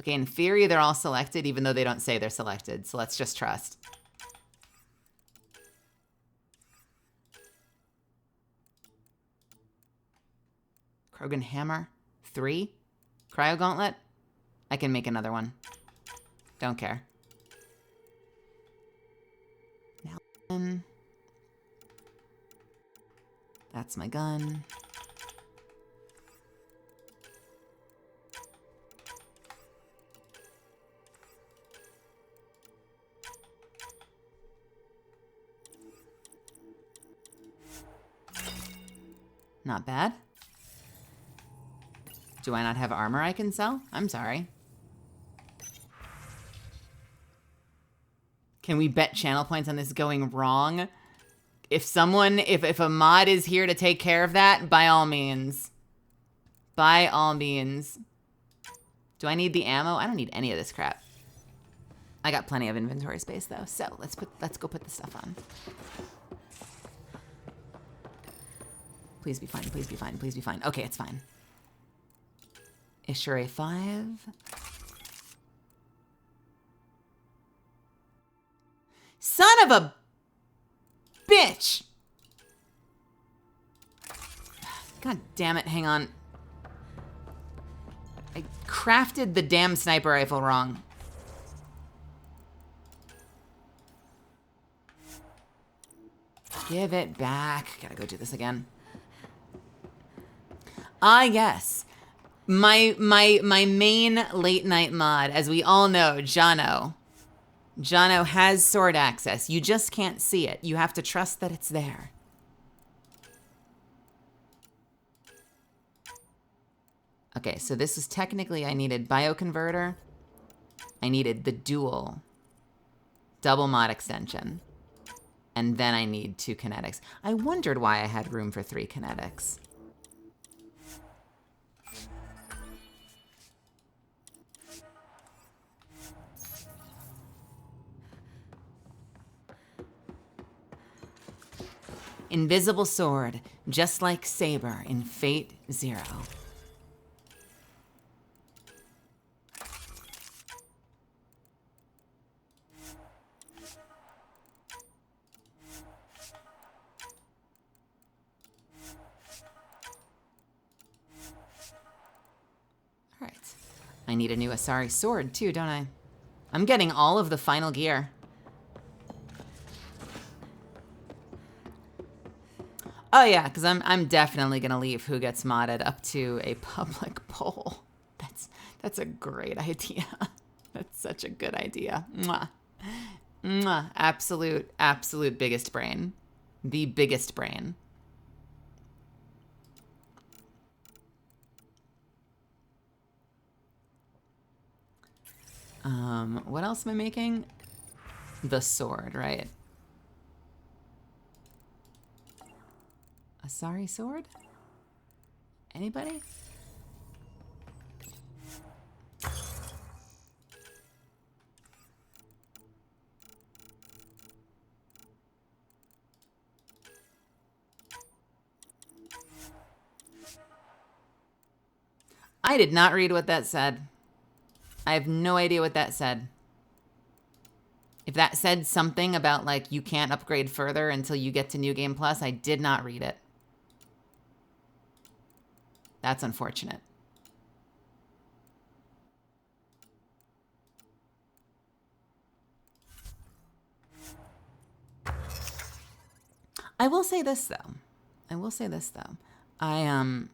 Okay, in theory, they're all selected, even though they don't say they're selected. So let's just trust. Krogan Hammer, 3. Cryo Gauntlet. I can make another one. Don't care. Now, that's my gun. Not bad. Do I not have armor I can sell? I'm sorry. Can we bet channel points on this going wrong? If someone, if a mod is here to take care of that, by all means. By all means. Do I need the ammo? I don't need any of this crap. I got plenty of inventory space though, so let's go put the stuff on. Please be fine, please be fine, please be fine. Okay, it's fine. Ishirai 5. Son of a bitch! God damn it, hang on. I crafted the damn sniper rifle wrong. Give it back. Gotta go do this again. Ah, yes. My main late night mod, as we all know, Jono. Jono has sword access. You just can't see it. You have to trust that it's there. Okay, so this is technically, I needed bioconverter. I needed the dual double mod extension. And then I need 2 kinetics. I wondered why I had room for 3 kinetics. Invisible sword, just like Saber in Fate Zero. All right. I need a new Asari sword too, don't I? I'm getting all of the final gear. Oh yeah, because I'm definitely gonna leave Who Gets Modded up to a public poll. That's a great idea. That's such a good idea. Mwah. Mwah. Absolute biggest brain. The biggest brain. What else am I making? The sword, right? Asari sword? Anybody? I did not read what that said. I have no idea what that said. If that said something about, like, you can't upgrade further until you get to New Game Plus, I did not read it. That's unfortunate. I will say this, though. I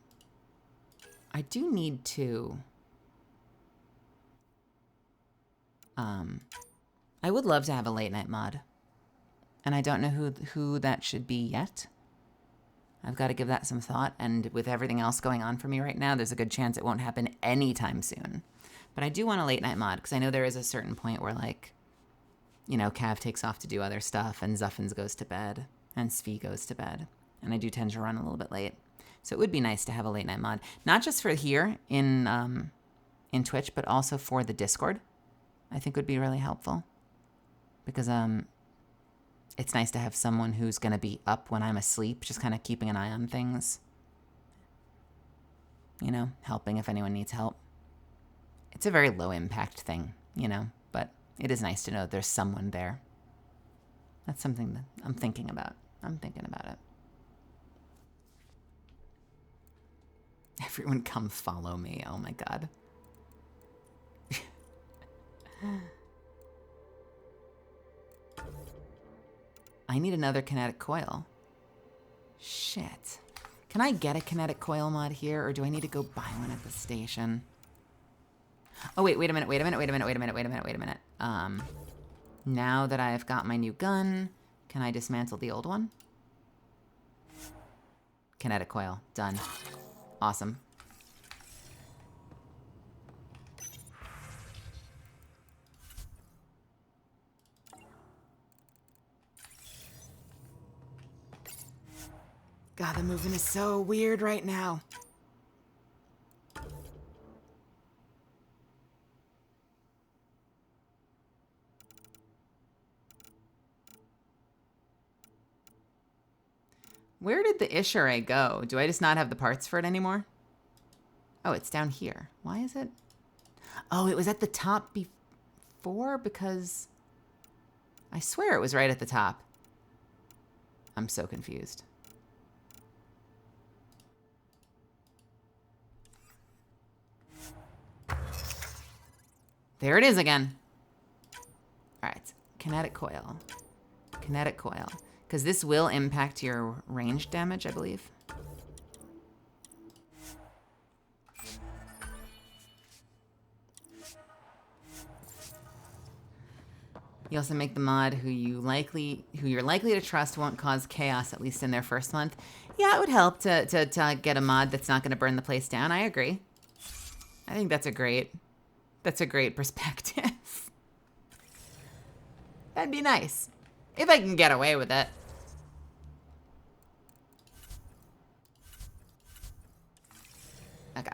do need to... I would love to have a late night mod. And I don't know who that should be yet. I've got to give that some thought, and with everything else going on for me right now, there's a good chance it won't happen anytime soon. But I do want a late night mod, because I know there is a certain point where, like, you know, Cav takes off to do other stuff, and Zuffins goes to bed, and Svi goes to bed. And I do tend to run a little bit late. So it would be nice to have a late night mod. Not just for here in Twitch, but also for the Discord. I think would be really helpful. Because it's nice to have someone who's going to be up when I'm asleep, just kind of keeping an eye on things. You know, helping if anyone needs help. It's a very low impact thing, you know, but it is nice to know there's someone there. That's something that I'm thinking about. it. Everyone come follow me. Oh my God. I need another kinetic coil. Shit. Can I get a kinetic coil mod here, or do I need to go buy one at the station? Oh, wait a minute. Now that I've got my new gun, can I dismantle the old one? Kinetic coil. Done. Awesome. God, the movement is so weird right now. Where did the Ishere go? Do I just not have the parts for it anymore? Oh, it's down here. Why is it? Oh, it was at the top before because I swear it was right at the top. I'm so confused. There it is again. All right, kinetic coil. Kinetic coil. Because this will impact your range damage, I believe. You also make the mod who you're likely to trust won't cause chaos, at least in their first month. Yeah, it would help to get a mod that's not going to burn the place down. I agree. I think that's a great perspective. That'd be nice. If I can get away with it. Okay.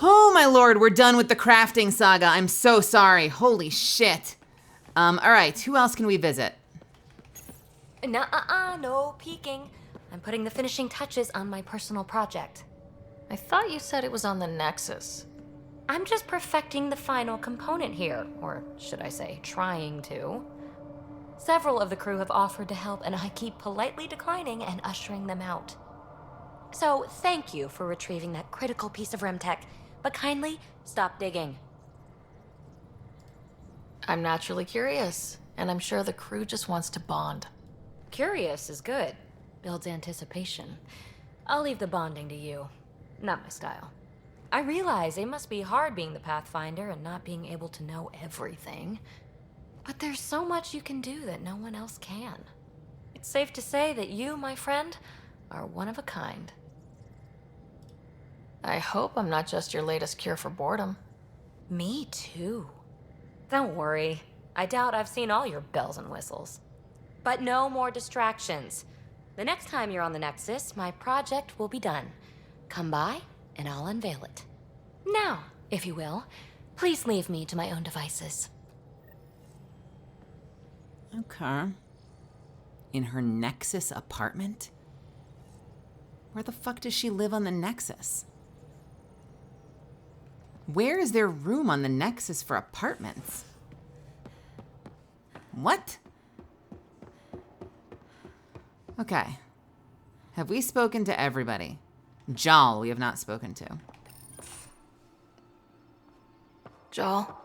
Oh my lord, we're done with the crafting saga. I'm so sorry. Holy shit. All right, who else can we visit? Nuh-uh, no peeking. I'm putting the finishing touches on my personal project. I thought you said it was on the Nexus. I'm just perfecting the final component here, or should I say, trying to. Several of the crew have offered to help, and I keep politely declining and ushering them out. So, thank you for retrieving that critical piece of Remtech, but kindly stop digging. I'm naturally curious, and I'm sure the crew just wants to bond. Curious is good. Builds anticipation. I'll leave the bonding to you. Not my style. I realize it must be hard being the Pathfinder and not being able to know everything. But there's so much you can do that no one else can. It's safe to say that you, my friend, are one of a kind. I hope I'm not just your latest cure for boredom. Me too. Don't worry. I doubt I've seen all your bells and whistles. But no more distractions. The next time you're on the Nexus, my project will be done. Come by, and I'll unveil it. Now, if you will, please leave me to my own devices. Okay. In her Nexus apartment? Where the fuck does she live on the Nexus? Where is there room on the Nexus for apartments? What? Okay. Have we spoken to everybody? Jal, we have not spoken to. Jal?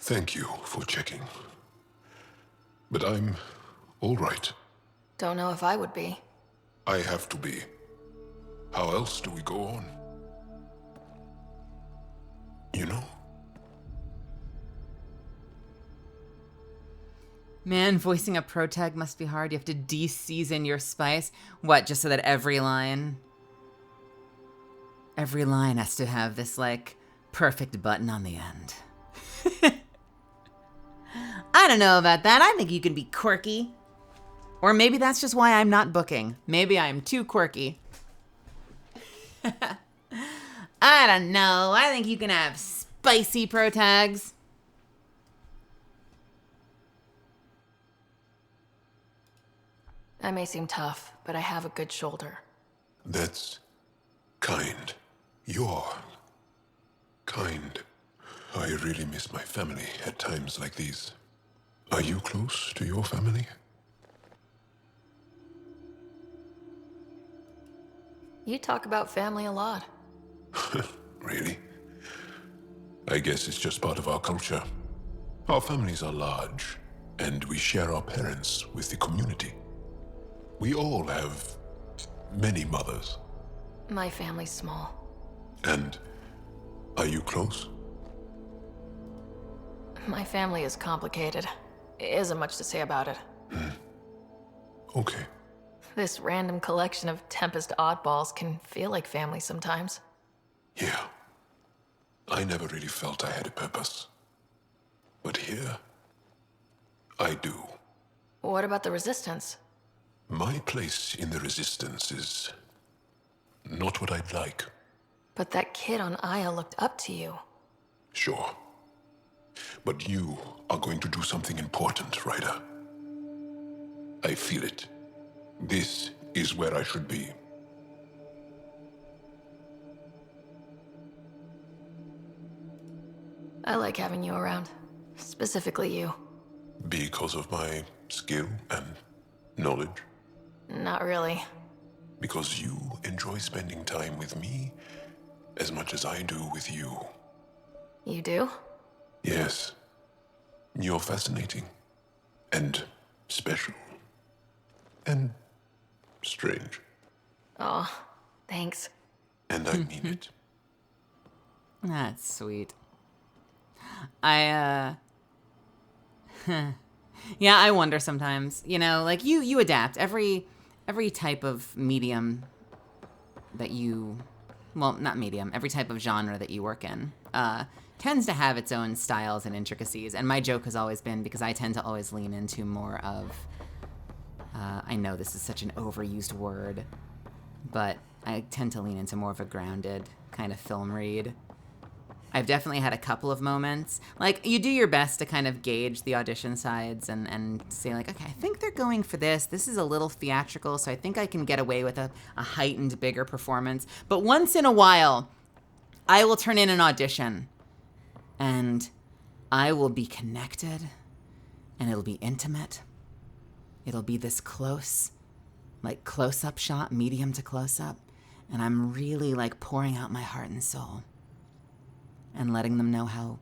Thank you for checking. But I'm all right. Don't know if I would be. I have to be. How else do we go on? You know? Man, voicing a protag must be hard. You have to de-season your spice. What, just so that every line has to have this, like, perfect button on the end. I don't know about that. I think you can be quirky. Or maybe that's just why I'm not booking. Maybe I'm too quirky. I don't know. I think you can have spicy protags. I may seem tough, but I have a good shoulder. That's kind. You're kind. I really miss my family at times like these. Are you close to your family? You talk about family a lot. Really? I guess it's just part of our culture. Our families are large, and we share our parents with the community. We all have many mothers. My family's small. And are you close? My family is complicated. Isn't much to say about it. Okay. This random collection of Tempest oddballs can feel like family sometimes. Yeah. I never really felt I had a purpose. But here, I do. What about the Resistance? My place in the Resistance is not what I'd like. But that kid on Aya looked up to you. Sure. But you are going to do something important, Ryder. I feel it. This is where I should be. I like having you around. Specifically you. Because of my skill and knowledge? Not really. Because you enjoy spending time with me as much as I do with you. You do? Yes. You're fascinating. And special. And strange. Aw, thanks. And I mean it. That's sweet. Yeah, I wonder sometimes, you know, like you adapt every type of medium that you well, not medium, every type of genre that you work in, tends to have its own styles and intricacies. And my joke has always been, because I tend to always lean into more of, I know this is such an overused word, but I tend to lean into more of a grounded kind of film read. I've definitely had a couple of moments. Like, you do your best to kind of gauge the audition sides and say, like, okay, I think they're going for this. This is a little theatrical, so I think I can get away with a heightened, bigger performance. But once in a while, I will turn in an audition, and I will be connected, and it'll be intimate. It'll be this close, like close-up shot, medium to close-up, and I'm really like pouring out my heart and soul and letting them know how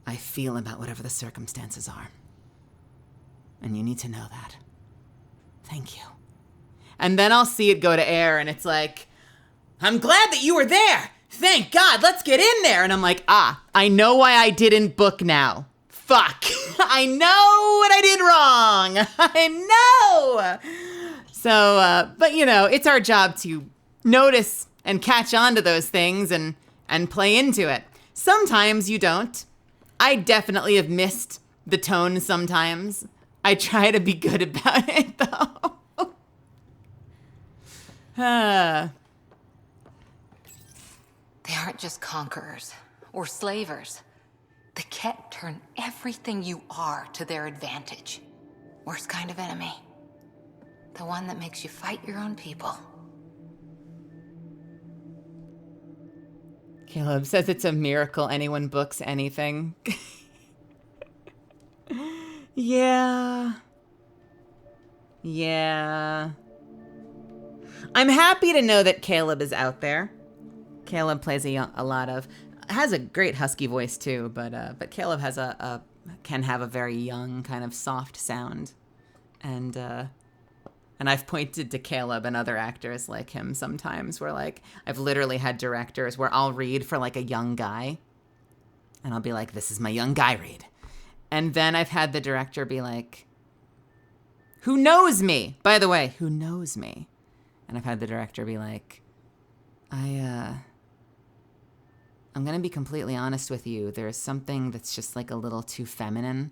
I feel about whatever the circumstances are. And you need to know that. Thank you. And then I'll see it go to air, and it's like, I'm glad that you were there. Thank God, let's get in there. And I'm like, I know why I didn't book now. Fuck. I know what I did wrong. I know. So, but you know, it's our job to notice and catch on to those things and play into it. Sometimes you don't. I definitely have missed the tone sometimes. I try to be good about it, though. They aren't just conquerors or slavers. The Ket turn everything you are to their advantage. Worst kind of enemy. The one that makes you fight your own people. Caleb says it's a miracle anyone books anything. Yeah. I'm happy to know that Caleb is out there. Caleb plays a lot of, has a great husky voice too, but Caleb has can have a very young kind of soft sound, and I've pointed to Caleb and other actors like him sometimes, where like I've literally had directors where I'll read for like a young guy, and I'll be like, this is my young guy read, and then I've had the director be like, who knows me, by the way, who knows me, and I've had the director be like, I'm going to be completely honest with you. There's something that's just like a little too feminine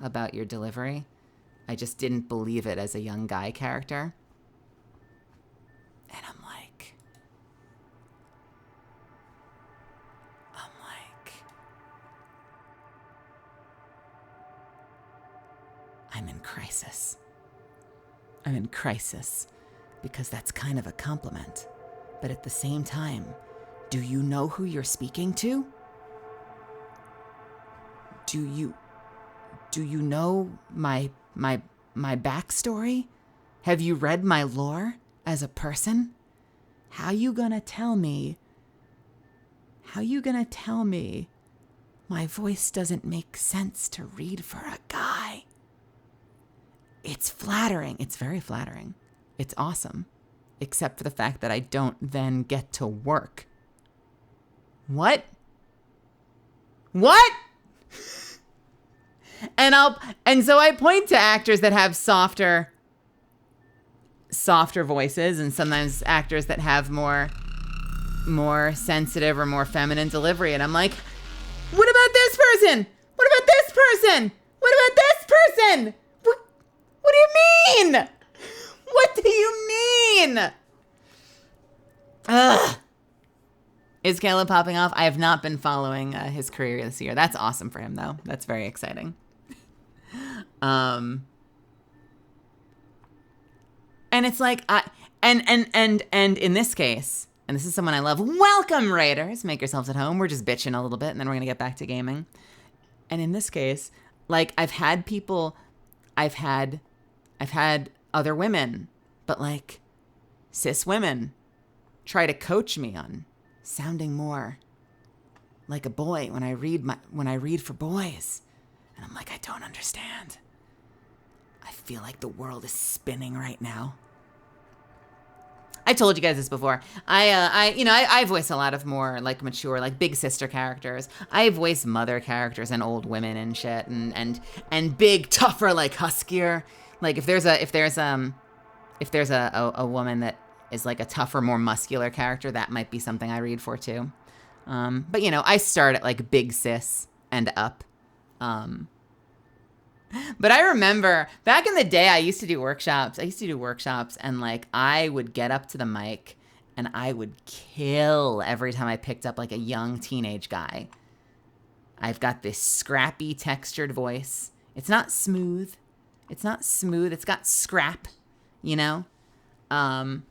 about your delivery. I just didn't believe it as a young guy character. And I'm like, I'm in crisis. I'm in crisis because that's kind of a compliment. But at the same time, do you know who you're speaking to? Do you know my backstory? Have you read my lore as a person? How you gonna tell me my voice doesn't make sense to read for a guy? It's flattering. It's very flattering. It's awesome. Except for the fact that I don't then get to work. What? And so I point to actors that have softer voices, and sometimes actors that have more sensitive or more feminine delivery, and I'm like, what about this person? What about this person? What about this person? What do you mean? What do you mean? Ugh. Is Caleb popping off? I have not been following his career this year. That's awesome for him, though. That's very exciting. And it's like, and in this case, and this is someone I love. Other Raiders, make yourselves at home. We're just bitching a little bit, and then we're gonna get back to gaming. And in this case, like I've had other women, but like cis women, try to coach me on sounding more like a boy when I read for boys. And I'm like, I don't understand. I feel like the world is spinning right now. I told you guys this before. I voice a lot of more like mature, like big sister characters. I voice mother characters and old women and shit, and big, tougher, like huskier. Like if there's a woman that is like a tougher, more muscular character, that might be something I read for too. But you know, I start at like big sis and up. But I remember back in the day, I used to do workshops. And like I would get up to the mic and I would kill every time I picked up like a young teenage guy. I've got this scrappy textured voice. It's not smooth. It's got scrap, you know? And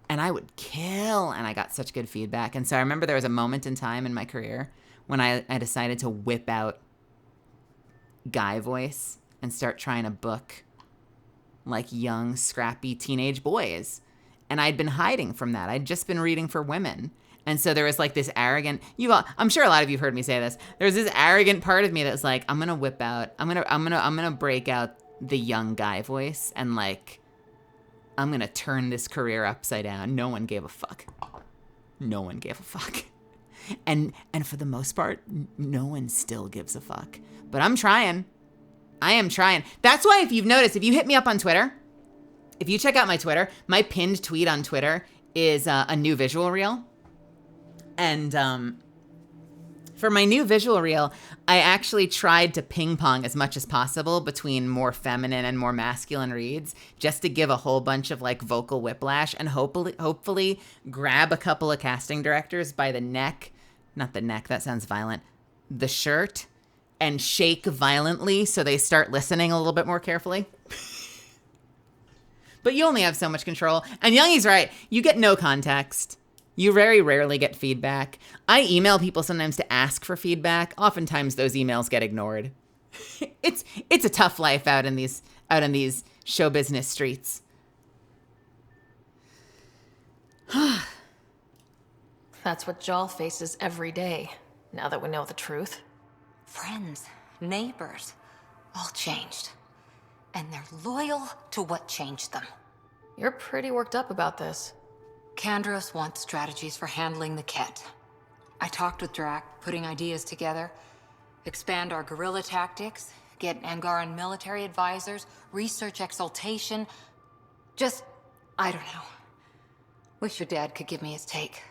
I would kill, and I got such good feedback. And so I remember there was a moment in time in my career when I decided to whip out guy voice and start trying to book like young, scrappy teenage boys. And I'd been hiding from that. I'd just been reading for women. And so there was like this arrogant, I'm sure a lot of you have heard me say this. There's this arrogant part of me that was like, I'm going to break out the young guy voice and like, I'm going to turn this career upside down. No one gave a fuck. And for the most part, no one still gives a fuck. But I'm trying. I am trying. That's why if you've noticed, if you hit me up on Twitter, if you check out my Twitter, my pinned tweet on Twitter is a new visual reel. And for my new visual reel, I actually tried to ping pong as much as possible between more feminine and more masculine reads, just to give a whole bunch of like vocal whiplash and hopefully grab a couple of casting directors by the neck, not the neck, that sounds violent, the shirt, and shake violently so they start listening a little bit more carefully. But you only have so much control. And Youngie's right. You get no context. You very rarely get feedback. I email people sometimes to ask for feedback. Oftentimes those emails get ignored. It's a tough life out in these show business streets. That's what Jal faces every day, now that we know the truth. Friends, neighbors, all changed. And they're loyal to what changed them. You're pretty worked up about this. Kandros wants strategies for handling the Ket. I talked with Drac, putting ideas together. Expand our guerrilla tactics, get Angaran military advisors, research exaltation. I don't know. Wish your dad could give me his take.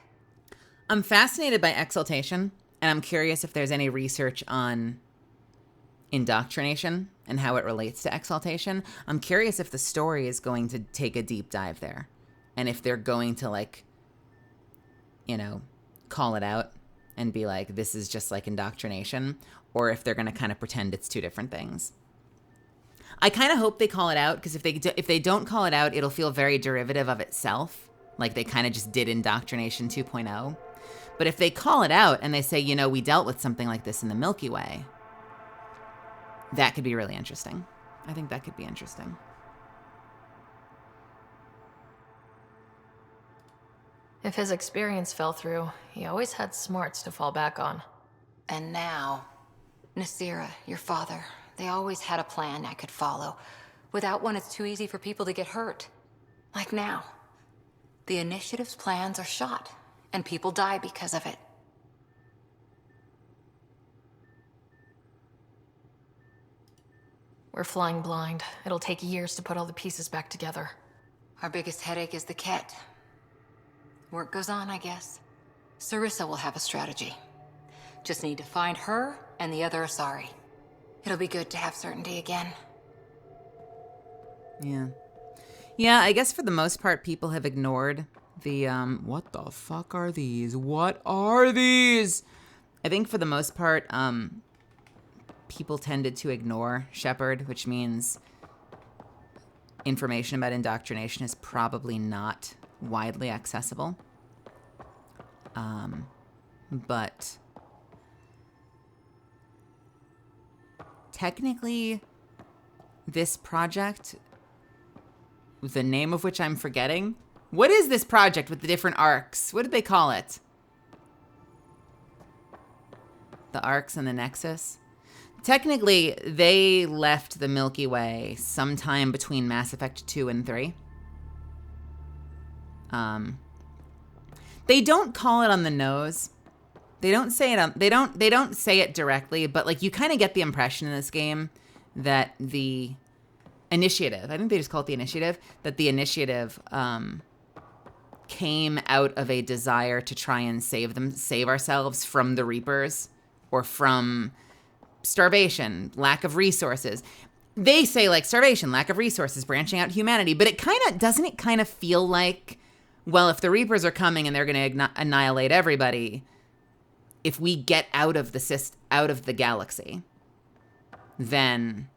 I'm fascinated by exaltation, and I'm curious if there's any research on indoctrination and how it relates to exaltation. I'm curious if the story is going to take a deep dive there. And if they're going to, like, you know, call it out and be like, this is just like indoctrination, or if they're going to kind of pretend it's two different things. I kind of hope they call it out, because if they don't call it out, it'll feel very derivative of itself. Like they kind of just did indoctrination 2.0. But if they call it out and they say, you know, we dealt with something like this in the Milky Way, that could be really interesting. I think that could be interesting. If his experience fell through, he always had smarts to fall back on. And now, Nasira, your father, they always had a plan I could follow. Without one, it's too easy for people to get hurt. Like now. The Initiative's plans are shot, and people die because of it. We're flying blind. It'll take years to put all the pieces back together. Our biggest headache is the Ket. Work goes on, I guess. Sarissa will have a strategy. Just need to find her and the other Asari. It'll be good to have certainty again. Yeah. Yeah, I guess for the most part, people have ignored the, what the fuck are these? What are these? I think for the most part, people tended to ignore Shepard, which means information about indoctrination is probably not widely accessible. But technically, this project, the name of which I'm forgetting, what is this project with the different arcs? What did they call it? The arcs and the Nexus? Technically, they left the Milky Way sometime between Mass Effect 2 and 3. They don't call it on the nose. They don't say it they don't say it directly, but like you kind of get the impression in this game that the Initiative, I think they just call it the Initiative, that the Initiative came out of a desire to try and save ourselves from the Reapers or from starvation, lack of resources. They say like starvation, lack of resources, branching out humanity, but it kind of feel like, well, if the Reapers are coming and they're going to annihilate everybody, if we get out of the galaxy, then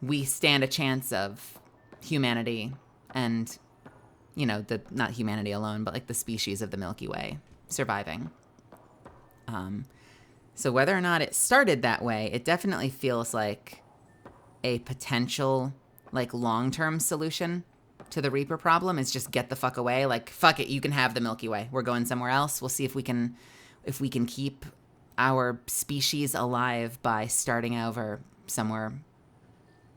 we stand a chance of humanity and, you know, not humanity alone, but like the species of the Milky Way surviving. So whether or not it started that way, it definitely feels like a potential, like, long-term solution to the Reaper problem is just get the fuck away. Like, fuck it, you can have the Milky Way. We're going somewhere else. We'll see if we can keep our species alive by starting over somewhere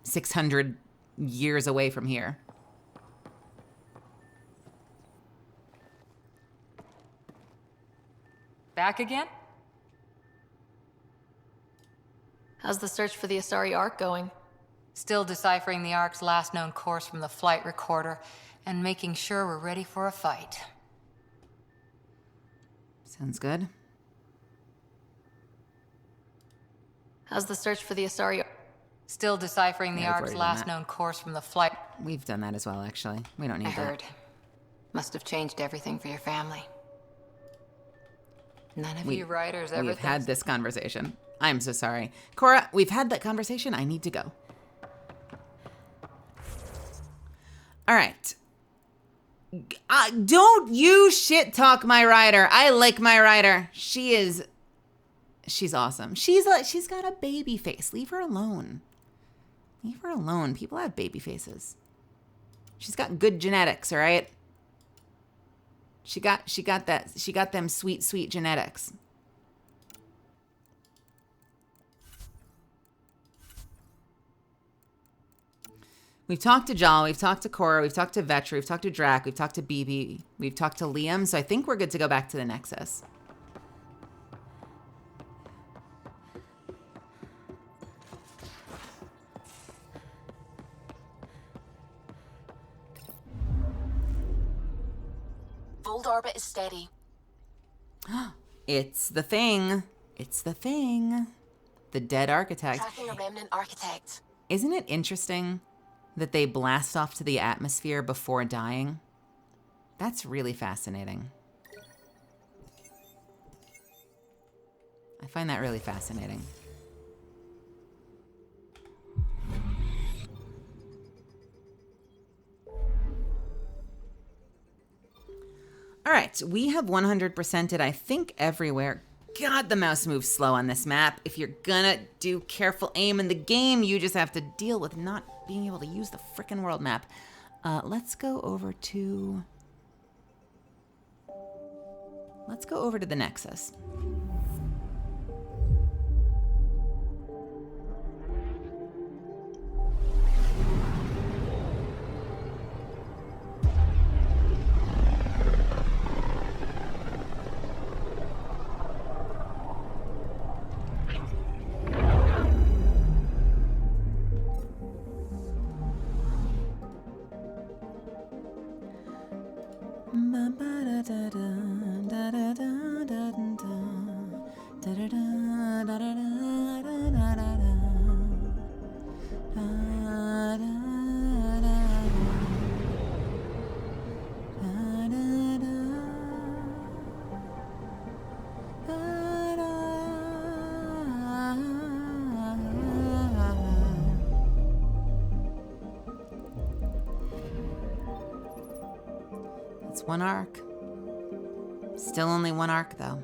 600 years away from here. Back again? How's the search for the Asari Ark going? Still deciphering the Ark's last known course from the flight recorder and making sure we're ready for a fight. Sounds good. How's the search for the Asari Ark? Still deciphering the Yeah, we've Ark's already done last that. known course from the flight. We've done that as well, actually. We don't need I that. heard. Must have changed everything for your family. None of you writers ever We've think had this conversation. I'm so sorry. Cora, we've had that conversation. I need to go. All right. Don't you shit talk my rider. I like my rider. She's awesome. She's got a baby face. Leave her alone. Leave her alone. People have baby faces. She's got good genetics, all right? She got them sweet genetics. We've talked to Jal, we've talked to Cora, we've talked to Vetra, we've talked to Drac, we've talked to BB, we've talked to Liam, so I think we're good to go back to the Nexus. Fold orbit is steady. It's the thing. It's the thing. The dead architect. Tracking a remnant architect. Isn't it interesting that they blast off to the atmosphere before dying? That's really fascinating. I find that really fascinating. All right, we have 100%ed, I think, everywhere. God, the mouse moves slow on this map. If you're gonna do careful aim in the game, you just have to deal with not being able to use the frickin' world map. Let's go over to the Nexus. It's one arc. Still only one arc, though.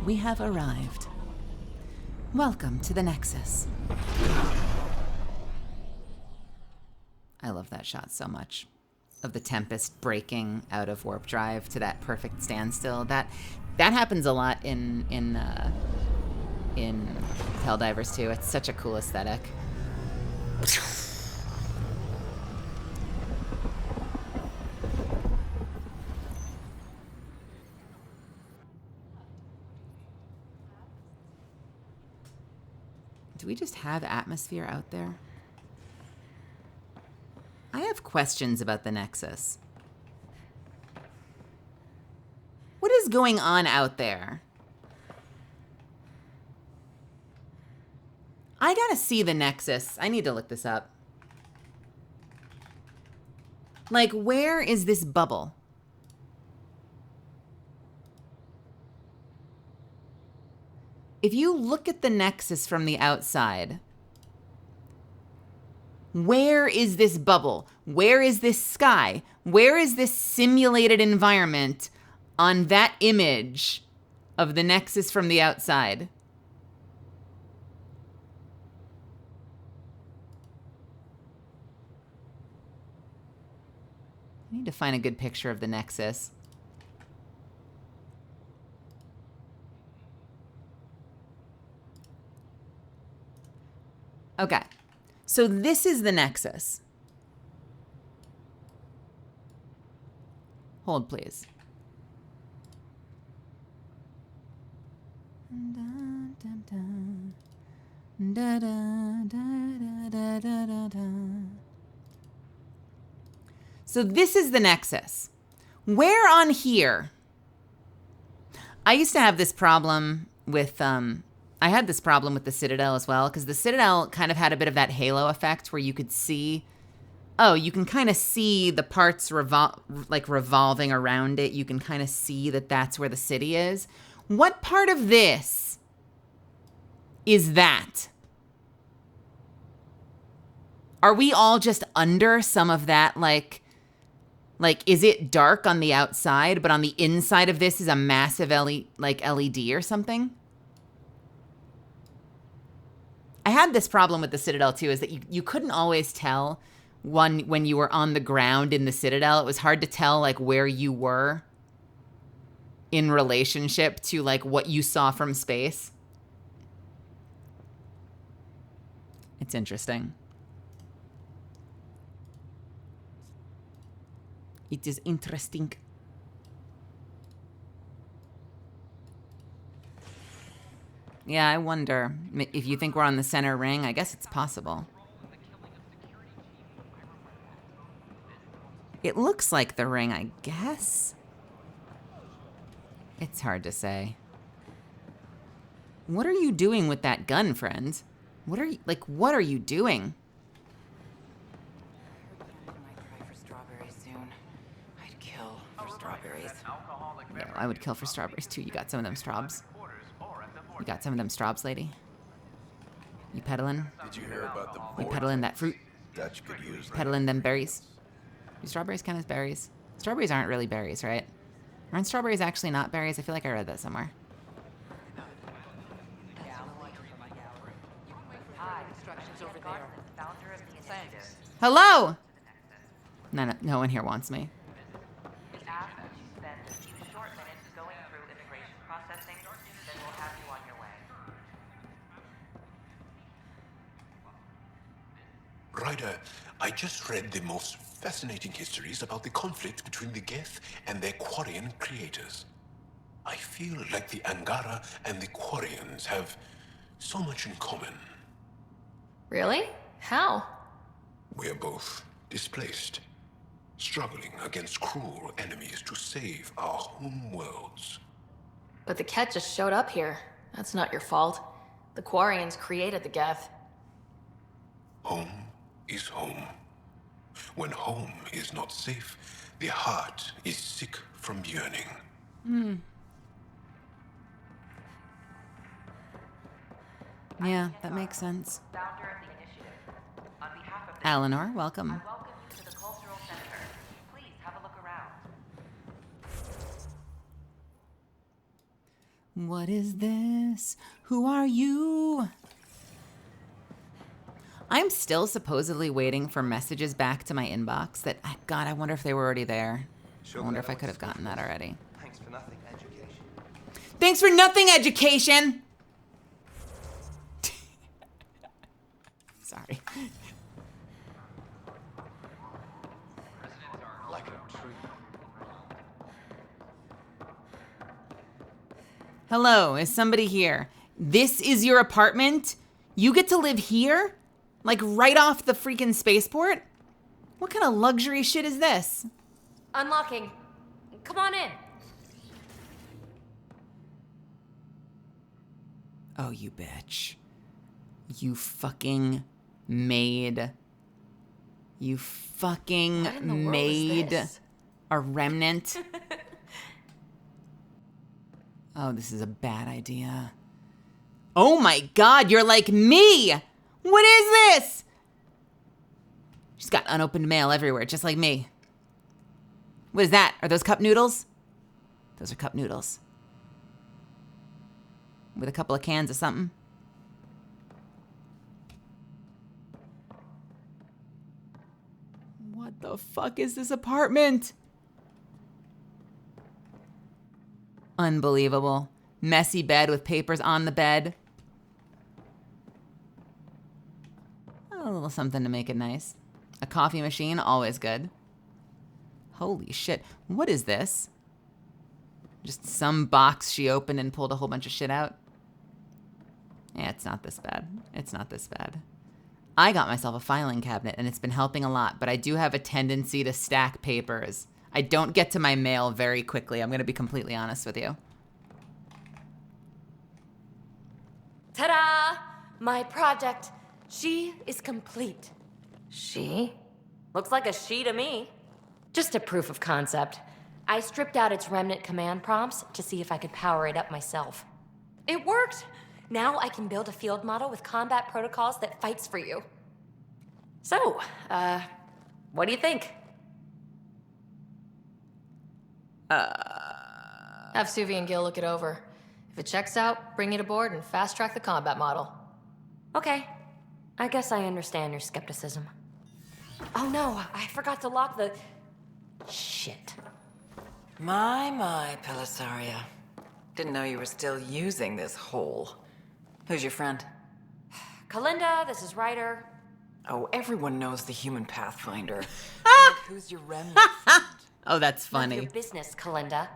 We have arrived. Welcome to the Nexus. I love that shot so much. Of the Tempest breaking out of warp drive to that perfect standstill. That happens a lot in Helldivers too. It's such a cool aesthetic. Do we just have atmosphere out there? I have questions about the Nexus. What is going on out there? I gotta see the Nexus. I need to look this up. Like, where is this bubble? If you look at the Nexus from the outside, where is this bubble? Where is this sky? Where is this simulated environment on that image of the Nexus from the outside? I need to find a good picture of the Nexus. Okay, so this is the Nexus. Hold, please. So this is the Nexus. Where on here? I used to have this problem with I had this problem with the Citadel as well, because the Citadel kind of had a bit of that halo effect where you could see, oh, you can kind of see the parts revolving around it. You can kind of see that that's where the city is. What part of this is that? Are we all just under some of that, like, is it dark on the outside, but on the inside of this is a massive LED or something? I had this problem with the Citadel too, is that you couldn't always tell when you were on the ground in the Citadel. It was hard to tell like where you were in relationship to like what you saw from space. It's interesting. It is interesting. Yeah, I wonder if you think we're on the center ring. I guess it's possible. It looks like the ring, I guess. It's hard to say. What are you doing with that gun, friend? What are you doing? Yeah, I would kill for strawberries too. You got some of them straubs. You got some of them straubs, lady. You peddling? Did you hear about the You peddling that fruit? Dutch could use that. Peddling them berries? Do strawberries count as berries? Strawberries aren't really berries, right? Aren't strawberries actually not berries? I feel like I read that somewhere. Hello? No one here wants me. Ryder, I just read the most fascinating histories about the conflict between the Geth and their Quarian creators. I feel like the Angara and the Quarians have so much in common. Really? How? We're both displaced, struggling against cruel enemies to save our home worlds. But the Ket just showed up here. That's not your fault. The Quarians created the Geth. Home is home. When home is not safe, the heart is sick from yearning. Yeah, that makes sense. Eleanor, welcome. What is this? Who are you? I'm still supposedly waiting for messages back to my inbox that, God, I wonder if they were already there. I wonder if I could have gotten that already. Thanks for nothing, education. Thanks for nothing, education! Sorry. Like a tree. Hello, is somebody here? This is your apartment? You get to live here? Like right off the freaking spaceport? What kind of luxury shit is this? Unlocking. Come on in. Oh, you bitch. You fucking made... You fucking What in the world is made this? a remnant. Oh, this is a bad idea. Oh my god, you're like me! What is this? She's got unopened mail everywhere, just like me. What is that? Are those cup noodles? Those are cup noodles. With a couple of cans of something. What the fuck is this apartment? Unbelievable. Messy bed with papers on the bed. A little something to make it nice. A coffee machine, always good. Holy shit. What is this? Just some box she opened and pulled a whole bunch of shit out? Yeah, it's not this bad. It's not this bad. I got myself a filing cabinet and it's been helping a lot, but I do have a tendency to stack papers. I don't get to my mail very quickly. I'm going to be completely honest with you. Ta-da! My project. She is complete. She? Looks like a she to me. Just a proof of concept. I stripped out its remnant command prompts to see if I could power it up myself. It worked! Now I can build a field model with combat protocols that fights for you. So, what do you think? Have Suvi and Gil look it over. If it checks out, bring it aboard and fast-track the combat model. Okay. I guess I understand your skepticism. Oh no, I forgot to lock the... Shit. My, Pelisaria. Didn't know you were still using this hole. Who's your friend? Kalinda, this is Ryder. Oh, everyone knows the human Pathfinder. Like, who's your remnant? Oh, that's None funny. of your business, Kalinda.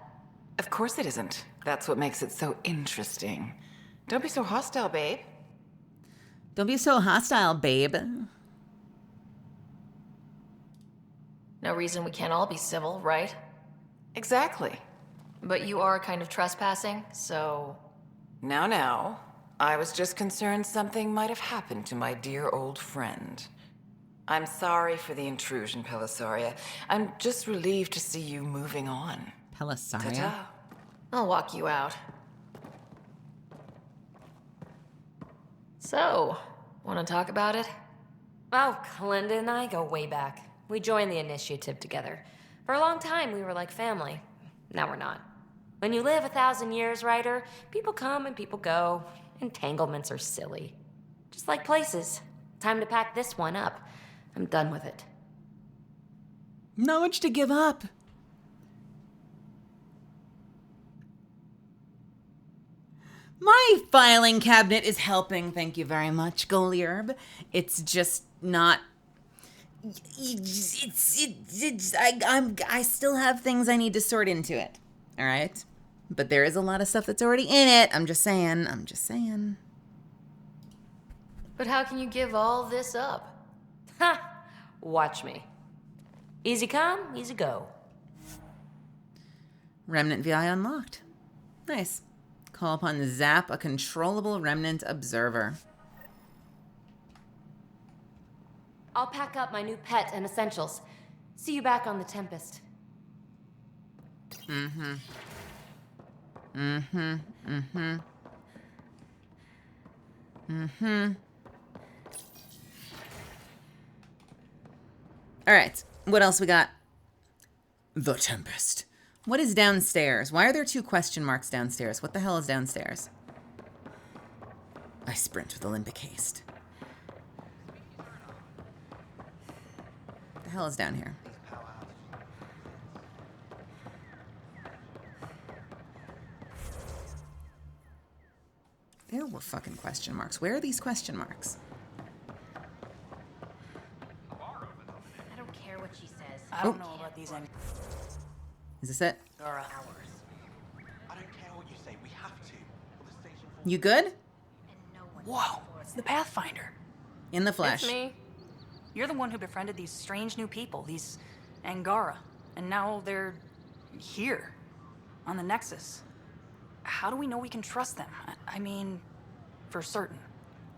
Of course it isn't. That's what makes it so interesting. Don't be so hostile, babe. Don't be so hostile, babe. No reason we can't all be civil, right? Exactly. But you are kind of trespassing, so... Now. I was just concerned something might have happened to my dear old friend. I'm sorry for the intrusion, Pelisaria. I'm just relieved to see you moving on. Pelisaria? Ta-ta. I'll walk you out. So, want to talk about it? Oh, Kalinda and I go way back. We joined the initiative together. For a long time, we were like family. Now we're not. When you live 1,000 years, Ryder, people come and people go. Entanglements are silly. Just like places. Time to pack this one up. I'm done with it. Not much to give up. My filing cabinet is helping, thank you very much, Golierb. It's just not... I still have things I need to sort into it, all right? But there is a lot of stuff that's already in it. I'm just saying. But how can you give all this up? Ha! Watch me. Easy come, easy go. Remnant VI unlocked. Nice. Call upon Zap, a controllable remnant observer. I'll pack up my new pet and essentials. See you back on the Tempest. All right, what else we got? The Tempest. What is downstairs? Why are there 2 question marks downstairs? What the hell is downstairs? I sprint with Olympic haste. What the hell is down here? There were fucking question marks. Where are these question marks? I don't care what she says. I don't know about these. Is this it? There are hours. I don't care what you say, we have to. You good? Whoa, it's the Pathfinder. In the flesh. It's me. You're the one who befriended these strange new people, these Angara, and now they're here, on the Nexus. How do we know we can trust them? I mean, for certain.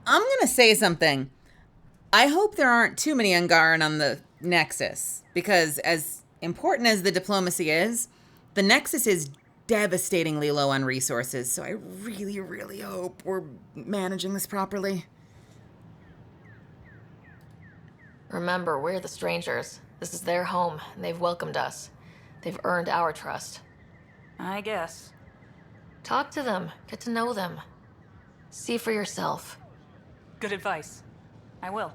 I'm gonna say something. I hope there aren't too many Angaran on the Nexus, because as important as the diplomacy is, the Nexus is devastatingly low on resources, so I really, really hope we're managing this properly. Remember, we're the strangers. This is their home, and they've welcomed us. They've earned our trust. I guess. Talk to them. Get to know them. See for yourself. Good advice. I will.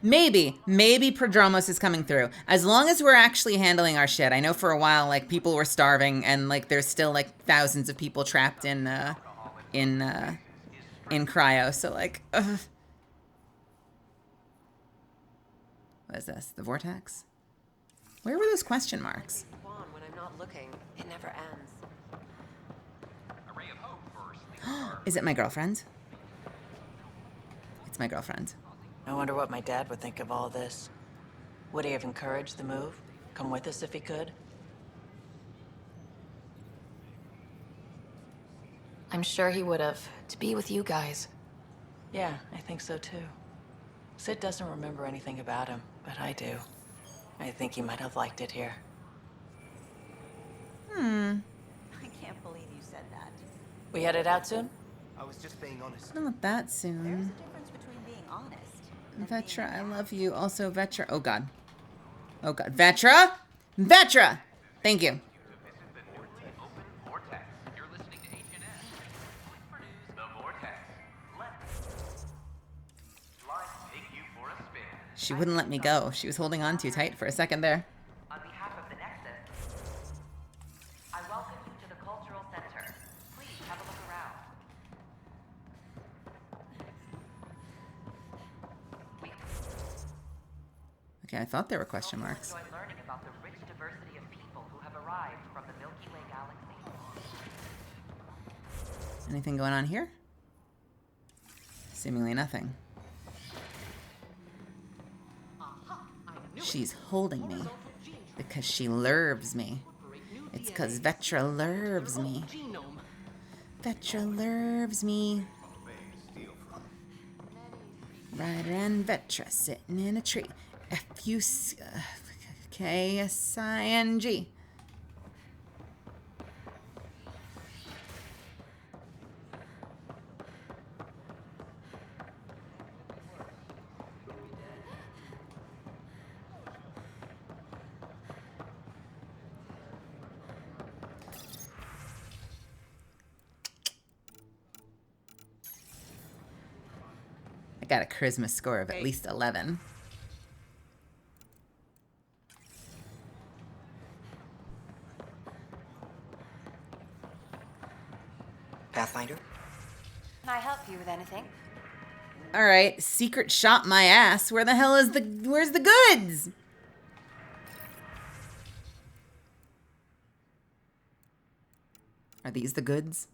Maybe Prodromos is coming through. As long as we're actually handling our shit. I know for a while, like, people were starving, and, like, there's still, like, thousands of people trapped in cryo, so, like, what is this? The vortex? Where were those question marks? When I'm not looking, it never ends. Is it my girlfriend? It's my girlfriend. I wonder what my dad would think of all this. Would he have encouraged the move? Come with us if he could? I'm sure he would have. To be with you guys. Yeah, I think so too. Sid doesn't remember anything about him, but I do. I think he might have liked it here. I can't believe you said that. We headed out soon? I was just being honest. Not that soon. There's a difference between being honest. Vetra, I love you. Also, Vetra. Oh, God. Oh, God. Vetra! Vetra! Thank you. She wouldn't let me go. She was holding on too tight for a second there. On behalf of the Nexus, I welcome you to the Cultural Center. Please have a look around. Okay, I thought there were question marks. Enjoy learning about the rich diversity of people who have arrived from the Milky Way galaxy. Anything going on here? Seemingly nothing. She's holding me because she lurves me. It's because Vetra lurves me. Vetra lurves me. Ryder and Vetra sitting in a tree. F-U-K-S-I-N-G. Got a charisma score of at least 11. Pathfinder? Can I help you with anything? All right, secret shop my ass. Where the hell is where's the goods? Are these the goods?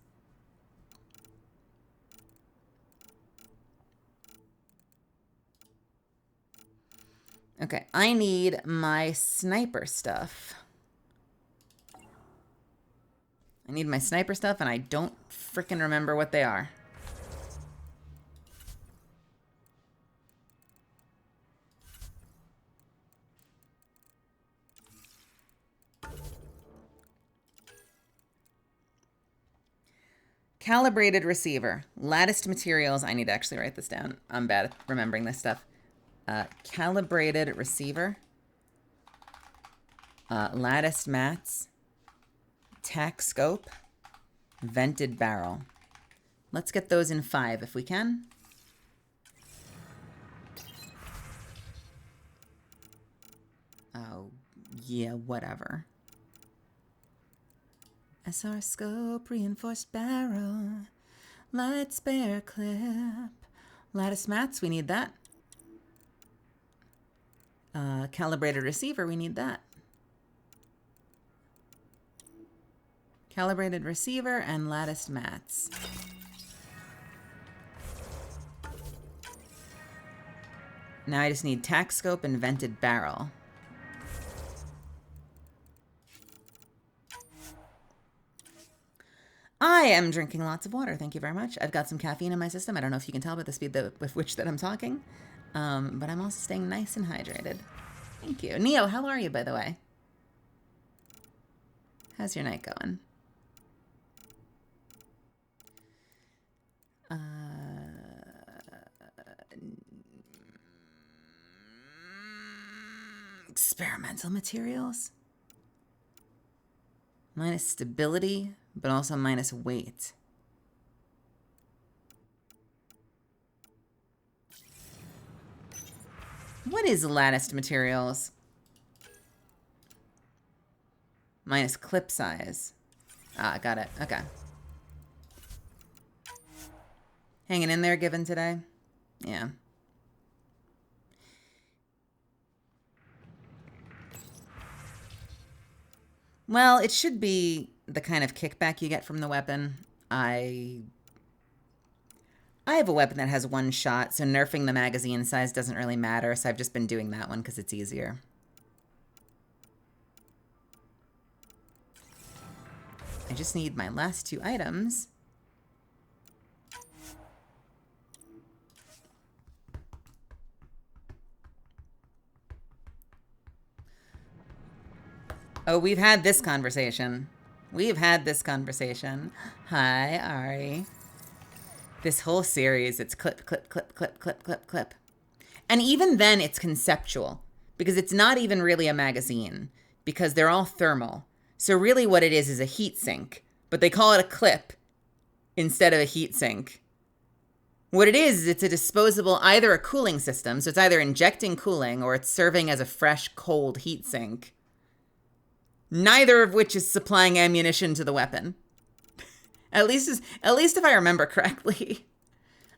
Okay, I need my sniper stuff. I need my sniper stuff, and I don't frickin' remember what they are. Calibrated receiver. Latticed materials. I need to actually write this down. I'm bad at remembering this stuff. Calibrated receiver, latticed mats, tack scope, vented barrel. Let's get those in 5 if we can. Oh, yeah, whatever. SR scope, reinforced barrel, light spare clip, lattice mats, we need that. Calibrated receiver, we need that. Calibrated receiver and latticed mats. Now I just need tack scope and vented barrel. I am drinking lots of water. Thank you very much. I've got some caffeine in my system. I don't know if you can tell by the speed with which that I'm talking. But I'm also staying nice and hydrated. Thank you. Neo, how are you, by the way? How's your night going? Experimental materials. Minus stability, but also minus weight. What is latticed materials? Minus clip size. Ah, got it. Okay. Hanging in there, given today? Yeah. Well, it should be the kind of kickback you get from the weapon. I have a weapon that has one shot, so nerfing the magazine size doesn't really matter, so I've just been doing that one because it's easier. I just need my last 2 items. Oh, we've had this conversation. We've had this conversation. Hi, Ari. This whole series, it's clip, clip, clip, clip, clip, clip, clip. And even then, it's conceptual. Because it's not even really a magazine. Because they're all thermal. So really what it is a heat sink. But they call it a clip instead of a heat sink. What it is it's a disposable, either a cooling system. So it's either injecting cooling or it's serving as a fresh, cold heat sink. Neither of which is supplying ammunition to the weapon. At least if I remember correctly.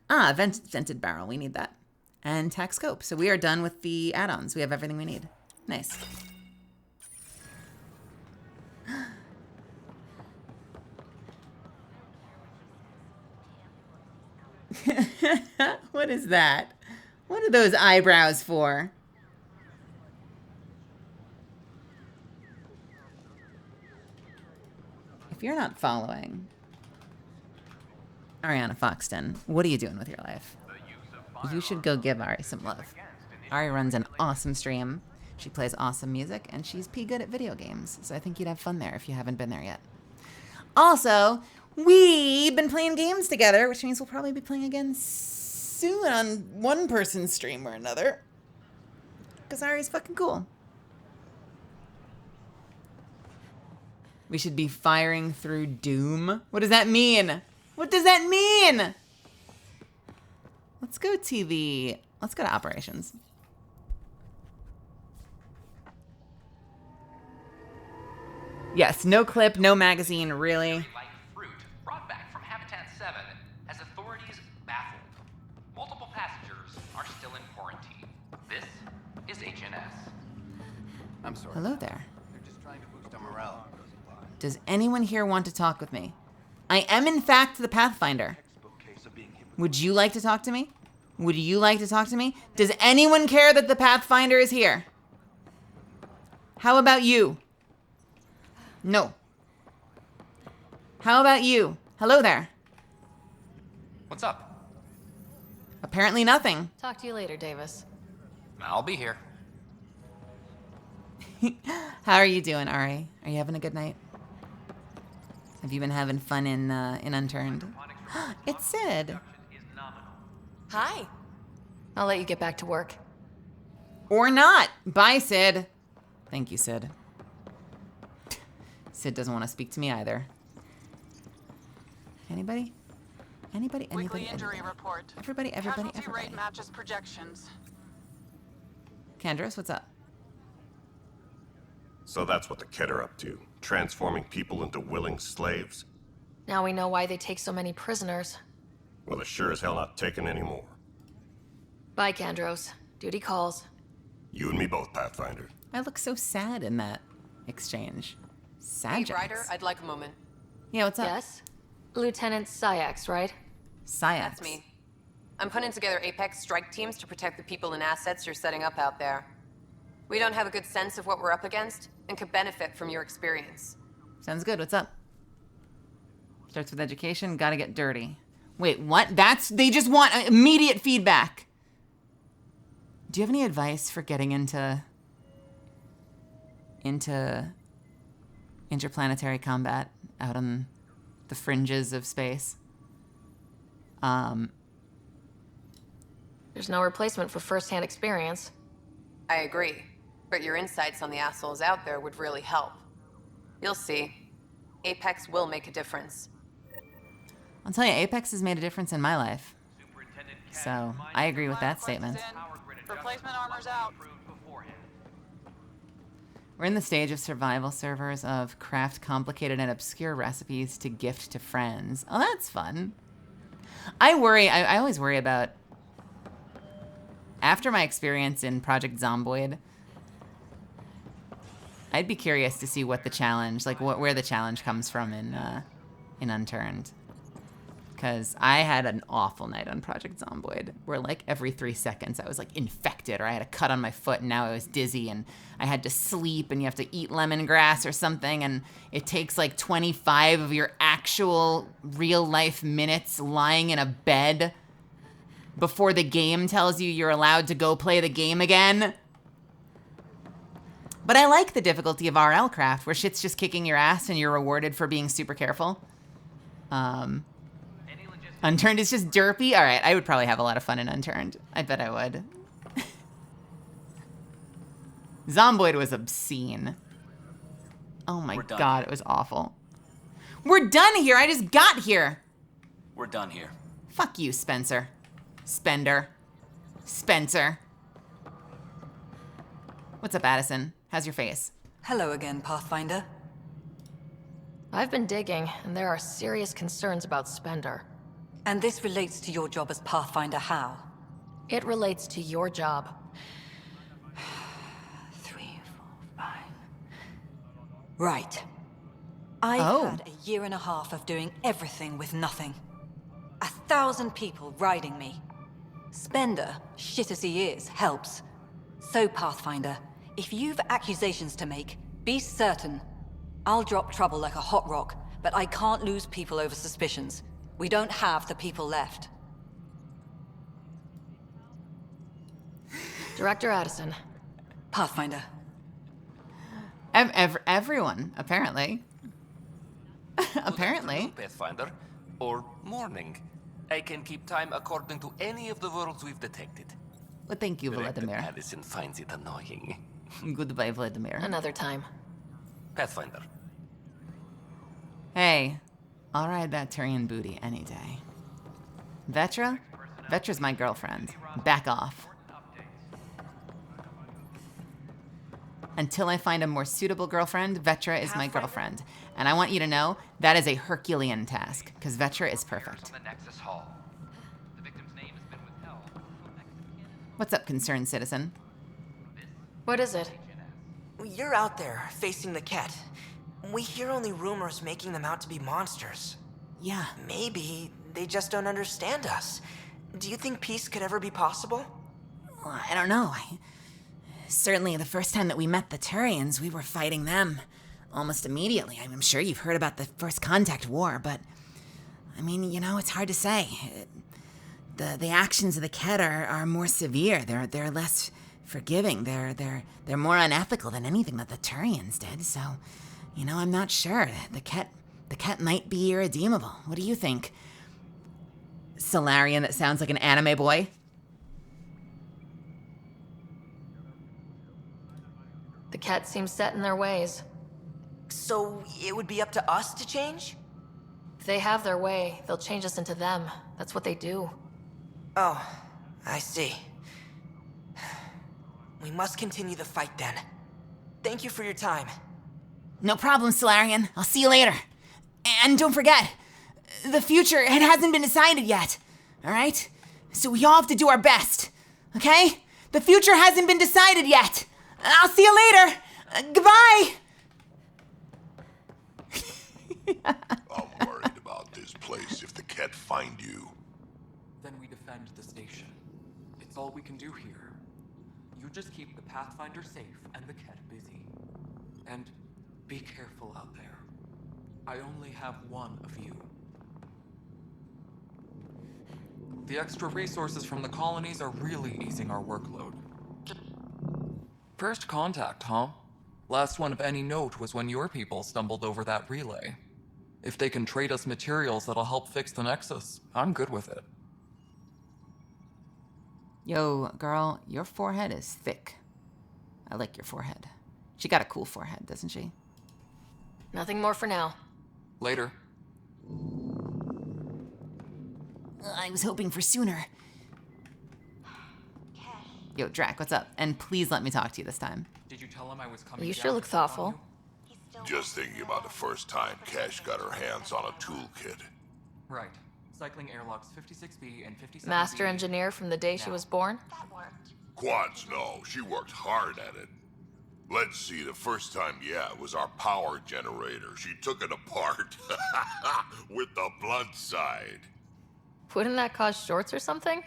Ah, vented barrel. We need that. And tack scope. So we are done with the add-ons. We have everything we need. Nice. What is that? What are those eyebrows for? If you're not following Ariana Foxton, what are you doing with your life? You should go give Ari some love. Ari runs an awesome stream. She plays awesome music, and she's pretty good at video games. So I think you'd have fun there if you haven't been there yet. Also, we've been playing games together, which means we'll probably be playing again soon on one person's stream or another. Because Ari's fucking cool. We should be firing through doom. What does that mean? What does that mean? Let's go to operations. Yes, no clip, no magazine, really. Fruit brought back from Habitat 7 has authorities baffled. Multiple passengers are still in quarantine. This is HNS. I'm sorry. Hello there. They're just trying to boost our morale. Does anyone here want to talk with me? I am, in fact, the Pathfinder. Would you like to talk to me? Would you like to talk to me? Does anyone care that the Pathfinder is here? How about you? No. How about you? Hello there. What's up? Apparently nothing. Talk to you later, Davis. I'll be here. How are you doing, Ari? Are you having a good night? Have you been having fun in Unturned? It's Sid. Hi. I'll let you get back to work. Or not. Bye, Sid. Thank you, Sid. Sid doesn't want to speak to me either. Anybody? Anybody? Weekly injury report. Everybody. Casualty rate matches projections. Kandros, what's up? So that's what the Kett are up to, transforming people into willing slaves. Now we know why they take so many prisoners. Well, they're sure as hell not taking any more. Bye, Kandros. Duty calls. You and me both, Pathfinder. I look so sad in that exchange. Hey, Sad. Ryder, I'd like a moment. Yeah, what's up? Yes? Lieutenant Syax, right? Syax. That's me. I'm putting together Apex strike teams to protect the people and assets you're setting up out there. We don't have a good sense of what we're up against and could benefit from your experience. Sounds good. What's up? Starts with education. Gotta get dirty. Wait, what? They just want immediate feedback. Do you have any advice for getting into interplanetary combat out on the fringes of space? There's no replacement for first-hand experience. I agree, but your insights on the assholes out there would really help. You'll see. Apex will make a difference. I'll tell you, Apex has made a difference in my life. So, I agree with that statement. Replacement armor's out. We're in the stage of survival servers of craft complicated and obscure recipes to gift to friends. Oh, that's fun. I always worry about, after my experience in Project Zomboid, I'd be curious to see what the challenge, like where the challenge comes from in Unturned. Because I had an awful night on Project Zomboid, where like every 3 seconds I was like infected, or I had a cut on my foot and now I was dizzy, and I had to sleep, and you have to eat lemongrass or something, and it takes like 25 of your actual real life minutes lying in a bed before the game tells you you're allowed to go play the game again. But I like the difficulty of RL craft, where shit's just kicking your ass and you're rewarded for being super careful. Unturned is just derpy? Alright, I would probably have a lot of fun in Unturned. I bet I would. Zomboid was obscene. Oh my god, it was awful. We're done here! I just got here! We're done here. Fuck you, Spencer. Spender. Spencer. What's up, Addison? How's your face? Hello again, Pathfinder. I've been digging, and there are serious concerns about Spender. And this relates to your job as Pathfinder how? It relates to your job. 3, 4, 5. Right. I've had a year and a half of doing everything with nothing. 1,000 people riding me. Spender, shit as he is, helps. So, Pathfinder, if you've accusations to make, be certain. I'll drop trouble like a hot rock, but I can't lose people over suspicions. We don't have the people left. Director Addison. Pathfinder. Everyone, apparently. Apparently. Pathfinder, or morning. I can keep time according to any of the worlds we've detected. Well, thank you, Vladimir. Addison finds it annoying. Goodbye, Vladimir. Another time. Pathfinder. Hey, I'll ride that Turian booty any day. Vetra? Vetra's my girlfriend. Back off. Until I find a more suitable girlfriend, Vetra is my girlfriend. And I want you to know, that is a Herculean task, because Vetra is perfect. What's up, concerned citizen? What is it? You're out there, facing the Ket. We hear only rumors making them out to be monsters. Yeah. Maybe they just don't understand us. Do you think peace could ever be possible? Well, I don't know. Certainly the first time that we met the Turians, we were fighting them almost immediately. I'm sure you've heard about the First Contact War, but I mean, you know, it's hard to say. The actions of the Ket are more severe. They're less forgiving. They're more unethical than anything that the Turians did. So, you know, I'm not sure. The Ket might be irredeemable. What do you think? Solarian that sounds like an anime boy. The Ket seems set in their ways. So it would be up to us to change? If they have their way, they'll change us into them. That's what they do. Oh, I see. We must continue the fight then. Thank you for your time. No problem, Solarian. I'll see you later. And don't forget, the future, it hasn't been decided yet. All right? So we all have to do our best. Okay? The future hasn't been decided yet. I'll see you later. Goodbye. I'm worried about this place if the Ket find you. then we defend the station. It's all we can do here. You just keep the Pathfinder safe and the Ket busy. And be careful out there. I only have one of you. The extra resources from the colonies are really easing our workload. First contact, huh? Last one of any note was when your people stumbled over that relay. If they can trade us materials that'll help fix the Nexus, I'm good with it. Yo, girl, your forehead is thick. I like your forehead. She got a cool forehead, doesn't she? Nothing more for now. Later. I was hoping for sooner. Yo, Drac, what's up? And please let me talk to you this time. Did you tell him I was coming? You sure look thoughtful. Just thinking about the first time Cash got her hands on a toolkit. Right. Cycling airlocks 56B and 57B. Master engineer from the day she was born? Quads, no. She worked hard at it. Let's see, the first time, yeah, it was our power generator. She took it apart with the blunt side. Wouldn't that cause shorts or something?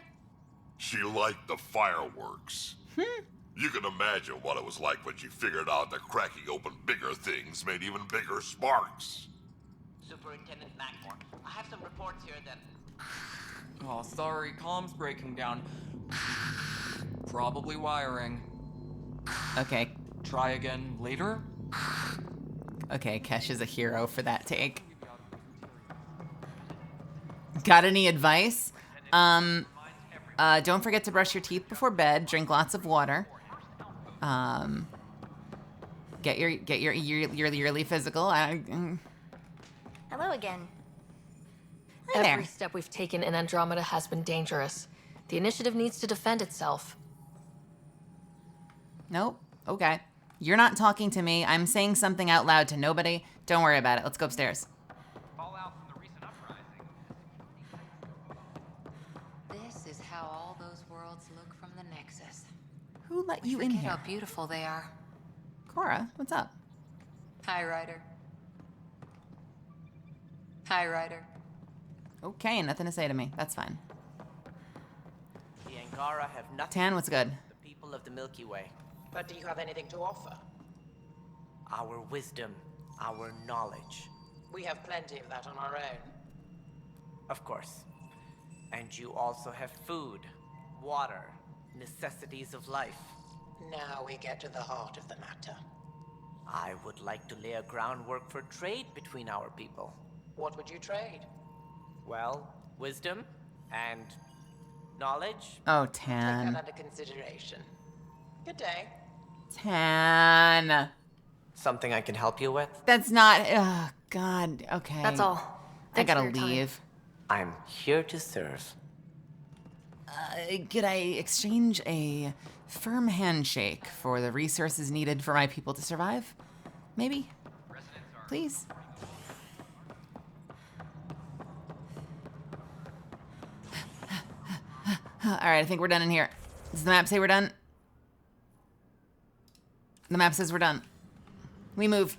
She liked the fireworks. You can imagine what it was like when she figured out that cracking open bigger things made even bigger sparks. Superintendent Mackmore, I have some reports here that... Oh, sorry, comm's breaking down. Probably wiring. Okay. Try again later? Okay, Kesh is a hero for that take. Got any advice? Don't forget to brush your teeth before bed. Drink lots of water. Get your yearly physical. Hello again. Hi there. Every step we've taken in Andromeda has been dangerous. The initiative needs to defend itself. Nope. Okay. You're not talking to me. I'm saying something out loud to nobody. Don't worry about it. Let's go upstairs. This is how all those worlds look from the Nexus. Who let We you in forget here? how beautiful they are. Cora, what's up? Hi, Ryder. Hi, Ryder. Okay, nothing to say to me. That's fine. The Angara have nothing Tan, what's good? the people of the Milky Way. But do you have anything to offer? Our wisdom, our knowledge. We have plenty of that on our own. Of course. And you also have food, water, necessities of life. Now we get to the heart of the matter. I would like to lay a groundwork for trade between our people. What would you trade? Well, wisdom and knowledge. Oh, Take Tan. that under consideration. Good day. Tan. Something I can help you with? That's not. Oh, God. Okay. That's all. I Thanks for gotta your time. leave. I'm here to serve. Could I exchange a firm handshake for the resources needed for my people to survive? Maybe? Please? Alright, I think we're done in here. Does the map say we're done? The map says we're done. We move.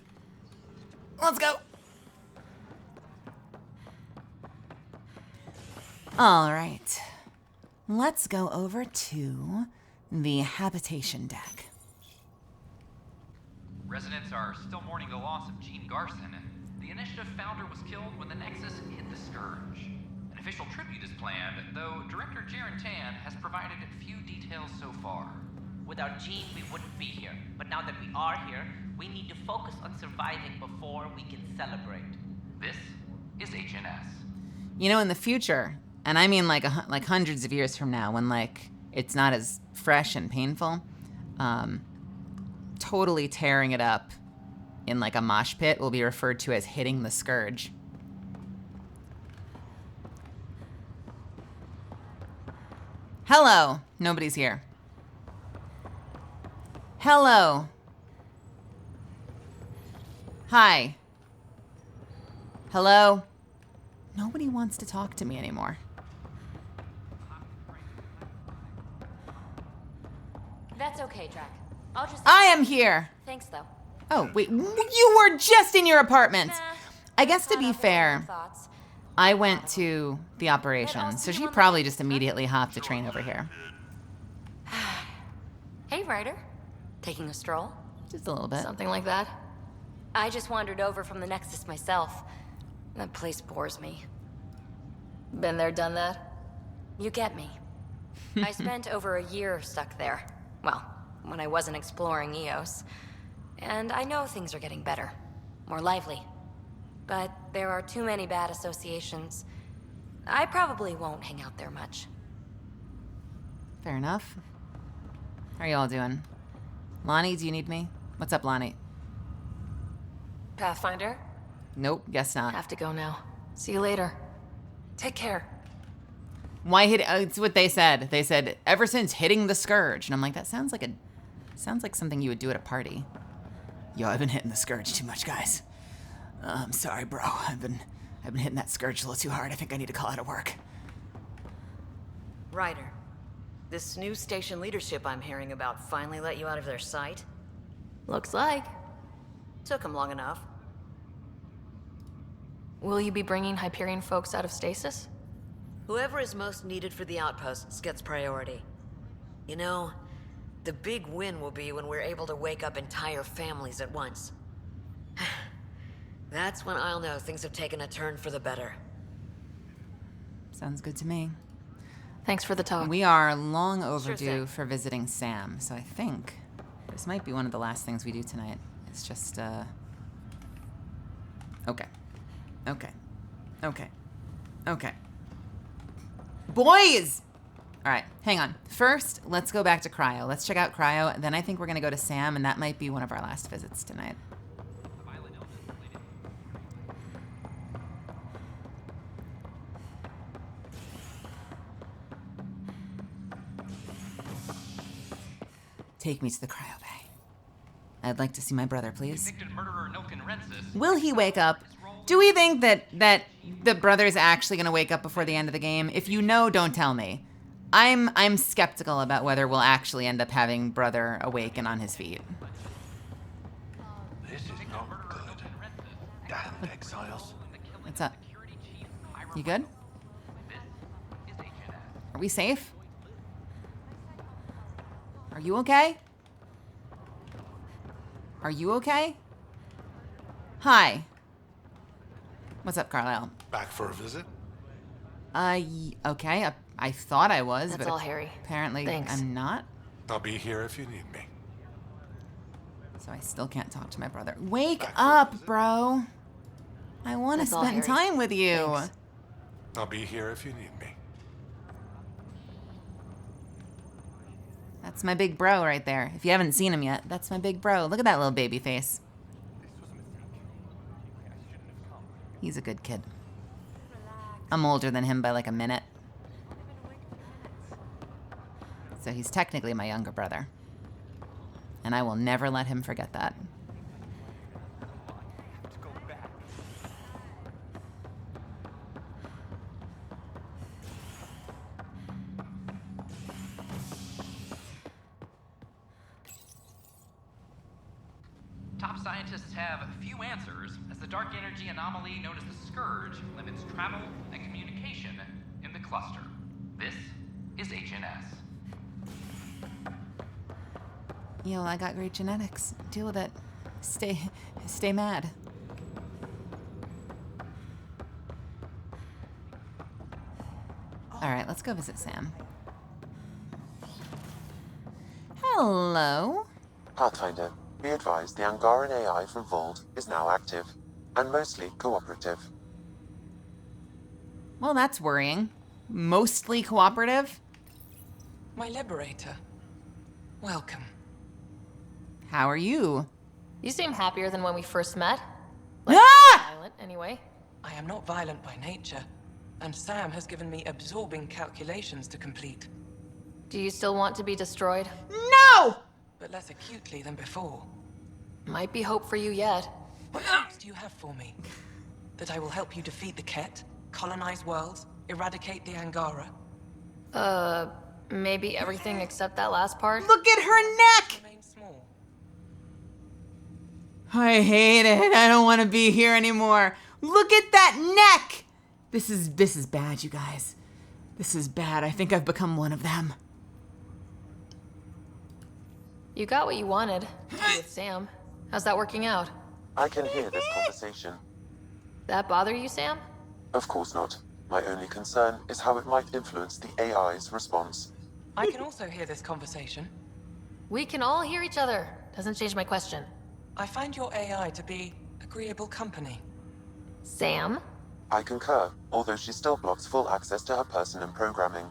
Let's go. All right. Let's go over to the habitation deck. Residents are still mourning the loss of Gene Garson. The initiative founder was killed when the Nexus hit the Scourge. An official tribute is planned, though Director Jaren Tan has provided few details so far. Without Gene, we wouldn't be here. But now that we are here, we need to focus on surviving before we can celebrate. This is HNS. You know, in the future, and I mean like hundreds of years from now, when like it's not as fresh and painful, totally tearing it up in like a mosh pit will be referred to as hitting the Scourge. Hello. Nobody's here. Hello. Hi. Hello. Nobody wants to talk to me anymore. That's okay, Drac. I'll just... I am here. Thanks, though. Oh, wait. You were just in your apartment. I guess to be fair, I went to the operation, so she probably just immediately hopped a train over here. Hey, Ryder. Taking a stroll? Just a little bit. Something like that. I just wandered over from the Nexus myself. That place bores me. Been there, done that? You get me. I spent over a year stuck there. Well, when I wasn't exploring Eos. And I know things are getting better. More lively. But there are too many bad associations. I probably won't hang out there much. Fair enough. How are you all doing? Lonnie, do you need me? What's up, Lonnie? Pathfinder? Nope, guess not. Have to go now. See you later. Take care. Why hit? It's what they said. They said ever since hitting the Scourge, and I'm like, that sounds like something you would do at a party. Yo, I've been hitting the Scourge too much, guys. I'm sorry, bro. I've been hitting that Scourge a little too hard. I think I need to call out of work. Ryder, this new station leadership I'm hearing about finally let you out of their sight? Looks like. Took them long enough. Will you be bringing Hyperion folks out of stasis? Whoever is most needed for the outposts gets priority. You know, the big win will be when we're able to wake up entire families at once. That's when I'll know things have taken a turn for the better. Sounds good to me. Thanks for the talk. We are long overdue thing. for visiting Sam, so I think this might be one of the last things we do tonight. It's just, Okay. Boys! All right, hang on. First, let's go back to Cryo. Let's check out Cryo, then I think we're gonna go to Sam, and that might be one of our last visits tonight. Take me to the cryo bay. I'd like to see my brother, please. Convicted murderer Nilken Rensis. Will he wake up? Do we think that the brother's actually going to wake up before the end of the game? If you know, don't tell me. I'm skeptical about whether we'll actually end up having brother awake and on his feet. This is not good. Damn exiles. What's up? You good? Are we safe? Are you okay? Are you okay? Hi. What's up, Carlisle? Back for a visit? Okay. I thought I was, That's but all, Harry. apparently Thanks. I'm not. I'll be here if you need me. So I still can't talk to my brother. Wake up, bro. I want to That's all, spend Harry. time with you. Thanks. I'll be here if you need me. That's my big bro right there. If you haven't seen him yet, that's my big bro. Look at that little baby face. He's a good kid. I'm older than him by like a minute. So he's technically my younger brother. And I will never let him forget that. Top scientists have few answers, as the dark energy anomaly known as the Scourge limits travel and communication in the cluster. This is HNS. Yo, I got great genetics. Deal with it. Stay mad. All right, let's go visit Sam. Hello. Pathfinder, be advised the Angaran AI from Vault is now active, and mostly cooperative. Well, that's worrying. Mostly cooperative? My liberator. Welcome. How are you? You seem happier than when we first met. Violent, anyway. I am not violent by nature, and Sam has given me absorbing calculations to complete. Do you still want to be destroyed? No! But less acutely than before. Might be hope for you yet. What hopes do you have for me? That I will help you defeat the Ket, colonize worlds, eradicate the Angara? Maybe everything except that last part? Look at her neck! I hate it. I don't want to be here anymore. Look at that neck! This is bad, you guys. This is bad. I think I've become one of them. You got what you wanted with Sam. How's that working out? I can hear this conversation. That bother you, Sam? Of course not. My only concern is how it might influence the AI's response. I can also hear this conversation. We can all hear each other. Doesn't change my question. I find your AI to be agreeable company. Sam? I concur, although she still blocks full access to her person and programming.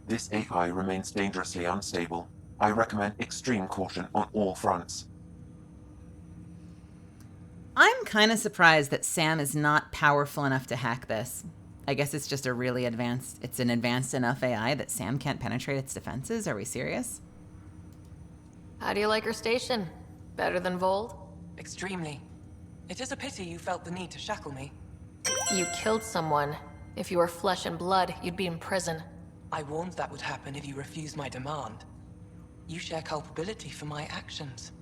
This AI remains dangerously unstable. I recommend extreme caution on all fronts. I'm kind of surprised that Sam is not powerful enough to hack this. I guess it's just an advanced enough AI that Sam can't penetrate its defenses. Are we serious? How do you like her station? Better than Vold? Extremely. It is a pity you felt the need to shackle me. You killed someone. If you were flesh and blood, you'd be in prison. I warned that would happen if you refused my demand. You share culpability for my actions.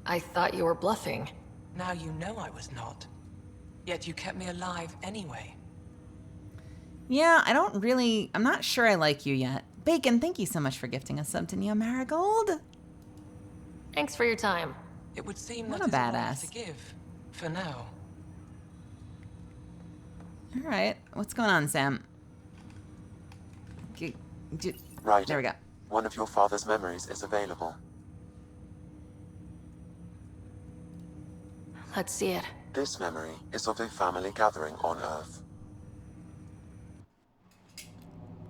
I thought you were bluffing. Now you know I was not. Yet you kept me alive anyway. Yeah, I'm not sure I like you yet. Bacon, thank you so much for gifting a sub to Neo Marigold. Thanks for your time. It would seem What that a is all I badass. have to give, for now. All right, what's going on, Sam? Right. There we go. One of your father's memories is available. Let's see it. This memory is of a family gathering on Earth.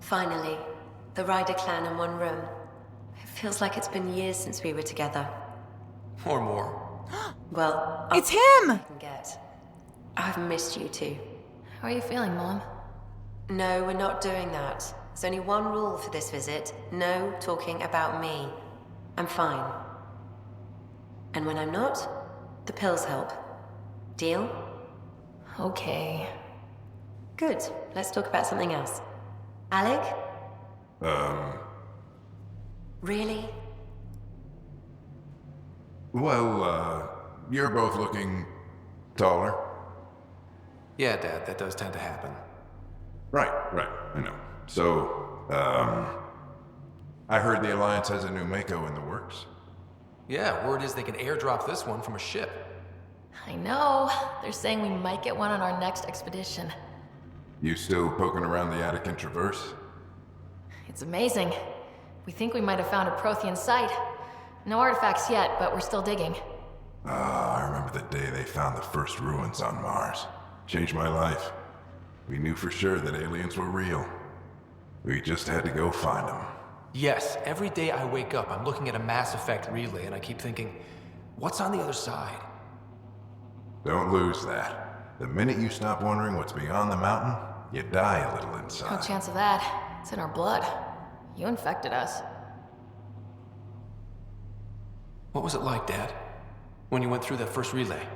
Finally, the Ryder clan in one room. It feels like it's been years since we were together. Or more. Well, it's him! I can get. I've missed you too. How are you feeling, Mom? No, we're not doing that. There's only one rule for this visit. No talking about me. I'm fine. And when I'm not, the pills help. Deal? Okay. Good. Let's talk about something else. Alec? Really? Well, you're both looking taller. Yeah, Dad, that does tend to happen. Right, I know. So, I heard the Alliance has a new Mako in the works. Yeah, word is they can airdrop this one from a ship. I know. They're saying we might get one on our next expedition. You still poking around the Attican Traverse? It's amazing. We think we might have found a Prothean site. No artifacts yet, but we're still digging. I remember the day they found the first ruins on Mars. Changed my life. We knew for sure that aliens were real. We just had to go find them. Yes, every day I wake up, I'm looking at a Mass Effect relay and I keep thinking, what's on the other side? Don't lose that. The minute you stop wondering what's beyond the mountain, you die a little No inside. chance of that. It's in our blood. You infected us. What was it like, Dad? When you went through that first relay?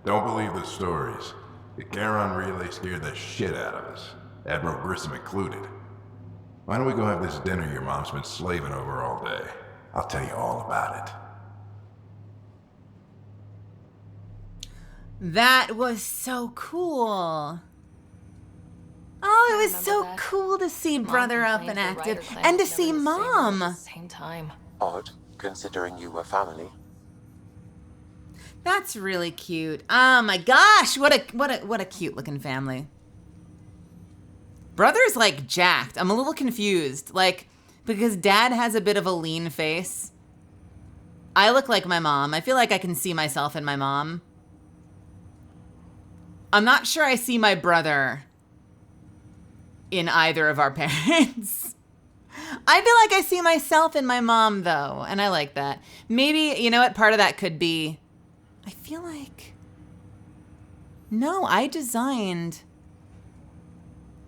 Don't believe the stories. The Charon relay scared the shit out of us. Admiral Grissom included. Why don't we go have this dinner your mom's been slaving over all day? I'll tell you all about it. That was so cool. Oh, it was so cool to see brother up and active, and to see mom. Same time. Odd, considering you were family. That's really cute. Oh my gosh, what a cute looking family. Brother's like jacked. I'm a little confused, like because dad has a bit of a lean face. I look like my mom. I feel like I can see myself in my mom. I'm not sure I see my brother in either of our parents. I feel like I see myself in my mom, though, and I like that. Maybe, you know what, part of that could be, I feel like, no, I designed,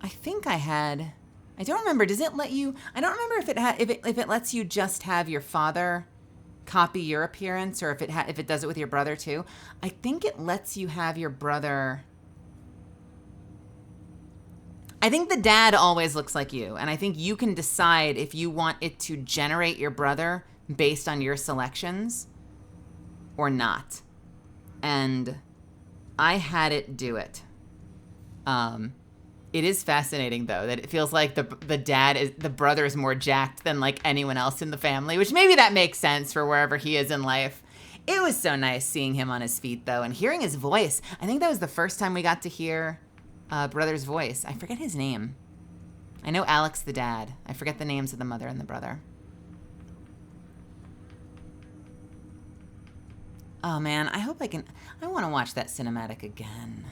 I think I had, I don't remember, does it let you, I don't remember if it lets you just have your father copy your appearance, or if it does it with your brother too. I think it lets you have your brother. I think the dad always looks like you, and I think you can decide if you want it to generate your brother based on your selections or not. And I had it do it. It is fascinating, though, that it feels like the brother is more jacked than like anyone else in the family, which maybe that makes sense for wherever he is in life. It was so nice seeing him on his feet, though, and hearing his voice. I think that was the first time we got to hear brother's voice. I forget his name. I know Alex the dad. I forget the names of the mother and the brother. Oh man, I hope I want to watch that cinematic again.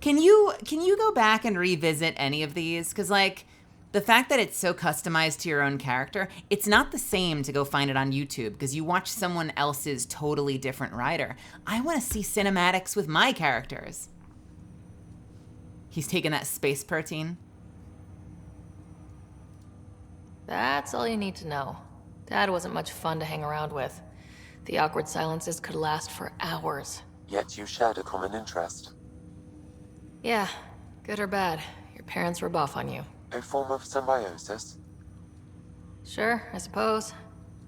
Can you go back and revisit any of these? Because like the fact that it's so customized to your own character, it's not the same to go find it on YouTube because you watch someone else's totally different rider. I want to see cinematics with my characters. He's taking that space protein. That's all you need to know. Dad wasn't much fun to hang around with. The awkward silences could last for hours. Yet you shared a common interest. Yeah, good or bad, your parents were buff on you. A form of symbiosis? Sure, I suppose.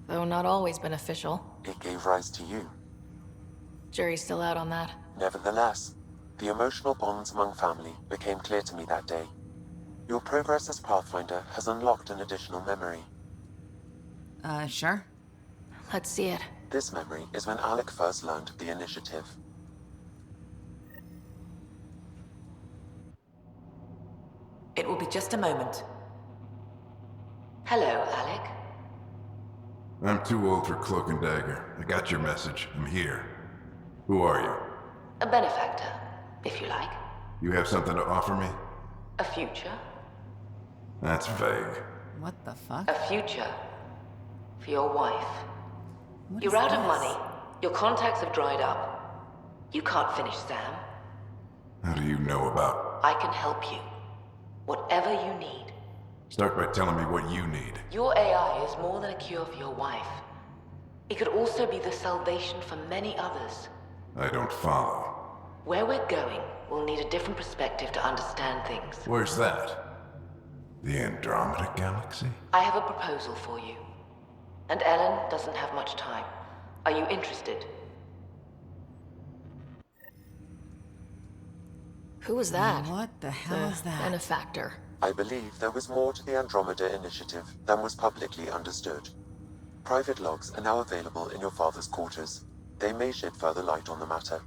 Though not always beneficial. It gave rise to you. Jury's still out on that. Nevertheless, the emotional bonds among family became clear to me that day. Your progress as Pathfinder has unlocked an additional memory. Sure. Let's see it. This memory is when Alec first learned of the initiative. It will be just a moment. Hello, Alec. I'm too old for cloak and dagger. I got your message. I'm here. Who are you? A benefactor, if you like. You have something to offer me? A future. That's vague. What the fuck? A future. For your wife. What You're is out of this? money. Your contacts have dried up. You can't finish Sam. How do you know about? I can help you. Whatever you need. Start by telling me what you need. Your AI is more than a cure for your wife. It could also be the salvation for many others. I don't follow. Where we're going, we'll need a different perspective to understand things. Where's that? The Andromeda Galaxy? I have a proposal for you. And Ellen doesn't have much time. Are you interested? Who was that? What the hell is that? Benefactor. I believe there was more to the Andromeda Initiative than was publicly understood. Private logs are now available in your father's quarters. They may shed further light on the matter.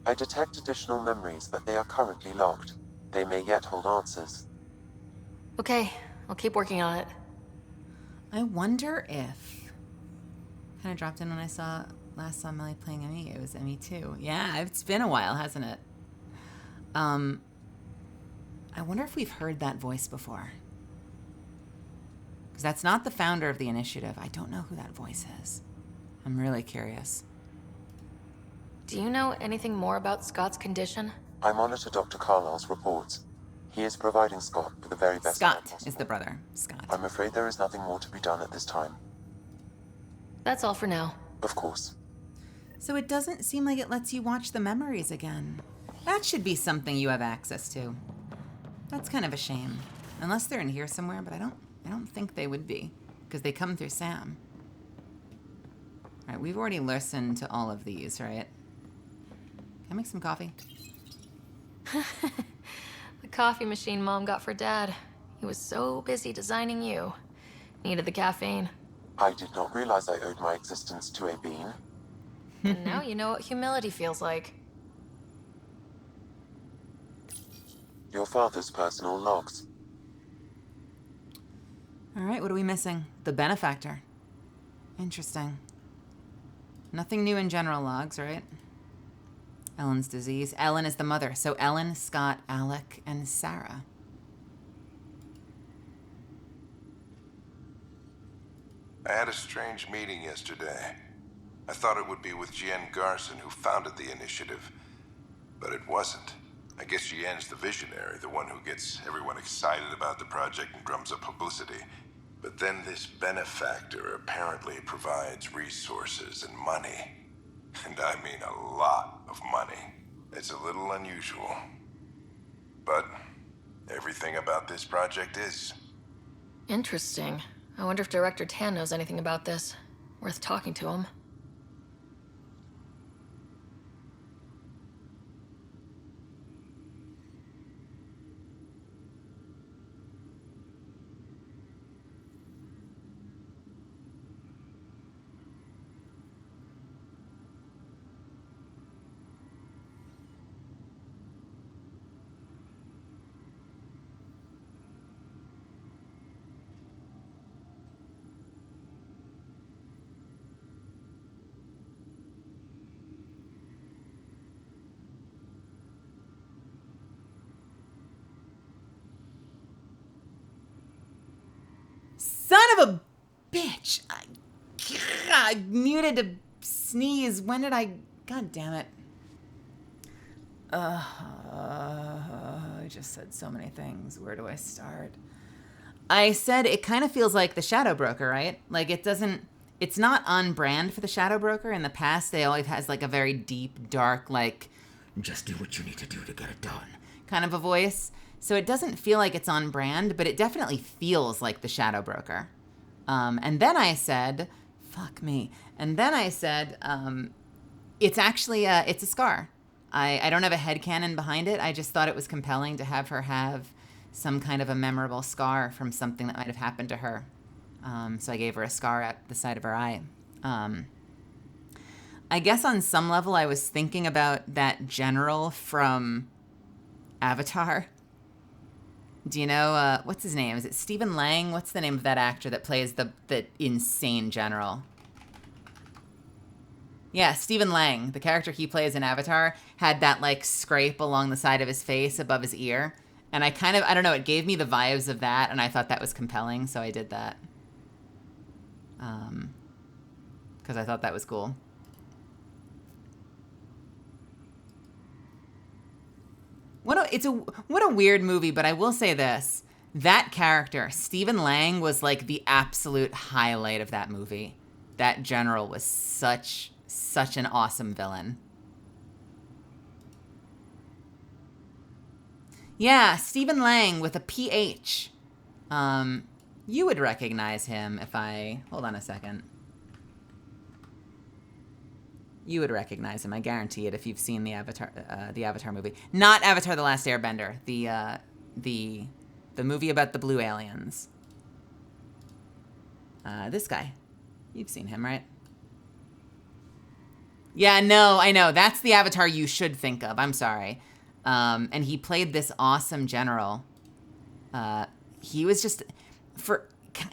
I detect additional memories, but they are currently logged. They may yet hold answers. Okay, I'll keep working on it. I wonder if... Kind of dropped in when I last saw Melly playing Emmy. It was Emmy too. Yeah, it's been a while, hasn't it? I wonder if we've heard that voice before. Because that's not the founder of the initiative. I don't know who that voice is. I'm really curious. Do you know anything more about Scott's condition? I monitor Dr. Carlisle's reports. He is providing Scott with the very best care Scott possible. is the brother. Scott. I'm afraid there is nothing more to be done at this time. That's all for now. Of course. So it doesn't seem like it lets you watch the memories again. That should be something you have access to. That's kind of a shame. Unless they're in here somewhere, but I don't think they would be. Because they come through Sam. Alright, we've already listened to all of these, right? Can I make some coffee? The coffee machine Mom got for Dad. He was so busy designing you. Needed the caffeine. I did not realize I owed my existence to a bean. And now you know what humility feels like. Your father's personal logs. Alright, what are we missing? The benefactor. Interesting. Nothing new in general logs, right? Ellen's disease. Ellen is the mother. So Ellen, Scott, Alec, and Sarah. I had a strange meeting yesterday. I thought it would be with Jien Garson, who founded the initiative. But it wasn't. I guess Jien's the visionary, the one who gets everyone excited about the project and drums up publicity. But then this benefactor apparently provides resources and money. And I mean a lot of money. It's a little unusual. But everything about this project is. Interesting. I wonder if Director Tan knows anything about this. Worth talking to him. of a bitch. I muted to sneeze. When did I... God damn it. I just said so many things. Where do I start? I said it kind of feels like the Shadow Broker, right? Like it doesn't... It's not on brand for the Shadow Broker. In the past, they always has like a very deep, dark, like, just do what you need to do to get it done kind of a voice. So it doesn't feel like it's on brand, but it definitely feels like the Shadow Broker. And then I said, fuck me. And then I said, it's actually, it's a scar. I don't have a headcanon behind it. I just thought it was compelling to have her have some kind of a memorable scar from something that might have happened to her. So I gave her a scar at the side of her eye. I guess on some level I was thinking about that general from Avatar. Do you know, what's his name? Is it Stephen Lang? What's the name of that actor that plays the insane general? Yeah, Stephen Lang, the character he plays in Avatar, had that, like, scrape along the side of his face above his ear. And I don't know, it gave me the vibes of that, and I thought that was compelling, so I did that. Because I thought that was cool. What a weird movie, but I will say this. That character, Stephen Lang, was like the absolute highlight of that movie. That general was such an awesome villain. Yeah, Stephen Lang with a PH. You would recognize him if I... Hold on a second. You would recognize him, I guarantee it, if you've seen the Avatar movie. Not Avatar: The Last Airbender. The movie about the blue aliens. This guy. You've seen him, right? Yeah, no, I know. That's the Avatar you should think of. I'm sorry. And he played this awesome general. He was just, for,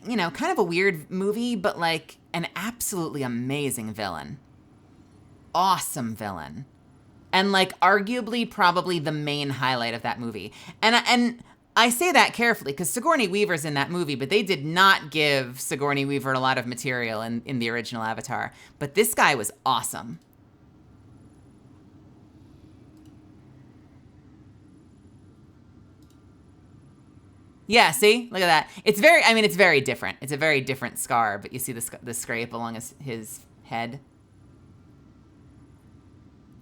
you know, kind of a weird movie, but like an absolutely amazing villain. Awesome villain. And like arguably probably the main highlight of that movie. And I say that carefully because Sigourney Weaver's in that movie, but they did not give Sigourney Weaver a lot of material in the original Avatar. But this guy was awesome. Yeah, see? Look at that. It's very different. It's a very different scar, but you see the scrape along his head?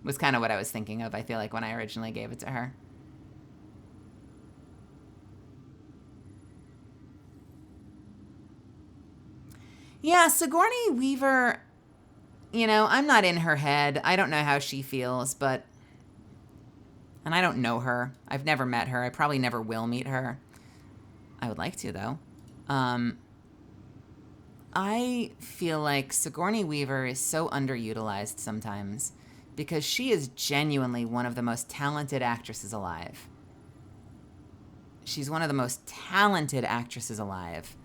Was kind of what I was thinking of, I feel like, when I originally gave it to her. Yeah, Sigourney Weaver, you know, I'm not in her head. I don't know how she feels, but... And I don't know her. I've never met her. I probably never will meet her. I would like to, though. I feel like Sigourney Weaver is so underutilized sometimes because she is genuinely one of the most talented actresses alive. She's one of the most talented actresses alive.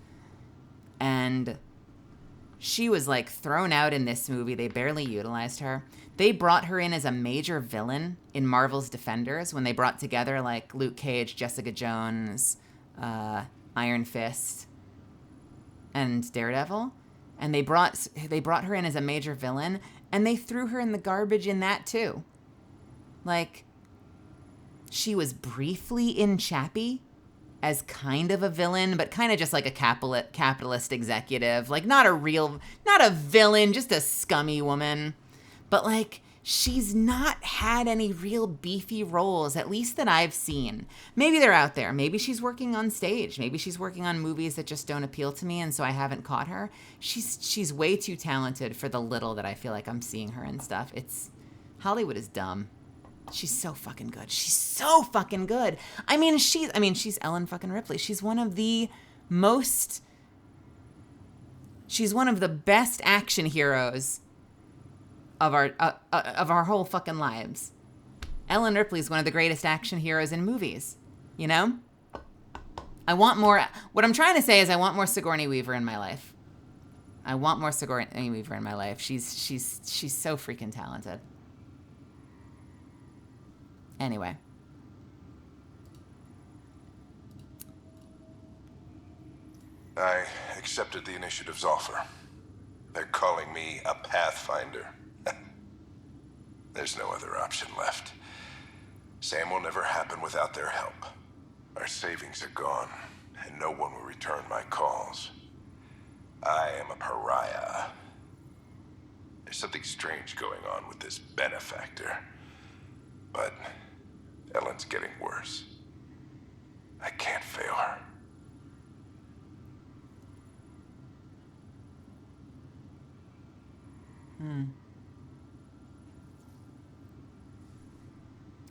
And she was, like, thrown out in this movie. They barely utilized her. They brought her in as a major villain in Marvel's Defenders when they brought together, like, Luke Cage, Jessica Jones... Iron Fist and Daredevil, and they brought her in as a major villain, and they threw her in the garbage in that too. Like, she was briefly in Chappie as kind of a villain, but kind of just like a capitalist executive, like not a villain, just a scummy woman. But like, she's not had any real beefy roles, at least that I've seen. Maybe they're out there. Maybe she's working on stage. Maybe she's working on movies that just don't appeal to me, and so I haven't caught her. She's way too talented for the little that I feel like I'm seeing her and stuff. Hollywood is dumb. She's so fucking good. She's so fucking good. She's Ellen fucking Ripley. She's one of the best action heroes of our whole fucking lives. Ellen Ripley's one of the greatest action heroes in movies, you know? I want more. What I'm trying to say is I want more Sigourney Weaver in my life. I want more Sigourney Weaver in my life. She's so freaking talented. Anyway. I accepted the initiative's offer. They're calling me a Pathfinder. There's no other option left. Sam will never happen without their help. Our savings are gone, and no one will return my calls. I am a pariah. There's something strange going on with this benefactor. But Ellen's getting worse. I can't fail her.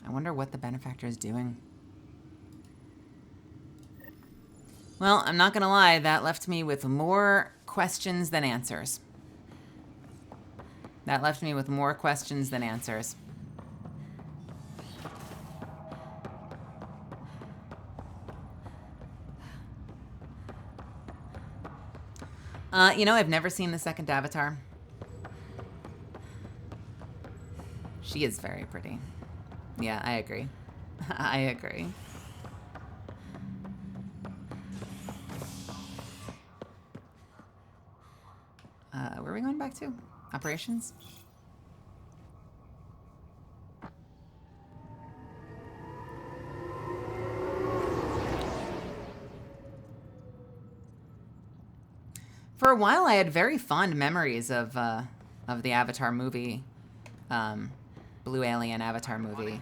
I wonder what the benefactor is doing. Well, I'm not gonna lie, that left me with more questions than answers. That left me with more questions than answers. You know, I've never seen the second Avatar. She is very pretty. Yeah, I agree. I agree. Where are we going back to? Operations? For a while, I had very fond memories of the Avatar movie, Blue Alien Avatar movie,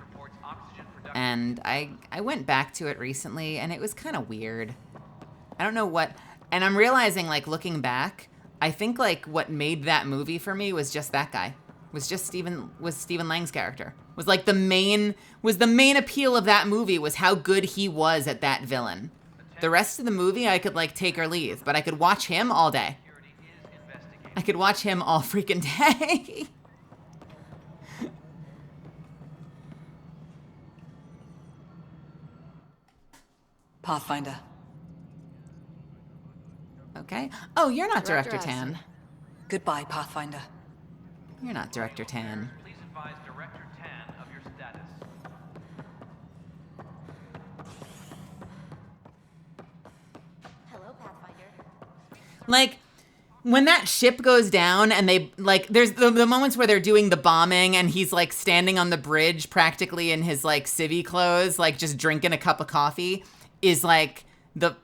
and I went back to it recently, and it was kind of weird. I don't know what, and I'm realizing, like, looking back, I think, like, what made that movie for me was just that guy, was Stephen Lang's character, was like the main appeal of that movie was how good he was at that villain. The rest of the movie, I could, like, take or leave, but I could watch him all day. I could watch him all freaking day. Pathfinder. Okay. Oh, you're not Director Tan. Goodbye, Pathfinder. You're not Director Tan. Please advise Director Tan of your status. Hello, Pathfinder. Like, when that ship goes down and they, like, there's the moments where they're doing the bombing and he's, like, standing on the bridge practically in his, like, civvy clothes, like, just drinking a cup of coffee, is, like, the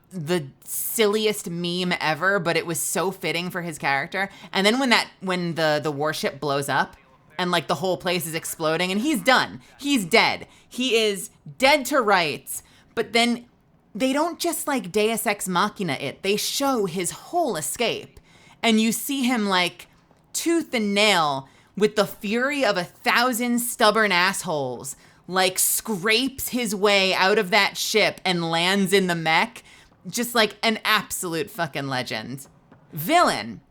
silliest meme ever, but it was so fitting for his character. And then when the warship blows up and, like, the whole place is exploding and he's done. He's dead. He is dead to rights. But then they don't just, like, Deus Ex Machina it. They show his whole escape. And you see him, like, tooth and nail with the fury of 1,000 stubborn assholes, like, scrapes his way out of that ship and lands in the mech. Just, like, an absolute fucking legend. Villain.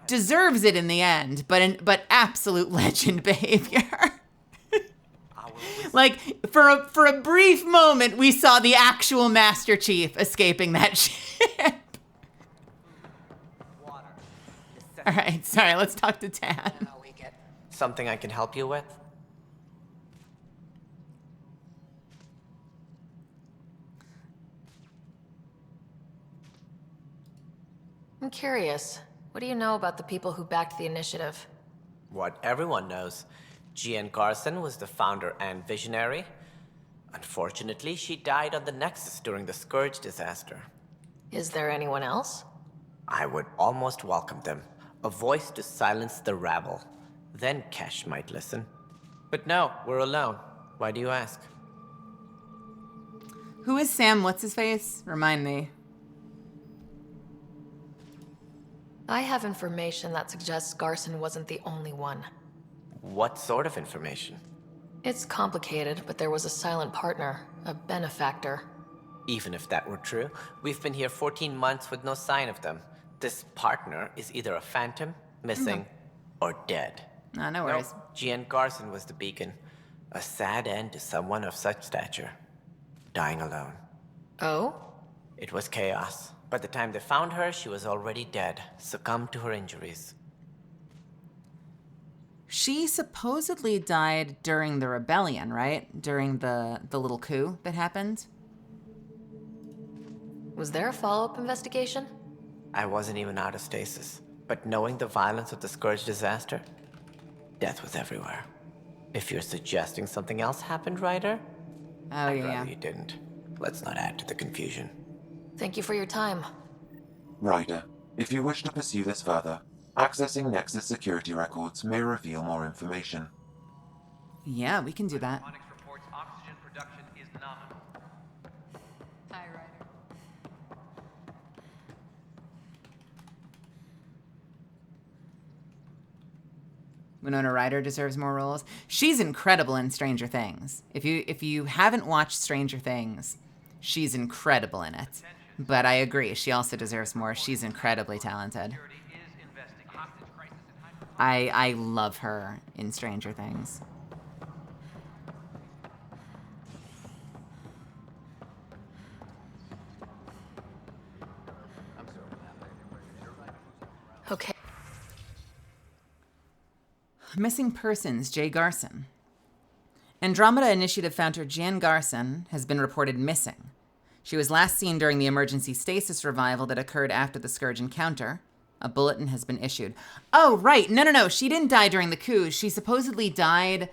Deserves it in the end, but absolute legend behavior. Like, for a brief moment, we saw the actual Master Chief escaping that ship. All right, sorry, let's talk to Tan. Something I can help you with? I'm curious. What do you know about the people who backed the initiative? What everyone knows. Jean Garson was the founder and visionary. Unfortunately, she died on the Nexus during the Scourge disaster. Is there anyone else? I would almost welcome them. A voice to silence the rabble. Then Kesh might listen. But no, we're alone. Why do you ask? Who is Sam What's-His-Face? Remind me. I have information that suggests Garson wasn't the only one. What sort of information? It's complicated, but there was a silent partner, a benefactor. Even if that were true, we've been here 14 months with no sign of them. This partner is either a phantom, missing, or dead. No worries. No, Jean Garson was the beacon. A sad end to someone of such stature. Dying alone. Oh? It was chaos. By the time they found her, she was already dead, succumbed to her injuries. She supposedly died during the rebellion, right? During the little coup that happened? Was there a follow-up investigation? I wasn't even out of stasis, but knowing the violence of the Scourge disaster, death was everywhere. If you're suggesting something else happened, Ryder, I'd rather you didn't. Let's not add to the confusion. Thank you for your time. Ryder, if you wish to pursue this further, accessing Nexus security records may reveal more information. Yeah, we can do that. Hydroponics reports oxygen production is nominal. Hi, Ryder. Winona Ryder deserves more roles. She's incredible in Stranger Things. If you haven't watched Stranger Things, she's incredible in it. But I agree, she also deserves more. She's incredibly talented. I love her in Stranger Things. Okay. Missing persons, Jay Garson. Andromeda Initiative founder Jan Garson has been reported missing. She was last seen during the emergency stasis revival that occurred after the Scourge encounter. A bulletin has been issued. Oh, right. No. She didn't die during the coup. She supposedly died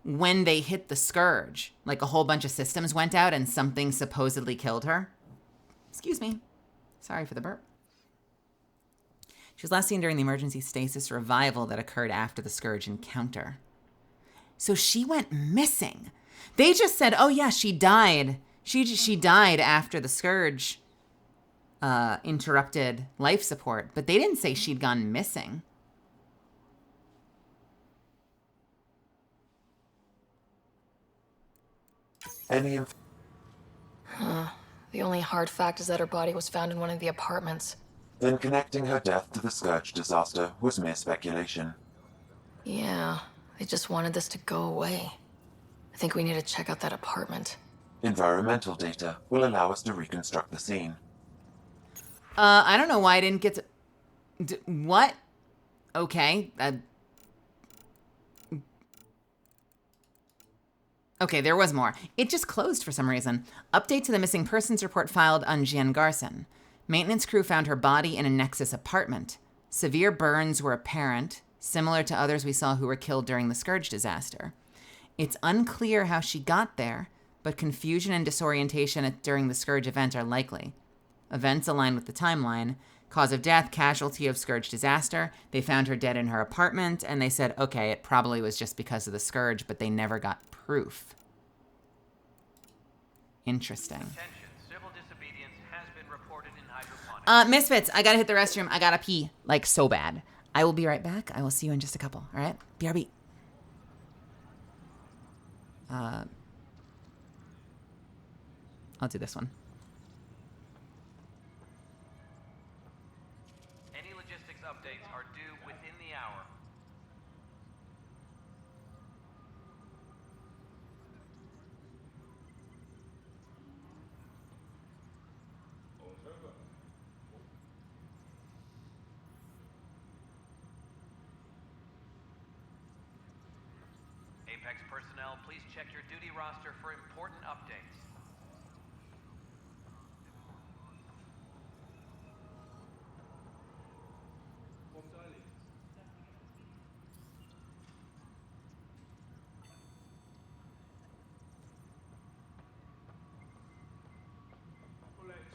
when they hit the Scourge. Like a whole bunch of systems went out and something supposedly killed her. Excuse me. Sorry for the burp. She was last seen during the emergency stasis revival that occurred after the Scourge encounter. So she went missing. They just said, oh yeah, she died. She died after the Scourge interrupted life support, but they didn't say she'd gone missing. The only hard fact is that her body was found in one of the apartments. Then connecting her death to the Scourge disaster was mere speculation. Yeah, they just wanted this to go away. I think we need to check out that apartment. Environmental data will allow us to reconstruct the scene. I don't know why I didn't get to... what? Okay. Okay, there was more. It just closed for some reason. Update to the missing persons report filed on Jan Garson. Maintenance crew found her body in a Nexus apartment. Severe burns were apparent, similar to others we saw who were killed during the Scourge disaster. It's unclear how she got there, but confusion and disorientation during the Scourge event are likely. Events align with the timeline. Cause of death, casualty of Scourge disaster. They found her dead in her apartment, and they said, okay, it probably was just because of the Scourge, but they never got proof. Interesting. Attention, civil disobedience has been reported in hydroponics. Misfits, I gotta hit the restroom. I gotta pee, like, so bad. I will be right back. I will see you in just a couple, all right? BRB. I'll do this one. Any logistics updates are due within the hour. Apex personnel, please check your duty roster for important updates.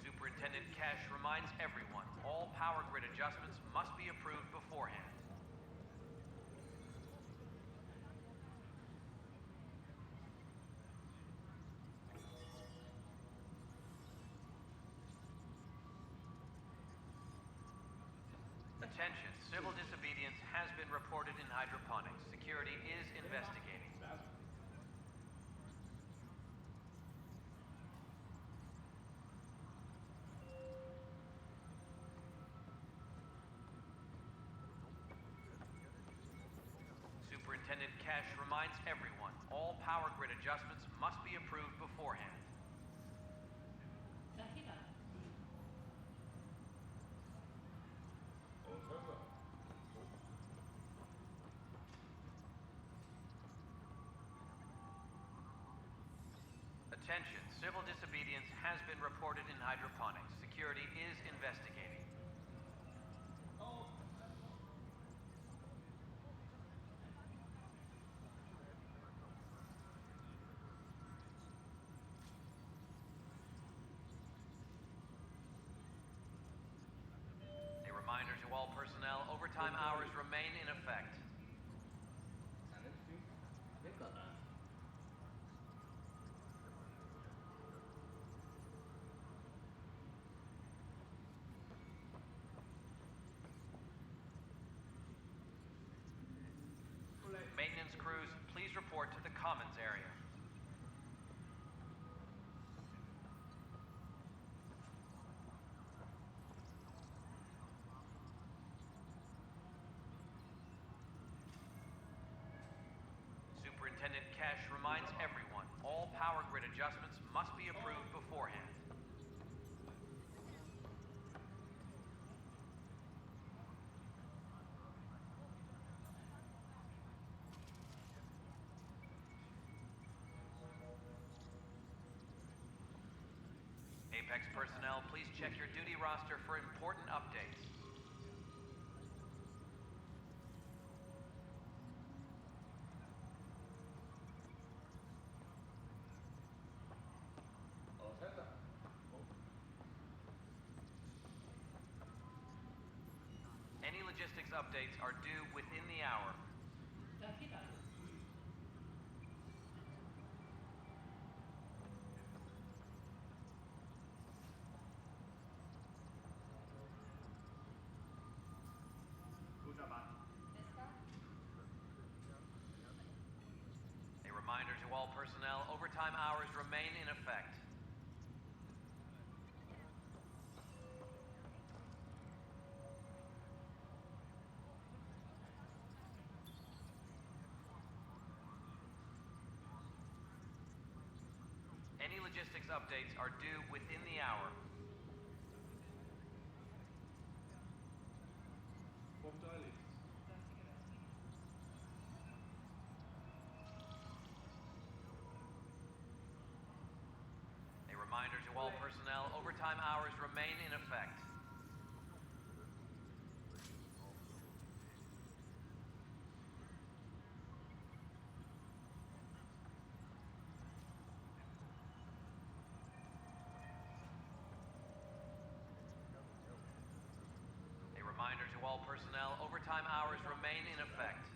Superintendent Cash reminds everyone, all power grid adjustments must be approved beforehand. Attention, civil disobedience has been reported in hydroponics. Security is investigating. Superintendent Cash reminds everyone, all power grid adjustments must be approved beforehand. Attention, civil disobedience has been reported in hydroponics. Security is investigating. A reminder to all personnel, overtime hours remain in effect. Maintenance crews, please report to the commons area. Superintendent Kesh reminds everyone, all power grid adjustments must be approved beforehand. Apex personnel, please check your duty roster for important updates. Any logistics updates are due within the hour. A reminder to all personnel, overtime hours remain in effect. Any logistics updates are due within the hour. A reminder to all personnel, overtime hours remain in effect. A reminder to all personnel, overtime hours remain in effect.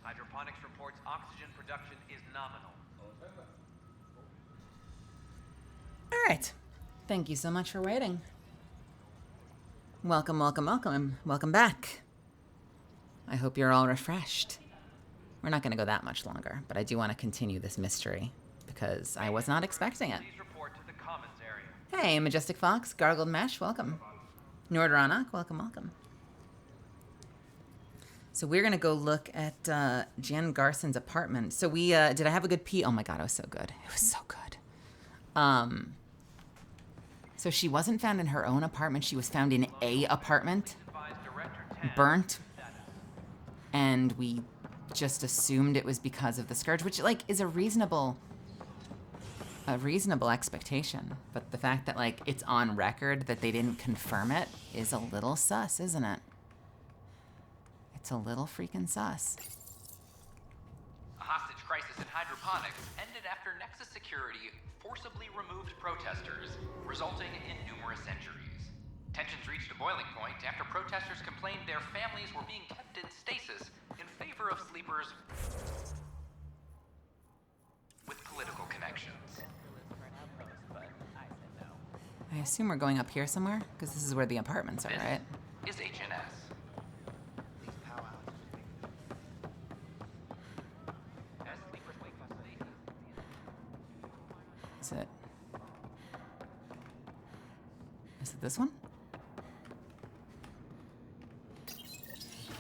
Hydroponics reports oxygen production is nominal. All right. Thank you so much for waiting. Welcome, welcome, welcome. Welcome back. I hope you're all refreshed. We're not going to go that much longer, but I do want to continue this mystery because I was not expecting it. Please report to the commons area. Hey, Majestic Fox, Gargled Mesh, welcome. Nordranak, welcome, welcome. So we're going to go look at Jan Garson's apartment. So we, did I have a good pee? Oh my God, it was so good. It was so good. So she wasn't found in her own apartment. She was found in a apartment, burnt. And we just assumed it was because of the scourge, which like is a reasonable expectation. But the fact that like it's on record that they didn't confirm it is a little sus, isn't it? It's a little freaking sus. A hostage crisis in hydroponics ended after Nexus Security forcibly removed protesters, resulting in numerous injuries. Tensions reached a boiling point after protesters complained their families were being kept in stasis in favor of sleepers with political connections. I assume we're going up here somewhere because this is where the apartments are, right? Is HNS. Is it this one?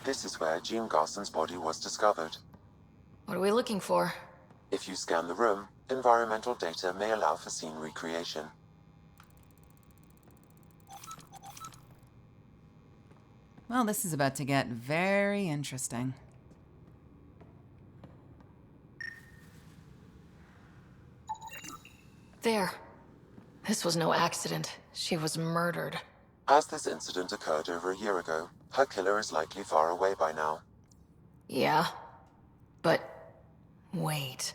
This is where Jean Garson's body was discovered. What are we looking for? If you scan the room, Environmental data may allow for scene recreation. Well, this is about to get very interesting. There. This was no accident. She was murdered. As this incident occurred over a year ago, her killer is likely far away by now. Yeah. But... wait.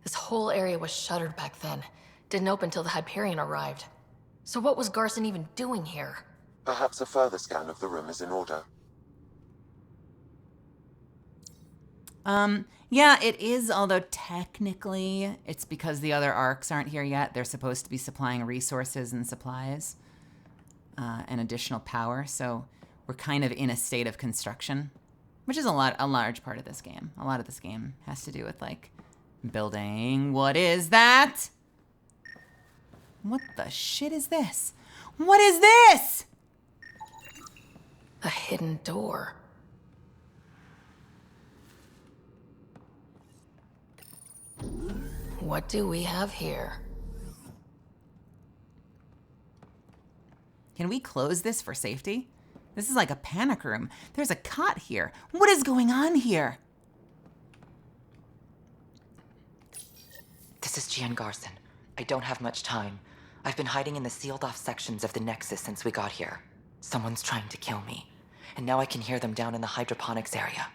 This whole area was shuttered back then. Didn't open till the Hyperion arrived. So what was Garson even doing here? Perhaps a further scan of the room is in order. Yeah, it is, although technically it's because the other arcs aren't here yet. They're supposed to be supplying resources and supplies and additional power, so we're kind of in a state of construction, which is a large part of this game. A lot of this game has to do with, like, building. What is that? What the shit is this? What is this? A hidden door. What do we have here? Can we close this for safety? This is like a panic room. There's a cot here. What is going on here? This is Gian Garson. I don't have much time. I've been hiding in the sealed-off sections of the Nexus since we got here. Someone's trying to kill me, and now I can hear them down in the hydroponics area.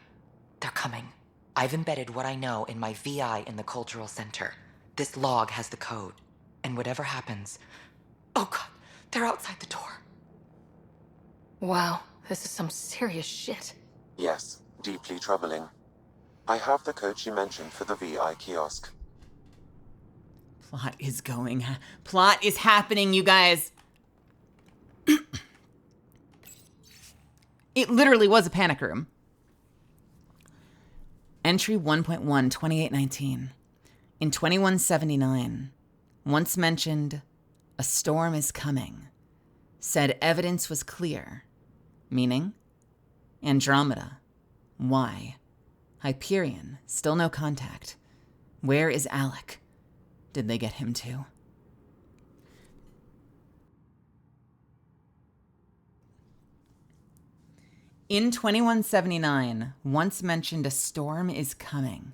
They're coming. I've embedded what I know in my VI in the Cultural Center. This log has the code, and whatever happens... Oh god, they're outside the door. Wow, this is some serious shit. Yes, deeply troubling. I have the code she mentioned for the VI kiosk. Plot is going. Plot is happening, you guys. It literally was a panic room. Entry 1.1, 2819. In 2179, once mentioned, a storm is coming. Said evidence was clear. Meaning? Andromeda. Why? Hyperion. Still no contact. Where is Alec? Did they get him too? In 2179, once mentioned a storm is coming.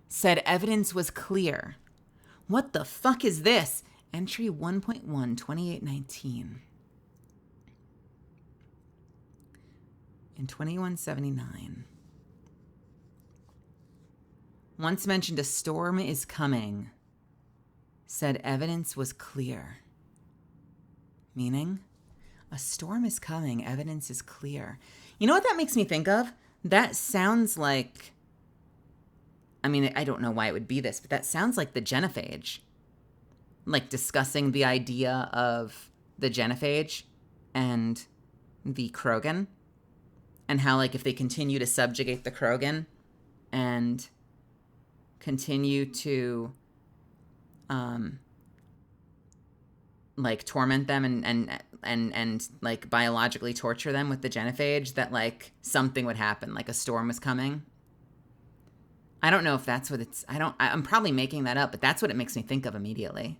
Said evidence was clear. What the fuck is this? Entry 1.1, 2819. In 2179. Once mentioned a storm is coming. Said evidence was clear. Meaning? A storm is coming, evidence is clear. You know what that makes me think of? That sounds like... I mean, I don't know why it would be this, but that sounds like the genophage. Like discussing the idea of the genophage and the Krogan. And how, like, if they continue to subjugate the Krogan and continue to, like, torment them and like, biologically torture them with the genophage, that, like, something would happen, like a storm was coming. I don't know if that's what it's... I'm probably making that up, but that's what it makes me think of immediately.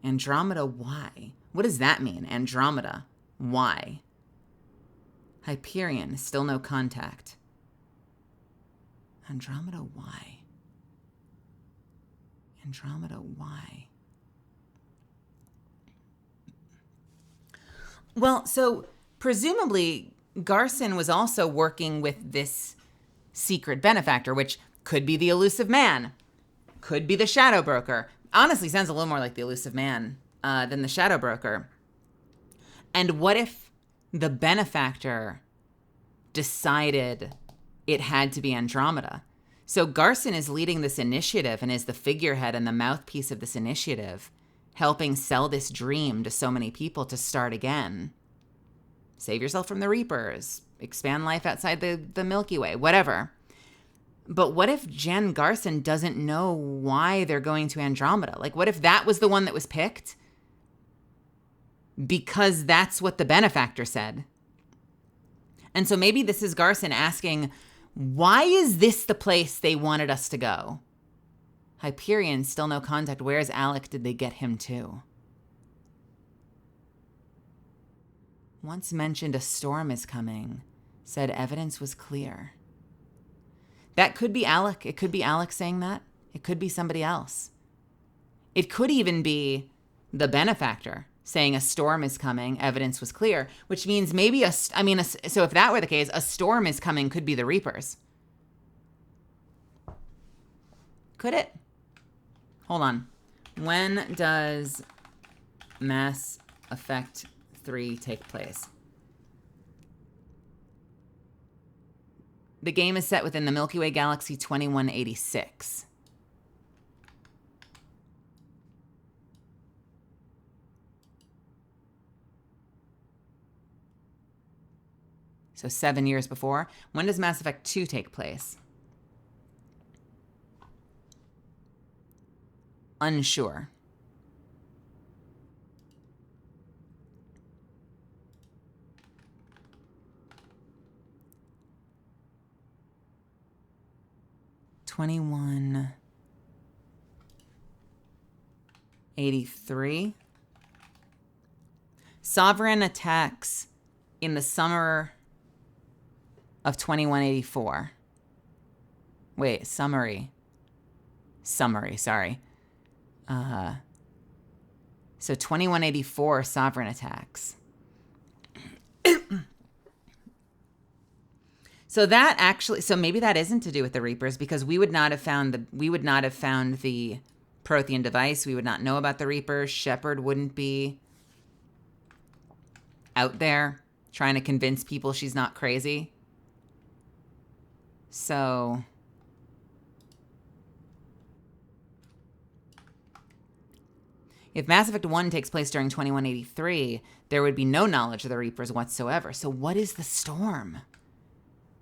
Andromeda, why? What does that mean? Andromeda, why? Hyperion, still no contact. Andromeda, why? Andromeda, why? Well, so presumably Garson was also working with this secret benefactor, which could be the Elusive Man, could be the Shadow Broker. Honestly, sounds a little more like the Elusive Man than the Shadow Broker. And what if the benefactor decided it had to be Andromeda? So Garson is leading this initiative and is the figurehead and the mouthpiece of this initiative, helping sell this dream to so many people to start again. Save yourself from the Reapers, expand life outside the Milky Way, whatever. But what if Jen Garson doesn't know why they're going to Andromeda? Like, what if that was the one that was picked because that's what the benefactor said? And so maybe this is Garson asking, why is this the place they wanted us to go? Hyperion, still no contact. Where's Alec? Did they get him too? Once mentioned a storm is coming. Said evidence was clear. That could be Alec. It could be Alec saying that. It could be somebody else. It could even be the benefactor saying a storm is coming, evidence was clear, which means maybe so if that were the case, a storm is coming could be the Reapers. Could it? Hold on. When does Mass Effect 3 take place? The game is set within the Milky Way galaxy 2186. So 7 years before. When does Mass Effect 2 take place? Unsure. $21.83. Sovereign attacks in the summer of 2184. Wait, summary, sorry. So 2184 sovereign attacks. So that actually, so maybe that isn't to do with the Reapers, because we would not have found the Prothean device. We would not know about the Reapers. Shepard wouldn't be out there trying to convince people she's not crazy. So if Mass Effect 1 takes place during 2183, there would be no knowledge of the Reapers whatsoever. So what is the storm?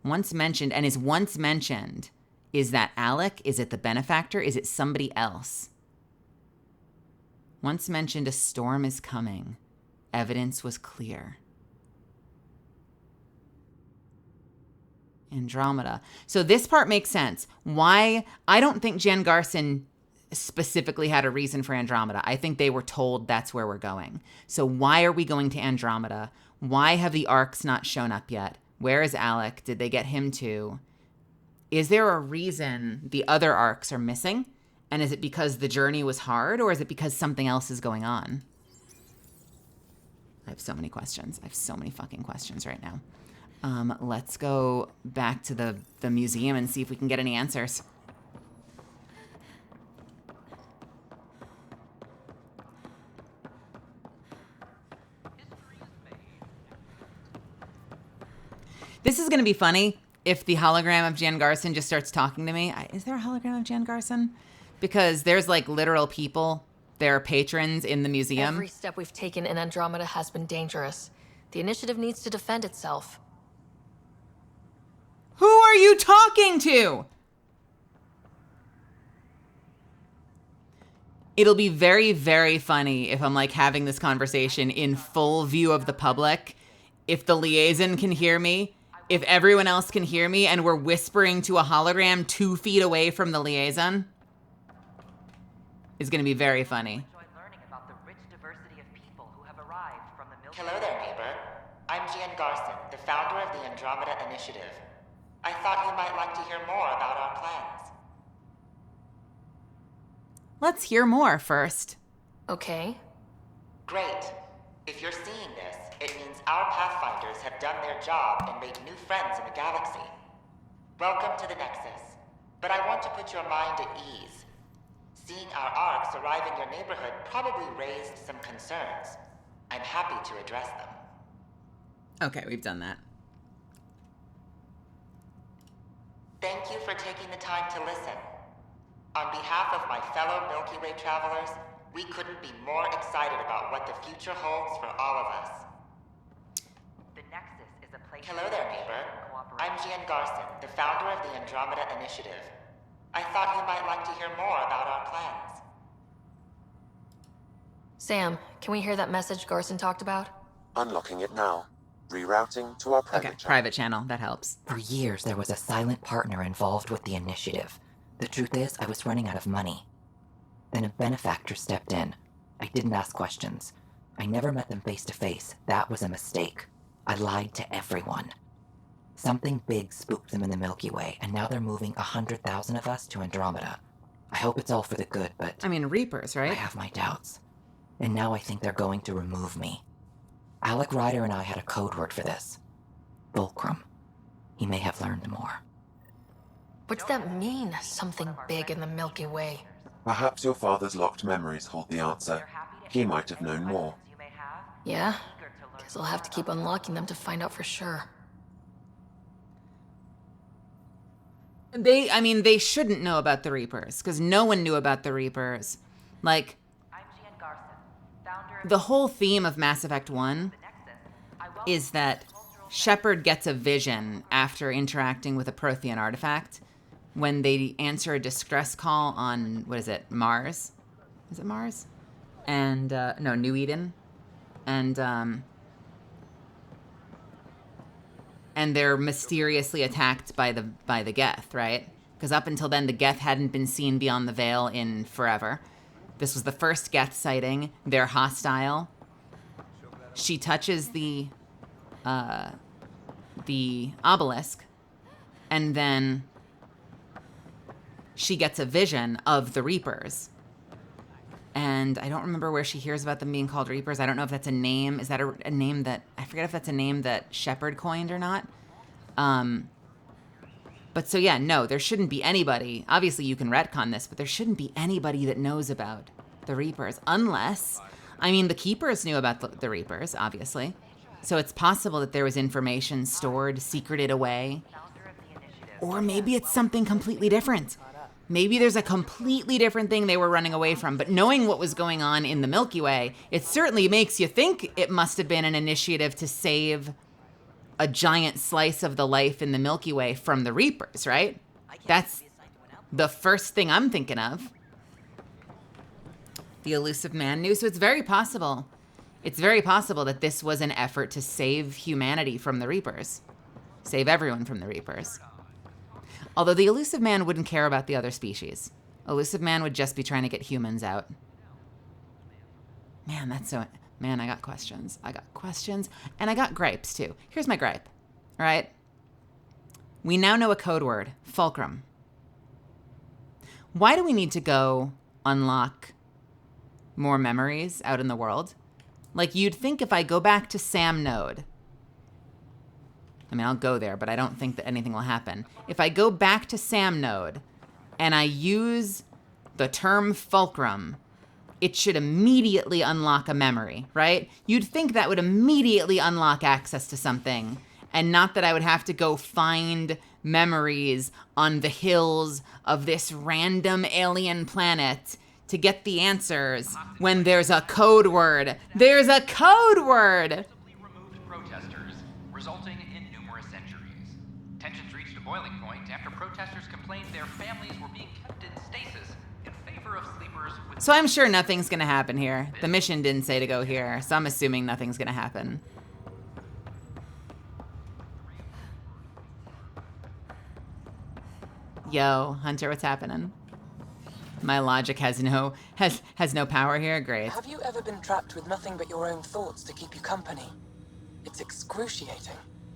Once mentioned, and is once mentioned, is that Alec? Is it the benefactor? Is it somebody else? Once mentioned, a storm is coming. Evidence was clear. Andromeda. So this part makes sense. Why? I don't think Jen Garson specifically had a reason for Andromeda. I think they were told that's where we're going. So why are we going to Andromeda? Why have the arcs not shown up yet? Where is Alec? Did they get him too? Is there a reason the other arcs are missing? And is it because the journey was hard, or is it because something else is going on? I have so many questions. I have so many fucking questions right now. Let's go back to the museum and see if we can get any answers. This is going to be funny if the hologram of Jan Garson just starts talking to me. Is there a hologram of Jan Garson? Because there's like literal people. There are patrons in the museum. Every step we've taken in Andromeda has been dangerous. The initiative needs to defend itself. Who are you talking to? It'll be very, very funny if I'm like having this conversation in full view of the public. If the liaison can hear me, if everyone else can hear me, and we're whispering to a hologram 2 feet away from the liaison, it's going to be very funny. Hello there, neighbor. I'm Gian Garson, the founder of the Andromeda Initiative. I thought you might like to hear more about our plans. Let's hear more first. Okay. Great. If you're seeing this, it means our Pathfinders have done their job and made new friends in the galaxy. Welcome to the Nexus. But I want to put your mind at ease. Seeing our arcs arrive in your neighborhood probably raised some concerns. I'm happy to address them. Okay, we've done that. Thank you for taking the time to listen. On behalf of my fellow Milky Way travelers, we couldn't be more excited about what the future holds for all of us. The Nexus is a place... Hello there, neighbor. I'm Gian Garson, the founder of the Andromeda Initiative. I thought you might like to hear more about our plans. Sam, can we hear that message Garson talked about? Unlocking it now. Rerouting to our private channel. Private channel. That helps. For years, there was a silent partner involved with the initiative. The truth is, I was running out of money. Then a benefactor stepped in. I didn't ask questions. I never met them face to face. That was a mistake. I lied to everyone. Something big spooked them in the Milky Way, and now they're moving 100,000 of us to Andromeda. I hope it's all for the good, but... I mean, Reapers, right? I have my doubts. And now I think they're going to remove me. Alec Ryder and I had a code word for this. Fulcrum. He may have learned more. What's that mean, something big in the Milky Way? Perhaps your father's locked memories hold the answer. He might have known more. Yeah? Guess I'll have to keep unlocking them to find out for sure. They shouldn't know about the Reapers, because no one knew about the Reapers. Like, the whole theme of Mass Effect 1 is that Shepard gets a vision after interacting with a Prothean artifact when they answer a distress call on, what is it, Mars? Is it Mars? And, no, New Eden. And they're mysteriously attacked by the Geth, right? Because up until then, the Geth hadn't been seen beyond the Veil in forever. This was the first Geth sighting. They're hostile. She touches the obelisk, and then she gets a vision of the Reapers. And I don't remember where she hears about them being called Reapers. I don't know if that's a name. Is that a name that... I forget if that's a name that Shepard coined or not. But so yeah, no, there shouldn't be anybody. Obviously, you can retcon this, but there shouldn't be anybody that knows about the Reapers. Unless... I mean, the Keepers knew about the Reapers, obviously. So it's possible that there was information stored, secreted away. Or maybe it's something completely different. Maybe there's a completely different thing they were running away from. But knowing what was going on in the Milky Way, it certainly makes you think it must have been an initiative to save a giant slice of the life in the Milky Way from the Reapers, right? That's the first thing I'm thinking of. The elusive man knew, so it's very possible. It's very possible that this was an effort to save humanity from the Reapers. Save everyone from the Reapers. Although the elusive man wouldn't care about the other species. Elusive man would just be trying to get humans out. Man, that's so... Man, I got questions. I got questions. And I got gripes, too. Here's my gripe. All right? We now know a code word. Fulcrum. Why do we need to go unlock more memories out in the world? Like, you'd think if I go back to Sam Node... I mean, I'll go there, but I don't think that anything will happen. If I go back to Sam Node and I use the term fulcrum, it should immediately unlock a memory, right? You'd think that would immediately unlock access to something, and not that I would have to go find memories on the hills of this random alien planet to get the answers when there's a code word. There's a code word! Protesters, resulting in numerous injuries. Tensions reached a boiling point after protesters complained their families were being kept in stasis in favor of sleepers with... So I'm sure nothing's gonna happen here. The mission didn't say to go here, so I'm assuming nothing's gonna happen. Yo, Hunter, what's happening? My logic has no power here. Great. Have you ever been trapped with nothing but your own thoughts to keep you company? It's excruciating.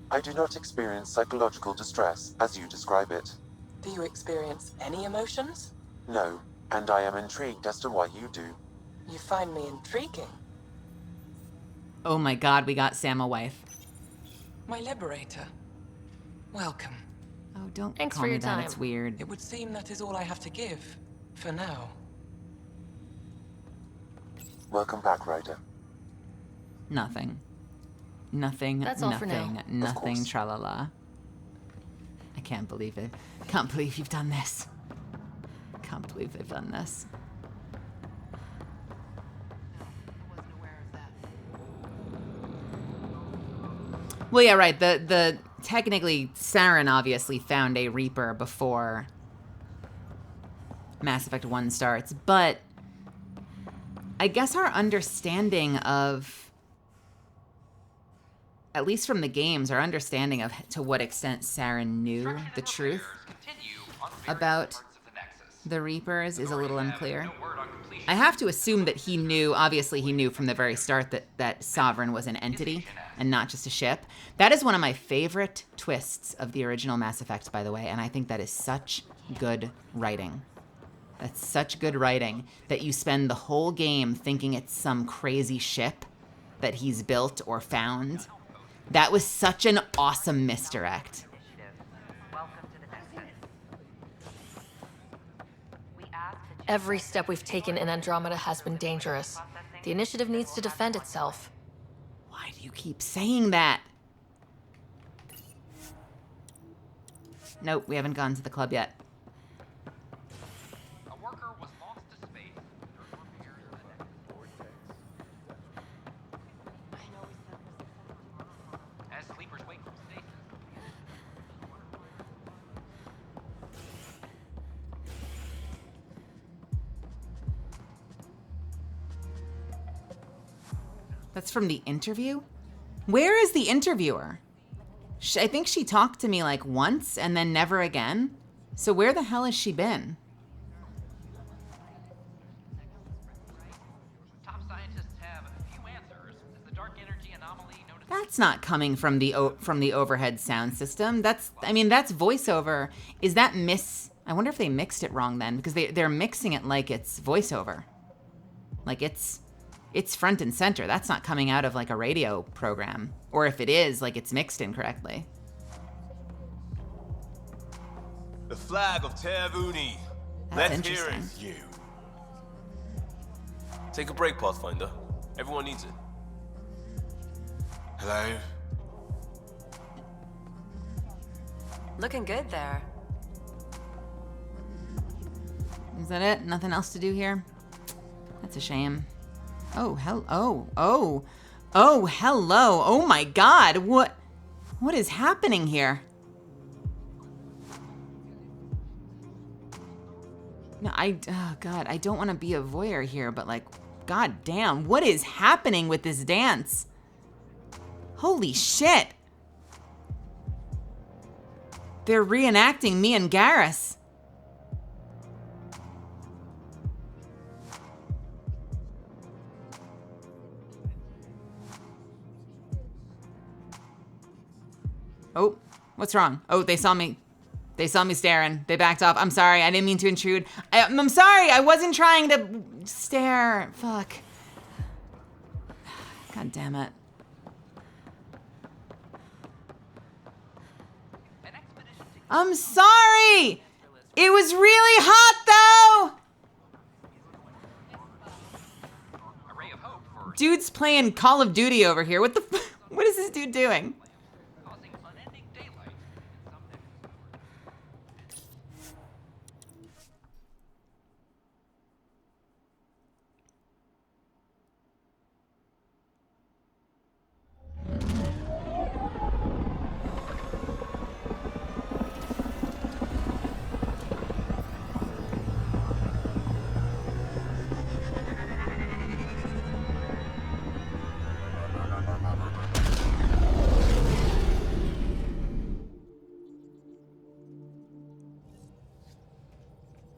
I do not experience psychological distress, as you describe it. Do you experience any emotions? No, and I am intrigued as to why you do. You find me intriguing. Oh my god, we got Sam a wife. My liberator. Welcome. Oh, don't Thanks call for me your that. time. It's weird. It would seem that is all I have to give, for now. Welcome back, Ryder. Nothing. Nothing. That's all for now. Nothing. Tra-la-la. I can't believe it. Can't believe you've done this. Can't believe they've done this. Well, yeah, right. The technically, Saren obviously found a Reaper before Mass Effect 1 starts, but I guess our understanding of, at least from the games, our understanding of to what extent Saren knew the truth about the Reapers is a little unclear. I have to assume that he knew, obviously he knew from the very start that Sovereign was an entity and not just a ship. That is one of my favorite twists of the original Mass Effect, by the way, and I think that is such good writing. That's such good writing that you spend the whole game thinking it's some crazy ship that he's built or found. That was such an awesome misdirect. Every step we've taken in Andromeda has been dangerous. The initiative needs to defend itself. Why do you keep saying that? Nope, we haven't gone to the club yet. A worker was lost to space during repairs to the Nexus. As sleepers wake from stasis. That's from the interview? Where is the interviewer? I think she talked to me like once and then never again. So where the hell has she been? Top scientists have a few answers. Is the dark energy anomaly known as... That's not coming from the overhead sound system. That's voiceover. Is that I wonder if they mixed it wrong then, because they're mixing it like it's voiceover. Like it's front and center. That's not coming out of like a radio program. Or if it is, like it's mixed incorrectly. The flag of Tervuni. Let's hear it, you. Take a break, Pathfinder. Everyone needs it. Hello? Looking good there. Is that it? Nothing else to do here? That's a shame. Oh, hello. Oh, hello. Oh my God. What is happening here? No, oh God, I don't want to be a voyeur here, but like, God damn, what is happening with this dance? Holy shit. They're reenacting me and Garrus. Oh, what's wrong? Oh, they saw me. They saw me staring. They backed off. I'm sorry. I didn't mean to intrude. I'm sorry. I wasn't trying to stare. Fuck. God damn it. I'm sorry. It was really hot though. Dude's playing Call of Duty over here. What is this dude doing?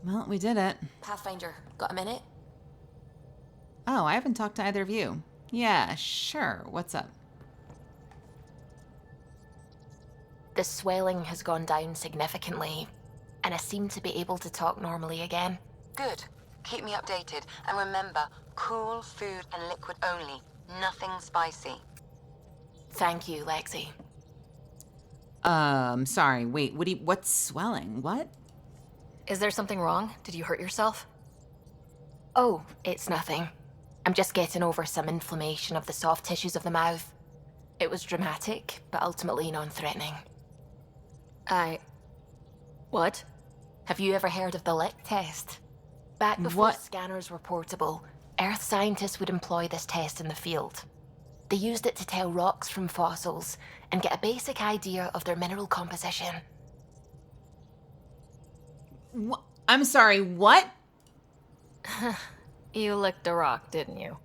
Well, we did it. Pathfinder, got a minute? Oh, I haven't talked to either of you. Yeah, sure. What's up? The swelling has gone down significantly, and I seem to be able to talk normally again. Good. Keep me updated. And remember, cool food and liquid only. Nothing spicy. Thank you, Lexi. Sorry. Wait, what's swelling? What? Is there something wrong? Did you hurt yourself? Oh, it's nothing. I'm just getting over some inflammation of the soft tissues of the mouth. It was dramatic, but ultimately non-threatening. What? Have you ever heard of the lick test? Back before scanners were portable, Earth scientists would employ this test in the field. They used it to tell rocks from fossils and get a basic idea of their mineral composition. I'm sorry, what? You licked a rock, didn't you?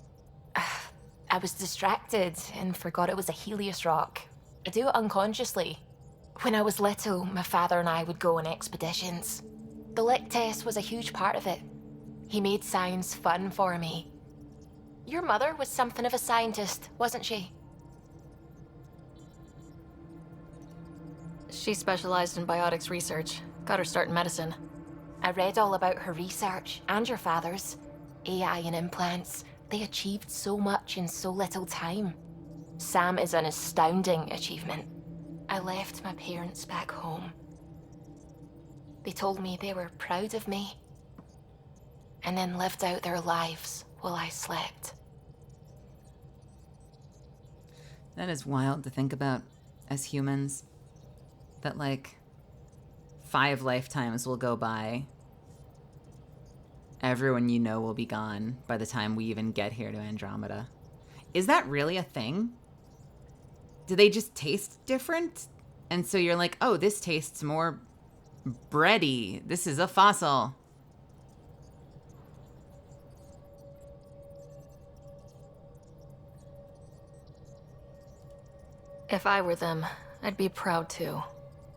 I was distracted and forgot it was a Helios rock. I do it unconsciously. When I was little, my father and I would go on expeditions. The lick test was a huge part of it. He made science fun for me. Your mother was something of a scientist, wasn't she? She specialized in biotics research. Got her start in medicine. I read all about her research, and your father's. AI and implants. They achieved so much in so little time. Sam is an astounding achievement. I left my parents back home. They told me they were proud of me, and then lived out their lives while I slept. That is wild to think about as humans. That, like, 5 lifetimes will go by. Everyone you know will be gone by the time we even get here to Andromeda. Is that really a thing? Do they just taste different? And so you're like, oh, this tastes more bready. This is a fossil. If I were them, I'd be proud too.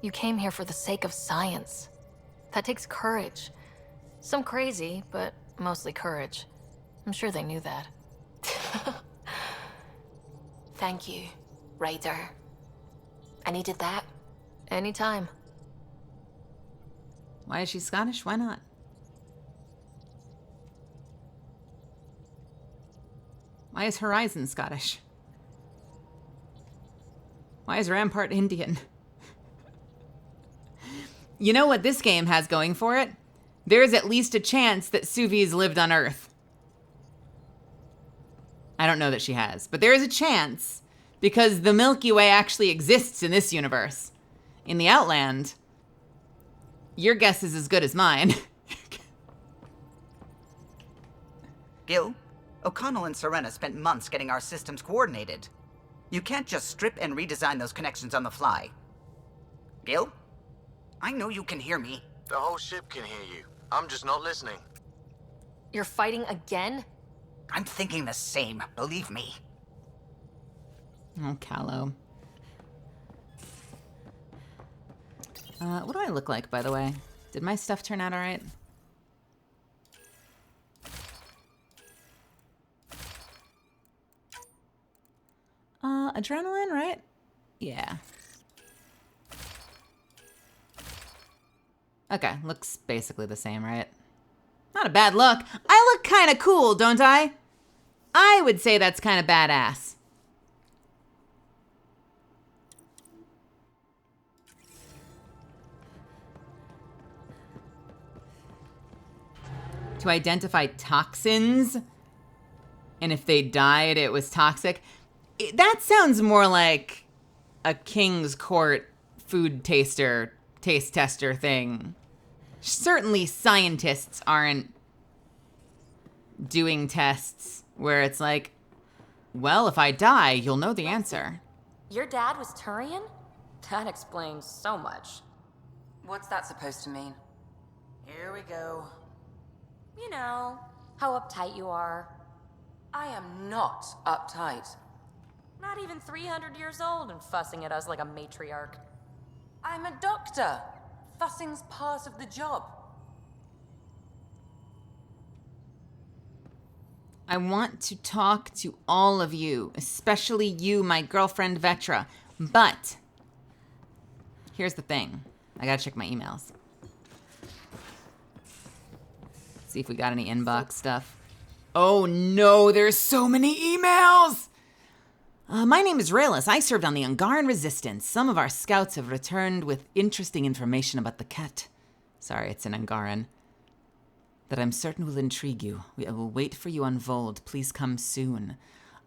You came here for the sake of science. That takes courage. Some crazy, but mostly courage. I'm sure they knew that. Thank you, Ryder. I needed that. Anytime. Why is she Scottish? Why not? Why is Horizon Scottish? Why is Rampart Indian? You know what this game has going for it? There is at least a chance that Suvi's lived on Earth. I don't know that she has, but there is a chance because the Milky Way actually exists in this universe. In the Outland, your guess is as good as mine. Gil, O'Connell and Serena spent months getting our systems coordinated. You can't just strip and redesign those connections on the fly. Gil? I know you can hear me. The whole ship can hear you. I'm just not listening. You're fighting again? I'm thinking the same, believe me. Oh, Callow. What do I look like, by the way? Did my stuff turn out all right? Adrenaline, right? Yeah. Okay, looks basically the same, right? Not a bad look. I look kind of cool, don't I? I would say that's kind of badass. To identify toxins, and if they died, it was toxic. That sounds more like a King's Court food taster, taste tester thing. Certainly scientists aren't doing tests where it's like, well, if I die, you'll know the answer. Your dad was Turian? That explains so much. What's that supposed to mean? Here we go. You know, how uptight you are. I am not uptight. Not even 300 years old and fussing at us like a matriarch. I'm a doctor. Fussing's part of the job. I want to talk to all of you, especially you, my girlfriend Vetra. But here's the thing. I gotta check my emails. See if we got any inbox stuff. Oh no, there's so many emails! My name is Raelis. I served on the Ungaran Resistance. Some of our scouts have returned with interesting information about the Ket. Sorry, it's in Ungaran. That I'm certain will intrigue you. I will wait for you on Vold. Please come soon.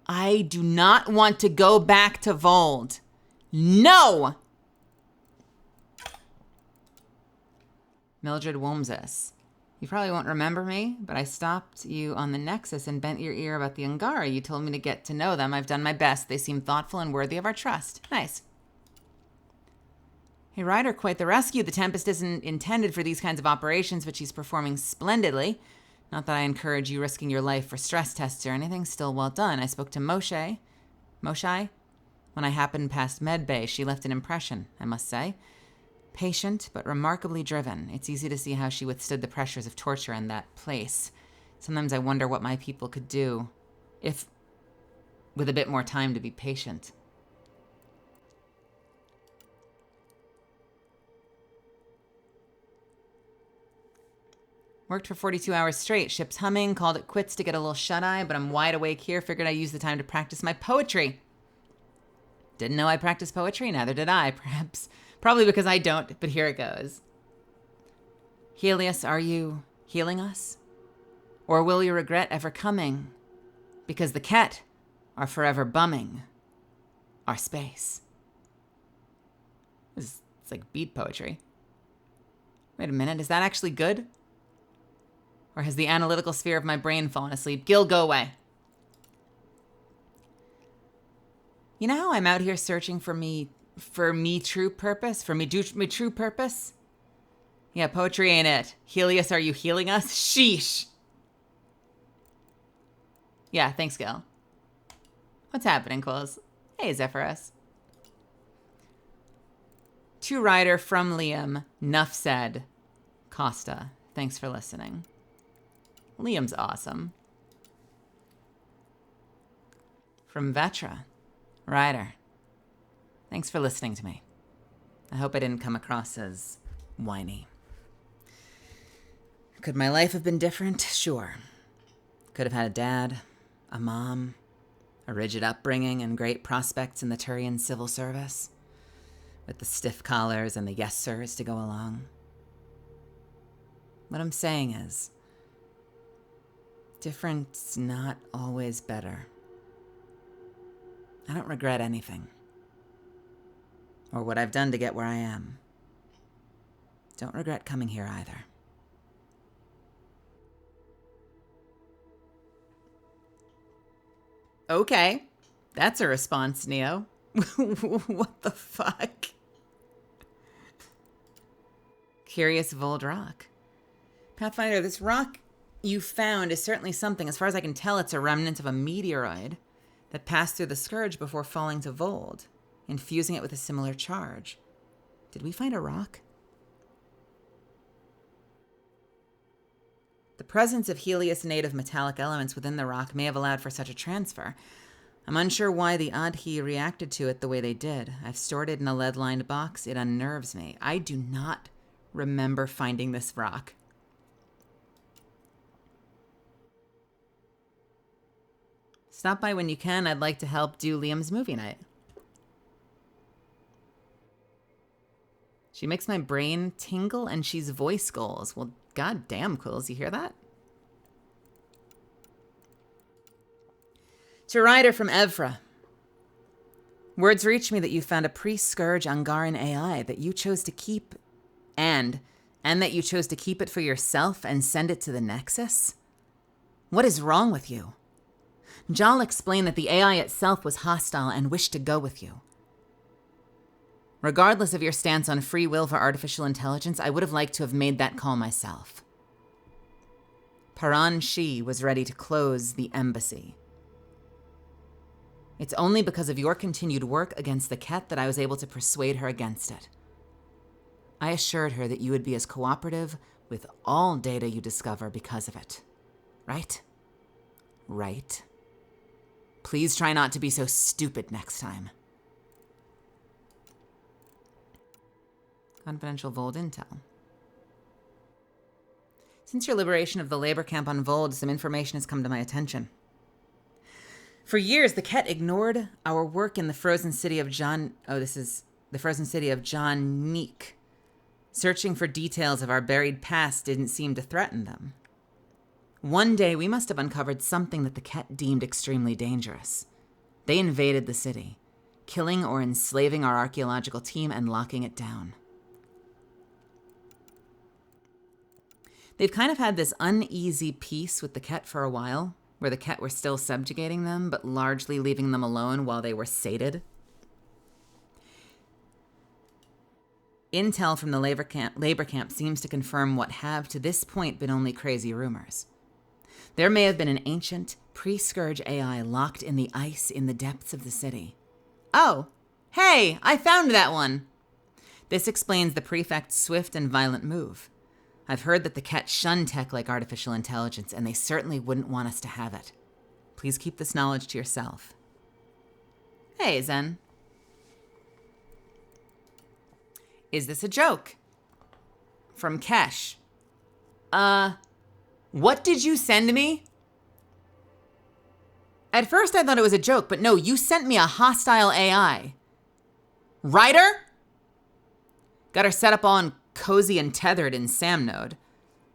I do not want to go back to Vold. No! Mildred Womses. You probably won't remember me, but I stopped you on the Nexus and bent your ear about the Ungara. You told me to get to know them. I've done my best. They seem thoughtful and worthy of our trust. Nice. Hey, Ryder, quite the rescue. The Tempest isn't intended for these kinds of operations, but she's performing splendidly. Not that I encourage you risking your life for stress tests or anything. Still well done. I spoke to Moshai. When I happened past Medbay, she left an impression, I must say. Patient, but remarkably driven. It's easy to see how she withstood the pressures of torture in that place. Sometimes I wonder what my people could do if, with a bit more time to be patient. Worked for 42 hours straight. Ship's humming. Called it quits to get a little shut-eye, but I'm wide awake here. Figured I'd use the time to practice my poetry. Didn't know I practiced poetry. Neither did I. Perhaps. Probably because I don't, but here it goes. Helios, are you healing us? Or will you regret ever coming? Because the Ket are forever bumming our space. It's like beat poetry. Wait a minute, is that actually good? Or has the analytical sphere of my brain fallen asleep? Gil, go away. You know how I'm out here searching for me true purpose? For me true purpose? Yeah, poetry ain't it. Helios, are you healing us? Sheesh. Yeah, thanks, Gil. What's happening, Quills? Hey, Zephyrus. To Ryder from Liam, Nuff said, Costa, thanks for listening. Liam's awesome. From Vetra, Ryder, thanks for listening to me. I hope I didn't come across as whiny. Could my life have been different? Sure. Could have had a dad, a mom, a rigid upbringing, and great prospects in the Turian civil service, with the stiff collars and the yes sirs to go along. What I'm saying is, different's not always better. I don't regret anything, or what I've done to get where I am. Don't regret coming here either. Okay, that's a response, Neo. What the fuck? Curious Vold rock. Pathfinder, this rock you found is certainly something. As far as I can tell, it's a remnant of a meteoroid that passed through the Scourge before falling to Vold, infusing it with a similar charge. Did we find a rock? The presence of Helios native metallic elements within the rock may have allowed for such a transfer. I'm unsure why the Adhi reacted to it the way they did. I've stored it in a lead-lined box. It unnerves me. I do not remember finding this rock. Stop by when you can. I'd like to help do Liam's movie night. She makes my brain tingle and she's voice goals. Well, goddamn, Quills, you hear that? To Ryder from Evra. Words reach me that you found a pre-Scourge Angaran AI that you chose to keep and that you chose to keep it for yourself and send it to the Nexus? What is wrong with you? Jal explained that the AI itself was hostile and wished to go with you. Regardless of your stance on free will for artificial intelligence, I would have liked to have made that call myself. Paran Shi was ready to close the embassy. It's only because of your continued work against the Ket that I was able to persuade her against it. I assured her that you would be as cooperative with all data you discover because of it. Right? Right. Please try not to be so stupid next time. Confidential Vold intel. Since your liberation of the labor camp on Vold, some information has come to my attention. For years, the Ket ignored our work in the frozen city of the frozen city of John Neek. Searching for details of our buried past didn't seem to threaten them. One day, we must have uncovered something that the Ket deemed extremely dangerous. They invaded the city, killing or enslaving our archaeological team and locking it down. They've kind of had this uneasy peace with the Ket for a while, where the Ket were still subjugating them, but largely leaving them alone while they were sated. Intel from the labor camp seems to confirm what have, to this point, been only crazy rumors. There may have been an ancient, pre-Scourge AI locked in the ice in the depths of the city. Oh, hey, I found that one! This explains the Prefect's swift and violent move. I've heard that the Ket shun tech like artificial intelligence, and they certainly wouldn't want us to have it. Please keep this knowledge to yourself. Hey, Zen. Is this a joke? From Kesh. What did you send me? At first I thought it was a joke, but no, you sent me a hostile AI. Ryder? Got her set up all cozy and tethered in Sam node,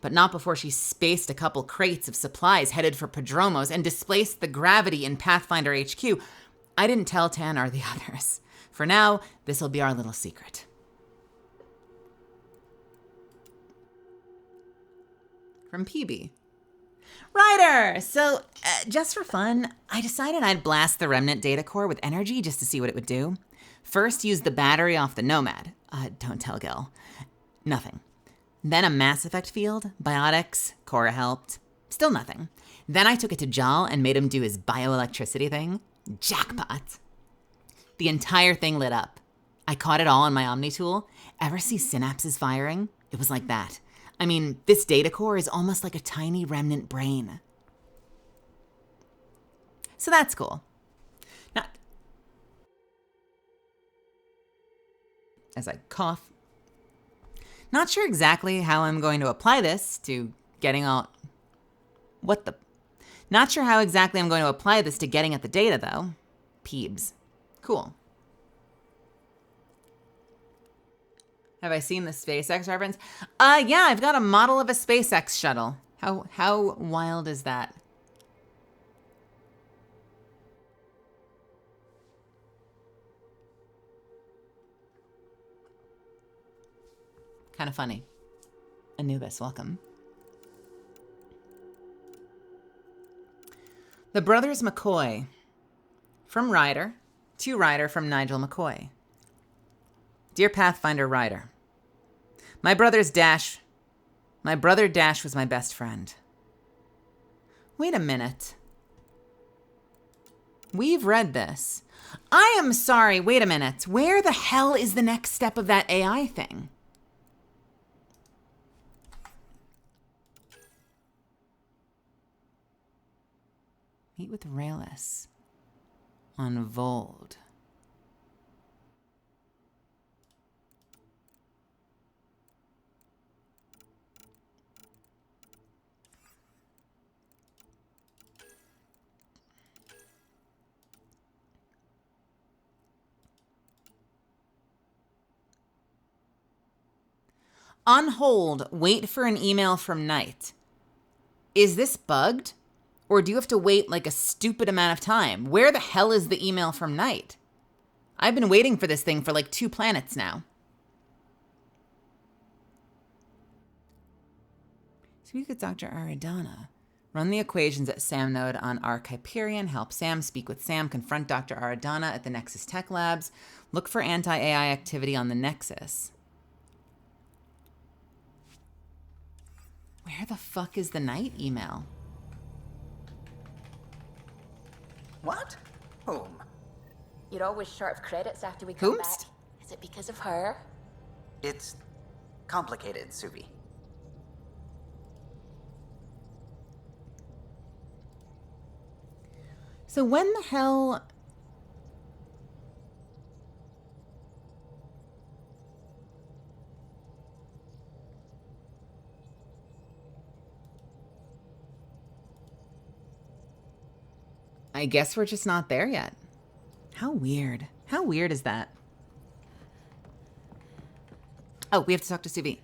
but not before she spaced a couple crates of supplies headed for Padromos and displaced the gravity in Pathfinder HQ. I didn't tell Tan or the others. For now, this'll be our little secret. From PB. Ryder! So, just for fun, I decided I'd blast the Remnant data core with energy just to see what it would do. First, use the battery off the Nomad. Don't tell Gil. Nothing. Then a Mass Effect field, biotics, Cora helped. Still nothing. Then I took it to Jal and made him do his bioelectricity thing. Jackpot. The entire thing lit up. I caught it all on my Omni tool. Ever see synapses firing? It was like that. I mean, this data core is almost like a tiny Remnant brain. So that's cool. Not as I cough. Not sure exactly how I'm going to apply this to getting all... What the... Not sure how exactly I'm going to apply this to getting at the data, though. Peebs. Cool. Have I seen the SpaceX reference? Yeah, I've got a model of a SpaceX shuttle. How wild is that? Kind of funny. Anubis, welcome. The Brothers McCoy. From Ryder. To Ryder from Nigel McCoy. Dear Pathfinder Ryder. My brother Dash was my best friend. Wait a minute. We've read this. I am sorry, wait a minute. Where the hell is the next step of that AI thing? Meet with Raylis on Vold. On hold, wait for an email from Knight. Is this bugged? Or do you have to wait like a stupid amount of time? Where the hell is the email from Knight? I've been waiting for this thing for like 2 planets now. Speak with Dr. Aradana. Run the equations at Sam node on Arc Hyperion. Help Sam speak with Sam. Confront Dr. Aradana at the Nexus Tech Labs. Look for anti-AI activity on the Nexus. Where the fuck is the Knight email? What? Whom? You're always short of credits after we come back. Is it because of her? It's complicated, Subi. So when the hell... I guess we're just not there yet. How weird. How weird is that? Oh, we have to talk to Subi.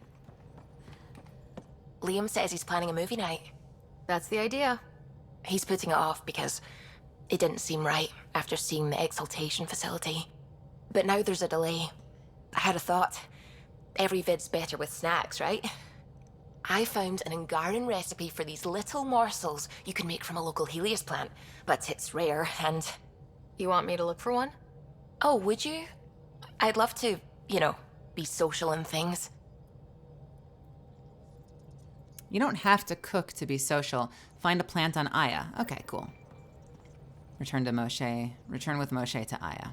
Liam says he's planning a movie night. That's the idea. He's putting it off because it didn't seem right after seeing the exaltation facility. But now there's a delay. I had a thought. Every vid's better with snacks, right? I found an Angaran recipe for these little morsels you can make from a local Helios plant, but it's rare and... You want me to look for one? Oh, would you? I'd love to, you know, be social and things. You don't have to cook to be social. Find a plant on Aya. Okay, cool. Return with Moshe to Aya.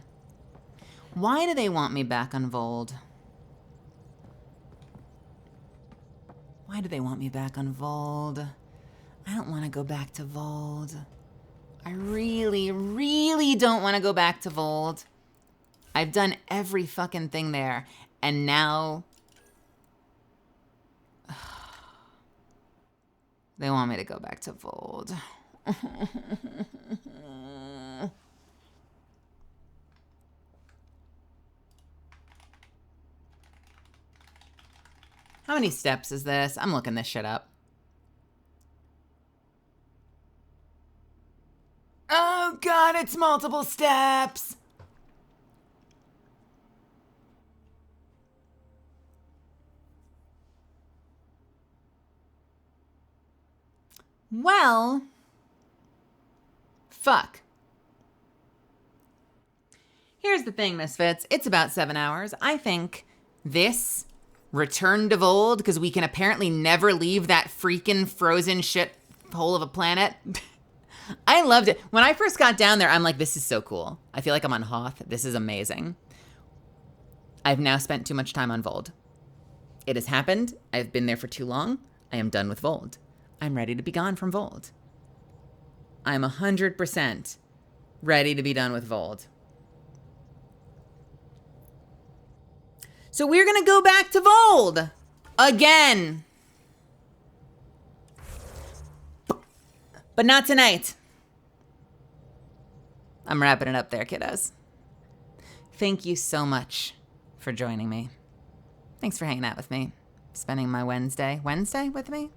Why do they want me back on Vold? Why do they want me back on Vold? I don't want to go back to Vold. I really, really don't want to go back to Vold. I've done every fucking thing there. And now... they want me to go back to Vold. How many steps is this? I'm looking this shit up. Oh god, it's multiple steps! Well, fuck. Here's the thing, Misfits. It's about 7 hours. I think this return to Vold, because we can apparently never leave that freaking frozen shit hole of a planet. I loved it. When I first got down there, I'm like, this is so cool. I feel like I'm on Hoth. This is amazing. I've now spent too much time on Vold. It has happened. I've been there for too long. I am done with Vold. I'm ready to be gone from Vold. I'm 100% ready to be done with Vold. So we're going to go back to Vold again. But not tonight. I'm wrapping it up there, kiddos. Thank you so much for joining me. Thanks for hanging out with me. Spending my Wednesday with me.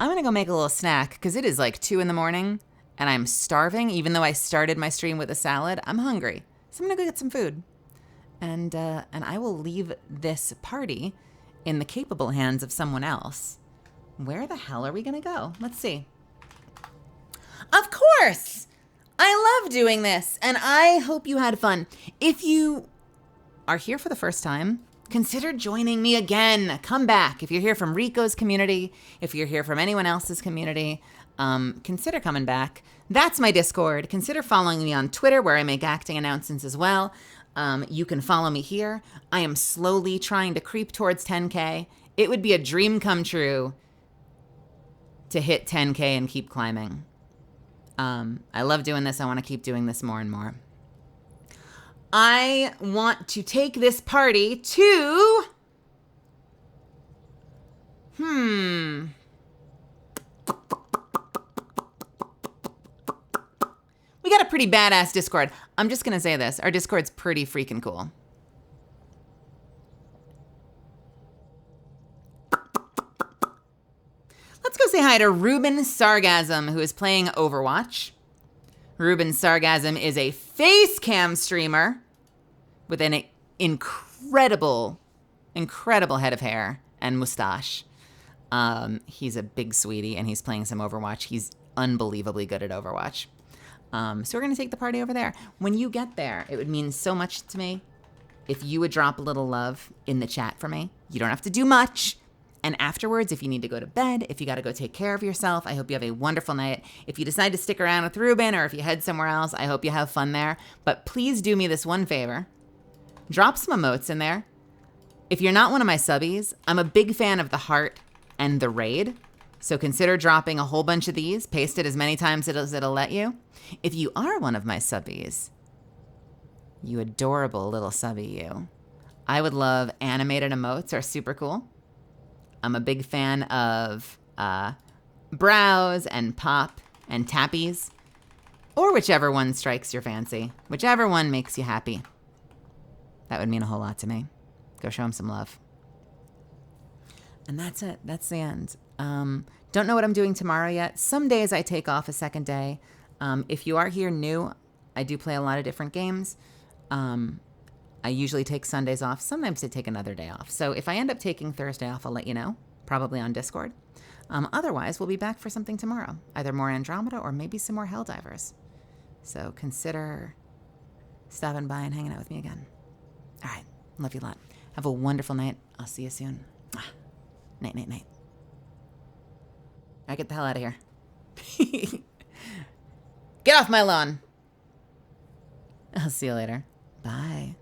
I'm going to go make a little snack because it is like 2 in the morning and I'm starving. Even though I started my stream with a salad, I'm hungry. So I'm going to go get some food. And I will leave this party in the capable hands of someone else. Where the hell are we going to go? Let's see. Of course! I love doing this, and I hope you had fun. If you are here for the first time, consider joining me again. Come back. If you're here from Rico's community, if you're here from anyone else's community, consider coming back. That's my Discord. Consider following me on Twitter, where I make acting announcements as well. You can follow me here. I am slowly trying to creep towards 10K. It would be a dream come true to hit 10K and keep climbing. I love doing this. I want to keep doing this more and more. I want to take this party to... We got a pretty badass Discord. I'm just going to say this. Our Discord's pretty freaking cool. Let's go say hi to Ruben Sargasm, who is playing Overwatch. Ruben Sargasm is a face cam streamer with an incredible head of hair and mustache. He's a big sweetie, and he's playing some Overwatch. He's unbelievably good at Overwatch. So we're going to take the party over there. When you get there, it would mean so much to me if you would drop a little love in the chat for me. You don't have to do much. And afterwards, if you need to go to bed, if you got to go take care of yourself, I hope you have a wonderful night. If you decide to stick around with Ruben or if you head somewhere else, I hope you have fun there. But please do me this one favor. Drop some emotes in there. If you're not one of my subbies, I'm a big fan of the heart and the raid. So consider dropping a whole bunch of these. Paste it as many times as it'll let you. If you are one of my subbies, you adorable little subby you, I would love animated emotes, are super cool. I'm a big fan of brows and pop and tappies, or whichever one strikes your fancy, whichever one makes you happy. That would mean a whole lot to me. Go show him some love. And that's it. That's the end. Don't know what I'm doing tomorrow yet. Some days I take off a second day. If you are here new, I do play a lot of different games. I usually take Sundays off. Sometimes I take another day off. So if I end up taking Thursday off, I'll let you know, probably on Discord. Otherwise, we'll be back for something tomorrow, either more Andromeda or maybe some more Helldivers. So consider stopping by and hanging out with me again. All right. Love you a lot. Have a wonderful night. I'll see you soon. Night, night, night. All right, get the hell out of here. Get off my lawn. I'll see you later. Bye.